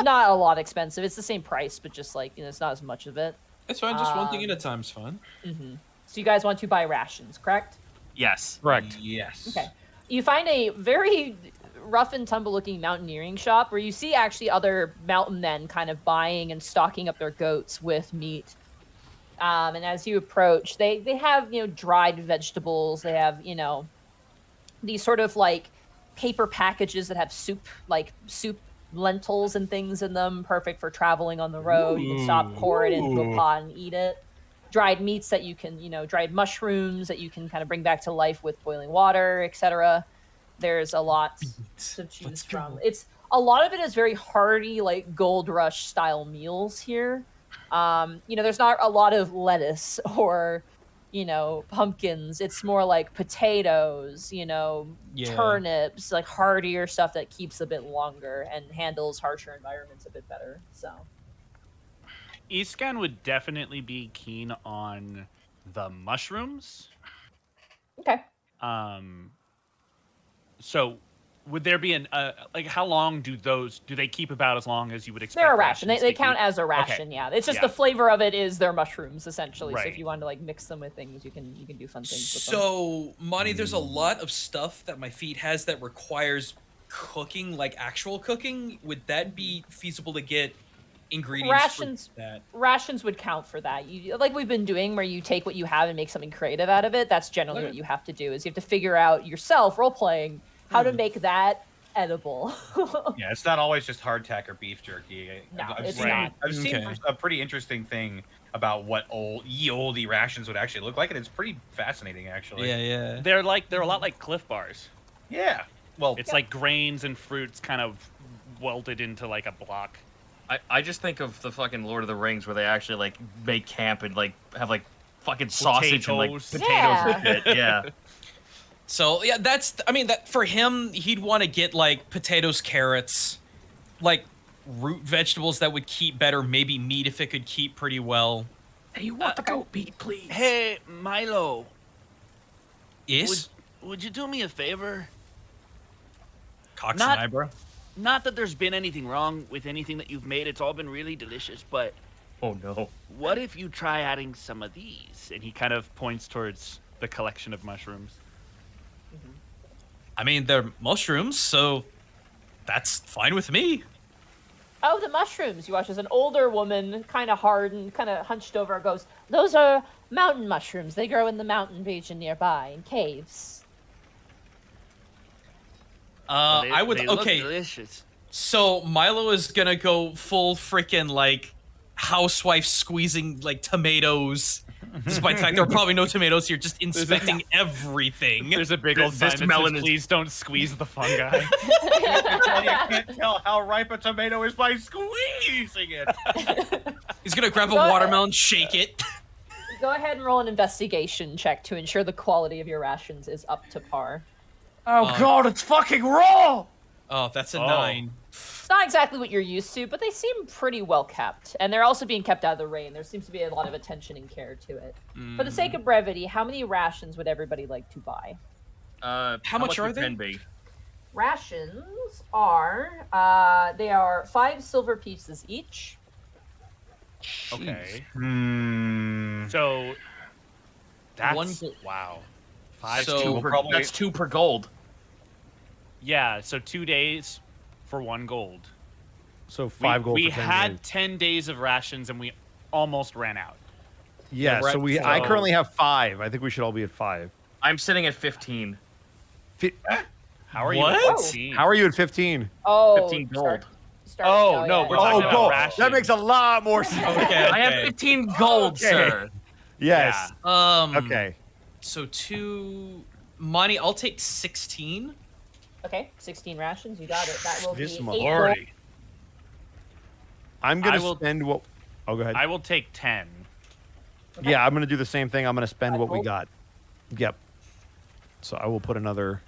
[SPEAKER 2] Not a lot expensive. It's the same price, but just like it's not as much of it.
[SPEAKER 4] It's fine. Just one thing at a time's fun.
[SPEAKER 2] So you guys want to buy rations, correct?
[SPEAKER 5] Yes.
[SPEAKER 6] Correct.
[SPEAKER 4] Yes.
[SPEAKER 2] Okay. You find a very rough and tumble looking mountaineering shop where you see actually other mountain men kind of buying and stocking up their goats with meat. And as you approach, they have, dried vegetables. They have, these sort of like paper packages that have soup lentils and things in them, perfect for traveling on the road. You can stop, pour it into a pot and eat it. Dried meats that you can, dried mushrooms that you can kind of bring back to life with boiling water, etc. There's a lot to choose from. A lot of it is very hearty, like Gold Rush style meals here. There's not a lot of lettuce or, pumpkins. It's more like potatoes, turnips, like heartier stuff that keeps a bit longer and handles harsher environments a bit better. So.
[SPEAKER 1] Eastcan would definitely be keen on the mushrooms.
[SPEAKER 2] Okay.
[SPEAKER 1] So would there be like how long do they keep about as long as you would expect?
[SPEAKER 2] They're a ration. They
[SPEAKER 1] rations to
[SPEAKER 2] count
[SPEAKER 1] keep?
[SPEAKER 2] as a ration.
[SPEAKER 1] Okay.
[SPEAKER 2] Yeah, it's just
[SPEAKER 1] Yeah.
[SPEAKER 2] the flavor of it is their mushrooms essentially. So
[SPEAKER 1] Right.
[SPEAKER 2] if you want to like mix them with things, you can do fun things with them.
[SPEAKER 4] So, Monty, there's a lot of stuff that my feed has that requires cooking, like actual cooking. Would that be feasible to get ingredients
[SPEAKER 2] Rations.
[SPEAKER 4] for that?
[SPEAKER 2] Rations would count for that. You like we've been doing, where you take what you have and make something creative out of it. That's generally
[SPEAKER 4] Okay.
[SPEAKER 2] what you have to do. Is you have to figure out yourself, role playing, how to make that edible.
[SPEAKER 3] Yeah, it's not always just hardtack or beef jerky.
[SPEAKER 2] No, it's
[SPEAKER 3] seen,
[SPEAKER 2] not.
[SPEAKER 3] I've seen
[SPEAKER 4] Okay.
[SPEAKER 3] a pretty interesting thing about what old rations would actually look like, and it's pretty fascinating, actually.
[SPEAKER 4] Yeah.
[SPEAKER 1] They're a lot like Cliff Bars.
[SPEAKER 3] Yeah. Well,
[SPEAKER 1] It's like grains and fruits kind of welded into like a block.
[SPEAKER 5] I just think of the fucking Lord of the Rings where they actually like make camp and like have like fucking sausage and like
[SPEAKER 1] Potatoes.
[SPEAKER 5] potatoes and shit. Yeah.
[SPEAKER 4] So yeah, that for him, he'd want to get like potatoes, carrots, like root vegetables that would keep better. Maybe meat if it could keep pretty well.
[SPEAKER 5] Hey, you want the goat meat, please?
[SPEAKER 1] Hey, Milo,
[SPEAKER 4] Is
[SPEAKER 1] would you do me a favor?
[SPEAKER 4] Cox
[SPEAKER 1] not-
[SPEAKER 4] and eyebrow.
[SPEAKER 1] Not that there's been anything wrong with anything that you've made. It's all been really delicious, but
[SPEAKER 5] Oh no.
[SPEAKER 1] what if you try adding some of these? And he kind of points towards the collection of mushrooms.
[SPEAKER 4] I mean, they're mushrooms, so that's fine with me.
[SPEAKER 2] Oh, the mushrooms. You watch as an older woman, kind of hard and kind of hunched over, goes, "Those are mountain mushrooms. They grow in the mountain region nearby, in caves."
[SPEAKER 4] I would
[SPEAKER 1] They look
[SPEAKER 4] okay.
[SPEAKER 1] delicious.
[SPEAKER 4] So Milo is gonna go full freaking like housewife squeezing like tomatoes. Despite the fact there are probably no tomatoes here, just inspecting everything.
[SPEAKER 1] There's a big old
[SPEAKER 5] This
[SPEAKER 1] sign that
[SPEAKER 5] melon
[SPEAKER 1] says,
[SPEAKER 5] is-
[SPEAKER 1] "Please don't squeeze the fungi."
[SPEAKER 3] and you can't tell how ripe a tomato is by squeezing it.
[SPEAKER 4] He's gonna grab a
[SPEAKER 2] Go ahead.
[SPEAKER 4] watermelon, shake it.
[SPEAKER 2] Go ahead and roll an investigation check to ensure the quality of your rations is up to par.
[SPEAKER 5] Oh god, it's fucking raw.
[SPEAKER 4] Oh, that's a
[SPEAKER 1] Oh.
[SPEAKER 4] 9.
[SPEAKER 2] It's not exactly what you're used to, but they seem pretty well kept. And they're also being kept out of the rain. There seems to be a lot of attention and care to it. For the sake of brevity, how many rations would everybody like to buy?
[SPEAKER 4] How much are
[SPEAKER 5] would
[SPEAKER 4] they?
[SPEAKER 5] 10 be?
[SPEAKER 2] Rations are, they are 5 silver pieces each.
[SPEAKER 1] Okay.
[SPEAKER 3] Hmm.
[SPEAKER 1] So that's
[SPEAKER 4] One-
[SPEAKER 1] wow. 5
[SPEAKER 4] So-
[SPEAKER 1] two
[SPEAKER 3] We'll
[SPEAKER 1] per-
[SPEAKER 3] probably-
[SPEAKER 5] That's 2 per gold.
[SPEAKER 1] yeah, so 2 days for 1 gold.
[SPEAKER 6] So 5 gold
[SPEAKER 1] We
[SPEAKER 6] for 10
[SPEAKER 1] had
[SPEAKER 6] days.
[SPEAKER 1] 10 days of rations and we almost ran out.
[SPEAKER 6] Yeah,
[SPEAKER 4] we're
[SPEAKER 6] so
[SPEAKER 4] at
[SPEAKER 6] I
[SPEAKER 4] 12.
[SPEAKER 6] currently have 5. I think we should all be at 5.
[SPEAKER 5] I'm sitting at 15.
[SPEAKER 1] How are
[SPEAKER 4] What?
[SPEAKER 1] you at 15?
[SPEAKER 6] How are you at 15?
[SPEAKER 2] Oh,
[SPEAKER 5] 15 gold.
[SPEAKER 1] Oh, no, we're talking about
[SPEAKER 6] gold.
[SPEAKER 1] rations.
[SPEAKER 6] That makes a lot more sense.
[SPEAKER 4] Okay.
[SPEAKER 5] I have 15 gold,
[SPEAKER 6] Okay.
[SPEAKER 5] sir.
[SPEAKER 6] Yes.
[SPEAKER 4] Okay.
[SPEAKER 6] Okay.
[SPEAKER 4] So 2 money, I'll take 16.
[SPEAKER 2] Okay, 16 rations, you got it. That will be
[SPEAKER 6] This
[SPEAKER 2] 8
[SPEAKER 6] Lordy.
[SPEAKER 2] gold.
[SPEAKER 6] I'm going
[SPEAKER 1] I
[SPEAKER 6] to
[SPEAKER 1] will-
[SPEAKER 6] spend what... Oh, go ahead.
[SPEAKER 1] I will take 10.
[SPEAKER 2] Okay.
[SPEAKER 6] Yeah, I'm going to do the same thing. I'm going to spend
[SPEAKER 2] 5
[SPEAKER 6] what we
[SPEAKER 2] gold?
[SPEAKER 6] got. Yep. So I will put another...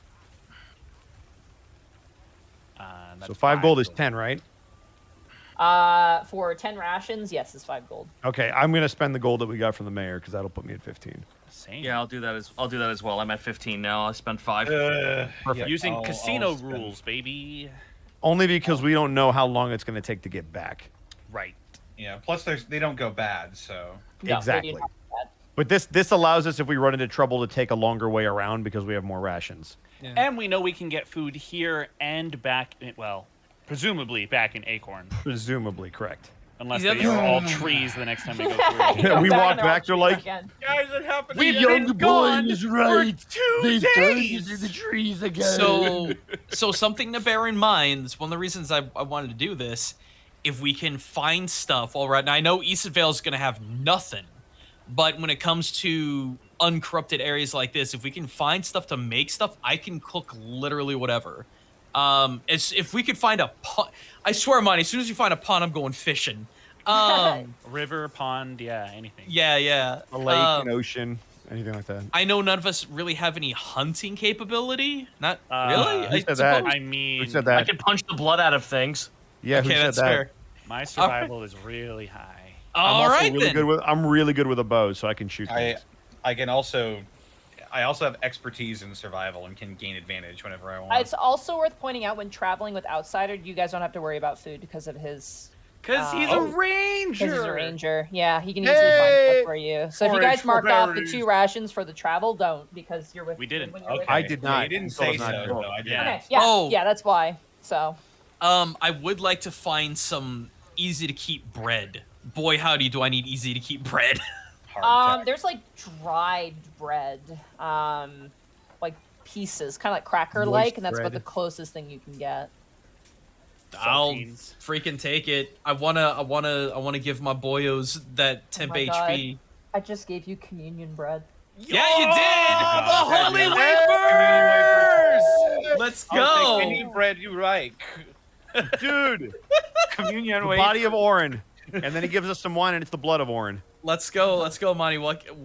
[SPEAKER 1] That's
[SPEAKER 6] So 5 gold is
[SPEAKER 1] gold.
[SPEAKER 6] 10, right?
[SPEAKER 2] For 10 rations, yes, it's 5 gold.
[SPEAKER 6] Okay, I'm going to spend the gold that we got from the mayor because that'll put me at 15.
[SPEAKER 1] Same.
[SPEAKER 5] Yeah, I'll do that as well. I'm at 15 now. I'll spend 5.
[SPEAKER 6] Perfect.
[SPEAKER 1] Using
[SPEAKER 3] I'll
[SPEAKER 1] casino
[SPEAKER 3] spend-
[SPEAKER 1] rules, baby.
[SPEAKER 6] Only because we don't know how long it's going to take to get back.
[SPEAKER 1] Right.
[SPEAKER 3] Yeah. Plus, they don't go bad, so.
[SPEAKER 2] No, they do
[SPEAKER 6] Exactly.
[SPEAKER 2] not do that.
[SPEAKER 6] But this allows us, if we run into trouble, to take a longer way around because we have more rations.
[SPEAKER 1] And we know we can get food here and back, well, presumably back in Acorn.
[SPEAKER 6] Presumably correct.
[SPEAKER 1] Unless
[SPEAKER 4] Yeah,
[SPEAKER 1] they are all trees the next time we go through.
[SPEAKER 2] Go
[SPEAKER 6] We
[SPEAKER 2] back
[SPEAKER 6] walk
[SPEAKER 2] and they're
[SPEAKER 6] back,
[SPEAKER 2] all
[SPEAKER 6] they're like,
[SPEAKER 2] again.
[SPEAKER 3] Guys, it happened.
[SPEAKER 1] We've
[SPEAKER 3] again.
[SPEAKER 1] been gone for 2 days.
[SPEAKER 6] the trees again.
[SPEAKER 4] So something to bear in mind. It's one of the reasons I wanted to do this. If we can find stuff, all right. Now I know East Vale is going to have nothing, but when it comes to uncorrupted areas like this, if we can find stuff to make stuff, I can cook literally whatever. If we could find a pond, I swear, Monty, as soon as you find a pond, I'm going fishing.
[SPEAKER 1] River, pond, yeah, anything.
[SPEAKER 4] Yeah.
[SPEAKER 6] a lake, an ocean, anything like that.
[SPEAKER 4] I know none of us really have any hunting capability. Not
[SPEAKER 1] Uh,
[SPEAKER 4] really.
[SPEAKER 1] who
[SPEAKER 4] I
[SPEAKER 6] said that?
[SPEAKER 4] suppose.
[SPEAKER 1] I mean,
[SPEAKER 6] Who said
[SPEAKER 5] I
[SPEAKER 6] that?
[SPEAKER 5] can punch the blood out of things.
[SPEAKER 6] Yeah, who
[SPEAKER 4] Okay,
[SPEAKER 6] said
[SPEAKER 4] that's
[SPEAKER 6] that?
[SPEAKER 4] fair.
[SPEAKER 1] my survival is really high.
[SPEAKER 6] I'm
[SPEAKER 4] All
[SPEAKER 6] also
[SPEAKER 4] right
[SPEAKER 6] really
[SPEAKER 4] then.
[SPEAKER 6] good with. I'm really good with a bow, so I can shoot things.
[SPEAKER 3] I can also. I also have expertise in survival and can gain advantage whenever I want.
[SPEAKER 2] It's also worth pointing out when traveling with Outsider, you guys don't have to worry about food because of his.
[SPEAKER 1] Because he's
[SPEAKER 3] Oh.
[SPEAKER 1] a ranger.
[SPEAKER 2] Because he's a ranger. Yeah, he can easily find stuff for you. So if you guys marked off the 2 rations for the travel, don't because you're with.
[SPEAKER 1] We didn't.
[SPEAKER 2] when you're with-
[SPEAKER 3] Okay.
[SPEAKER 6] I did
[SPEAKER 3] Well,
[SPEAKER 6] not.
[SPEAKER 3] you didn't
[SPEAKER 6] So I
[SPEAKER 3] say
[SPEAKER 6] was not
[SPEAKER 3] so,
[SPEAKER 6] sure.
[SPEAKER 3] though. I did.
[SPEAKER 1] Yeah.
[SPEAKER 2] Okay. Yeah.
[SPEAKER 4] Oh.
[SPEAKER 2] Yeah, that's why. So.
[SPEAKER 4] I would like to find some easy to keep bread. Boy, howdy, do I need easy to keep bread.
[SPEAKER 3] Hardtack.
[SPEAKER 2] There's like dried bread, like pieces, kind of like cracker-like,
[SPEAKER 6] Moist
[SPEAKER 2] and that's about
[SPEAKER 6] bread.
[SPEAKER 2] the closest thing you can get.
[SPEAKER 4] I'll
[SPEAKER 1] Saltines.
[SPEAKER 4] freaking take it. I wanna give my boyos that temp
[SPEAKER 2] my God.
[SPEAKER 4] HP.
[SPEAKER 2] I just gave you communion bread.
[SPEAKER 4] Yeah, you did.
[SPEAKER 3] God.
[SPEAKER 4] The holy
[SPEAKER 3] Hey!
[SPEAKER 4] wafers. Let's
[SPEAKER 3] I'll take any
[SPEAKER 4] go.
[SPEAKER 3] bread you like.
[SPEAKER 6] Dude,
[SPEAKER 3] Communion
[SPEAKER 6] the
[SPEAKER 3] wafer.
[SPEAKER 6] body of Orin. And then he gives us some wine, and it's the blood of Orin.
[SPEAKER 4] Let's go. Let's go, Monty.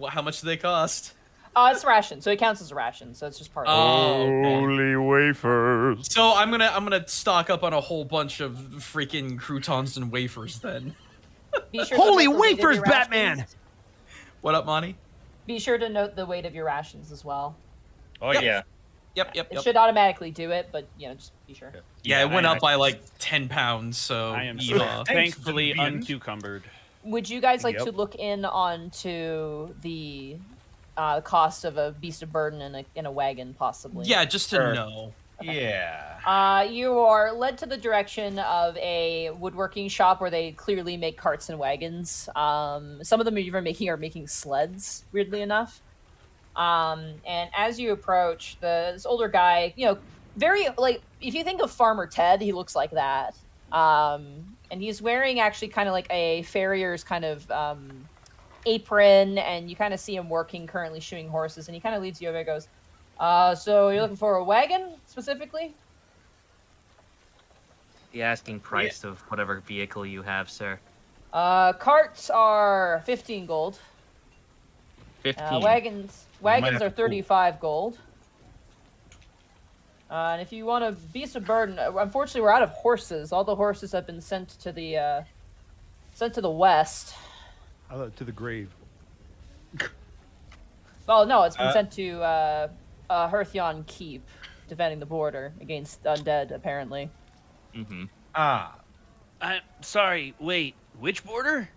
[SPEAKER 4] How much do they cost?
[SPEAKER 2] It's a ration, so it counts as a ration, so it's just part of it.
[SPEAKER 4] Oh, okay.
[SPEAKER 6] Holy wafers.
[SPEAKER 4] So I'm gonna stock up on a whole bunch of freaking croutons and wafers then.
[SPEAKER 2] Be sure to
[SPEAKER 6] Holy
[SPEAKER 2] note the weight of
[SPEAKER 6] wafers,
[SPEAKER 2] your
[SPEAKER 6] Batman!
[SPEAKER 2] rations.
[SPEAKER 4] What up, Monty?
[SPEAKER 2] Be sure to note the weight of your rations as well.
[SPEAKER 3] Oh,
[SPEAKER 4] Yep.
[SPEAKER 3] yeah.
[SPEAKER 4] Yep.
[SPEAKER 2] It should automatically do it, but just be sure.
[SPEAKER 4] Yeah, it went
[SPEAKER 1] I-
[SPEAKER 4] up by like 10 pounds. So
[SPEAKER 1] I am
[SPEAKER 4] Eva.
[SPEAKER 1] so thankfully
[SPEAKER 3] Thanks,
[SPEAKER 1] uncucumbered.
[SPEAKER 2] Would you guys like
[SPEAKER 3] Yep.
[SPEAKER 2] to look in onto the cost of a beast of burden in a wagon, possibly?
[SPEAKER 4] Yeah, just to
[SPEAKER 3] Sure.
[SPEAKER 4] know.
[SPEAKER 3] Yeah.
[SPEAKER 2] You are led to the direction of a woodworking shop where they clearly make carts and wagons. Some of them are making sleds, weirdly enough. And as you approach, this older guy, very like if you think of Farmer Ted, he looks like that. And he's wearing actually kind of like a farrier's kind of apron, and you kind of see him working currently shoeing horses, and he kind of leads you over and goes, so you're looking for a wagon specifically?
[SPEAKER 8] The asking price of whatever vehicle you have, sir.
[SPEAKER 2] Carts are 15 gold.
[SPEAKER 8] 15.
[SPEAKER 2] Wagons
[SPEAKER 3] have
[SPEAKER 2] are
[SPEAKER 3] to
[SPEAKER 2] 35 gold. And if you want a beast of burden, unfortunately we're out of horses. All the horses have been sent to the west.
[SPEAKER 6] To the grave.
[SPEAKER 2] Oh no, it's been
[SPEAKER 3] Uh,
[SPEAKER 2] sent to Hearthyon Keep, defending the border against undead, apparently.
[SPEAKER 8] Mm-hmm.
[SPEAKER 3] Ah.
[SPEAKER 1] I'm sorry. Wait, which border?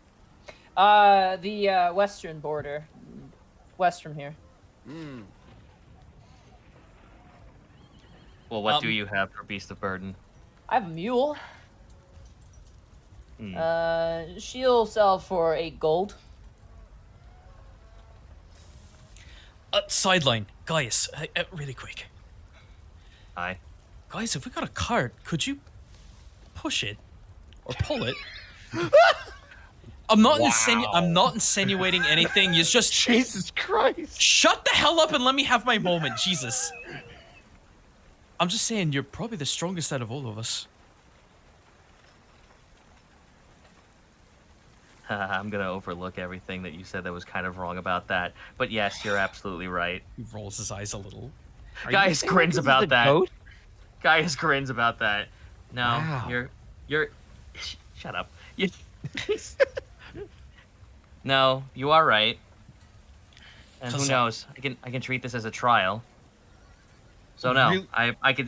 [SPEAKER 2] The western border, west from here.
[SPEAKER 8] Well, what do you have for Beast of Burden?
[SPEAKER 2] I have a mule.
[SPEAKER 8] Hmm.
[SPEAKER 2] She'll sell for 8 gold.
[SPEAKER 4] Sideline, guys, really quick.
[SPEAKER 8] Hi.
[SPEAKER 4] Guys, if we got a cart, could you push it or pull it? I'm not insinuating anything. You just
[SPEAKER 6] Jesus Christ.
[SPEAKER 4] shut the hell up and let me have my moment, Jesus. I'm just saying you're probably the strongest out of all of us.
[SPEAKER 8] I'm gonna overlook everything that you said that was kind of wrong about that. But yes, you're absolutely right.
[SPEAKER 4] He rolls his eyes a little.
[SPEAKER 8] Gaius grins about that.
[SPEAKER 6] Goat?
[SPEAKER 8] Gaius grins about that. No,
[SPEAKER 6] Wow.
[SPEAKER 8] you're. Shut up. You. No, you are right. And who
[SPEAKER 4] Cause,
[SPEAKER 8] knows? I can treat this as a trial. So no,
[SPEAKER 3] Real-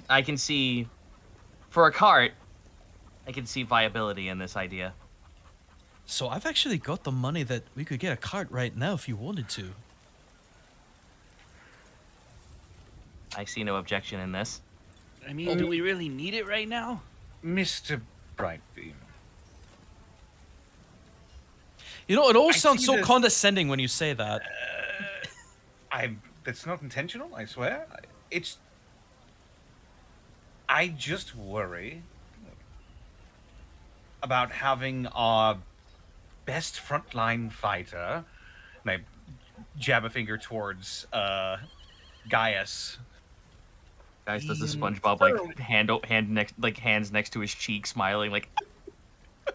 [SPEAKER 8] I can see, for a cart, I can see viability in this idea.
[SPEAKER 4] So I've actually got the money that we could get a cart right now if you wanted to.
[SPEAKER 8] I see no objection in this.
[SPEAKER 1] I mean, do we really need it right now?
[SPEAKER 3] Mr. Brightbeam.
[SPEAKER 4] You know, it all
[SPEAKER 3] I
[SPEAKER 4] sounds
[SPEAKER 3] see
[SPEAKER 4] so
[SPEAKER 3] this-
[SPEAKER 4] condescending when you say that.
[SPEAKER 3] That's not intentional, I swear. I just worry about having our best frontline fighter, and I jab a finger towards Gaius.
[SPEAKER 8] Guys, does the
[SPEAKER 3] Being
[SPEAKER 8] SpongeBob
[SPEAKER 3] thoroughly-
[SPEAKER 8] hands next to his cheek, smiling like,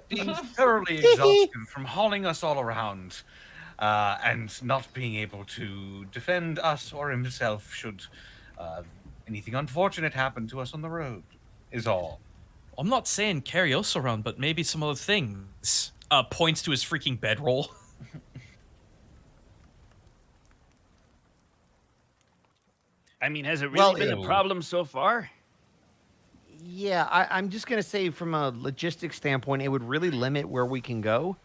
[SPEAKER 3] being thoroughly exhausted from hauling us all around, and not being able to defend us or himself should anything unfortunate happen to us on the road, is all.
[SPEAKER 4] I'm not saying carry us around, but maybe some other things. Points to his freaking bedroll.
[SPEAKER 1] I mean, has it really
[SPEAKER 6] Well,
[SPEAKER 1] been a
[SPEAKER 6] ew.
[SPEAKER 1] problem so far?
[SPEAKER 6] Yeah, I'm just gonna say from a logistics standpoint, it would really limit where we can go.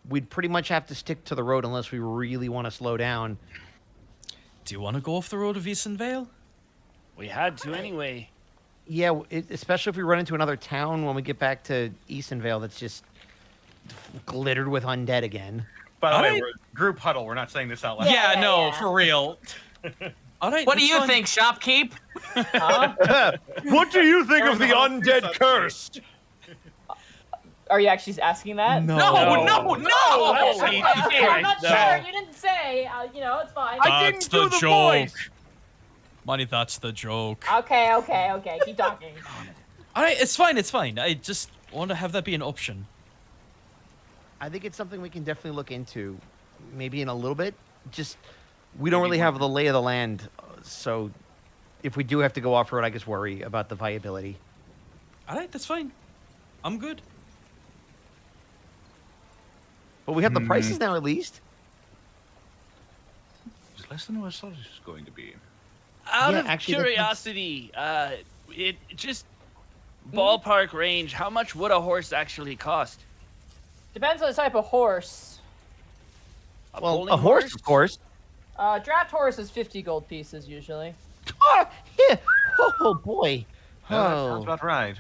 [SPEAKER 6] We'd pretty much have to stick to the road unless we really want to slow down.
[SPEAKER 4] Do you want to go off the road of Eastonvale?
[SPEAKER 1] We had to anyway.
[SPEAKER 6] Yeah, especially if we run into another town when we get back to Eastonvale that's just glittered with undead again.
[SPEAKER 3] By the
[SPEAKER 4] All
[SPEAKER 3] way,
[SPEAKER 4] right.
[SPEAKER 3] we're group huddle. We're not saying this out loud.
[SPEAKER 4] Yeah,
[SPEAKER 2] Yeah,
[SPEAKER 4] no,
[SPEAKER 2] yeah.
[SPEAKER 4] for real. All right.
[SPEAKER 8] What do
[SPEAKER 4] that's
[SPEAKER 8] you
[SPEAKER 4] fine.
[SPEAKER 8] think, shopkeep?
[SPEAKER 2] Huh?
[SPEAKER 6] What do you think
[SPEAKER 3] Or
[SPEAKER 6] of the
[SPEAKER 3] the whole
[SPEAKER 6] undead
[SPEAKER 3] piece of
[SPEAKER 6] curse?
[SPEAKER 2] Are you actually asking that?
[SPEAKER 4] No.
[SPEAKER 8] No.
[SPEAKER 2] Okay,
[SPEAKER 1] Jesus
[SPEAKER 2] okay, I'm not
[SPEAKER 1] Christ,
[SPEAKER 2] sure.
[SPEAKER 1] no.
[SPEAKER 2] You didn't say. You know, it's fine.
[SPEAKER 4] That's the joke. Money, that's the joke.
[SPEAKER 2] Okay. Keep talking.
[SPEAKER 4] All right, it's fine. I just want to have that be an option.
[SPEAKER 6] I think it's something we can definitely look into, maybe in a little bit. Just we don't really have the lay of the land, so if we do have to go off road, I guess worry about the viability.
[SPEAKER 4] All right, that's fine. I'm good.
[SPEAKER 6] But we have the prices now, at least.
[SPEAKER 3] It's less than what I thought it was going to be.
[SPEAKER 1] Out
[SPEAKER 6] Yeah,
[SPEAKER 1] of
[SPEAKER 6] actually, that-
[SPEAKER 1] curiosity, it just ballpark range. How much would a horse actually cost?
[SPEAKER 2] Depends on the type of horse.
[SPEAKER 6] Well,
[SPEAKER 1] bowling
[SPEAKER 6] a horse, of course.
[SPEAKER 2] Draft horse is 50 gold pieces usually.
[SPEAKER 6] Oh, yeah. Oh boy.
[SPEAKER 3] That sounds
[SPEAKER 6] Oh.
[SPEAKER 3] about right.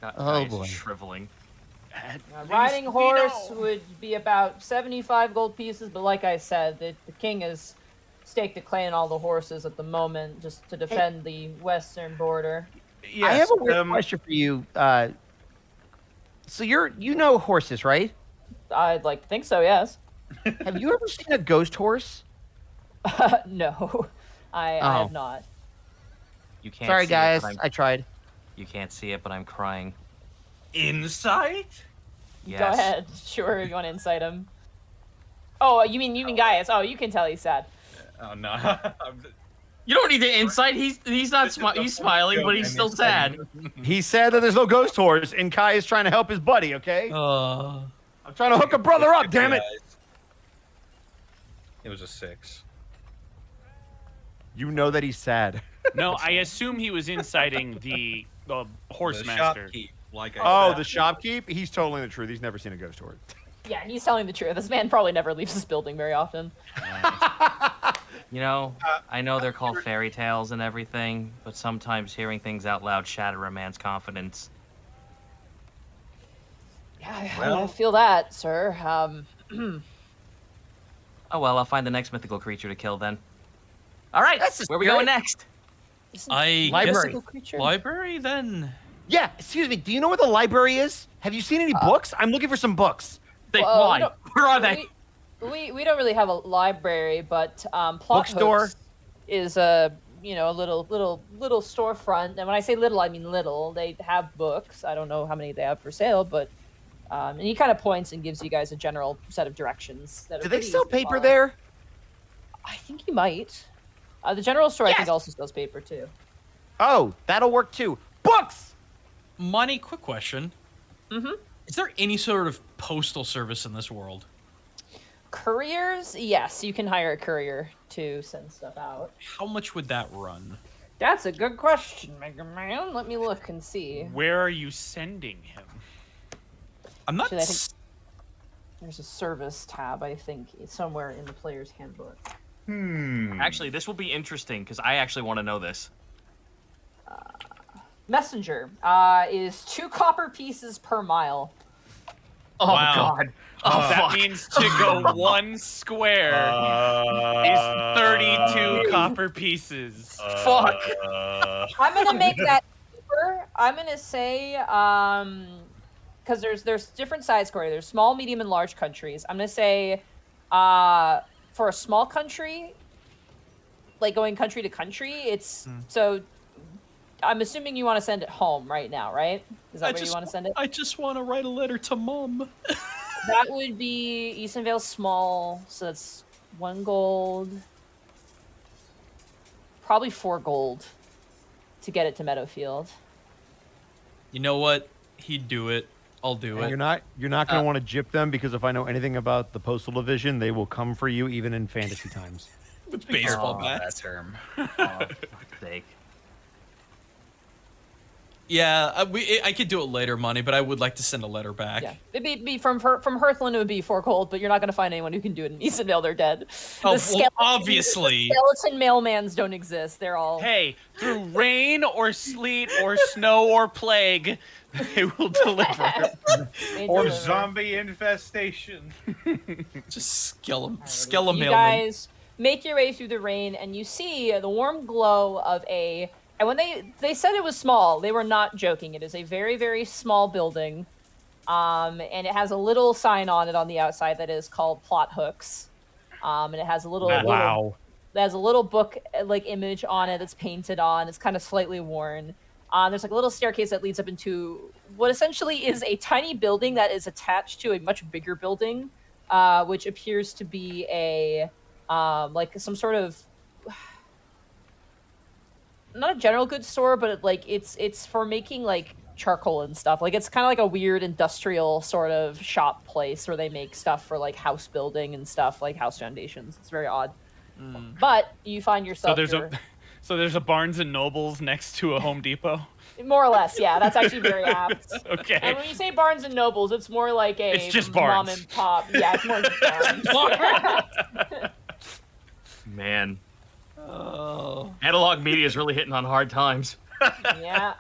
[SPEAKER 8] God,
[SPEAKER 6] Oh,
[SPEAKER 8] guys,
[SPEAKER 6] boy.
[SPEAKER 8] shriveling.
[SPEAKER 1] At
[SPEAKER 2] Riding
[SPEAKER 1] least we
[SPEAKER 2] horse
[SPEAKER 1] know.
[SPEAKER 2] would be about 75 gold pieces, but like I said, the king has staked a claim on all the horses at the moment just to defend the western border.
[SPEAKER 3] Yes,
[SPEAKER 6] I have a weird question for you. So you know horses, right?
[SPEAKER 2] I'd like to think so, yes.
[SPEAKER 6] Have you ever seen a ghost horse?
[SPEAKER 2] No, I
[SPEAKER 6] Oh.
[SPEAKER 2] have not.
[SPEAKER 8] You can't
[SPEAKER 6] Sorry,
[SPEAKER 8] see
[SPEAKER 6] guys.
[SPEAKER 8] It, but
[SPEAKER 6] I tried.
[SPEAKER 8] you can't see it, but I'm crying.
[SPEAKER 3] Insight?
[SPEAKER 8] Yes.
[SPEAKER 2] Go ahead. Sure, if you want to incite him. Oh, you mean Gaius? Oh, you can tell he's sad.
[SPEAKER 3] Oh no.
[SPEAKER 8] You don't need the insight. He's not he's smiling, but he's still sad.
[SPEAKER 6] He said that there's no ghost horse, and Kai is trying to help his buddy. Okay, I'm trying to hook a brother up. Damn it!
[SPEAKER 3] It was a 6.
[SPEAKER 6] You know that he's sad.
[SPEAKER 1] No, I assume he was inciting the horse
[SPEAKER 3] The
[SPEAKER 1] master.
[SPEAKER 3] shopkeep, like I
[SPEAKER 6] Oh,
[SPEAKER 3] said.
[SPEAKER 6] the shopkeep. He's telling the truth. He's never seen a ghost horse.
[SPEAKER 2] Yeah, he's telling the truth. This man probably never leaves this building very often.
[SPEAKER 8] You know, I know they're called fairy tales and everything, but sometimes hearing things out loud shatter a man's confidence.
[SPEAKER 2] Yeah, I
[SPEAKER 3] Well-
[SPEAKER 2] feel that, sir.
[SPEAKER 8] Oh well, I'll find the next mythical creature to kill then. All right,
[SPEAKER 6] That's the
[SPEAKER 8] where we
[SPEAKER 6] spirit.
[SPEAKER 8] going next?
[SPEAKER 4] I
[SPEAKER 6] Library.
[SPEAKER 4] guess library then.
[SPEAKER 6] Yeah. Excuse me. Do you know where the library is? Have you seen any books? I'm looking for some books.
[SPEAKER 2] Well,
[SPEAKER 8] Why?
[SPEAKER 2] we don't-
[SPEAKER 8] Where are they?
[SPEAKER 2] We don't really have a library, but Plot
[SPEAKER 6] Bookstore?
[SPEAKER 2] Hooks is a little storefront. And when I say little, I mean little. They have books. I don't know how many they have for sale, but and he kind of points and gives you guys a general set of directions. That are
[SPEAKER 6] Do they
[SPEAKER 2] pretty
[SPEAKER 6] sell
[SPEAKER 2] easy to
[SPEAKER 6] paper
[SPEAKER 2] follow.
[SPEAKER 6] there?
[SPEAKER 2] I think you might. The general store I
[SPEAKER 6] Yes!
[SPEAKER 2] think also sells paper too.
[SPEAKER 6] Oh, that'll work too. Books.
[SPEAKER 4] Money, quick question.
[SPEAKER 2] Mhm.
[SPEAKER 4] Is there any sort of postal service in this world?
[SPEAKER 2] Couriers, yes, you can hire a courier to send stuff out.
[SPEAKER 4] How much would that run?
[SPEAKER 2] That's a good question, Mega Man. Let me look and see.
[SPEAKER 1] Where are you sending him?
[SPEAKER 4] I'm not.
[SPEAKER 2] Actually, I think- There's a service tab, I think, somewhere in the player's handbook.
[SPEAKER 8] Actually, this will be interesting because I actually want to know this.
[SPEAKER 2] Messenger is 2 copper pieces per mile.
[SPEAKER 6] Oh
[SPEAKER 4] Wow.
[SPEAKER 6] God.
[SPEAKER 8] Oh,
[SPEAKER 1] that
[SPEAKER 8] fuck.
[SPEAKER 1] means to go 1 square is 32 copper pieces.
[SPEAKER 8] Fuck.
[SPEAKER 2] I'm gonna make that cheaper. I'm gonna say, because there's different size courier. There's small, medium, and large countries. I'm gonna say, for a small country, like going country to country, it's so. I'm assuming you want to send it home right now, right? Is that where you want to send it?
[SPEAKER 4] I just want to write a letter to mom.
[SPEAKER 2] That would be Eastonvale small, so that's 1 gold. Probably 4 gold to get it to Meadowfield.
[SPEAKER 4] You know what? He'd do it. I'll do
[SPEAKER 6] And
[SPEAKER 4] it.
[SPEAKER 6] you're not going to want to gyp them because if I know anything about the postal division, they will come for you even in fantasy times.
[SPEAKER 4] With baseball
[SPEAKER 3] That
[SPEAKER 4] bats.
[SPEAKER 3] term.
[SPEAKER 8] Oh, for fuck's sake.
[SPEAKER 4] Yeah, I could do it later, Money, but I would like to send a letter back.
[SPEAKER 2] Yeah, it'd be from Hearthland. It would be 4 gold, but you're not gonna find anyone who can do it in Easonvale. They're dead.
[SPEAKER 4] Oh, well, obviously.
[SPEAKER 2] The skeleton mailmans don't exist. They're all.
[SPEAKER 1] Hey, through rain or sleet or snow or plague, they will deliver.
[SPEAKER 2] They
[SPEAKER 3] Or
[SPEAKER 2] deliver.
[SPEAKER 3] zombie infestation.
[SPEAKER 4] Just
[SPEAKER 2] You
[SPEAKER 4] skeleton.
[SPEAKER 2] guys make your way through the rain, and you see the warm glow of a. And when they said it was small, they were not joking. It is a very, very small building, and it has a little sign on it on the outside that is called Plot Hooks, and it has a little
[SPEAKER 6] Wow.
[SPEAKER 2] there's a little book like image on it that's painted on. It's kind of slightly worn. There's like a little staircase that leads up into what essentially is a tiny building that is attached to a much bigger building, which appears to be a like some sort of not a general goods store, but it's for making like charcoal and stuff. Like it's kind of like a weird industrial sort of shop place where they make stuff for like house building and stuff, like house foundations. It's very odd. But you find yourself
[SPEAKER 1] So there's a Barnes and Nobles next to a Home Depot.
[SPEAKER 2] more or less, yeah. That's actually very apt.
[SPEAKER 1] Okay.
[SPEAKER 2] And when you say Barnes and Nobles, it's more like a
[SPEAKER 1] It's just
[SPEAKER 2] mom
[SPEAKER 1] Barnes.
[SPEAKER 2] and pop. Yeah, it's more just Barnes.
[SPEAKER 5] Man,
[SPEAKER 4] Oh.
[SPEAKER 5] analog media is really hitting on hard times.
[SPEAKER 2] Yeah.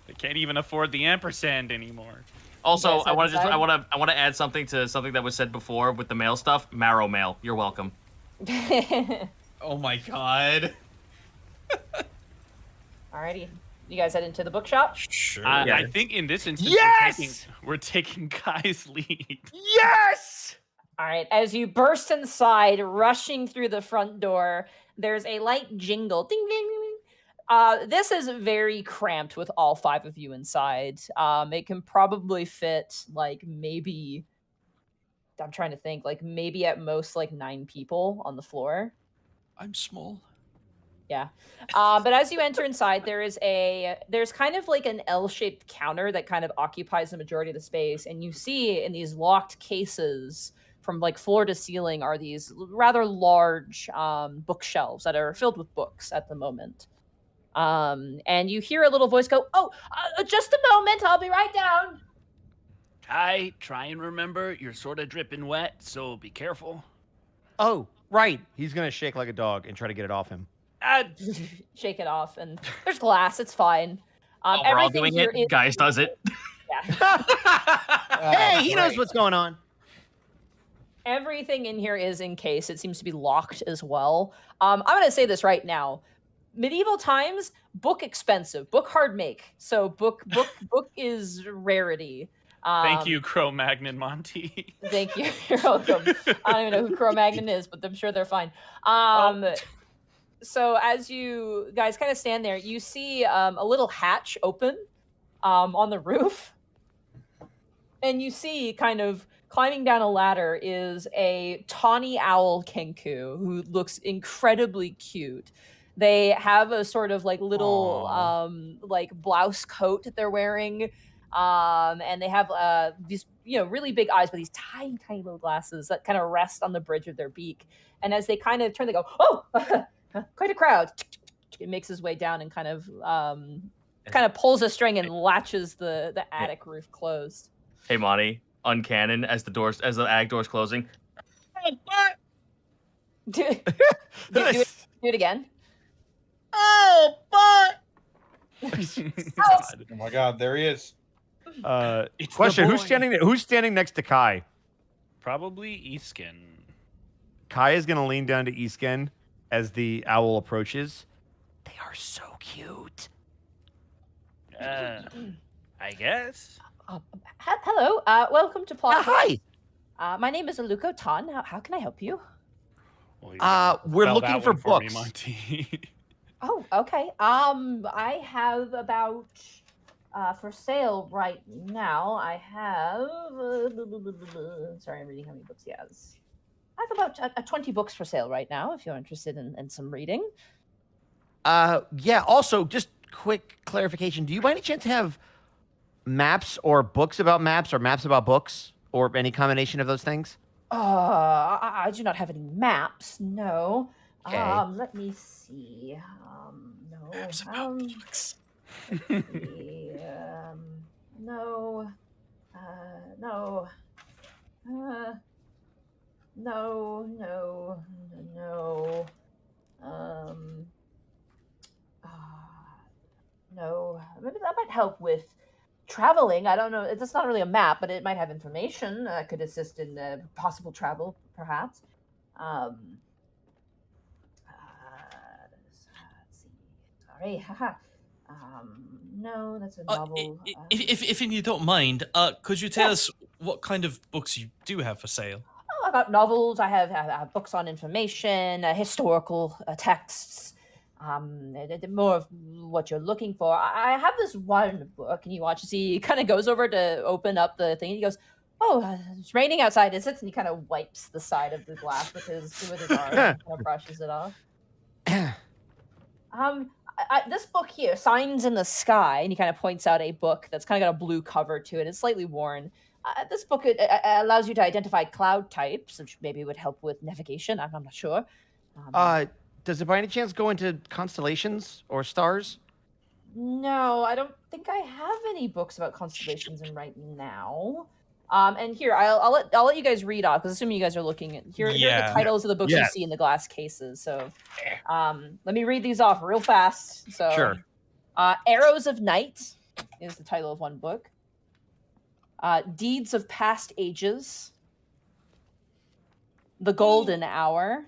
[SPEAKER 1] They can't even afford the ampersand anymore.
[SPEAKER 5] Also,
[SPEAKER 2] Yes,
[SPEAKER 5] I want to
[SPEAKER 2] I-
[SPEAKER 5] I want to add something to something that was said before with the mail stuff. Marrow mail. You're welcome.
[SPEAKER 4] Oh my god.
[SPEAKER 2] Alrighty. You guys head into the bookshop?
[SPEAKER 4] Sure.
[SPEAKER 5] Yeah.
[SPEAKER 1] I think in this instance,
[SPEAKER 6] Yes!
[SPEAKER 1] we're taking Kai's lead.
[SPEAKER 6] Yes!
[SPEAKER 2] All right, as you burst inside, rushing through the front door, there's a light jingle. Ding, ding, ding, ding. This is very cramped with all 5 of you inside. It can probably fit, like, maybe... I'm trying to think, like, maybe at most, like, 9 people on the floor.
[SPEAKER 4] I'm small.
[SPEAKER 2] Yeah. But as you enter inside, there's kind of like an L-shaped counter that kind of occupies the majority of the space. And you see in these locked cases from like floor to ceiling are these rather large bookshelves that are filled with books at the moment. And you hear a little voice go, "Oh, just a moment. I'll be right down."
[SPEAKER 1] Kai, try and remember, you're sort of dripping wet, so be careful.
[SPEAKER 6] Oh, right. He's going to shake like a dog and try to get it off him.
[SPEAKER 2] Shake it off. And there's glass. It's fine.
[SPEAKER 5] Oh, we're all
[SPEAKER 2] everything
[SPEAKER 5] doing
[SPEAKER 2] here
[SPEAKER 5] it. Guys does it.
[SPEAKER 2] Yeah.
[SPEAKER 6] Hey, he knows what's going on.
[SPEAKER 2] Everything in here is in case. It seems to be locked as well. I'm going to say this right now. Medieval times, book expensive, book hard make. So book is rarity.
[SPEAKER 1] Thank you, Cro-Magnon Monty.
[SPEAKER 2] Thank you. You're welcome. I don't even know who Cro-Magnon is, but I'm sure they're fine. So as you guys kind of stand there, you see a little hatch open on the roof. And you see kind of climbing down a ladder is a tawny owl Kenku who looks incredibly cute. They have a sort of like little like blouse coat that they're wearing. And they have these, really big eyes, but these tiny, tiny little glasses that kind of rest on the bridge of their beak. And as they kind of turn, they go, "Oh, quite a crowd." It makes his way down and kind of pulls a string and latches the attic roof closed.
[SPEAKER 5] Hey, Monty. Uncannon as the ag door's closing.
[SPEAKER 2] do it again.
[SPEAKER 5] Oh, but.
[SPEAKER 3] Oh my god, there he is.
[SPEAKER 1] It's the
[SPEAKER 6] Question:
[SPEAKER 1] boy.
[SPEAKER 6] Who's standing next to Kai?
[SPEAKER 1] Probably Easkin.
[SPEAKER 6] Kai is going to lean down to Isken as the owl approaches. They are so cute.
[SPEAKER 1] I guess.
[SPEAKER 2] Hello. Welcome to Plot.
[SPEAKER 6] Hi.
[SPEAKER 2] My name is Aluko Tan. How can I help you?
[SPEAKER 1] Well, you
[SPEAKER 6] We're
[SPEAKER 1] spell
[SPEAKER 6] looking
[SPEAKER 1] that
[SPEAKER 6] for
[SPEAKER 1] one for me,
[SPEAKER 6] books.
[SPEAKER 1] Monty.
[SPEAKER 2] Oh, okay. I have about for sale right now. I have. Sorry, I'm reading how many books he has. I have about 20 books for sale right now. If you're interested in some reading.
[SPEAKER 6] Yeah. Also, just quick clarification: do you by any chance have maps or books about maps or maps about books or any combination of those things?
[SPEAKER 2] I do not have any maps. No.
[SPEAKER 6] Okay.
[SPEAKER 2] Let me see. No.
[SPEAKER 4] Perhaps about books.
[SPEAKER 2] Let's see. No. No. No. No. No. No. Maybe that might help with traveling. I don't know. It's not really a map, but it might have information that could assist in possible travel, perhaps. Let's see. Sorry. Haha. No, that's a novel.
[SPEAKER 4] If you don't mind, could you tell us what kind of books you do have for sale?
[SPEAKER 2] Oh, I've got novels. I have books on information, historical texts. More of what you're looking for. I have this one book, and you watch. He kind of goes over to open up the thing. And he goes, "Oh, it's raining outside, is it?" And he kind of wipes the side of the glass with his arm, and kind of brushes it off. This book here, Signs in the Sky, and he kind of points out a book that's kind of got a blue cover to it. It's slightly worn. This book allows you to identify cloud types, which maybe would help with navigation. I'm not sure.
[SPEAKER 6] Does it by any chance go into constellations or stars?
[SPEAKER 2] No, I don't think I have any books about constellations in right now. And here, I'll let you guys read off, because assuming you guys are looking at here are the titles of the books you see in the glass cases. So let me read these off real fast. So
[SPEAKER 6] Sure.
[SPEAKER 2] Arrows of Night is the title of one book. Deeds of Past Ages. The Golden Hour.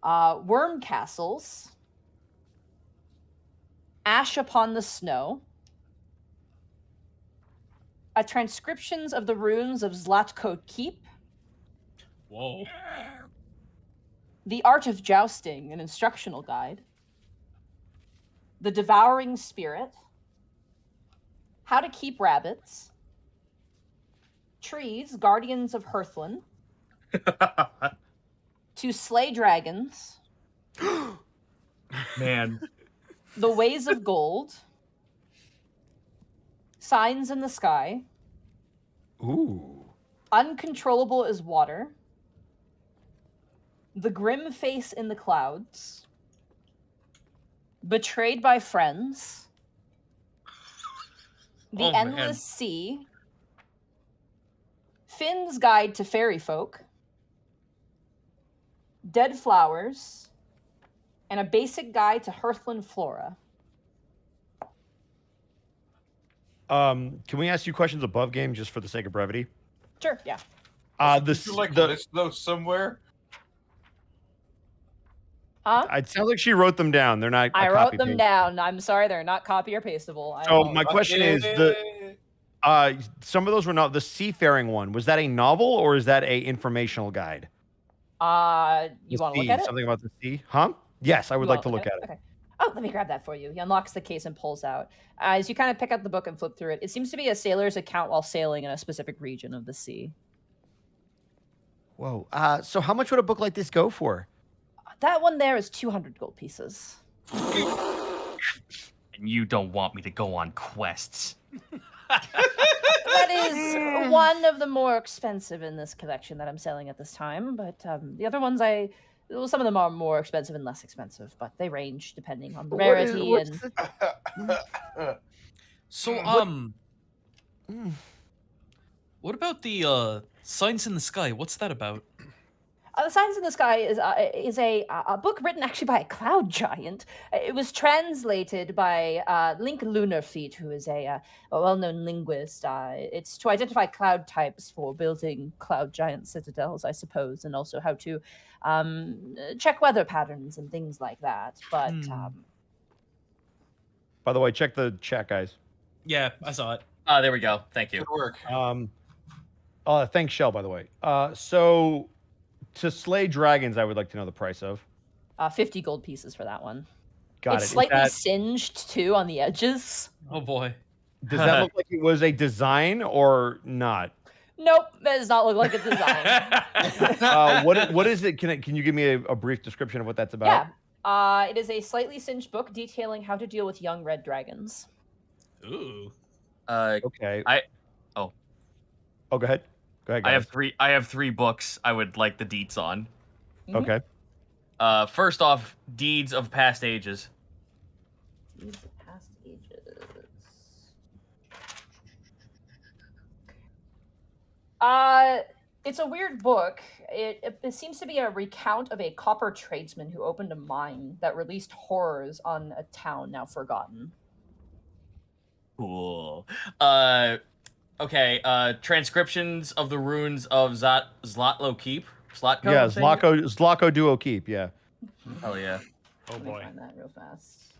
[SPEAKER 2] Worm Castles. Ash Upon the Snow. Transcriptions of the Runes of Zlatko Keep.
[SPEAKER 4] Whoa.
[SPEAKER 2] The Art of Jousting, an instructional guide. The Devouring Spirit. How to Keep Rabbits. Trees, Guardians of Hearthland. To Slay Dragons.
[SPEAKER 5] Man.
[SPEAKER 2] The Ways of Gold. Signs in the Sky.
[SPEAKER 6] Ooh.
[SPEAKER 2] Uncontrollable as Water. The Grim Face in the Clouds. Betrayed by Friends. The Endless Sea. Finn's Guide to Fairy Folk. Dead Flowers. And a Basic Guide to Hearthland Flora.
[SPEAKER 6] Can we ask you questions above game just for the sake of brevity?
[SPEAKER 2] Sure, yeah.
[SPEAKER 3] Did you list those somewhere?
[SPEAKER 2] Huh?
[SPEAKER 6] It sounds like she wrote them down. They're not.
[SPEAKER 2] I wrote them down. I'm sorry, they're not copy or pastable.
[SPEAKER 6] So my question is some of those were not the seafaring one. Was that a novel or is that a informational guide?
[SPEAKER 2] You want to look at it?
[SPEAKER 6] Something about the sea? Huh? Yes, I would like to look at it.
[SPEAKER 2] Okay. Oh, let me grab that for you. He unlocks the case and pulls out. As you kind of pick up the book and flip through it, it seems to be a sailor's account while sailing in a specific region of the sea.
[SPEAKER 6] Whoa. So how much would a book like this go for?
[SPEAKER 2] That one there is 200 gold pieces.
[SPEAKER 5] And you don't want me to go on quests.
[SPEAKER 2] That is one of the more expensive in this collection that I'm selling at this time. But the other ones, some of them are more expensive and less expensive, but they range depending on the rarity
[SPEAKER 4] So, what about the Signs in the Sky? What's that about?
[SPEAKER 2] The Signs in the Sky is a book written actually by a cloud giant. It was translated by Link Lunarfeet, who is a well-known linguist. It's to identify cloud types for building cloud giant citadels, I suppose, and also how to check weather patterns and things like that. But
[SPEAKER 6] by the way, check the chat, guys.
[SPEAKER 4] Yeah, I saw it.
[SPEAKER 5] There we go. Thank you.
[SPEAKER 3] Good work.
[SPEAKER 6] Thanks, Shell, by the way. So to slay dragons, I would like to know the price of.
[SPEAKER 2] 50 gold pieces for that one.
[SPEAKER 6] Got
[SPEAKER 2] it's
[SPEAKER 6] it.
[SPEAKER 2] Slightly singed too on the edges.
[SPEAKER 4] Oh boy.
[SPEAKER 6] Does that look like it was a design or not?
[SPEAKER 2] Nope, that does not look like a design.
[SPEAKER 6] What is it? Can you give me a brief description of what that's about?
[SPEAKER 2] Yeah. It is a slightly singed book detailing how to deal with young red dragons.
[SPEAKER 4] Ooh.
[SPEAKER 6] Okay.
[SPEAKER 5] Oh,
[SPEAKER 6] go ahead. Go ahead, guys.
[SPEAKER 5] I have three books I would like the deets on.
[SPEAKER 2] Mhm.
[SPEAKER 6] Okay.
[SPEAKER 5] First off, Deeds of Past Ages.
[SPEAKER 2] Deeds of Past Ages. It's a weird book. It seems to be a recount of a copper tradesman who opened a mine that released horrors on a town now forgotten.
[SPEAKER 5] Cool. Okay. Transcriptions of the runes of Zlatlo Keep. Zlatko.
[SPEAKER 6] Yeah,
[SPEAKER 5] I'm saying it?
[SPEAKER 6] Zlatko Duo Keep. Yeah.
[SPEAKER 5] Hell yeah.
[SPEAKER 1] Oh
[SPEAKER 2] Let me
[SPEAKER 1] boy.
[SPEAKER 2] find that real fast.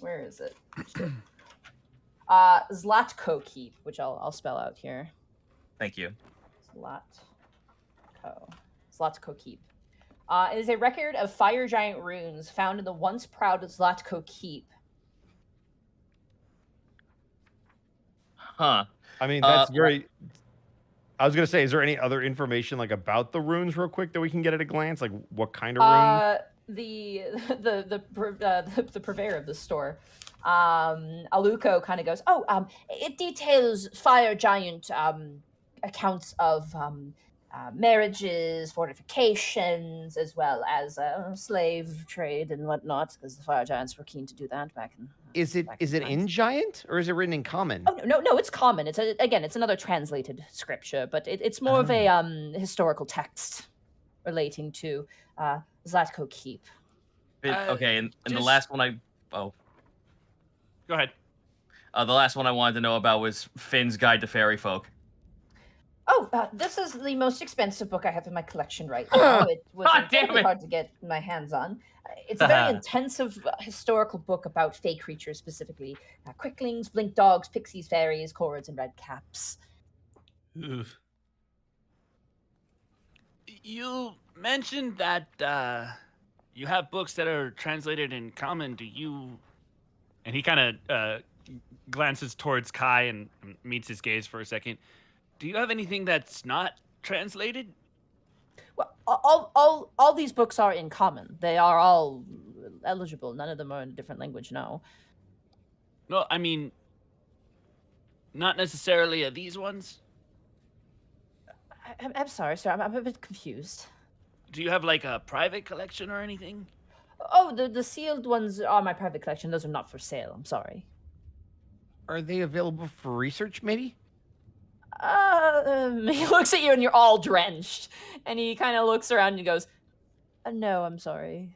[SPEAKER 2] Where is it? Zlatko Keep, which I'll spell out here.
[SPEAKER 5] Thank you.
[SPEAKER 2] Zlatko Keep. It is a record of fire giant runes found in the once proud Zlatko Keep.
[SPEAKER 5] Huh.
[SPEAKER 6] I mean, that's very. I was gonna say, is there any other information like about the runes, real quick, that we can get at a glance? Like, what kind of rune?
[SPEAKER 2] The purveyor of the store, Aluko, kind of goes, it details fire giant accounts of marriages, fortifications, as well as slave trade and whatnot, because the fire giants were keen to do that back in.
[SPEAKER 6] Is it in giant or is it written in common?
[SPEAKER 2] Oh no, it's common. It's it's another translated scripture, but it's more of a historical text relating to Zlatko Keep.
[SPEAKER 5] Okay, and the
[SPEAKER 1] just-
[SPEAKER 5] last one
[SPEAKER 1] Go ahead.
[SPEAKER 5] the last one I wanted to know about was Finn's Guide to Fairy Folk.
[SPEAKER 2] Oh, this is the most expensive book I have in my collection right now. It was
[SPEAKER 5] God damn
[SPEAKER 2] incredibly
[SPEAKER 5] it.
[SPEAKER 2] hard to get my hands on. It's a very intensive historical book about fey creatures, specifically quicklings, blink dogs, pixies, fairies, cords, and red caps.
[SPEAKER 4] Oof.
[SPEAKER 1] You mentioned that you have books that are translated in common. Do you? And he kind of glances towards Kai and meets his gaze for a second. Do you have anything that's not translated?
[SPEAKER 2] Well, all these books are in common. They are all eligible. None of them are in a different language. No.
[SPEAKER 1] No, I mean, not necessarily these ones.
[SPEAKER 2] I'm sorry, sir. I'm a bit confused.
[SPEAKER 1] Do you have like a private collection or anything?
[SPEAKER 2] Oh, the sealed ones are my private collection. Those are not for sale. I'm sorry.
[SPEAKER 6] Are they available for research, maybe?
[SPEAKER 2] He looks at you and you're all drenched. And he kind of looks around and he goes, no, I'm sorry.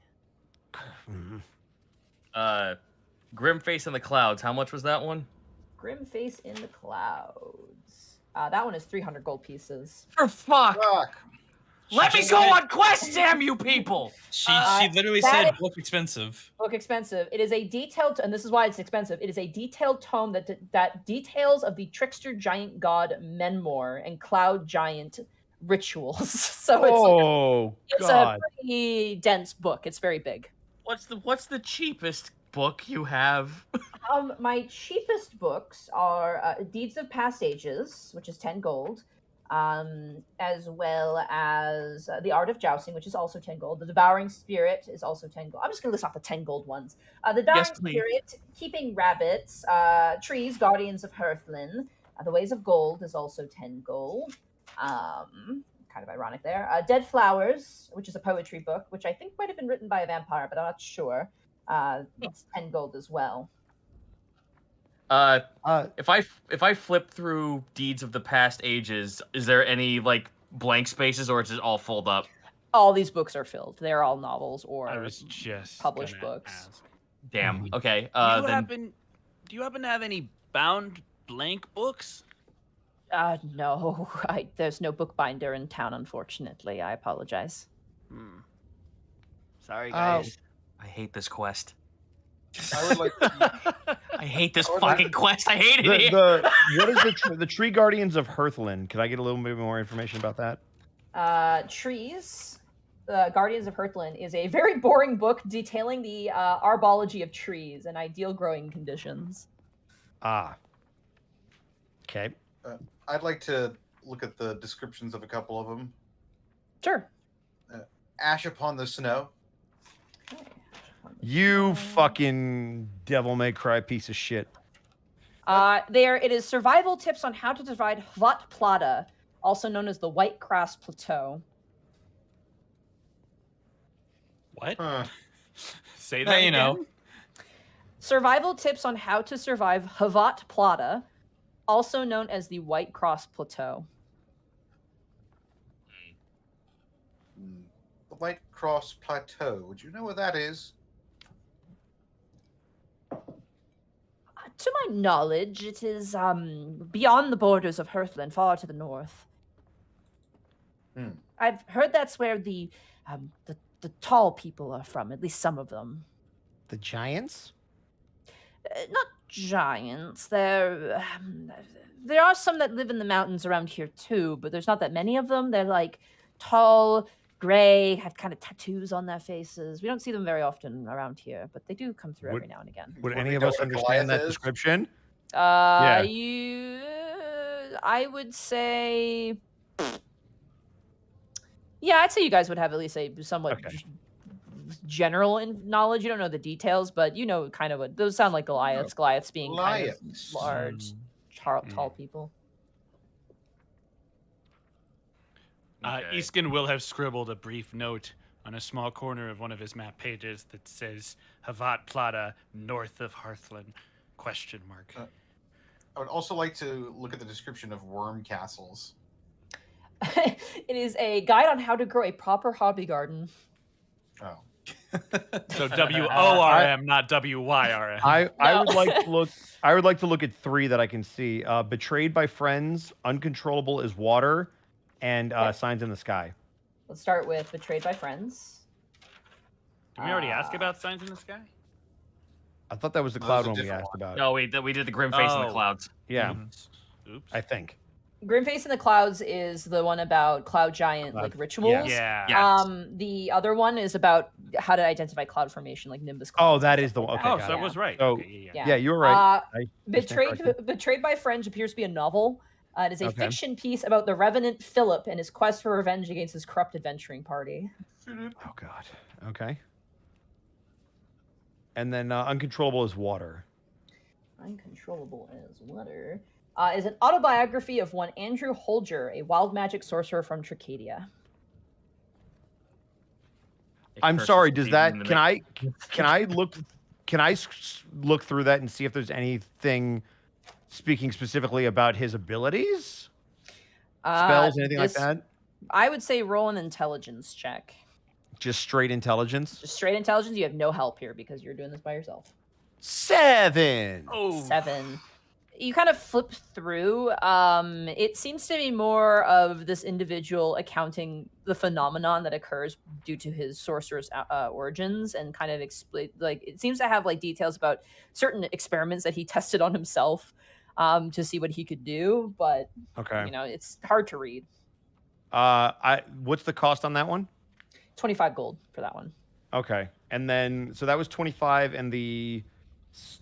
[SPEAKER 5] Grimface in the Clouds. How much was that one?
[SPEAKER 2] Grim Face in the Clouds. That one is 300 gold pieces.
[SPEAKER 5] For fuck!
[SPEAKER 3] Fuck.
[SPEAKER 5] Let me go on quest, damn you people!
[SPEAKER 4] She literally
[SPEAKER 2] that
[SPEAKER 4] said
[SPEAKER 2] is-
[SPEAKER 4] book expensive.
[SPEAKER 2] Book expensive. It is a detailed, and this is why it's expensive. It is a detailed tome that details of the trickster giant god Menmor and cloud giant rituals. So it's a
[SPEAKER 6] God.
[SPEAKER 2] pretty dense book. It's very big.
[SPEAKER 5] What's the cheapest book you have?
[SPEAKER 2] My cheapest books are Deeds of Past Ages, which is 10 gold, as well as The Art of Jousting, which is also 10 gold. The Devouring Spirit is also 10 gold. I'm just going to list off the 10 gold ones. The Devouring
[SPEAKER 5] Yes, please.
[SPEAKER 2] Spirit, Keeping Rabbits, Trees, Guardians of Hearthland. The Ways of Gold is also 10 gold. Kind of ironic there. Dead Flowers, which is a poetry book, which I think might have been written by a vampire, but I'm not sure. It's 10 gold as well.
[SPEAKER 5] If I flip through Deeds of the Past Ages, is there any like blank spaces, or is it all filled up?
[SPEAKER 2] All these books are filled. They're all novels or
[SPEAKER 1] I was just
[SPEAKER 2] published
[SPEAKER 1] gonna
[SPEAKER 2] books.
[SPEAKER 1] ask.
[SPEAKER 5] Damn. Okay.
[SPEAKER 1] Do you happen to have any bound blank books?
[SPEAKER 2] No, there's no bookbinder in town, unfortunately. I apologize.
[SPEAKER 1] Sorry, guys.
[SPEAKER 5] I hate this quest.
[SPEAKER 3] I would like.
[SPEAKER 5] I hate this
[SPEAKER 3] I would like-
[SPEAKER 5] fucking quest. I hate it.
[SPEAKER 6] What is the Tree Guardians of Hearthland? Can I get a little bit more information about that?
[SPEAKER 2] Trees, Guardians of Hearthland is a very boring book detailing the arbology of trees and ideal growing conditions.
[SPEAKER 6] Ah. Okay.
[SPEAKER 3] I'd like to look at the descriptions of a couple of them.
[SPEAKER 2] Sure.
[SPEAKER 3] Ash upon the snow.
[SPEAKER 6] You fucking devil may cry piece of shit.
[SPEAKER 2] It is survival tips on how to divide Hvat Plata, also known as the White Grass Plateau.
[SPEAKER 1] What?
[SPEAKER 9] Huh.
[SPEAKER 1] Say
[SPEAKER 4] Yeah,
[SPEAKER 1] that
[SPEAKER 4] you
[SPEAKER 1] again?
[SPEAKER 4] know.
[SPEAKER 2] Survival tips on how to survive Havat Plata, also known as the White Cross Plateau.
[SPEAKER 9] The White Cross Plateau. Would you know where that is?
[SPEAKER 2] To my knowledge, it is beyond the borders of Hearthland, far to the north.
[SPEAKER 9] Hmm.
[SPEAKER 2] I've heard that's where the tall people are from, at least some of them.
[SPEAKER 6] The giants?
[SPEAKER 2] Not giants. There are some that live in the mountains around here too, but there's not that many of them. They're like tall, gray, have kind of tattoos on their faces. We don't see them very often around here, but they do come through
[SPEAKER 6] Would-
[SPEAKER 2] every now and again.
[SPEAKER 6] Would
[SPEAKER 9] Would
[SPEAKER 6] any
[SPEAKER 9] we
[SPEAKER 6] of
[SPEAKER 9] know
[SPEAKER 6] us
[SPEAKER 9] what a
[SPEAKER 6] understand that
[SPEAKER 9] Goliath is?
[SPEAKER 6] description?
[SPEAKER 2] I would say, yeah, I'd say you guys would have at least a somewhat
[SPEAKER 6] Okay.
[SPEAKER 2] general knowledge. You don't know the details, but you know kind of what those sound like Goliaths. Goliaths being
[SPEAKER 9] Goliaths.
[SPEAKER 2] kind of large, tall people.
[SPEAKER 5] Okay.
[SPEAKER 1] Easkin will have scribbled a brief note on a small corner of one of his map pages that says Havat Plata, north of Hearthland, ?
[SPEAKER 9] I would also like to look at the description of worm castles.
[SPEAKER 2] It is a guide on how to grow a proper hobby garden.
[SPEAKER 9] Oh.
[SPEAKER 1] So WORM, not WYRM.
[SPEAKER 6] I
[SPEAKER 2] No.
[SPEAKER 6] would like to look. I would like to look at 3 that I can see: betrayed by friends, uncontrollable as water, and signs in the sky.
[SPEAKER 2] Let's start with Betrayed by Friends.
[SPEAKER 1] Did we already ask about signs in the sky?
[SPEAKER 6] I thought that was the
[SPEAKER 9] That
[SPEAKER 6] cloud
[SPEAKER 9] was a
[SPEAKER 6] one we
[SPEAKER 9] different
[SPEAKER 6] asked about.
[SPEAKER 5] No, we did the grim face in the
[SPEAKER 1] Oh.
[SPEAKER 5] clouds.
[SPEAKER 6] Yeah,
[SPEAKER 1] Oops.
[SPEAKER 6] I think.
[SPEAKER 2] Grimface in the Clouds is the one about cloud giant
[SPEAKER 6] Cloud-
[SPEAKER 2] like rituals.
[SPEAKER 1] Yeah.
[SPEAKER 5] Yeah.
[SPEAKER 2] The other one is about how to identify cloud formation, like Nimbus
[SPEAKER 6] Oh,
[SPEAKER 2] clouds.
[SPEAKER 6] that
[SPEAKER 2] and
[SPEAKER 6] is
[SPEAKER 2] stuff
[SPEAKER 6] the
[SPEAKER 2] like
[SPEAKER 6] one.
[SPEAKER 1] Oh,
[SPEAKER 6] Okay,
[SPEAKER 1] so
[SPEAKER 6] got
[SPEAKER 1] I
[SPEAKER 6] it.
[SPEAKER 1] was right.
[SPEAKER 6] So-
[SPEAKER 1] Okay, yeah.
[SPEAKER 6] Yeah, you were right.
[SPEAKER 2] Betrayed by Friends appears to be a novel. It is a
[SPEAKER 6] Okay.
[SPEAKER 2] fiction piece about the Revenant Philip and his quest for revenge against his corrupt adventuring party.
[SPEAKER 6] Oh God. Okay. And then uncontrollable as water.
[SPEAKER 2] Uncontrollable as water is an autobiography of one Andrew Holger, a wild magic sorcerer from Tricadia.
[SPEAKER 6] I'm
[SPEAKER 5] Curses
[SPEAKER 6] sorry. Does
[SPEAKER 5] season
[SPEAKER 6] that?
[SPEAKER 5] in the
[SPEAKER 6] Can I look? Can I look through that and see if there's anything speaking specifically about his abilities, spells, anything like
[SPEAKER 2] This-
[SPEAKER 6] that?
[SPEAKER 2] I would say roll an intelligence check.
[SPEAKER 6] Just straight intelligence.
[SPEAKER 2] Just straight intelligence. You have no help here because you're doing this by yourself.
[SPEAKER 6] 7.
[SPEAKER 1] Oh,
[SPEAKER 2] 7. You kind of flip through. It seems to be more of this individual accounting the phenomenon that occurs due to his sorcerer's origins, and kind of explain. Like it seems to have like details about certain experiments that he tested on himself to see what he could do. But
[SPEAKER 6] Okay.
[SPEAKER 2] you know, it's hard to read.
[SPEAKER 6] What's the cost on that one?
[SPEAKER 2] 25 gold for that one.
[SPEAKER 6] Okay. And then so that was 25, and the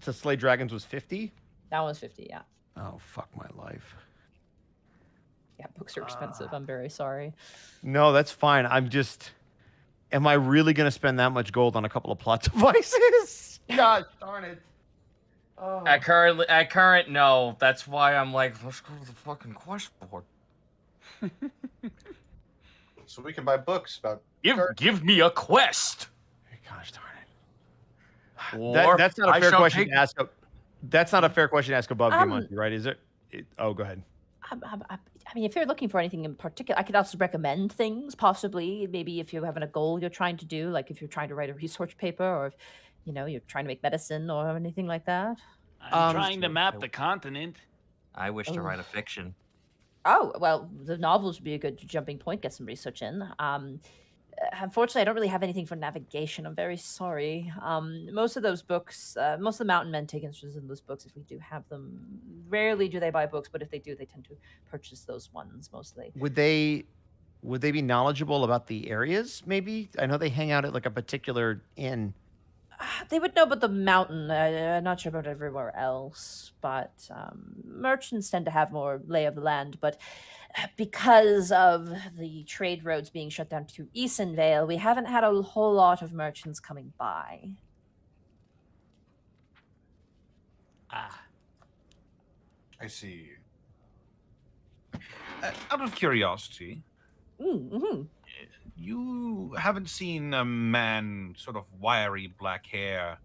[SPEAKER 6] to slay dragons was 50.
[SPEAKER 2] That one was 50. Yeah.
[SPEAKER 6] Oh fuck my life.
[SPEAKER 2] Yeah, books are expensive. I'm very sorry.
[SPEAKER 6] No, that's fine. I'm just. Am I really gonna spend that much gold on a couple of plot devices? Gosh darn it. Oh.
[SPEAKER 5] At current, no. That's why I'm like, let's go to the fucking quest board.
[SPEAKER 9] So we can buy books about.
[SPEAKER 5] Give me a quest.
[SPEAKER 6] Gosh darn it.
[SPEAKER 5] Or
[SPEAKER 6] That's not a
[SPEAKER 5] I
[SPEAKER 6] fair
[SPEAKER 5] shall
[SPEAKER 6] question
[SPEAKER 5] take-
[SPEAKER 6] to ask. That's not a fair question to ask above
[SPEAKER 2] Um,
[SPEAKER 6] Monty, right? Is it? Oh, go ahead.
[SPEAKER 2] I mean, if you're looking for anything in particular, I could also recommend things. Possibly, maybe if you're having a goal you're trying to do, like if you're trying to write a research paper, or if you're trying to make medicine or anything like that.
[SPEAKER 1] I'm trying to map the continent.
[SPEAKER 8] I wish to write a fiction.
[SPEAKER 2] Oh well, the novels would be a good jumping point. Get some research in. Unfortunately, I don't really have anything for navigation. I'm very sorry. Most of those books, most of the mountain men take interest in those books if we do have them. Rarely do they buy books, but if they do, they tend to purchase those ones mostly.
[SPEAKER 6] Would they be knowledgeable about the areas? Maybe I know they hang out at like a particular inn.
[SPEAKER 2] They would know about the mountain. I'm not sure about everywhere else, but merchants tend to have more lay of the land. But because of the trade roads being shut down to Easonvale, we haven't had a whole lot of merchants coming by.
[SPEAKER 3] I see. Out of curiosity,
[SPEAKER 2] Mm-hmm.
[SPEAKER 3] you haven't seen a man, sort of wiry black hair.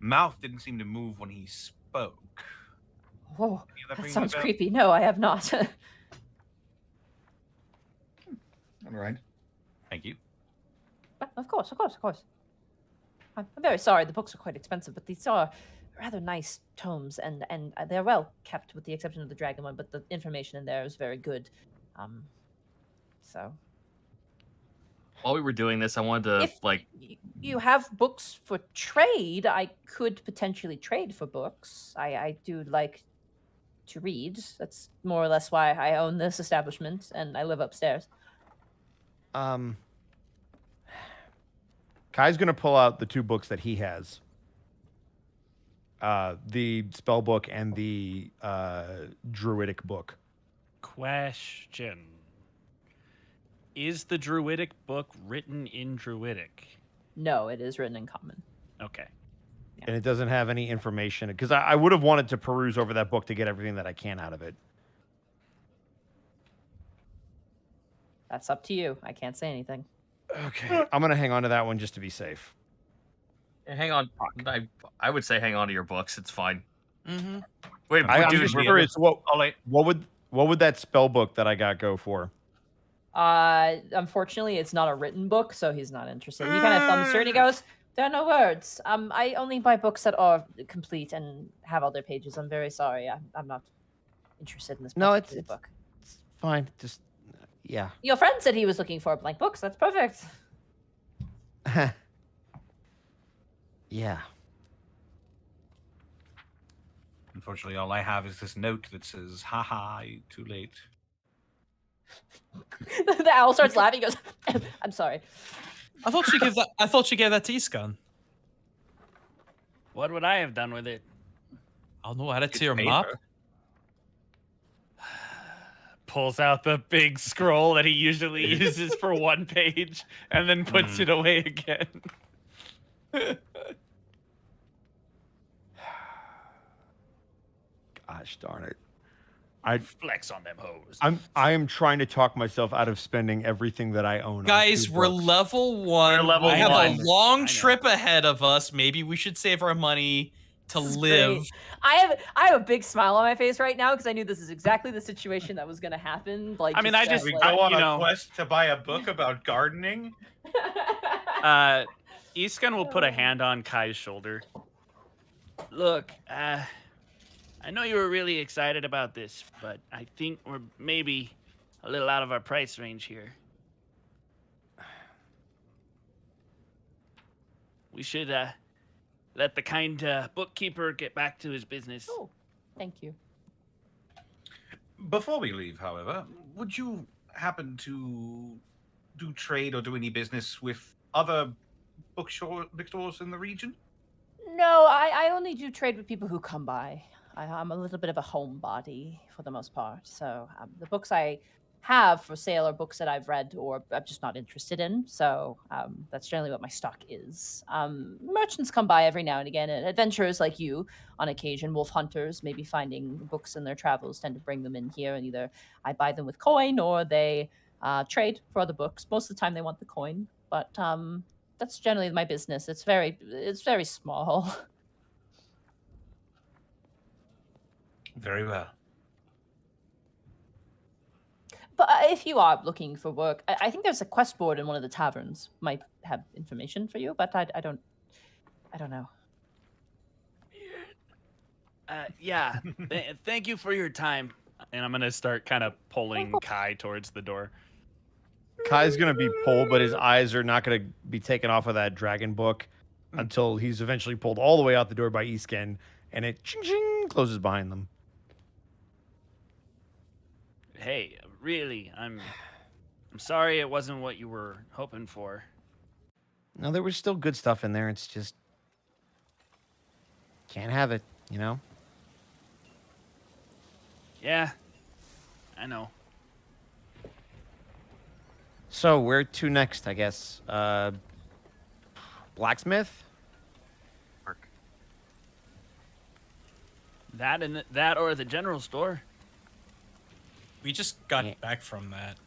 [SPEAKER 3] Mouth didn't seem to move when he spoke.
[SPEAKER 2] Whoa,
[SPEAKER 3] Any of
[SPEAKER 2] that
[SPEAKER 3] ring
[SPEAKER 2] sounds
[SPEAKER 3] a bell?
[SPEAKER 2] creepy. No, I have not.
[SPEAKER 9] All right.
[SPEAKER 3] Thank you.
[SPEAKER 2] Of course. I'm very sorry. The books are quite expensive, but these are rather nice tomes, and they're well kept, with the exception of the dragon one. But the information in there is very good. So
[SPEAKER 5] While we were doing this, I wanted to
[SPEAKER 2] if
[SPEAKER 5] like.
[SPEAKER 2] you have books for trade, I could potentially trade for books. I do like to read. That's more or less why I own this establishment, and I live upstairs.
[SPEAKER 6] Kai's gonna pull out the 2 books that he has. The spell book and the druidic book.
[SPEAKER 1] Question. Is the druidic book written in druidic?
[SPEAKER 2] No, it is written in common.
[SPEAKER 1] Okay.
[SPEAKER 6] And it doesn't have any information, because I would have wanted to peruse over that book to get everything that I can out of it.
[SPEAKER 2] That's up to you. I can't say anything.
[SPEAKER 6] Okay, I'm gonna hang on to that one just to be safe.
[SPEAKER 5] Hang on. I would say hang on to your books. It's fine.
[SPEAKER 4] Mm-hmm.
[SPEAKER 5] Wait,
[SPEAKER 6] I'm
[SPEAKER 5] dude,
[SPEAKER 6] just
[SPEAKER 5] we're-
[SPEAKER 6] curious, what
[SPEAKER 3] Ollie.
[SPEAKER 6] would that spell book that I got go for?
[SPEAKER 2] Unfortunately, it's not a written book, so he's not interested. He kind of thumbs through and he goes, "There are no words. I only buy books that are complete and have all their pages. I'm very sorry. I'm not interested in this
[SPEAKER 6] No,
[SPEAKER 2] particular
[SPEAKER 6] it's
[SPEAKER 2] book."
[SPEAKER 6] fine. Just yeah.
[SPEAKER 2] Your friend said he was looking for blank books. That's perfect.
[SPEAKER 6] Yeah.
[SPEAKER 3] Unfortunately, all I have is this note that says, haha, too late.
[SPEAKER 2] The owl starts laughing. He goes, "I'm sorry."
[SPEAKER 4] I thought you gave that. I thought you gave that to Iskan.
[SPEAKER 1] What would I have done with it?
[SPEAKER 4] I'll know. Add it
[SPEAKER 3] It's
[SPEAKER 4] to your
[SPEAKER 3] paper.
[SPEAKER 4] map.
[SPEAKER 1] Pulls out the big scroll that he usually uses for 1 page and then puts it away again.
[SPEAKER 6] Gosh darn it. I
[SPEAKER 1] Flex on them hoes.
[SPEAKER 6] I am trying to talk myself out of spending everything that I own. on
[SPEAKER 4] Guys,
[SPEAKER 6] 2
[SPEAKER 4] we're
[SPEAKER 6] books.
[SPEAKER 4] level 1.
[SPEAKER 5] We're level
[SPEAKER 4] I have
[SPEAKER 5] one.
[SPEAKER 4] a
[SPEAKER 1] I
[SPEAKER 4] long
[SPEAKER 1] know.
[SPEAKER 4] trip ahead of us. Maybe we should save our money to
[SPEAKER 2] This is
[SPEAKER 4] live.
[SPEAKER 2] great. I have a big smile on my face right now because I knew this is exactly the situation that was going to happen. Like,
[SPEAKER 1] I mean,
[SPEAKER 2] just
[SPEAKER 1] I just-
[SPEAKER 3] We
[SPEAKER 2] like-
[SPEAKER 3] go on
[SPEAKER 1] you
[SPEAKER 3] a
[SPEAKER 1] know-
[SPEAKER 3] quest to buy a book about gardening.
[SPEAKER 1] Iskan will put a hand on Kai's shoulder. Look, I know you were really excited about this, but I think we're maybe a little out of our price range here. We should let the kind bookkeeper get back to his business.
[SPEAKER 2] Oh, thank you.
[SPEAKER 3] Before we leave, however, would you happen to do trade or do any business with other bookstores in the region?
[SPEAKER 2] No, I only do trade with people who come by. I'm a little bit of a homebody for the most part. So the books I have for sale are books that I've read or I'm just not interested in. So that's generally what my stock is. Merchants come by every now and again, and adventurers like you on occasion, wolf hunters, maybe finding books in their travels, tend to bring them in here, and either I buy them with coin or they trade for other books. Most of the time they want the coin, but that's generally my business. It's very small.
[SPEAKER 3] Very well.
[SPEAKER 2] But if you are looking for work, I think there's a quest board in one of the taverns. Might have information for you, but I don't know.
[SPEAKER 1] Yeah. Thank you for your time. And I'm gonna start kind of pulling Kai towards the door.
[SPEAKER 6] Kai's gonna be pulled, but his eyes are not gonna be taken off of that dragon book until he's eventually pulled all the way out the door by Isken, and it ching, ching, closes behind them.
[SPEAKER 1] Hey, really, I'm sorry it wasn't what you were hoping for.
[SPEAKER 6] No, there was still good stuff in there. It's just can't have it, you know.
[SPEAKER 1] Yeah, I know.
[SPEAKER 6] So where to next? I guess blacksmith.
[SPEAKER 1] That or the general store.
[SPEAKER 4] We just got
[SPEAKER 6] Yeah.
[SPEAKER 4] back from that.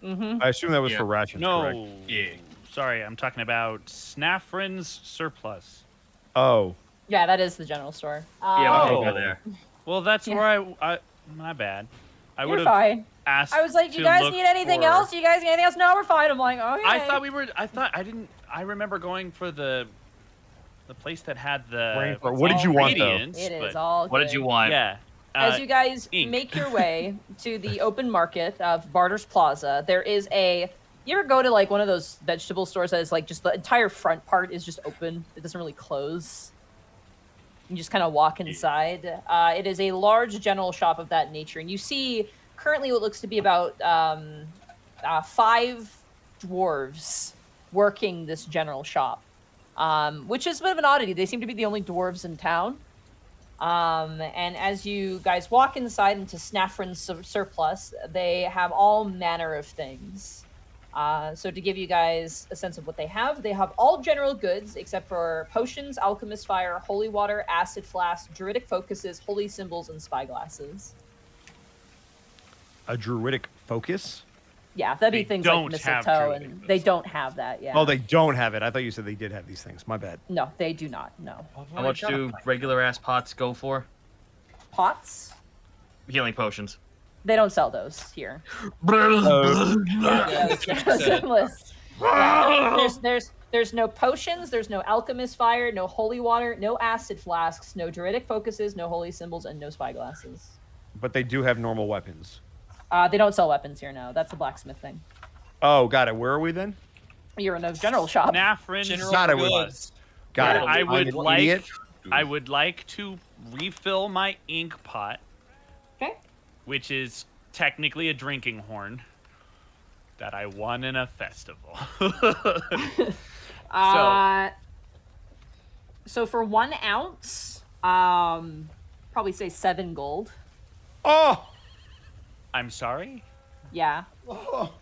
[SPEAKER 2] Mm-hmm.
[SPEAKER 6] I assume that was
[SPEAKER 3] Yeah.
[SPEAKER 6] for rations, correct?
[SPEAKER 1] No.
[SPEAKER 3] Yeah.
[SPEAKER 1] Sorry, I'm talking about Snaffrin's surplus.
[SPEAKER 6] Oh.
[SPEAKER 2] Yeah, that is the general store.
[SPEAKER 5] Yeah,
[SPEAKER 1] Oh.
[SPEAKER 5] we'll go there.
[SPEAKER 1] Well, that's
[SPEAKER 2] Yeah.
[SPEAKER 1] where I my bad. I would
[SPEAKER 2] You're
[SPEAKER 1] have
[SPEAKER 2] fine.
[SPEAKER 1] asked.
[SPEAKER 2] I was like,
[SPEAKER 1] to
[SPEAKER 2] you guys
[SPEAKER 1] look
[SPEAKER 2] need anything
[SPEAKER 1] for-
[SPEAKER 2] else? You guys need anything else? No, we're fine. I'm like, okay.
[SPEAKER 1] I thought we were. I didn't. I remember going for the place that had the
[SPEAKER 6] What did you want, though?
[SPEAKER 1] ingredients,
[SPEAKER 2] It is
[SPEAKER 1] but-
[SPEAKER 2] all
[SPEAKER 5] What did
[SPEAKER 2] good.
[SPEAKER 5] you want?
[SPEAKER 1] Yeah.
[SPEAKER 2] As you guys
[SPEAKER 1] ink.
[SPEAKER 2] make your way to the open market of Barter's Plaza, there is a. You ever go to like one of those vegetable stores that is like just the entire front part is just open? It doesn't really close. You just kind of walk inside. It is a large general shop of that nature, and you see currently what looks to be about 5 dwarves working this general shop, which is a bit of an oddity. They seem to be the only dwarves in town. And as you guys walk inside into Snaffrin's surplus, they have all manner of things. So to give you guys a sense of what they have all general goods except for potions, alchemist fire, holy water, acid flasks, druidic focuses, holy symbols, and spyglasses.
[SPEAKER 6] A druidic focus?
[SPEAKER 2] Yeah, that'd be
[SPEAKER 1] They
[SPEAKER 2] things like
[SPEAKER 1] don't have
[SPEAKER 2] mistletoe,
[SPEAKER 1] druidic
[SPEAKER 2] and they don't have that. Yeah.
[SPEAKER 6] Oh, they don't have it. I thought you said they did have these things. My bad.
[SPEAKER 2] No, they do not. No.
[SPEAKER 5] How much do regular ass pots go for?
[SPEAKER 2] Pots?
[SPEAKER 5] Healing potions.
[SPEAKER 2] They don't sell those here.
[SPEAKER 6] Oh.
[SPEAKER 2] Yeah, those endless. Yeah, there's no potions, there's no alchemist fire, no holy water, no acid flasks, no druidic focuses, no holy symbols, and no spyglasses.
[SPEAKER 6] But they do have normal weapons.
[SPEAKER 2] They don't sell weapons here, no. That's a blacksmith thing.
[SPEAKER 6] Oh, got it. Where are we then?
[SPEAKER 2] You're in a general shop.
[SPEAKER 1] Snaffrin's
[SPEAKER 4] General
[SPEAKER 6] Got it.
[SPEAKER 4] goods.
[SPEAKER 6] Got
[SPEAKER 2] Yeah.
[SPEAKER 6] it.
[SPEAKER 1] I
[SPEAKER 6] I'm
[SPEAKER 1] would
[SPEAKER 6] an
[SPEAKER 1] like.
[SPEAKER 6] idiot.
[SPEAKER 1] I would like to refill my ink pot,
[SPEAKER 2] Okay.
[SPEAKER 1] which is technically a drinking horn that I won in a festival.
[SPEAKER 2] So for 1 ounce, probably say 7 gold.
[SPEAKER 6] Oh!
[SPEAKER 1] I'm sorry.
[SPEAKER 2] Yeah.
[SPEAKER 6] Oh!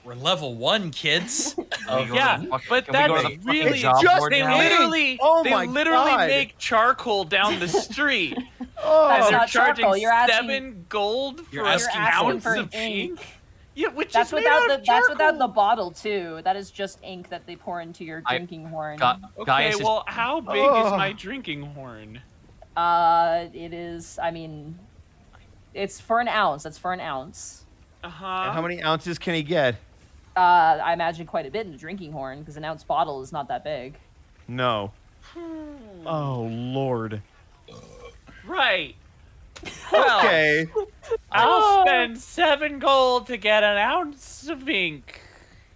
[SPEAKER 4] We're level 1, kids.
[SPEAKER 5] Can we go
[SPEAKER 1] Yeah,
[SPEAKER 5] to the fuck-
[SPEAKER 1] but
[SPEAKER 5] can we go to
[SPEAKER 1] that's
[SPEAKER 5] the fucking
[SPEAKER 1] really
[SPEAKER 5] job
[SPEAKER 6] just
[SPEAKER 5] board
[SPEAKER 1] they
[SPEAKER 5] now?
[SPEAKER 1] literally
[SPEAKER 6] Oh
[SPEAKER 1] they
[SPEAKER 6] my
[SPEAKER 1] literally
[SPEAKER 6] God.
[SPEAKER 1] make charcoal down the street.
[SPEAKER 6] Oh!
[SPEAKER 2] That's
[SPEAKER 1] and they're
[SPEAKER 2] not
[SPEAKER 1] charging
[SPEAKER 2] charcoal, you're asking-
[SPEAKER 1] 7 gold for
[SPEAKER 4] You're
[SPEAKER 1] an
[SPEAKER 4] asking
[SPEAKER 1] ounce
[SPEAKER 2] for
[SPEAKER 1] of
[SPEAKER 2] ink.
[SPEAKER 1] ink. Yeah, which
[SPEAKER 2] That's
[SPEAKER 1] is made
[SPEAKER 2] without
[SPEAKER 1] out
[SPEAKER 2] the
[SPEAKER 1] of
[SPEAKER 2] that's without the
[SPEAKER 1] charcoal.
[SPEAKER 2] bottle too. That is just ink that they pour into your drinking horn.
[SPEAKER 1] Okay,
[SPEAKER 5] Gaius is
[SPEAKER 1] well, how big is my drinking horn?
[SPEAKER 2] It is. I mean, it's for an ounce. That's for an ounce.
[SPEAKER 1] Uh huh.
[SPEAKER 6] And how many ounces can he get?
[SPEAKER 2] I imagine quite a bit in a drinking horn because an ounce bottle is not that big.
[SPEAKER 6] No. Oh, Lord.
[SPEAKER 1] Right. Well,
[SPEAKER 6] Okay.
[SPEAKER 1] I'll spend 7 gold to get an ounce of ink.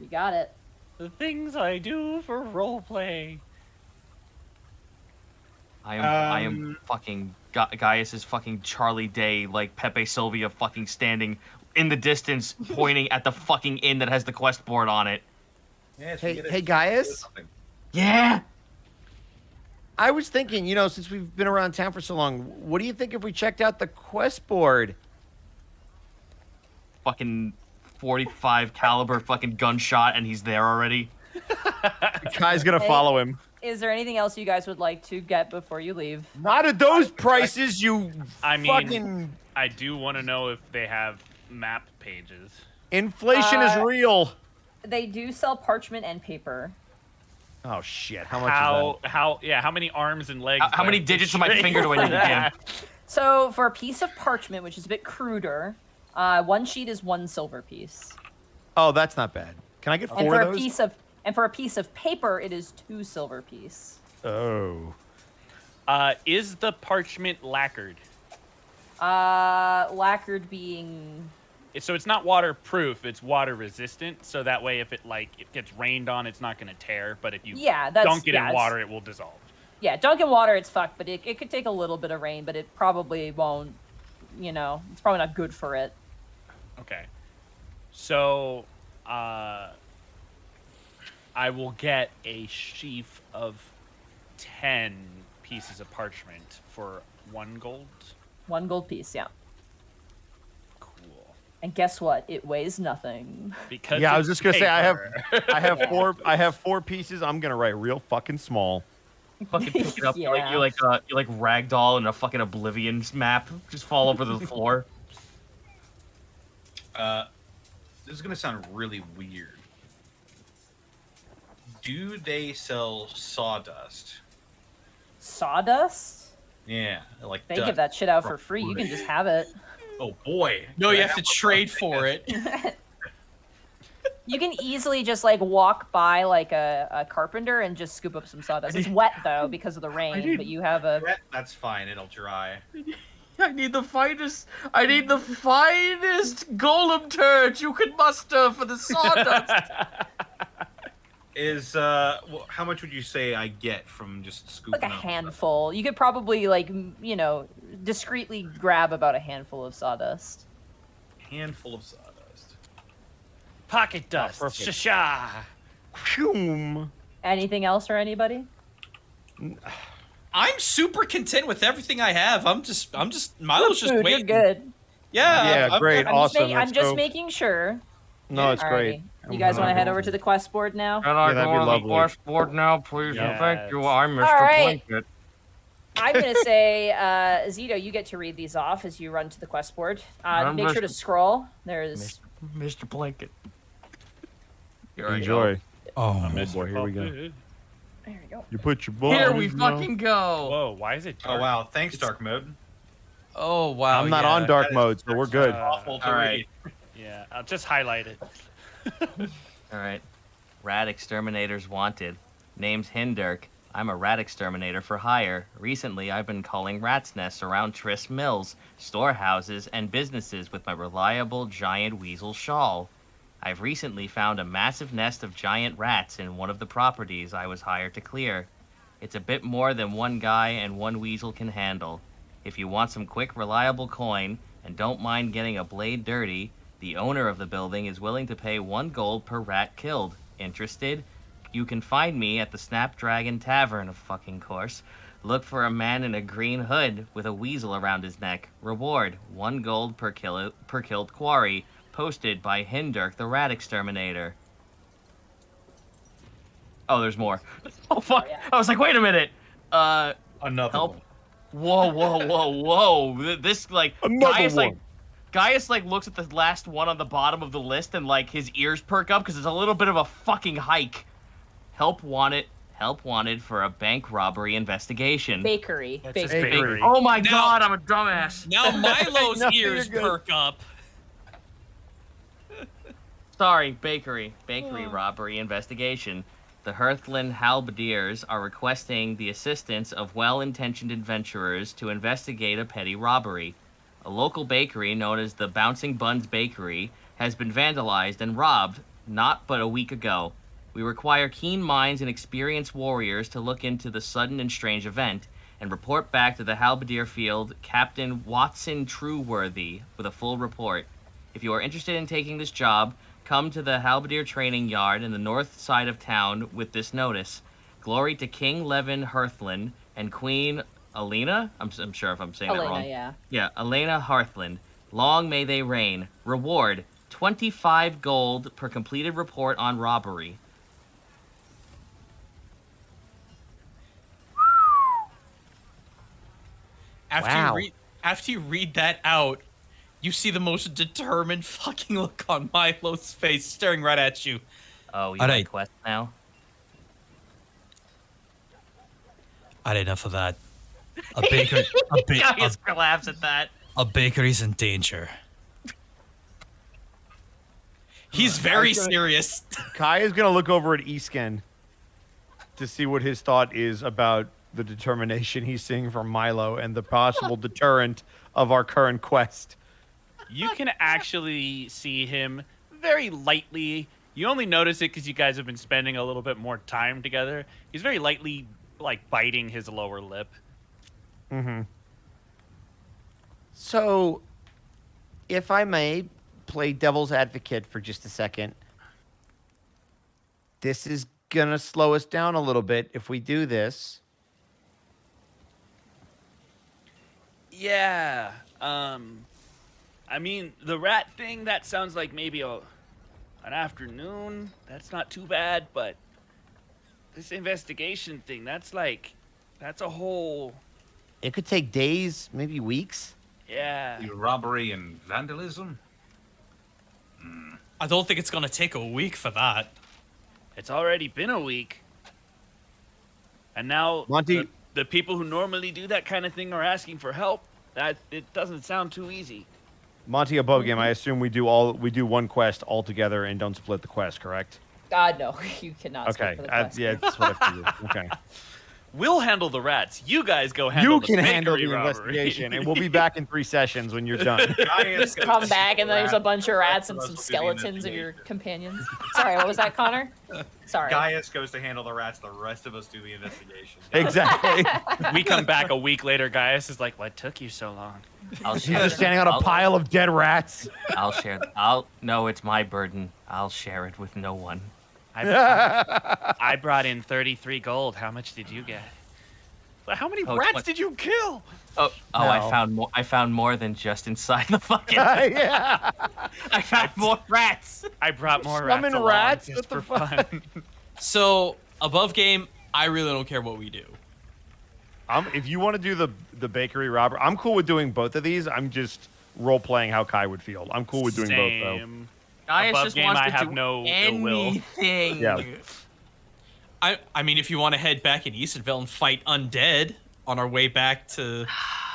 [SPEAKER 2] You got it.
[SPEAKER 1] The things I do for roleplay.
[SPEAKER 5] I am fucking Gaius is fucking Charlie Day, like Pepe Sylvia, fucking standing in the distance, pointing at the fucking inn that has the quest board on it.
[SPEAKER 3] Yes,
[SPEAKER 6] Hey,
[SPEAKER 3] we get it.
[SPEAKER 6] hey, Gaius.
[SPEAKER 5] Yeah.
[SPEAKER 6] I was thinking, since we've been around town for so long, what do you think if we checked out the quest board?
[SPEAKER 5] Fucking 45 caliber fucking gunshot, and he's there already.
[SPEAKER 6] The guy's gonna follow him.
[SPEAKER 2] Is there anything else you guys would like to get before you leave?
[SPEAKER 6] Not at those prices, you
[SPEAKER 1] I mean,
[SPEAKER 6] fucking...
[SPEAKER 1] I do want to know if they have map pages.
[SPEAKER 6] Inflation is real.
[SPEAKER 2] They do sell parchment and paper.
[SPEAKER 6] Oh, shit. How much is that?
[SPEAKER 1] How many arms and legs?
[SPEAKER 5] How
[SPEAKER 1] do I
[SPEAKER 5] many
[SPEAKER 1] have to
[SPEAKER 5] digits of my
[SPEAKER 1] train
[SPEAKER 5] finger do I
[SPEAKER 1] for
[SPEAKER 5] need to
[SPEAKER 1] that?
[SPEAKER 2] So for a piece of parchment, which is a bit cruder, 1 sheet is 1 silver piece.
[SPEAKER 6] Oh, that's not bad. Can I get
[SPEAKER 2] And
[SPEAKER 6] 4
[SPEAKER 2] for
[SPEAKER 6] of
[SPEAKER 2] a
[SPEAKER 6] those?
[SPEAKER 2] piece of paper, it is 2 silver piece.
[SPEAKER 6] Oh.
[SPEAKER 1] Is the parchment lacquered?
[SPEAKER 2] Lacquered being
[SPEAKER 1] So it's not waterproof; it's water resistant. So that way, if it gets rained on, it's not going to tear. But if you dunk it in water, it will dissolve.
[SPEAKER 2] Yeah, dunk in water, it's fucked. But it could take a little bit of rain, but it probably won't. It's probably not good for it.
[SPEAKER 1] Okay. So, I will get a sheaf of 10 pieces of parchment for 1 gold.
[SPEAKER 2] 1 gold piece, yeah.
[SPEAKER 1] Cool.
[SPEAKER 2] And guess what? It weighs nothing.
[SPEAKER 1] Because
[SPEAKER 6] Yeah, I was
[SPEAKER 1] it's
[SPEAKER 6] just gonna say
[SPEAKER 1] paper.
[SPEAKER 6] I have 4 pieces. I'm gonna write real fucking small.
[SPEAKER 5] Fucking pick it up.
[SPEAKER 2] Yeah.
[SPEAKER 5] You like ragdoll in a fucking Oblivion map. Just fall over the floor.
[SPEAKER 3] This is gonna sound really weird. Do they sell sawdust?
[SPEAKER 2] Sawdust?
[SPEAKER 3] Yeah, like
[SPEAKER 2] They
[SPEAKER 3] dust
[SPEAKER 2] give that shit out
[SPEAKER 3] from
[SPEAKER 2] for free. You
[SPEAKER 3] wood.
[SPEAKER 2] can just have it.
[SPEAKER 3] Oh boy.
[SPEAKER 4] No,
[SPEAKER 3] Can
[SPEAKER 4] you
[SPEAKER 3] I
[SPEAKER 4] have to
[SPEAKER 3] a
[SPEAKER 4] trade
[SPEAKER 3] something
[SPEAKER 4] for
[SPEAKER 3] that-
[SPEAKER 4] it.
[SPEAKER 2] You can easily just like walk by like a carpenter and just scoop up some sawdust. It's wet though because of the rain, but you have a
[SPEAKER 3] That's fine. It'll dry.
[SPEAKER 5] I need the finest golem turd you could muster for the sawdust.
[SPEAKER 3] Is how much would you say I get from just scooping
[SPEAKER 2] like a
[SPEAKER 3] up?
[SPEAKER 2] handful. You could probably like discreetly grab about a handful of sawdust.
[SPEAKER 3] Handful of sawdust.
[SPEAKER 1] Pocket dust.
[SPEAKER 6] perfect.
[SPEAKER 1] Shasha.
[SPEAKER 6] Phew.
[SPEAKER 2] Anything else for anybody?
[SPEAKER 4] I'm super content with everything I have. I'm just Milo's just
[SPEAKER 2] Food,
[SPEAKER 4] waiting.
[SPEAKER 2] You're good.
[SPEAKER 4] Yeah,
[SPEAKER 6] Yeah, great. Awesome.
[SPEAKER 2] I'm
[SPEAKER 6] Let's
[SPEAKER 2] just
[SPEAKER 6] go.
[SPEAKER 2] making sure.
[SPEAKER 6] No, it's great.
[SPEAKER 2] Alrighty. You guys want to head over to the quest board now?
[SPEAKER 5] Can I
[SPEAKER 6] Yeah, that'd
[SPEAKER 5] go
[SPEAKER 6] be
[SPEAKER 5] on the
[SPEAKER 6] lovely.
[SPEAKER 5] quest board now, please?
[SPEAKER 1] Yes.
[SPEAKER 5] Thank you. I'm Mr.
[SPEAKER 2] All right.
[SPEAKER 5] Blanket.
[SPEAKER 2] I'm going to say, Zito, you get to read these off as you run to the quest board. Make sure to scroll. There's
[SPEAKER 5] Mr. Blanket. Here I go.
[SPEAKER 6] Enjoy.
[SPEAKER 4] Oh,
[SPEAKER 6] Mid boy, here we go.
[SPEAKER 2] There we go.
[SPEAKER 6] You put your ball.
[SPEAKER 5] Here we fucking go.
[SPEAKER 1] Whoa, why is it
[SPEAKER 3] Oh
[SPEAKER 1] dark?
[SPEAKER 3] wow! Thanks, dark mode.
[SPEAKER 4] Oh wow.
[SPEAKER 6] I'm not
[SPEAKER 4] yeah.
[SPEAKER 6] on dark
[SPEAKER 3] That is-
[SPEAKER 6] mode, so we're good.
[SPEAKER 3] Awful to
[SPEAKER 5] All
[SPEAKER 3] read.
[SPEAKER 5] right.
[SPEAKER 1] Yeah, I'll just highlight it.
[SPEAKER 5] All right. Rat exterminators wanted. Name's Hindirk. I'm a rat exterminator for hire. Recently, I've been culling rats' nests around Tryst mills, storehouses, and businesses with my reliable giant weasel shawl. I've recently found a massive nest of giant rats in one of the properties I was hired to clear. It's a bit more than one guy and one weasel can handle. If you want some quick, reliable coin, and don't mind getting a blade dirty, the owner of the building is willing to pay 1 gold per rat killed. Interested? You can find me at the Snapdragon Tavern, of fucking course. Look for a man in a green hood with a weasel around his neck. Reward, 1 gold per killed quarry. Posted by Hindirk the Rat Exterminator. Oh, there's more. Oh, fuck.
[SPEAKER 2] yeah.
[SPEAKER 5] I was like, wait a minute.
[SPEAKER 3] Another
[SPEAKER 5] Help.
[SPEAKER 3] one.
[SPEAKER 5] Whoa. This, like,
[SPEAKER 6] Another
[SPEAKER 5] Gaius, like, looks at the last one on the bottom of the list and, like, his ears perk up because it's a little bit of a fucking hike. Help wanted for a bank robbery investigation.
[SPEAKER 2] Bakery.
[SPEAKER 1] That's his
[SPEAKER 2] Bakery.
[SPEAKER 1] bakery.
[SPEAKER 5] Oh my
[SPEAKER 4] Now-
[SPEAKER 5] god, I'm a dumbass.
[SPEAKER 4] Now Milo's
[SPEAKER 6] No,
[SPEAKER 4] ears
[SPEAKER 6] you're good.
[SPEAKER 4] perk up.
[SPEAKER 5] Sorry, bakery robbery investigation. The Hearthland Halberdiers are requesting the assistance of well-intentioned adventurers to investigate a petty robbery. A local bakery known as the Bouncing Buns Bakery has been vandalized and robbed not but a week ago. We require keen minds and experienced warriors to look into the sudden and strange event and report back to the Halberdier Field Captain Watson Trueworthy with a full report. If you are interested in taking this job, come to the Halberdier Training Yard in the north side of town with this notice. Glory to King Levin Hearthland and Queen Alena? I'm sure if I'm saying that wrong.
[SPEAKER 2] Elena, yeah.
[SPEAKER 5] Yeah, Elena Hearthland. Long may they reign. Reward, 25 gold per completed report on robbery.
[SPEAKER 6] Wow.
[SPEAKER 4] After you read that out, you see the most determined fucking look on Milo's face, staring right at you.
[SPEAKER 5] Oh, you
[SPEAKER 4] Alright.
[SPEAKER 5] like quest now?
[SPEAKER 4] I had enough of that. A baker,
[SPEAKER 5] Gaius laughs at that.
[SPEAKER 4] a bakery's in danger. He's very
[SPEAKER 6] gonna-
[SPEAKER 4] serious.
[SPEAKER 6] Kai is gonna look over at Esken to see what his thought is about the determination he's seeing from Milo and the possible deterrent of our current quest.
[SPEAKER 1] You can actually see him very lightly. You only notice it because you guys have been spending a little bit more time together. He's very lightly, like, biting his lower lip.
[SPEAKER 6] Mm-hmm. So, if I may play devil's advocate for just a second, this is gonna slow us down a little bit if we do this.
[SPEAKER 1] Yeah. I mean, the rat thing, that sounds like maybe an afternoon. That's not too bad, but this investigation thing, that's a whole,
[SPEAKER 6] It could take days, maybe weeks.
[SPEAKER 1] yeah.
[SPEAKER 3] Robbery and vandalism.
[SPEAKER 4] I don't think it's gonna take a week for that.
[SPEAKER 1] It's already been a week. And now
[SPEAKER 6] Monty-
[SPEAKER 1] the people who normally do that kind of thing are asking for help. That it doesn't sound too easy.
[SPEAKER 6] Monty, above game. I assume we do one quest all together and don't split the quest, correct?
[SPEAKER 2] No, you cannot.
[SPEAKER 6] Okay.
[SPEAKER 2] Speak for the quest.
[SPEAKER 6] Yeah, that's what I figured. Okay.
[SPEAKER 1] We'll handle the rats. You guys go handle
[SPEAKER 6] You
[SPEAKER 1] the
[SPEAKER 6] can
[SPEAKER 1] bakery
[SPEAKER 6] handle the
[SPEAKER 1] robbery.
[SPEAKER 6] investigation, and we'll be back in 3 sessions when you're done.
[SPEAKER 3] Gaius
[SPEAKER 2] Just come
[SPEAKER 3] goes
[SPEAKER 2] back and there's a
[SPEAKER 3] rat,
[SPEAKER 2] bunch of
[SPEAKER 3] the
[SPEAKER 2] rats
[SPEAKER 3] rest
[SPEAKER 2] and
[SPEAKER 3] of
[SPEAKER 2] some
[SPEAKER 3] us will do the
[SPEAKER 2] skeletons of your
[SPEAKER 3] investigation.
[SPEAKER 2] companions. Sorry, what was that, Connor? Sorry.
[SPEAKER 3] Gaius goes to handle the rats. The rest of us do the investigation.
[SPEAKER 6] Exactly.
[SPEAKER 1] We come back a week later. Gaius is like, "What took you so long?"
[SPEAKER 8] I'll
[SPEAKER 6] She's
[SPEAKER 8] share
[SPEAKER 6] just
[SPEAKER 8] it.
[SPEAKER 6] standing on a
[SPEAKER 8] I'll-
[SPEAKER 6] pile of dead rats.
[SPEAKER 8] I'll share. No, it's my burden. I'll share it with no one.
[SPEAKER 1] I brought in 33 gold. How much did you get? How many
[SPEAKER 8] Oh,
[SPEAKER 1] rats
[SPEAKER 8] twen-
[SPEAKER 1] did you kill?
[SPEAKER 8] Oh,
[SPEAKER 6] No.
[SPEAKER 8] I found more. I found more than just inside the fucking.
[SPEAKER 6] Yeah.
[SPEAKER 8] I found more rats.
[SPEAKER 1] I brought more
[SPEAKER 6] Slumming
[SPEAKER 1] rats along
[SPEAKER 6] rats?
[SPEAKER 1] just
[SPEAKER 6] What
[SPEAKER 1] for
[SPEAKER 6] the
[SPEAKER 1] fun.
[SPEAKER 4] So above game, I really don't care what we do.
[SPEAKER 6] If you want to do the bakery robber, I'm cool with doing both of these. I'm just role playing how Kai would feel. I'm cool with doing both though.
[SPEAKER 1] Same.
[SPEAKER 8] Gaius
[SPEAKER 1] Above
[SPEAKER 8] just
[SPEAKER 1] game,
[SPEAKER 8] wants
[SPEAKER 1] I
[SPEAKER 8] to
[SPEAKER 1] have
[SPEAKER 8] do
[SPEAKER 1] no ill will.
[SPEAKER 8] anything.
[SPEAKER 6] Yeah.
[SPEAKER 4] I mean, if you want to head back in Eastonville and fight undead on our way back to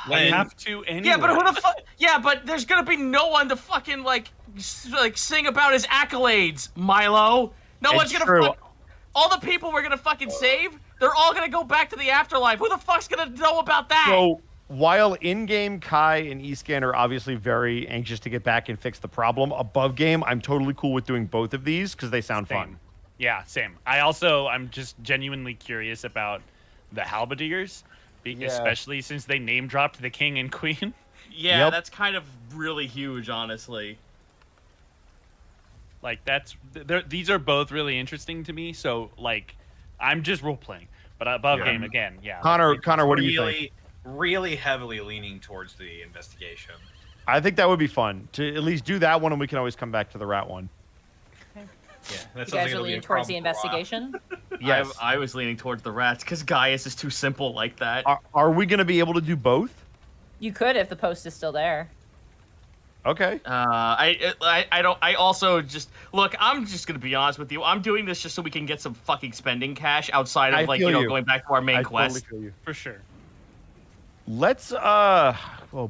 [SPEAKER 1] I
[SPEAKER 4] Len,
[SPEAKER 1] have to anyway.
[SPEAKER 8] Yeah, but who the fuck? Yeah, but there's gonna be no one to fucking like sing about his accolades, Milo. No
[SPEAKER 6] It's
[SPEAKER 8] one's gonna.
[SPEAKER 6] true.
[SPEAKER 8] All the people we're gonna fucking save, they're all gonna go back to the afterlife. Who the fuck's gonna know about that?
[SPEAKER 6] So while in-game Kai and Escan are obviously very anxious to get back and fix the problem, above game I'm totally cool with doing both of these because they sound
[SPEAKER 1] Same.
[SPEAKER 6] fun.
[SPEAKER 1] Yeah, same. I'm just genuinely curious about the halberdiers,
[SPEAKER 6] Yeah.
[SPEAKER 1] especially since they name dropped the king and queen.
[SPEAKER 8] Yeah,
[SPEAKER 6] Yep.
[SPEAKER 8] that's kind of really huge, honestly.
[SPEAKER 1] Like these are both really interesting to me. So like, I'm just role playing, but above
[SPEAKER 3] Yeah.
[SPEAKER 1] game again, yeah.
[SPEAKER 6] Connor, what do you think?
[SPEAKER 3] Really heavily leaning towards the investigation.
[SPEAKER 6] I think that would be fun to at least do that one, and we can always come back to the rat one.
[SPEAKER 3] Yeah, that
[SPEAKER 2] You guys are leaning towards the investigation?
[SPEAKER 6] Yes.
[SPEAKER 8] I was leaning towards the rats because Gaius is too simple like that.
[SPEAKER 6] Are we going to be able to do both?
[SPEAKER 2] You could if the post is still there.
[SPEAKER 6] Okay.
[SPEAKER 8] I also just look. I'm just gonna be honest with you. I'm doing this just so we can get some fucking spending cash outside
[SPEAKER 6] I
[SPEAKER 8] of like
[SPEAKER 6] feel you.
[SPEAKER 8] going back to our main
[SPEAKER 6] I
[SPEAKER 8] quest.
[SPEAKER 6] totally feel you.
[SPEAKER 1] For sure.
[SPEAKER 6] Let's oh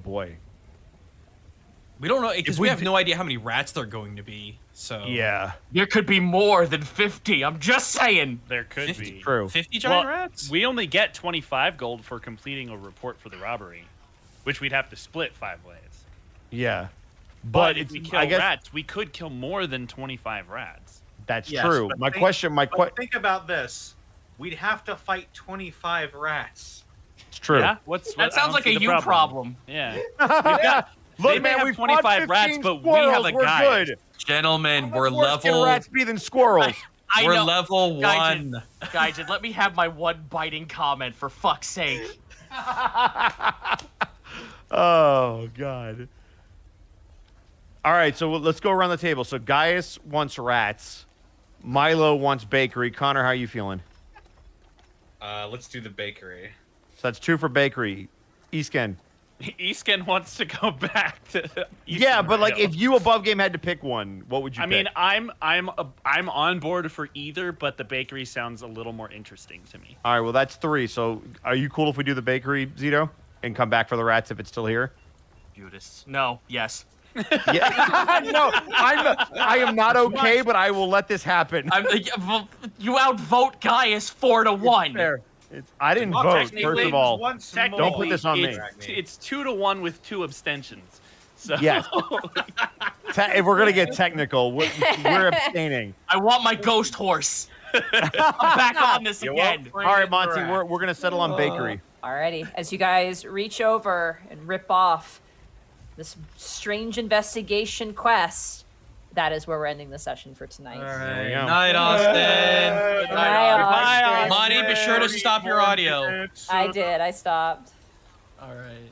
[SPEAKER 6] boy.
[SPEAKER 4] we don't know because
[SPEAKER 6] If
[SPEAKER 4] we
[SPEAKER 6] we
[SPEAKER 4] have
[SPEAKER 6] d-
[SPEAKER 4] no idea how many rats there are going to be. So
[SPEAKER 6] Yeah.
[SPEAKER 8] There could be more than 50. I'm just saying.
[SPEAKER 1] There could
[SPEAKER 4] 50
[SPEAKER 1] be.
[SPEAKER 6] True.
[SPEAKER 4] 50 giant
[SPEAKER 1] Well,
[SPEAKER 4] rats.
[SPEAKER 1] we only get 25 gold for completing a report for the robbery, which we'd have to split 5 ways.
[SPEAKER 6] Yeah.
[SPEAKER 1] But if
[SPEAKER 6] it's,
[SPEAKER 1] we kill
[SPEAKER 6] I guess
[SPEAKER 1] rats, we could kill more than 25 rats.
[SPEAKER 6] that's
[SPEAKER 3] Yes,
[SPEAKER 6] true.
[SPEAKER 3] but
[SPEAKER 6] My
[SPEAKER 3] think-
[SPEAKER 6] question,
[SPEAKER 3] But think about this. We'd have to fight 25 rats.
[SPEAKER 6] it's true.
[SPEAKER 1] Yeah,
[SPEAKER 8] That sounds like a you problem.
[SPEAKER 1] Yeah. We've got, they may have 25 rats, but we have a
[SPEAKER 6] We're
[SPEAKER 1] guide.
[SPEAKER 6] good.
[SPEAKER 4] Gentlemen, we're
[SPEAKER 6] Worse can
[SPEAKER 4] level.
[SPEAKER 6] rats be than squirrels.
[SPEAKER 8] I
[SPEAKER 4] We're
[SPEAKER 8] know.
[SPEAKER 4] level
[SPEAKER 8] Gaijin,
[SPEAKER 4] 1.
[SPEAKER 8] Gaijin, let me have my one biting comment for fuck's sake.
[SPEAKER 6] Oh god. All right, so let's go around the table. So Gaius wants rats. Milo wants bakery. Connor, how are you feeling?
[SPEAKER 3] Let's do the bakery.
[SPEAKER 6] So that's 2 for bakery. Esken.
[SPEAKER 1] Esken wants to go back to.
[SPEAKER 6] Yeah, but like
[SPEAKER 1] Eastern
[SPEAKER 6] if you above game had to pick one, what would you
[SPEAKER 1] I
[SPEAKER 6] pick?
[SPEAKER 1] mean, I'm on board for either, but the bakery sounds a little more interesting to me.
[SPEAKER 6] All right, well that's 3. So are you cool if we do the bakery, Zito, and come back for the rats if it's still here?
[SPEAKER 8] Judas. No. Yes.
[SPEAKER 6] Yeah. No, I am not okay, but I will let this happen.
[SPEAKER 8] You outvote Gaius 4-1.
[SPEAKER 6] Fair. I didn't
[SPEAKER 3] Well,
[SPEAKER 6] vote,
[SPEAKER 3] technically,
[SPEAKER 6] first of all.
[SPEAKER 3] once
[SPEAKER 6] Don't put this on me.
[SPEAKER 1] It's 2-1 with 2 abstentions. So
[SPEAKER 6] Yes. If we're going to get technical, we're abstaining.
[SPEAKER 8] I want my ghost horse. I'm back on this again.
[SPEAKER 6] All right, Monty, we're going to settle on bakery.
[SPEAKER 2] Alrighty, as you guys reach over and rip off this strange investigation quest, that is where we're ending the session for tonight.
[SPEAKER 6] There we go.
[SPEAKER 4] Night, Austin.
[SPEAKER 2] Bye, Austin.
[SPEAKER 4] Monty, be sure to stop your audio.
[SPEAKER 2] I did. I stopped.
[SPEAKER 4] All right.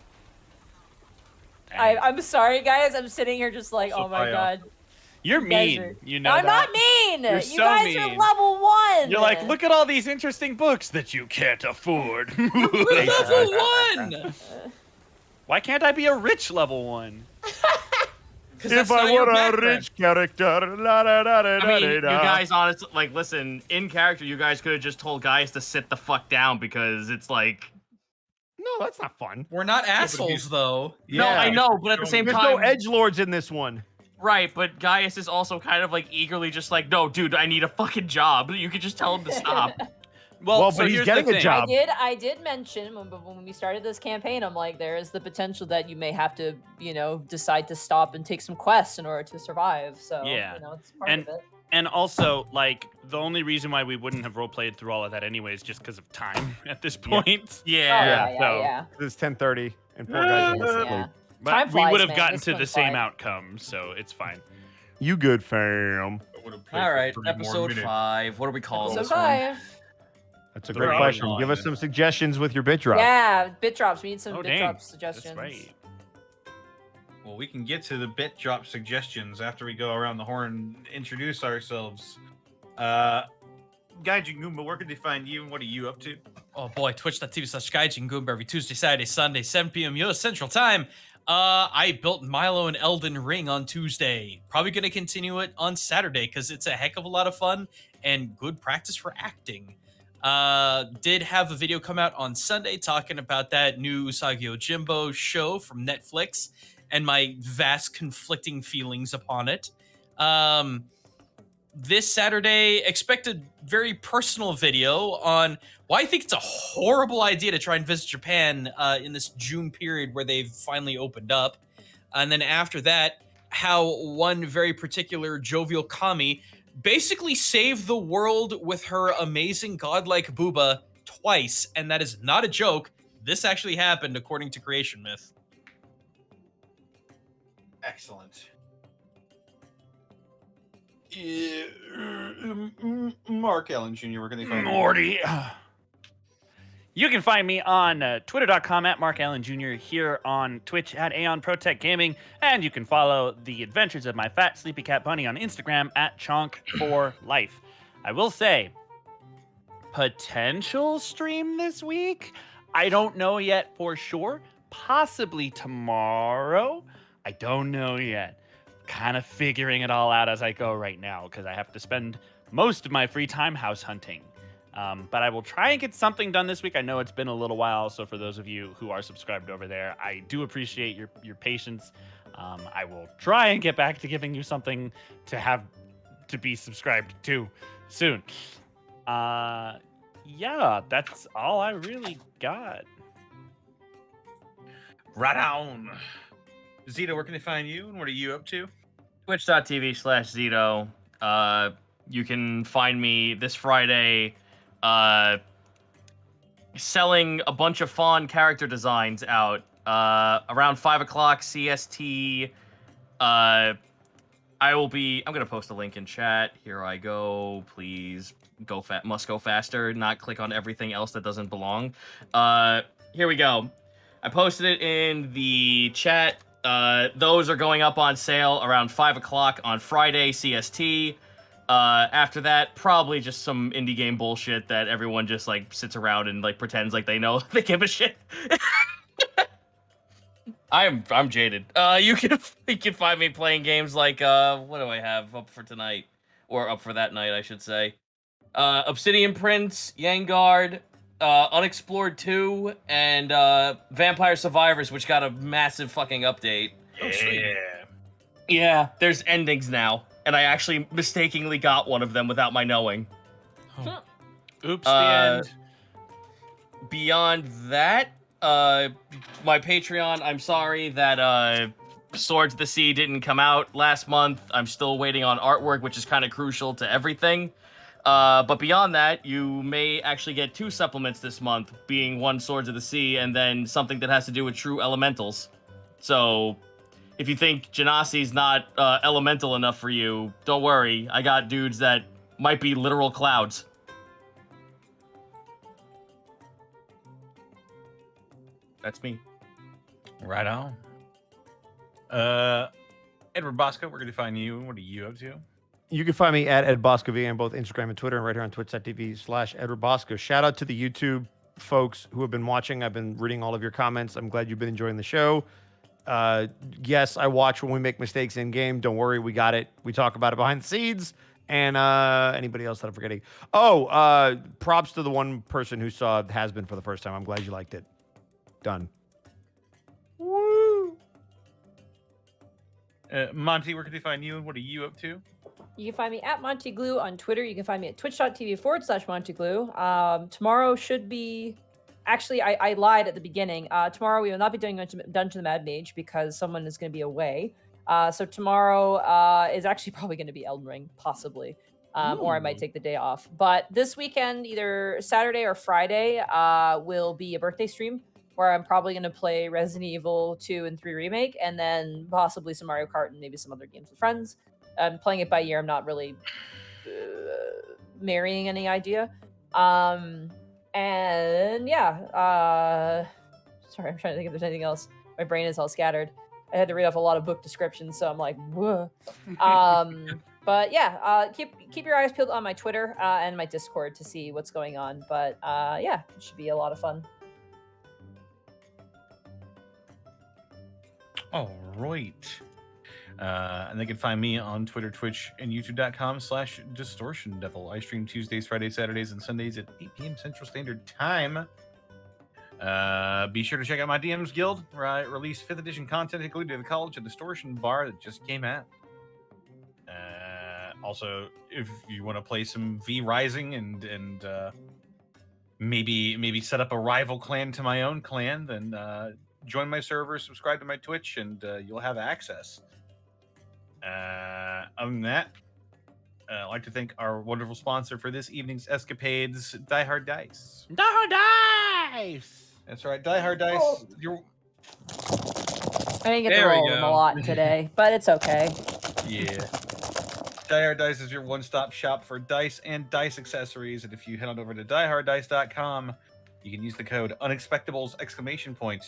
[SPEAKER 2] I'm sorry, guys. I'm sitting here just like, oh my
[SPEAKER 3] Sophia.
[SPEAKER 2] god.
[SPEAKER 1] You're
[SPEAKER 2] You guys
[SPEAKER 1] mean.
[SPEAKER 2] are-
[SPEAKER 1] You know
[SPEAKER 2] I'm
[SPEAKER 1] that.
[SPEAKER 2] not mean.
[SPEAKER 1] You're
[SPEAKER 2] You
[SPEAKER 1] so
[SPEAKER 2] guys are
[SPEAKER 1] mean.
[SPEAKER 2] level 1.
[SPEAKER 1] You're like, look at all these interesting books that you can't afford.
[SPEAKER 4] Level 1.
[SPEAKER 1] Why can't I be a rich level 1?
[SPEAKER 6] If I were a rich character, la da da da
[SPEAKER 5] I mean,
[SPEAKER 6] da
[SPEAKER 5] you
[SPEAKER 6] da.
[SPEAKER 5] guys, honestly, like, listen, in character, you guys could have just told guys to sit the fuck down because it's like,
[SPEAKER 6] No, that's not fun.
[SPEAKER 4] We're not assholes, though.
[SPEAKER 5] no, I know, but at the same
[SPEAKER 6] There's
[SPEAKER 5] time,
[SPEAKER 6] no edgelords in this one.
[SPEAKER 5] right? But Gaius is also kind of like eagerly just like, no, dude, I need a fucking job. You could just tell him to stop.
[SPEAKER 6] Well,
[SPEAKER 1] so
[SPEAKER 6] but he's
[SPEAKER 1] here's
[SPEAKER 6] getting
[SPEAKER 1] the
[SPEAKER 6] a
[SPEAKER 1] thing.
[SPEAKER 6] job.
[SPEAKER 2] I did mention when we started this campaign, I'm like, there is the potential that you may have to, decide to stop and take some quests in order to survive. So,
[SPEAKER 1] Yeah.
[SPEAKER 2] it's part
[SPEAKER 1] And-
[SPEAKER 2] of it.
[SPEAKER 1] And also, like, the only reason why we wouldn't have roleplayed through all of that anyway is just because of time at this point.
[SPEAKER 5] Yeah.
[SPEAKER 2] Yeah.
[SPEAKER 6] It's 10:30, and poor guys are asleep.
[SPEAKER 2] Yeah.
[SPEAKER 1] But
[SPEAKER 2] Time
[SPEAKER 1] we
[SPEAKER 2] flies,
[SPEAKER 1] would have
[SPEAKER 2] man.
[SPEAKER 1] gotten
[SPEAKER 2] This
[SPEAKER 1] to the
[SPEAKER 2] one's
[SPEAKER 1] same
[SPEAKER 2] fine.
[SPEAKER 1] outcome, so it's fine.
[SPEAKER 6] You good, fam?
[SPEAKER 4] All right, episode 5. What do we call
[SPEAKER 2] So
[SPEAKER 4] this one?
[SPEAKER 2] 5.
[SPEAKER 6] That's a
[SPEAKER 1] They're
[SPEAKER 6] great
[SPEAKER 1] all
[SPEAKER 6] question.
[SPEAKER 3] on.
[SPEAKER 6] Give us some suggestions with your bit drop.
[SPEAKER 2] Yeah, bit drops. We need some
[SPEAKER 1] Oh,
[SPEAKER 2] bit
[SPEAKER 1] dang.
[SPEAKER 2] drop
[SPEAKER 1] That's
[SPEAKER 2] suggestions.
[SPEAKER 1] right.
[SPEAKER 3] Well, we can get to the bit drop suggestions after we go around the horn and introduce ourselves. Gaijin Goomba, where can they find you and what are you up to?
[SPEAKER 4] Oh boy, twitch.tv/GaijinGoomba every Tuesday, Saturday, Sunday, 7 p.m. US Central Time. I built Milo and Elden Ring on Tuesday. Probably going to continue it on Saturday because it's a heck of a lot of fun and good practice for acting. Did have a video come out on Sunday talking about that new Usagi Yojimbo show from Netflix and my vast conflicting feelings upon it. This Saturday, expect a very personal video on why I think it's a horrible idea to try and visit Japan in this June period where they've finally opened up. And then after that, how one very particular jovial kami basically saved the world with her amazing godlike booba twice. And that is not a joke. This actually happened according to Creation Myth.
[SPEAKER 3] Excellent. Mark Allen Jr., where can they find you?
[SPEAKER 1] Morty. You can find me on twitter.com at Mark Allen Jr., here on Twitch at Aeon Protect Gaming, and you can follow the adventures of my fat sleepy cat bunny on Instagram at Chonk4Life. I will say, potential stream this week? I don't know yet for sure. Possibly tomorrow. I don't know yet. Kind of figuring it all out as I go right now because I have to spend most of my free time house hunting. But I will try and get something done this week. I know it's been a little while, so for those of you who are subscribed over there, I do appreciate your patience. I will try and get back to giving you something to have to be subscribed to soon. Yeah, that's all I really got.
[SPEAKER 3] Right on. Zito, where can they find you and what are you up to?
[SPEAKER 5] Twitch.tv/Zito. You can find me this Friday selling a bunch of Fawn character designs out around 5 o'clock CST. I'm gonna post a link in chat. Here I go. Please must go faster, not click on everything else that doesn't belong. Here we go. I posted it in the chat. Those are going up on sale around 5 o'clock on Friday CST. After that, probably just some indie game bullshit that everyone just like sits around and like pretends like they know they give a shit. I'm jaded. You can find me playing games like what do I have up for tonight, or up for that night, I should say. Obsidian Prince, Yangard, Unexplored 2, and Vampire Survivors, which got a massive fucking update.
[SPEAKER 3] Oh, sweet.
[SPEAKER 5] Yeah, there's endings now, and I actually mistakenly got one of them without my knowing.
[SPEAKER 1] Oops, the end.
[SPEAKER 5] Beyond that, my Patreon, I'm sorry that Swords of the Sea didn't come out last month. I'm still waiting on artwork, which is kind of crucial to everything. But beyond that, you may actually get 2 supplements this month, being one Swords of the Sea and then something that has to do with true elementals. So, if you think Genasi's not elemental enough for you, don't worry. I got dudes that might be literal clouds. That's me.
[SPEAKER 3] Right on. Edward Bosco, where can they find you and what are you up to?
[SPEAKER 6] You can find me at Ed Bosco V on both Instagram and Twitter, and right here on twitch.tv/Edward Bosco. Shout out to the YouTube folks who have been watching. I've been reading all of your comments. I'm glad you've been enjoying the show. Yes, I watch when we make mistakes in game. Don't worry, we got it. We talk about it behind the scenes. And anybody else that I'm forgetting? Oh, props to the one person who saw Has Been for the first time. I'm glad you liked it. Done.
[SPEAKER 3] Woo! Monty, where can they find you and what are you up to?
[SPEAKER 2] You can find me at MontyGlue on Twitter. You can find me at twitch.tv/MontyGlue. Tomorrow should be... Actually, I lied at the beginning. Tomorrow we will not be doing Dungeon of the Mad Mage because someone is going to be away. So tomorrow is actually probably going to be Elden Ring, possibly. Or I might take the day off. But this weekend, either Saturday or Friday, will be a birthday stream where I'm probably going to play Resident Evil 2 and 3 Remake, and then possibly some Mario Kart and maybe some other games with friends. I'm playing it by year. I'm not really marrying any idea. And yeah, sorry, I'm trying to think if there's anything else. My brain is all scattered. I had to read off a lot of book descriptions, so I'm like, whoa. But yeah, keep your eyes peeled on my Twitter and my Discord to see what's going on. But yeah, it should be a lot of fun.
[SPEAKER 3] All right. And they can find me on Twitter, Twitch, and YouTube.com/DistortionDevil. I stream Tuesdays, Fridays, Saturdays, and Sundays at 8 p.m. Central Standard Time. Be sure to check out my DMs Guild, where I release 5th edition content, including the College of Distortion bar that just came out. Also, if you want to play some V Rising and maybe set up a rival clan to my own clan, then join my server, subscribe to my Twitch, and you'll have access. Other than that, I'd like to thank our wonderful sponsor for this evening's escapades, Die Hard Dice.
[SPEAKER 1] Die Hard Dice!
[SPEAKER 3] That's right, Die Hard Dice.
[SPEAKER 2] Oh. I didn't get
[SPEAKER 4] There
[SPEAKER 2] to
[SPEAKER 4] we
[SPEAKER 2] roll them a
[SPEAKER 4] go.
[SPEAKER 2] lot today, but it's okay.
[SPEAKER 3] Yeah. Die Hard Dice is your one-stop shop for dice and dice accessories. And if you head on over to dieharddice.com, you can use the code Unexpectables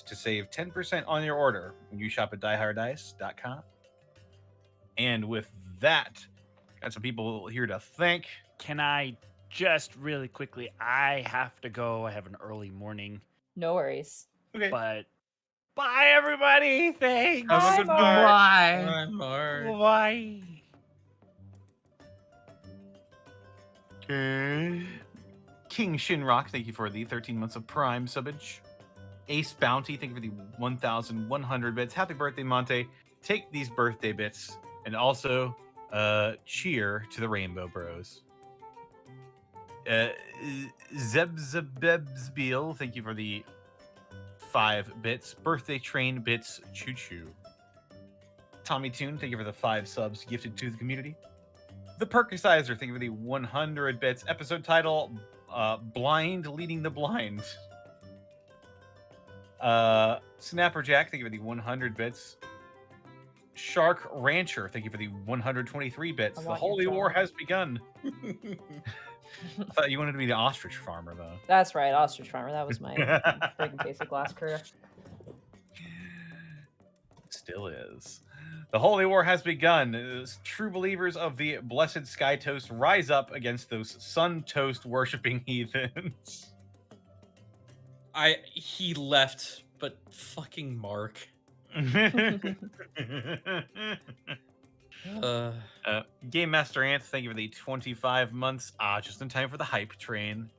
[SPEAKER 3] to save 10% on your order when you shop at dieharddice.com. And with that, got some people here to thank.
[SPEAKER 1] Can I just really quickly? I have to go. I have an early morning.
[SPEAKER 2] No worries.
[SPEAKER 3] Okay.
[SPEAKER 1] But bye, everybody. Thanks.
[SPEAKER 3] Have a
[SPEAKER 2] Bye,
[SPEAKER 3] good
[SPEAKER 2] Mark.
[SPEAKER 3] night.
[SPEAKER 8] Bye.
[SPEAKER 4] Bye, Mark.
[SPEAKER 1] Bye.
[SPEAKER 3] Okay. King Shinrock, thank you for the 13 months of Prime subbage. Ace Bounty, thank you for the 1,100 bits. Happy birthday, Monte. Take these birthday bits and also cheer to the Rainbow Bros. Zebzebebsbeal, thank you for the 5 bits. Birthday Train Bits Choo Choo. Tommy Toon, thank you for the 5 subs gifted to the community. The Perkicizer, thank you for the 100 bits. Episode title, Blind Leading the Blind. Snapperjack, thank you for the 100 bits. Shark Rancher, thank you for the 123 bits. The Holy War has begun. I thought you wanted to be the ostrich farmer, though.
[SPEAKER 2] That's right, Ostrich Farmer. That was my freaking basic last career.
[SPEAKER 3] Still is. The Holy War has begun. True believers of the Blessed Sky Toast rise up against those Sun Toast worshipping heathens.
[SPEAKER 4] He left, but fucking Mark.
[SPEAKER 3] Game Master Anth, thank you for the 25 months. Just in time for the hype train.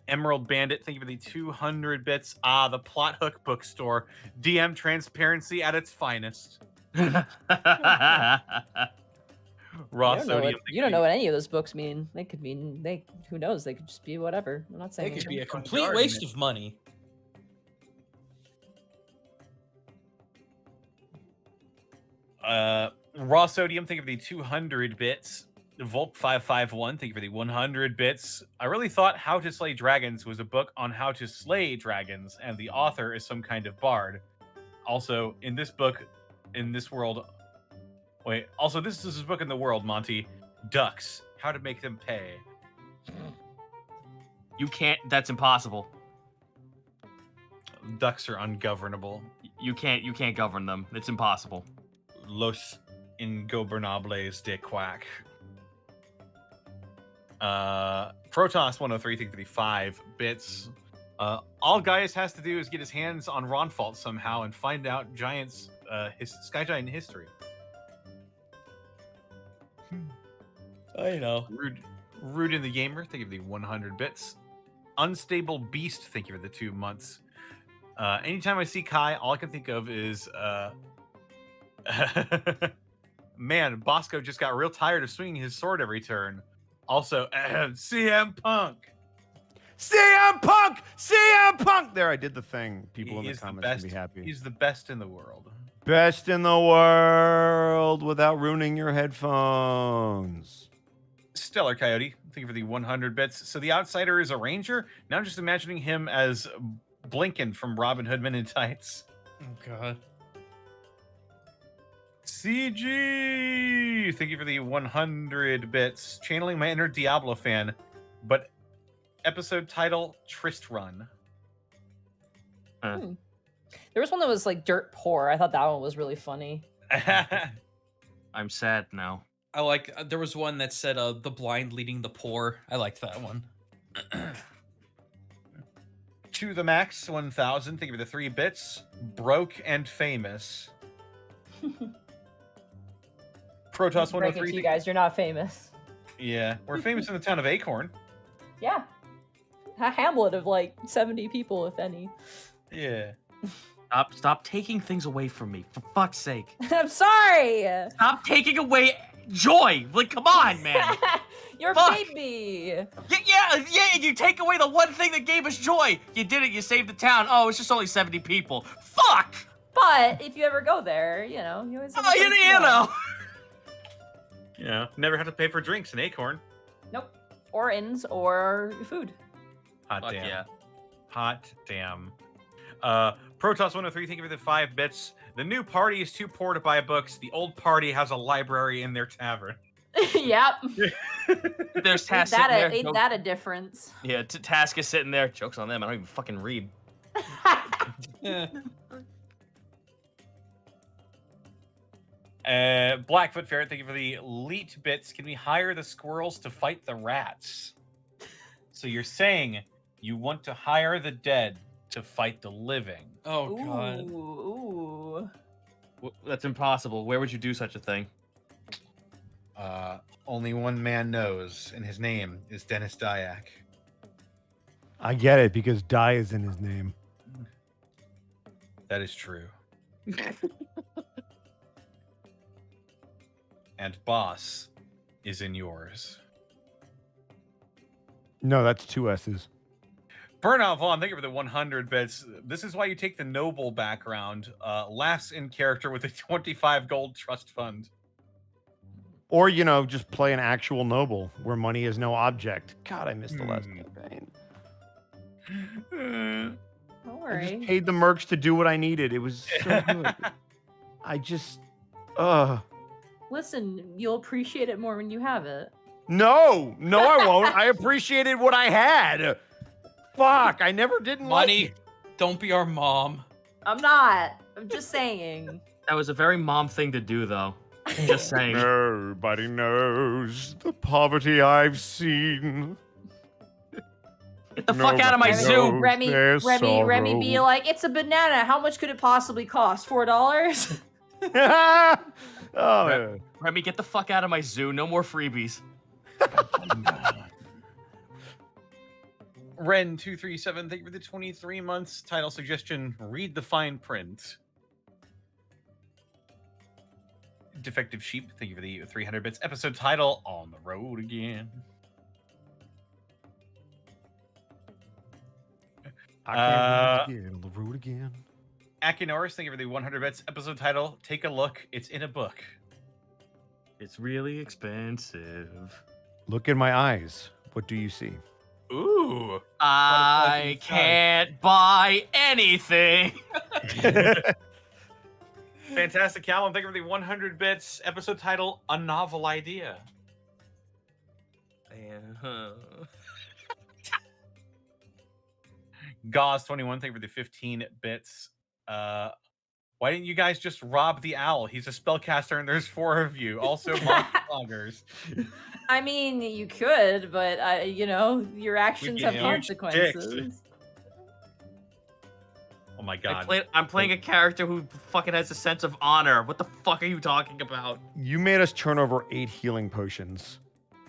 [SPEAKER 3] Emerald Bandit, thank you for the 200 bits. The Plot Hook Bookstore. DM transparency at its finest. Raw Sodium.
[SPEAKER 2] You don't know what any of those books mean. They could mean who knows? They could just be whatever. I'm not saying
[SPEAKER 4] It could be a
[SPEAKER 2] anything.
[SPEAKER 4] complete waste of money.
[SPEAKER 3] Raw Sodium, thank you for the 200 bits. Volk 551, thank you for the 100 bits. I really thought How to Slay Dragons was a book on how to slay dragons, and the author is some kind of bard. Also, in this book, in this world... Wait, also, this is a book in the world, Monty. Ducks. How to make them pay.
[SPEAKER 8] You can't. That's impossible.
[SPEAKER 3] Ducks are ungovernable.
[SPEAKER 8] You can't govern them. It's impossible.
[SPEAKER 3] Los ingobernables de quack. Protoss 103, thank you for the 5 bits. All Gaius has to do is get his hands on Ronfault somehow and find out Giant's Sky Giant history.
[SPEAKER 4] I know.
[SPEAKER 3] Rude in the Gamer, thank you for the 100 bits. Unstable Beast, thank you for the 2 months. Anytime I see Kai, all I can think of is man, Bosco just got real tired of swinging his sword every turn. Also, CM Punk.
[SPEAKER 6] CM Punk! CM Punk! There, I did the thing. People in
[SPEAKER 3] He
[SPEAKER 6] the
[SPEAKER 3] is
[SPEAKER 6] comments
[SPEAKER 3] best.
[SPEAKER 6] can be happy.
[SPEAKER 3] He's the best in the world.
[SPEAKER 6] Best in the world without ruining your headphones.
[SPEAKER 3] Stellar Coyote, thank you for the 100 bits. So the Outsider is a ranger. Now I'm just imagining him as Blinken from Robin Hood Men in Tights.
[SPEAKER 4] Oh god.
[SPEAKER 3] CG, thank you for the 100 bits. Channeling my inner Diablo fan, but episode title Tryst Run.
[SPEAKER 2] There was one that was like dirt poor. I thought that one was really funny.
[SPEAKER 8] I'm sad now.
[SPEAKER 4] I like. There was one that said the blind leading the poor. I liked that one.
[SPEAKER 3] To the Max 1000, thank you for the 3 bits. Broke and famous. Protoss
[SPEAKER 2] Break it
[SPEAKER 3] 103.
[SPEAKER 2] to you guys, you're not famous.
[SPEAKER 3] Yeah, we're famous in the town of Acorn.
[SPEAKER 2] Yeah. A hamlet of like 70 people, if any.
[SPEAKER 3] Yeah.
[SPEAKER 8] Stop taking things away from me, for fuck's sake.
[SPEAKER 2] I'm sorry.
[SPEAKER 8] Stop taking away joy. Like, come on, man.
[SPEAKER 2] You're a
[SPEAKER 8] Fuck.
[SPEAKER 2] baby.
[SPEAKER 8] Yeah, you take away the one thing that gave us joy. You did it, you saved the town. Oh, it's just only 70 people. Fuck!
[SPEAKER 2] But if you ever go there, you know, you always have
[SPEAKER 8] Oh,
[SPEAKER 2] a
[SPEAKER 8] you
[SPEAKER 2] place to go.
[SPEAKER 8] know.
[SPEAKER 3] You know, never had to pay for drinks in Acorn.
[SPEAKER 2] Nope. Or inns or food.
[SPEAKER 3] Hot
[SPEAKER 8] Fuck
[SPEAKER 3] damn.
[SPEAKER 8] yeah.
[SPEAKER 3] Hot damn. Protoss 103, thank you for the 5 bits. The new party is too poor to buy books. The old party has a library in their tavern.
[SPEAKER 2] Yep.
[SPEAKER 8] There's
[SPEAKER 2] Ain't
[SPEAKER 8] Task sitting there.
[SPEAKER 2] ain't that a difference?
[SPEAKER 8] Yeah, Task is sitting there. Joke's on them. I don't even fucking read.
[SPEAKER 3] Blackfoot Ferret, thank you for the elite bits. Can we hire the squirrels to fight the rats? So you're saying you want to hire the dead to fight the living?
[SPEAKER 4] Oh god.
[SPEAKER 2] Ooh.
[SPEAKER 8] That's impossible. Where would you do such a thing?
[SPEAKER 3] Only one man knows, and his name is Dennis Dyack.
[SPEAKER 6] I get it because Die is in his name.
[SPEAKER 3] That is true. And Boss is in yours.
[SPEAKER 6] No, that's 2 S's.
[SPEAKER 3] Burnout Vaughn, thank you for the 100 bits. This is why you take the noble background. Laughs in character with a 25 gold trust fund.
[SPEAKER 6] Or, you know, just play an actual noble where money is no object. God, I missed the last campaign.
[SPEAKER 2] Don't
[SPEAKER 6] I
[SPEAKER 2] worry.
[SPEAKER 6] just paid the mercs to do what I needed. It was so good. I just,
[SPEAKER 2] Listen, you'll appreciate it more when you have it.
[SPEAKER 6] No, I won't. I appreciated what I had. Fuck, I never didn't
[SPEAKER 4] Money,
[SPEAKER 6] like
[SPEAKER 4] don't be our mom.
[SPEAKER 2] I'm not. I'm just saying.
[SPEAKER 8] That was a very mom thing to do, though. Just saying.
[SPEAKER 6] Nobody knows the poverty I've seen.
[SPEAKER 8] Get the fuck out of my
[SPEAKER 6] Nobody
[SPEAKER 8] zoo.
[SPEAKER 6] knows
[SPEAKER 2] Remy,
[SPEAKER 6] their
[SPEAKER 2] Remy, be
[SPEAKER 6] sorrow.
[SPEAKER 2] like, it's a banana. How much could it possibly cost? $4?
[SPEAKER 6] Oh, yeah.
[SPEAKER 8] Remy, get the fuck out of my zoo. No more freebies.
[SPEAKER 3] Ren237, thank you for the 23 months. Title suggestion, read the fine print. Defective Sheep, thank you for the 300 bits. Episode title, On the Road Again.
[SPEAKER 6] I can't wait to get on the road again.
[SPEAKER 3] Akinoris, thank you for the 100 bits. Episode title, Take a Look, It's in a Book.
[SPEAKER 8] It's really expensive.
[SPEAKER 6] Look in my eyes. What do you see?
[SPEAKER 3] Ooh.
[SPEAKER 8] I can't buy anything.
[SPEAKER 3] Fantastic Callum, thank you for the 100 bits. Episode title, A Novel Idea. Gauze21, thank you for the 15 bits. Why didn't you guys just rob the owl? He's a spellcaster and there's 4 of you. Also, monster loggers.
[SPEAKER 2] I mean, you could, but, you know, your actions
[SPEAKER 3] get
[SPEAKER 2] have
[SPEAKER 3] huge
[SPEAKER 2] consequences.
[SPEAKER 3] Oh my god.
[SPEAKER 5] I'm playing a character who fucking has a sense of honor. What the fuck are you talking about?
[SPEAKER 6] You made us turn over 8 healing potions.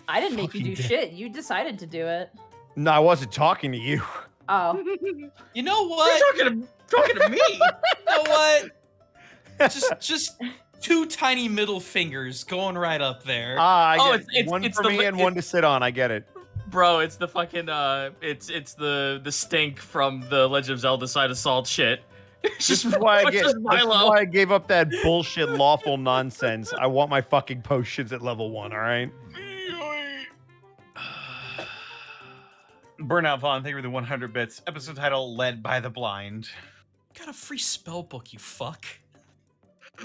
[SPEAKER 2] I didn't make you
[SPEAKER 6] Fucking
[SPEAKER 2] do
[SPEAKER 6] did.
[SPEAKER 2] shit. You decided to do it.
[SPEAKER 6] No, I wasn't talking to you.
[SPEAKER 2] Oh.
[SPEAKER 4] You know what?
[SPEAKER 5] You're talking to me.
[SPEAKER 4] You know what? Just 2 tiny middle fingers going right up there.
[SPEAKER 6] I
[SPEAKER 5] Oh,
[SPEAKER 6] get
[SPEAKER 5] it's-
[SPEAKER 6] one
[SPEAKER 5] it's
[SPEAKER 6] for
[SPEAKER 5] the
[SPEAKER 6] me
[SPEAKER 5] li-
[SPEAKER 6] and one to sit on. I get it.
[SPEAKER 5] Bro, it's the fucking it's the stink from the Legend of Zelda Side of Salt shit. It's
[SPEAKER 6] This
[SPEAKER 5] just
[SPEAKER 6] is why I
[SPEAKER 5] it's
[SPEAKER 6] get.
[SPEAKER 5] just
[SPEAKER 6] This is
[SPEAKER 5] Milo.
[SPEAKER 6] why I gave up that bullshit lawful nonsense. I want my fucking potions at level 1. All right.
[SPEAKER 3] Burnout Vaughn, thank you for the 100 bits. Episode title: Led by the Blind.
[SPEAKER 4] Got a free spell book, you fuck.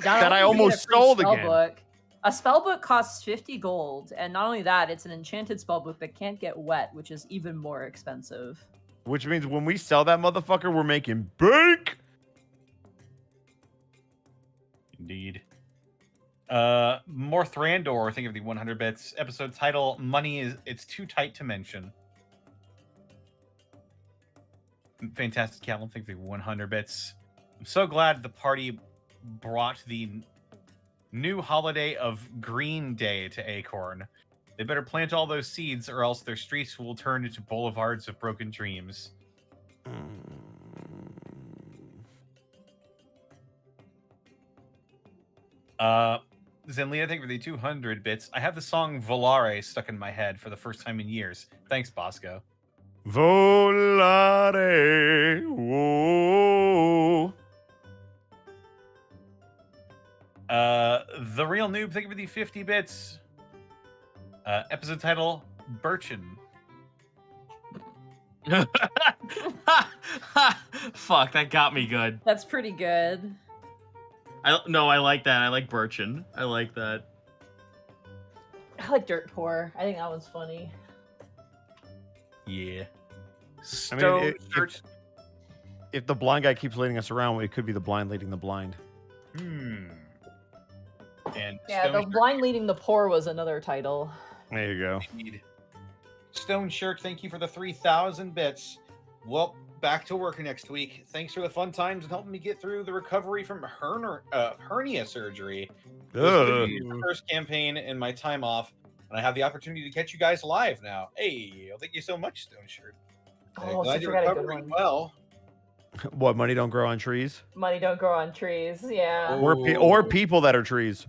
[SPEAKER 6] That I almost sold again.
[SPEAKER 2] Book. A spell book costs 50 gold, and not only that, it's an enchanted spell book that can't get wet, which is even more expensive.
[SPEAKER 6] Which means when we sell that motherfucker, we're making bank.
[SPEAKER 3] Indeed. More Thrandor, think of the 100 bits. Episode title: Money is it's too tight to mention. Fantastic Callum, think of the 100 bits. I'm so glad the party brought the new holiday of Green Day to Acorn. They better plant all those seeds, or else their streets will turn into boulevards of broken dreams. Zenlina, thank you for the 200 bits. I have the song Volare stuck in my head for the first time in years. Thanks, Bosco.
[SPEAKER 6] Volare. Whoa.
[SPEAKER 3] The Real Noob, thank you for the 50 bits. Episode title: Birchin.
[SPEAKER 5] Fuck, that got me good.
[SPEAKER 2] That's pretty good.
[SPEAKER 5] I like that. I like Birchin. I like that.
[SPEAKER 2] I like Dirt Poor. I think that one's funny.
[SPEAKER 3] Yeah.
[SPEAKER 6] I mean, if the blind guy keeps leading us around, it could be the blind leading the blind.
[SPEAKER 3] And
[SPEAKER 2] Yeah, the
[SPEAKER 3] Stone
[SPEAKER 2] blind leading the poor was another title.
[SPEAKER 6] There you go.
[SPEAKER 3] Indeed. Stone Shirk, thank you for the 3,000 bits. Well, back to work next week. Thanks for the fun times and helping me get through the recovery from hernia surgery. This will be the first campaign in my time off, and I have the opportunity to catch you guys live now. Hey, well, thank you so much, Stone Shirk.
[SPEAKER 2] Oh,
[SPEAKER 3] Glad
[SPEAKER 2] so
[SPEAKER 3] you're
[SPEAKER 2] you got a good
[SPEAKER 3] recovering
[SPEAKER 2] one.
[SPEAKER 3] well.
[SPEAKER 6] What, money don't grow on trees?
[SPEAKER 2] Money don't grow on trees. Yeah.
[SPEAKER 6] Or people that are trees.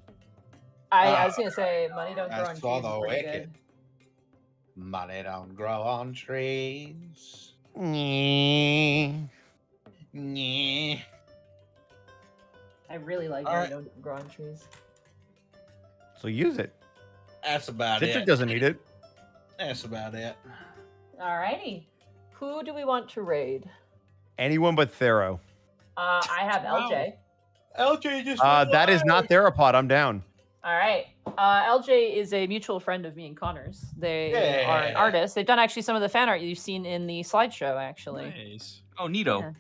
[SPEAKER 2] I was gonna say money don't grow
[SPEAKER 3] As
[SPEAKER 2] on trees.
[SPEAKER 3] for
[SPEAKER 2] is
[SPEAKER 3] the
[SPEAKER 2] pretty
[SPEAKER 3] wicked.
[SPEAKER 2] good.
[SPEAKER 3] Money don't grow on trees.
[SPEAKER 6] Mm.
[SPEAKER 3] Nyeh.
[SPEAKER 2] I really like
[SPEAKER 3] All
[SPEAKER 2] money
[SPEAKER 3] right.
[SPEAKER 2] don't grow on trees.
[SPEAKER 6] So use it.
[SPEAKER 3] That's about
[SPEAKER 6] Citric
[SPEAKER 3] it.
[SPEAKER 6] doesn't need it.
[SPEAKER 3] That's about it.
[SPEAKER 2] Alrighty. Who do we want to raid?
[SPEAKER 6] Anyone but Thero.
[SPEAKER 2] I have
[SPEAKER 3] Wow.
[SPEAKER 2] LJ.
[SPEAKER 3] LJ just.
[SPEAKER 6] That is not Theropod. I'm down.
[SPEAKER 2] All right. LJ is a mutual friend of me and Connor's. They are an
[SPEAKER 3] Yeah.
[SPEAKER 2] artist. They've done actually some of the fan art you've seen in the slideshow, actually.
[SPEAKER 4] Nice.
[SPEAKER 5] Oh, neato.
[SPEAKER 2] Yeah.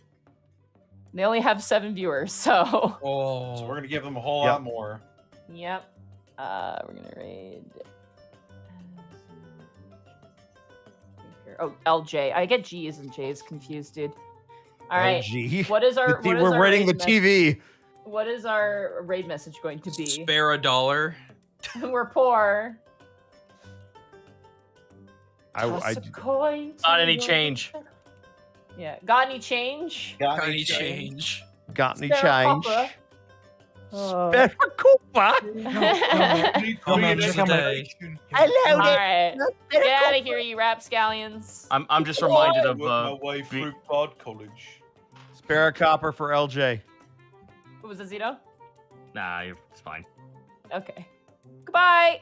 [SPEAKER 2] They only have 7 viewers, so.
[SPEAKER 4] Oh.
[SPEAKER 3] So we're gonna give them a whole
[SPEAKER 6] Yep.
[SPEAKER 3] lot more.
[SPEAKER 2] Yep. We're gonna raid. Oh, LJ. I get G's and J's confused, dude. All right.
[SPEAKER 6] LG.
[SPEAKER 2] What is our? What is
[SPEAKER 6] We're
[SPEAKER 2] our
[SPEAKER 6] rating the
[SPEAKER 2] raid
[SPEAKER 6] TV.
[SPEAKER 2] What is our raid message going to be?
[SPEAKER 4] Spare $1.
[SPEAKER 2] We're poor. Toss
[SPEAKER 6] I
[SPEAKER 2] a coin.
[SPEAKER 5] Not
[SPEAKER 2] to
[SPEAKER 5] any
[SPEAKER 2] your-
[SPEAKER 5] change.
[SPEAKER 2] Yeah. Got any change?
[SPEAKER 3] Got
[SPEAKER 4] Any change?
[SPEAKER 6] got any
[SPEAKER 2] Spare
[SPEAKER 6] change?
[SPEAKER 2] copper. Oh.
[SPEAKER 6] Spare Cooper.
[SPEAKER 2] All
[SPEAKER 6] Hello
[SPEAKER 2] right. Get out of here, you rapscallions.
[SPEAKER 5] I'm just reminded of
[SPEAKER 3] my way
[SPEAKER 5] be-
[SPEAKER 3] through Bard College.
[SPEAKER 6] Spare a copper for LJ.
[SPEAKER 2] What was it, Zito?
[SPEAKER 5] nah, it's fine.
[SPEAKER 2] Okay. Goodbye.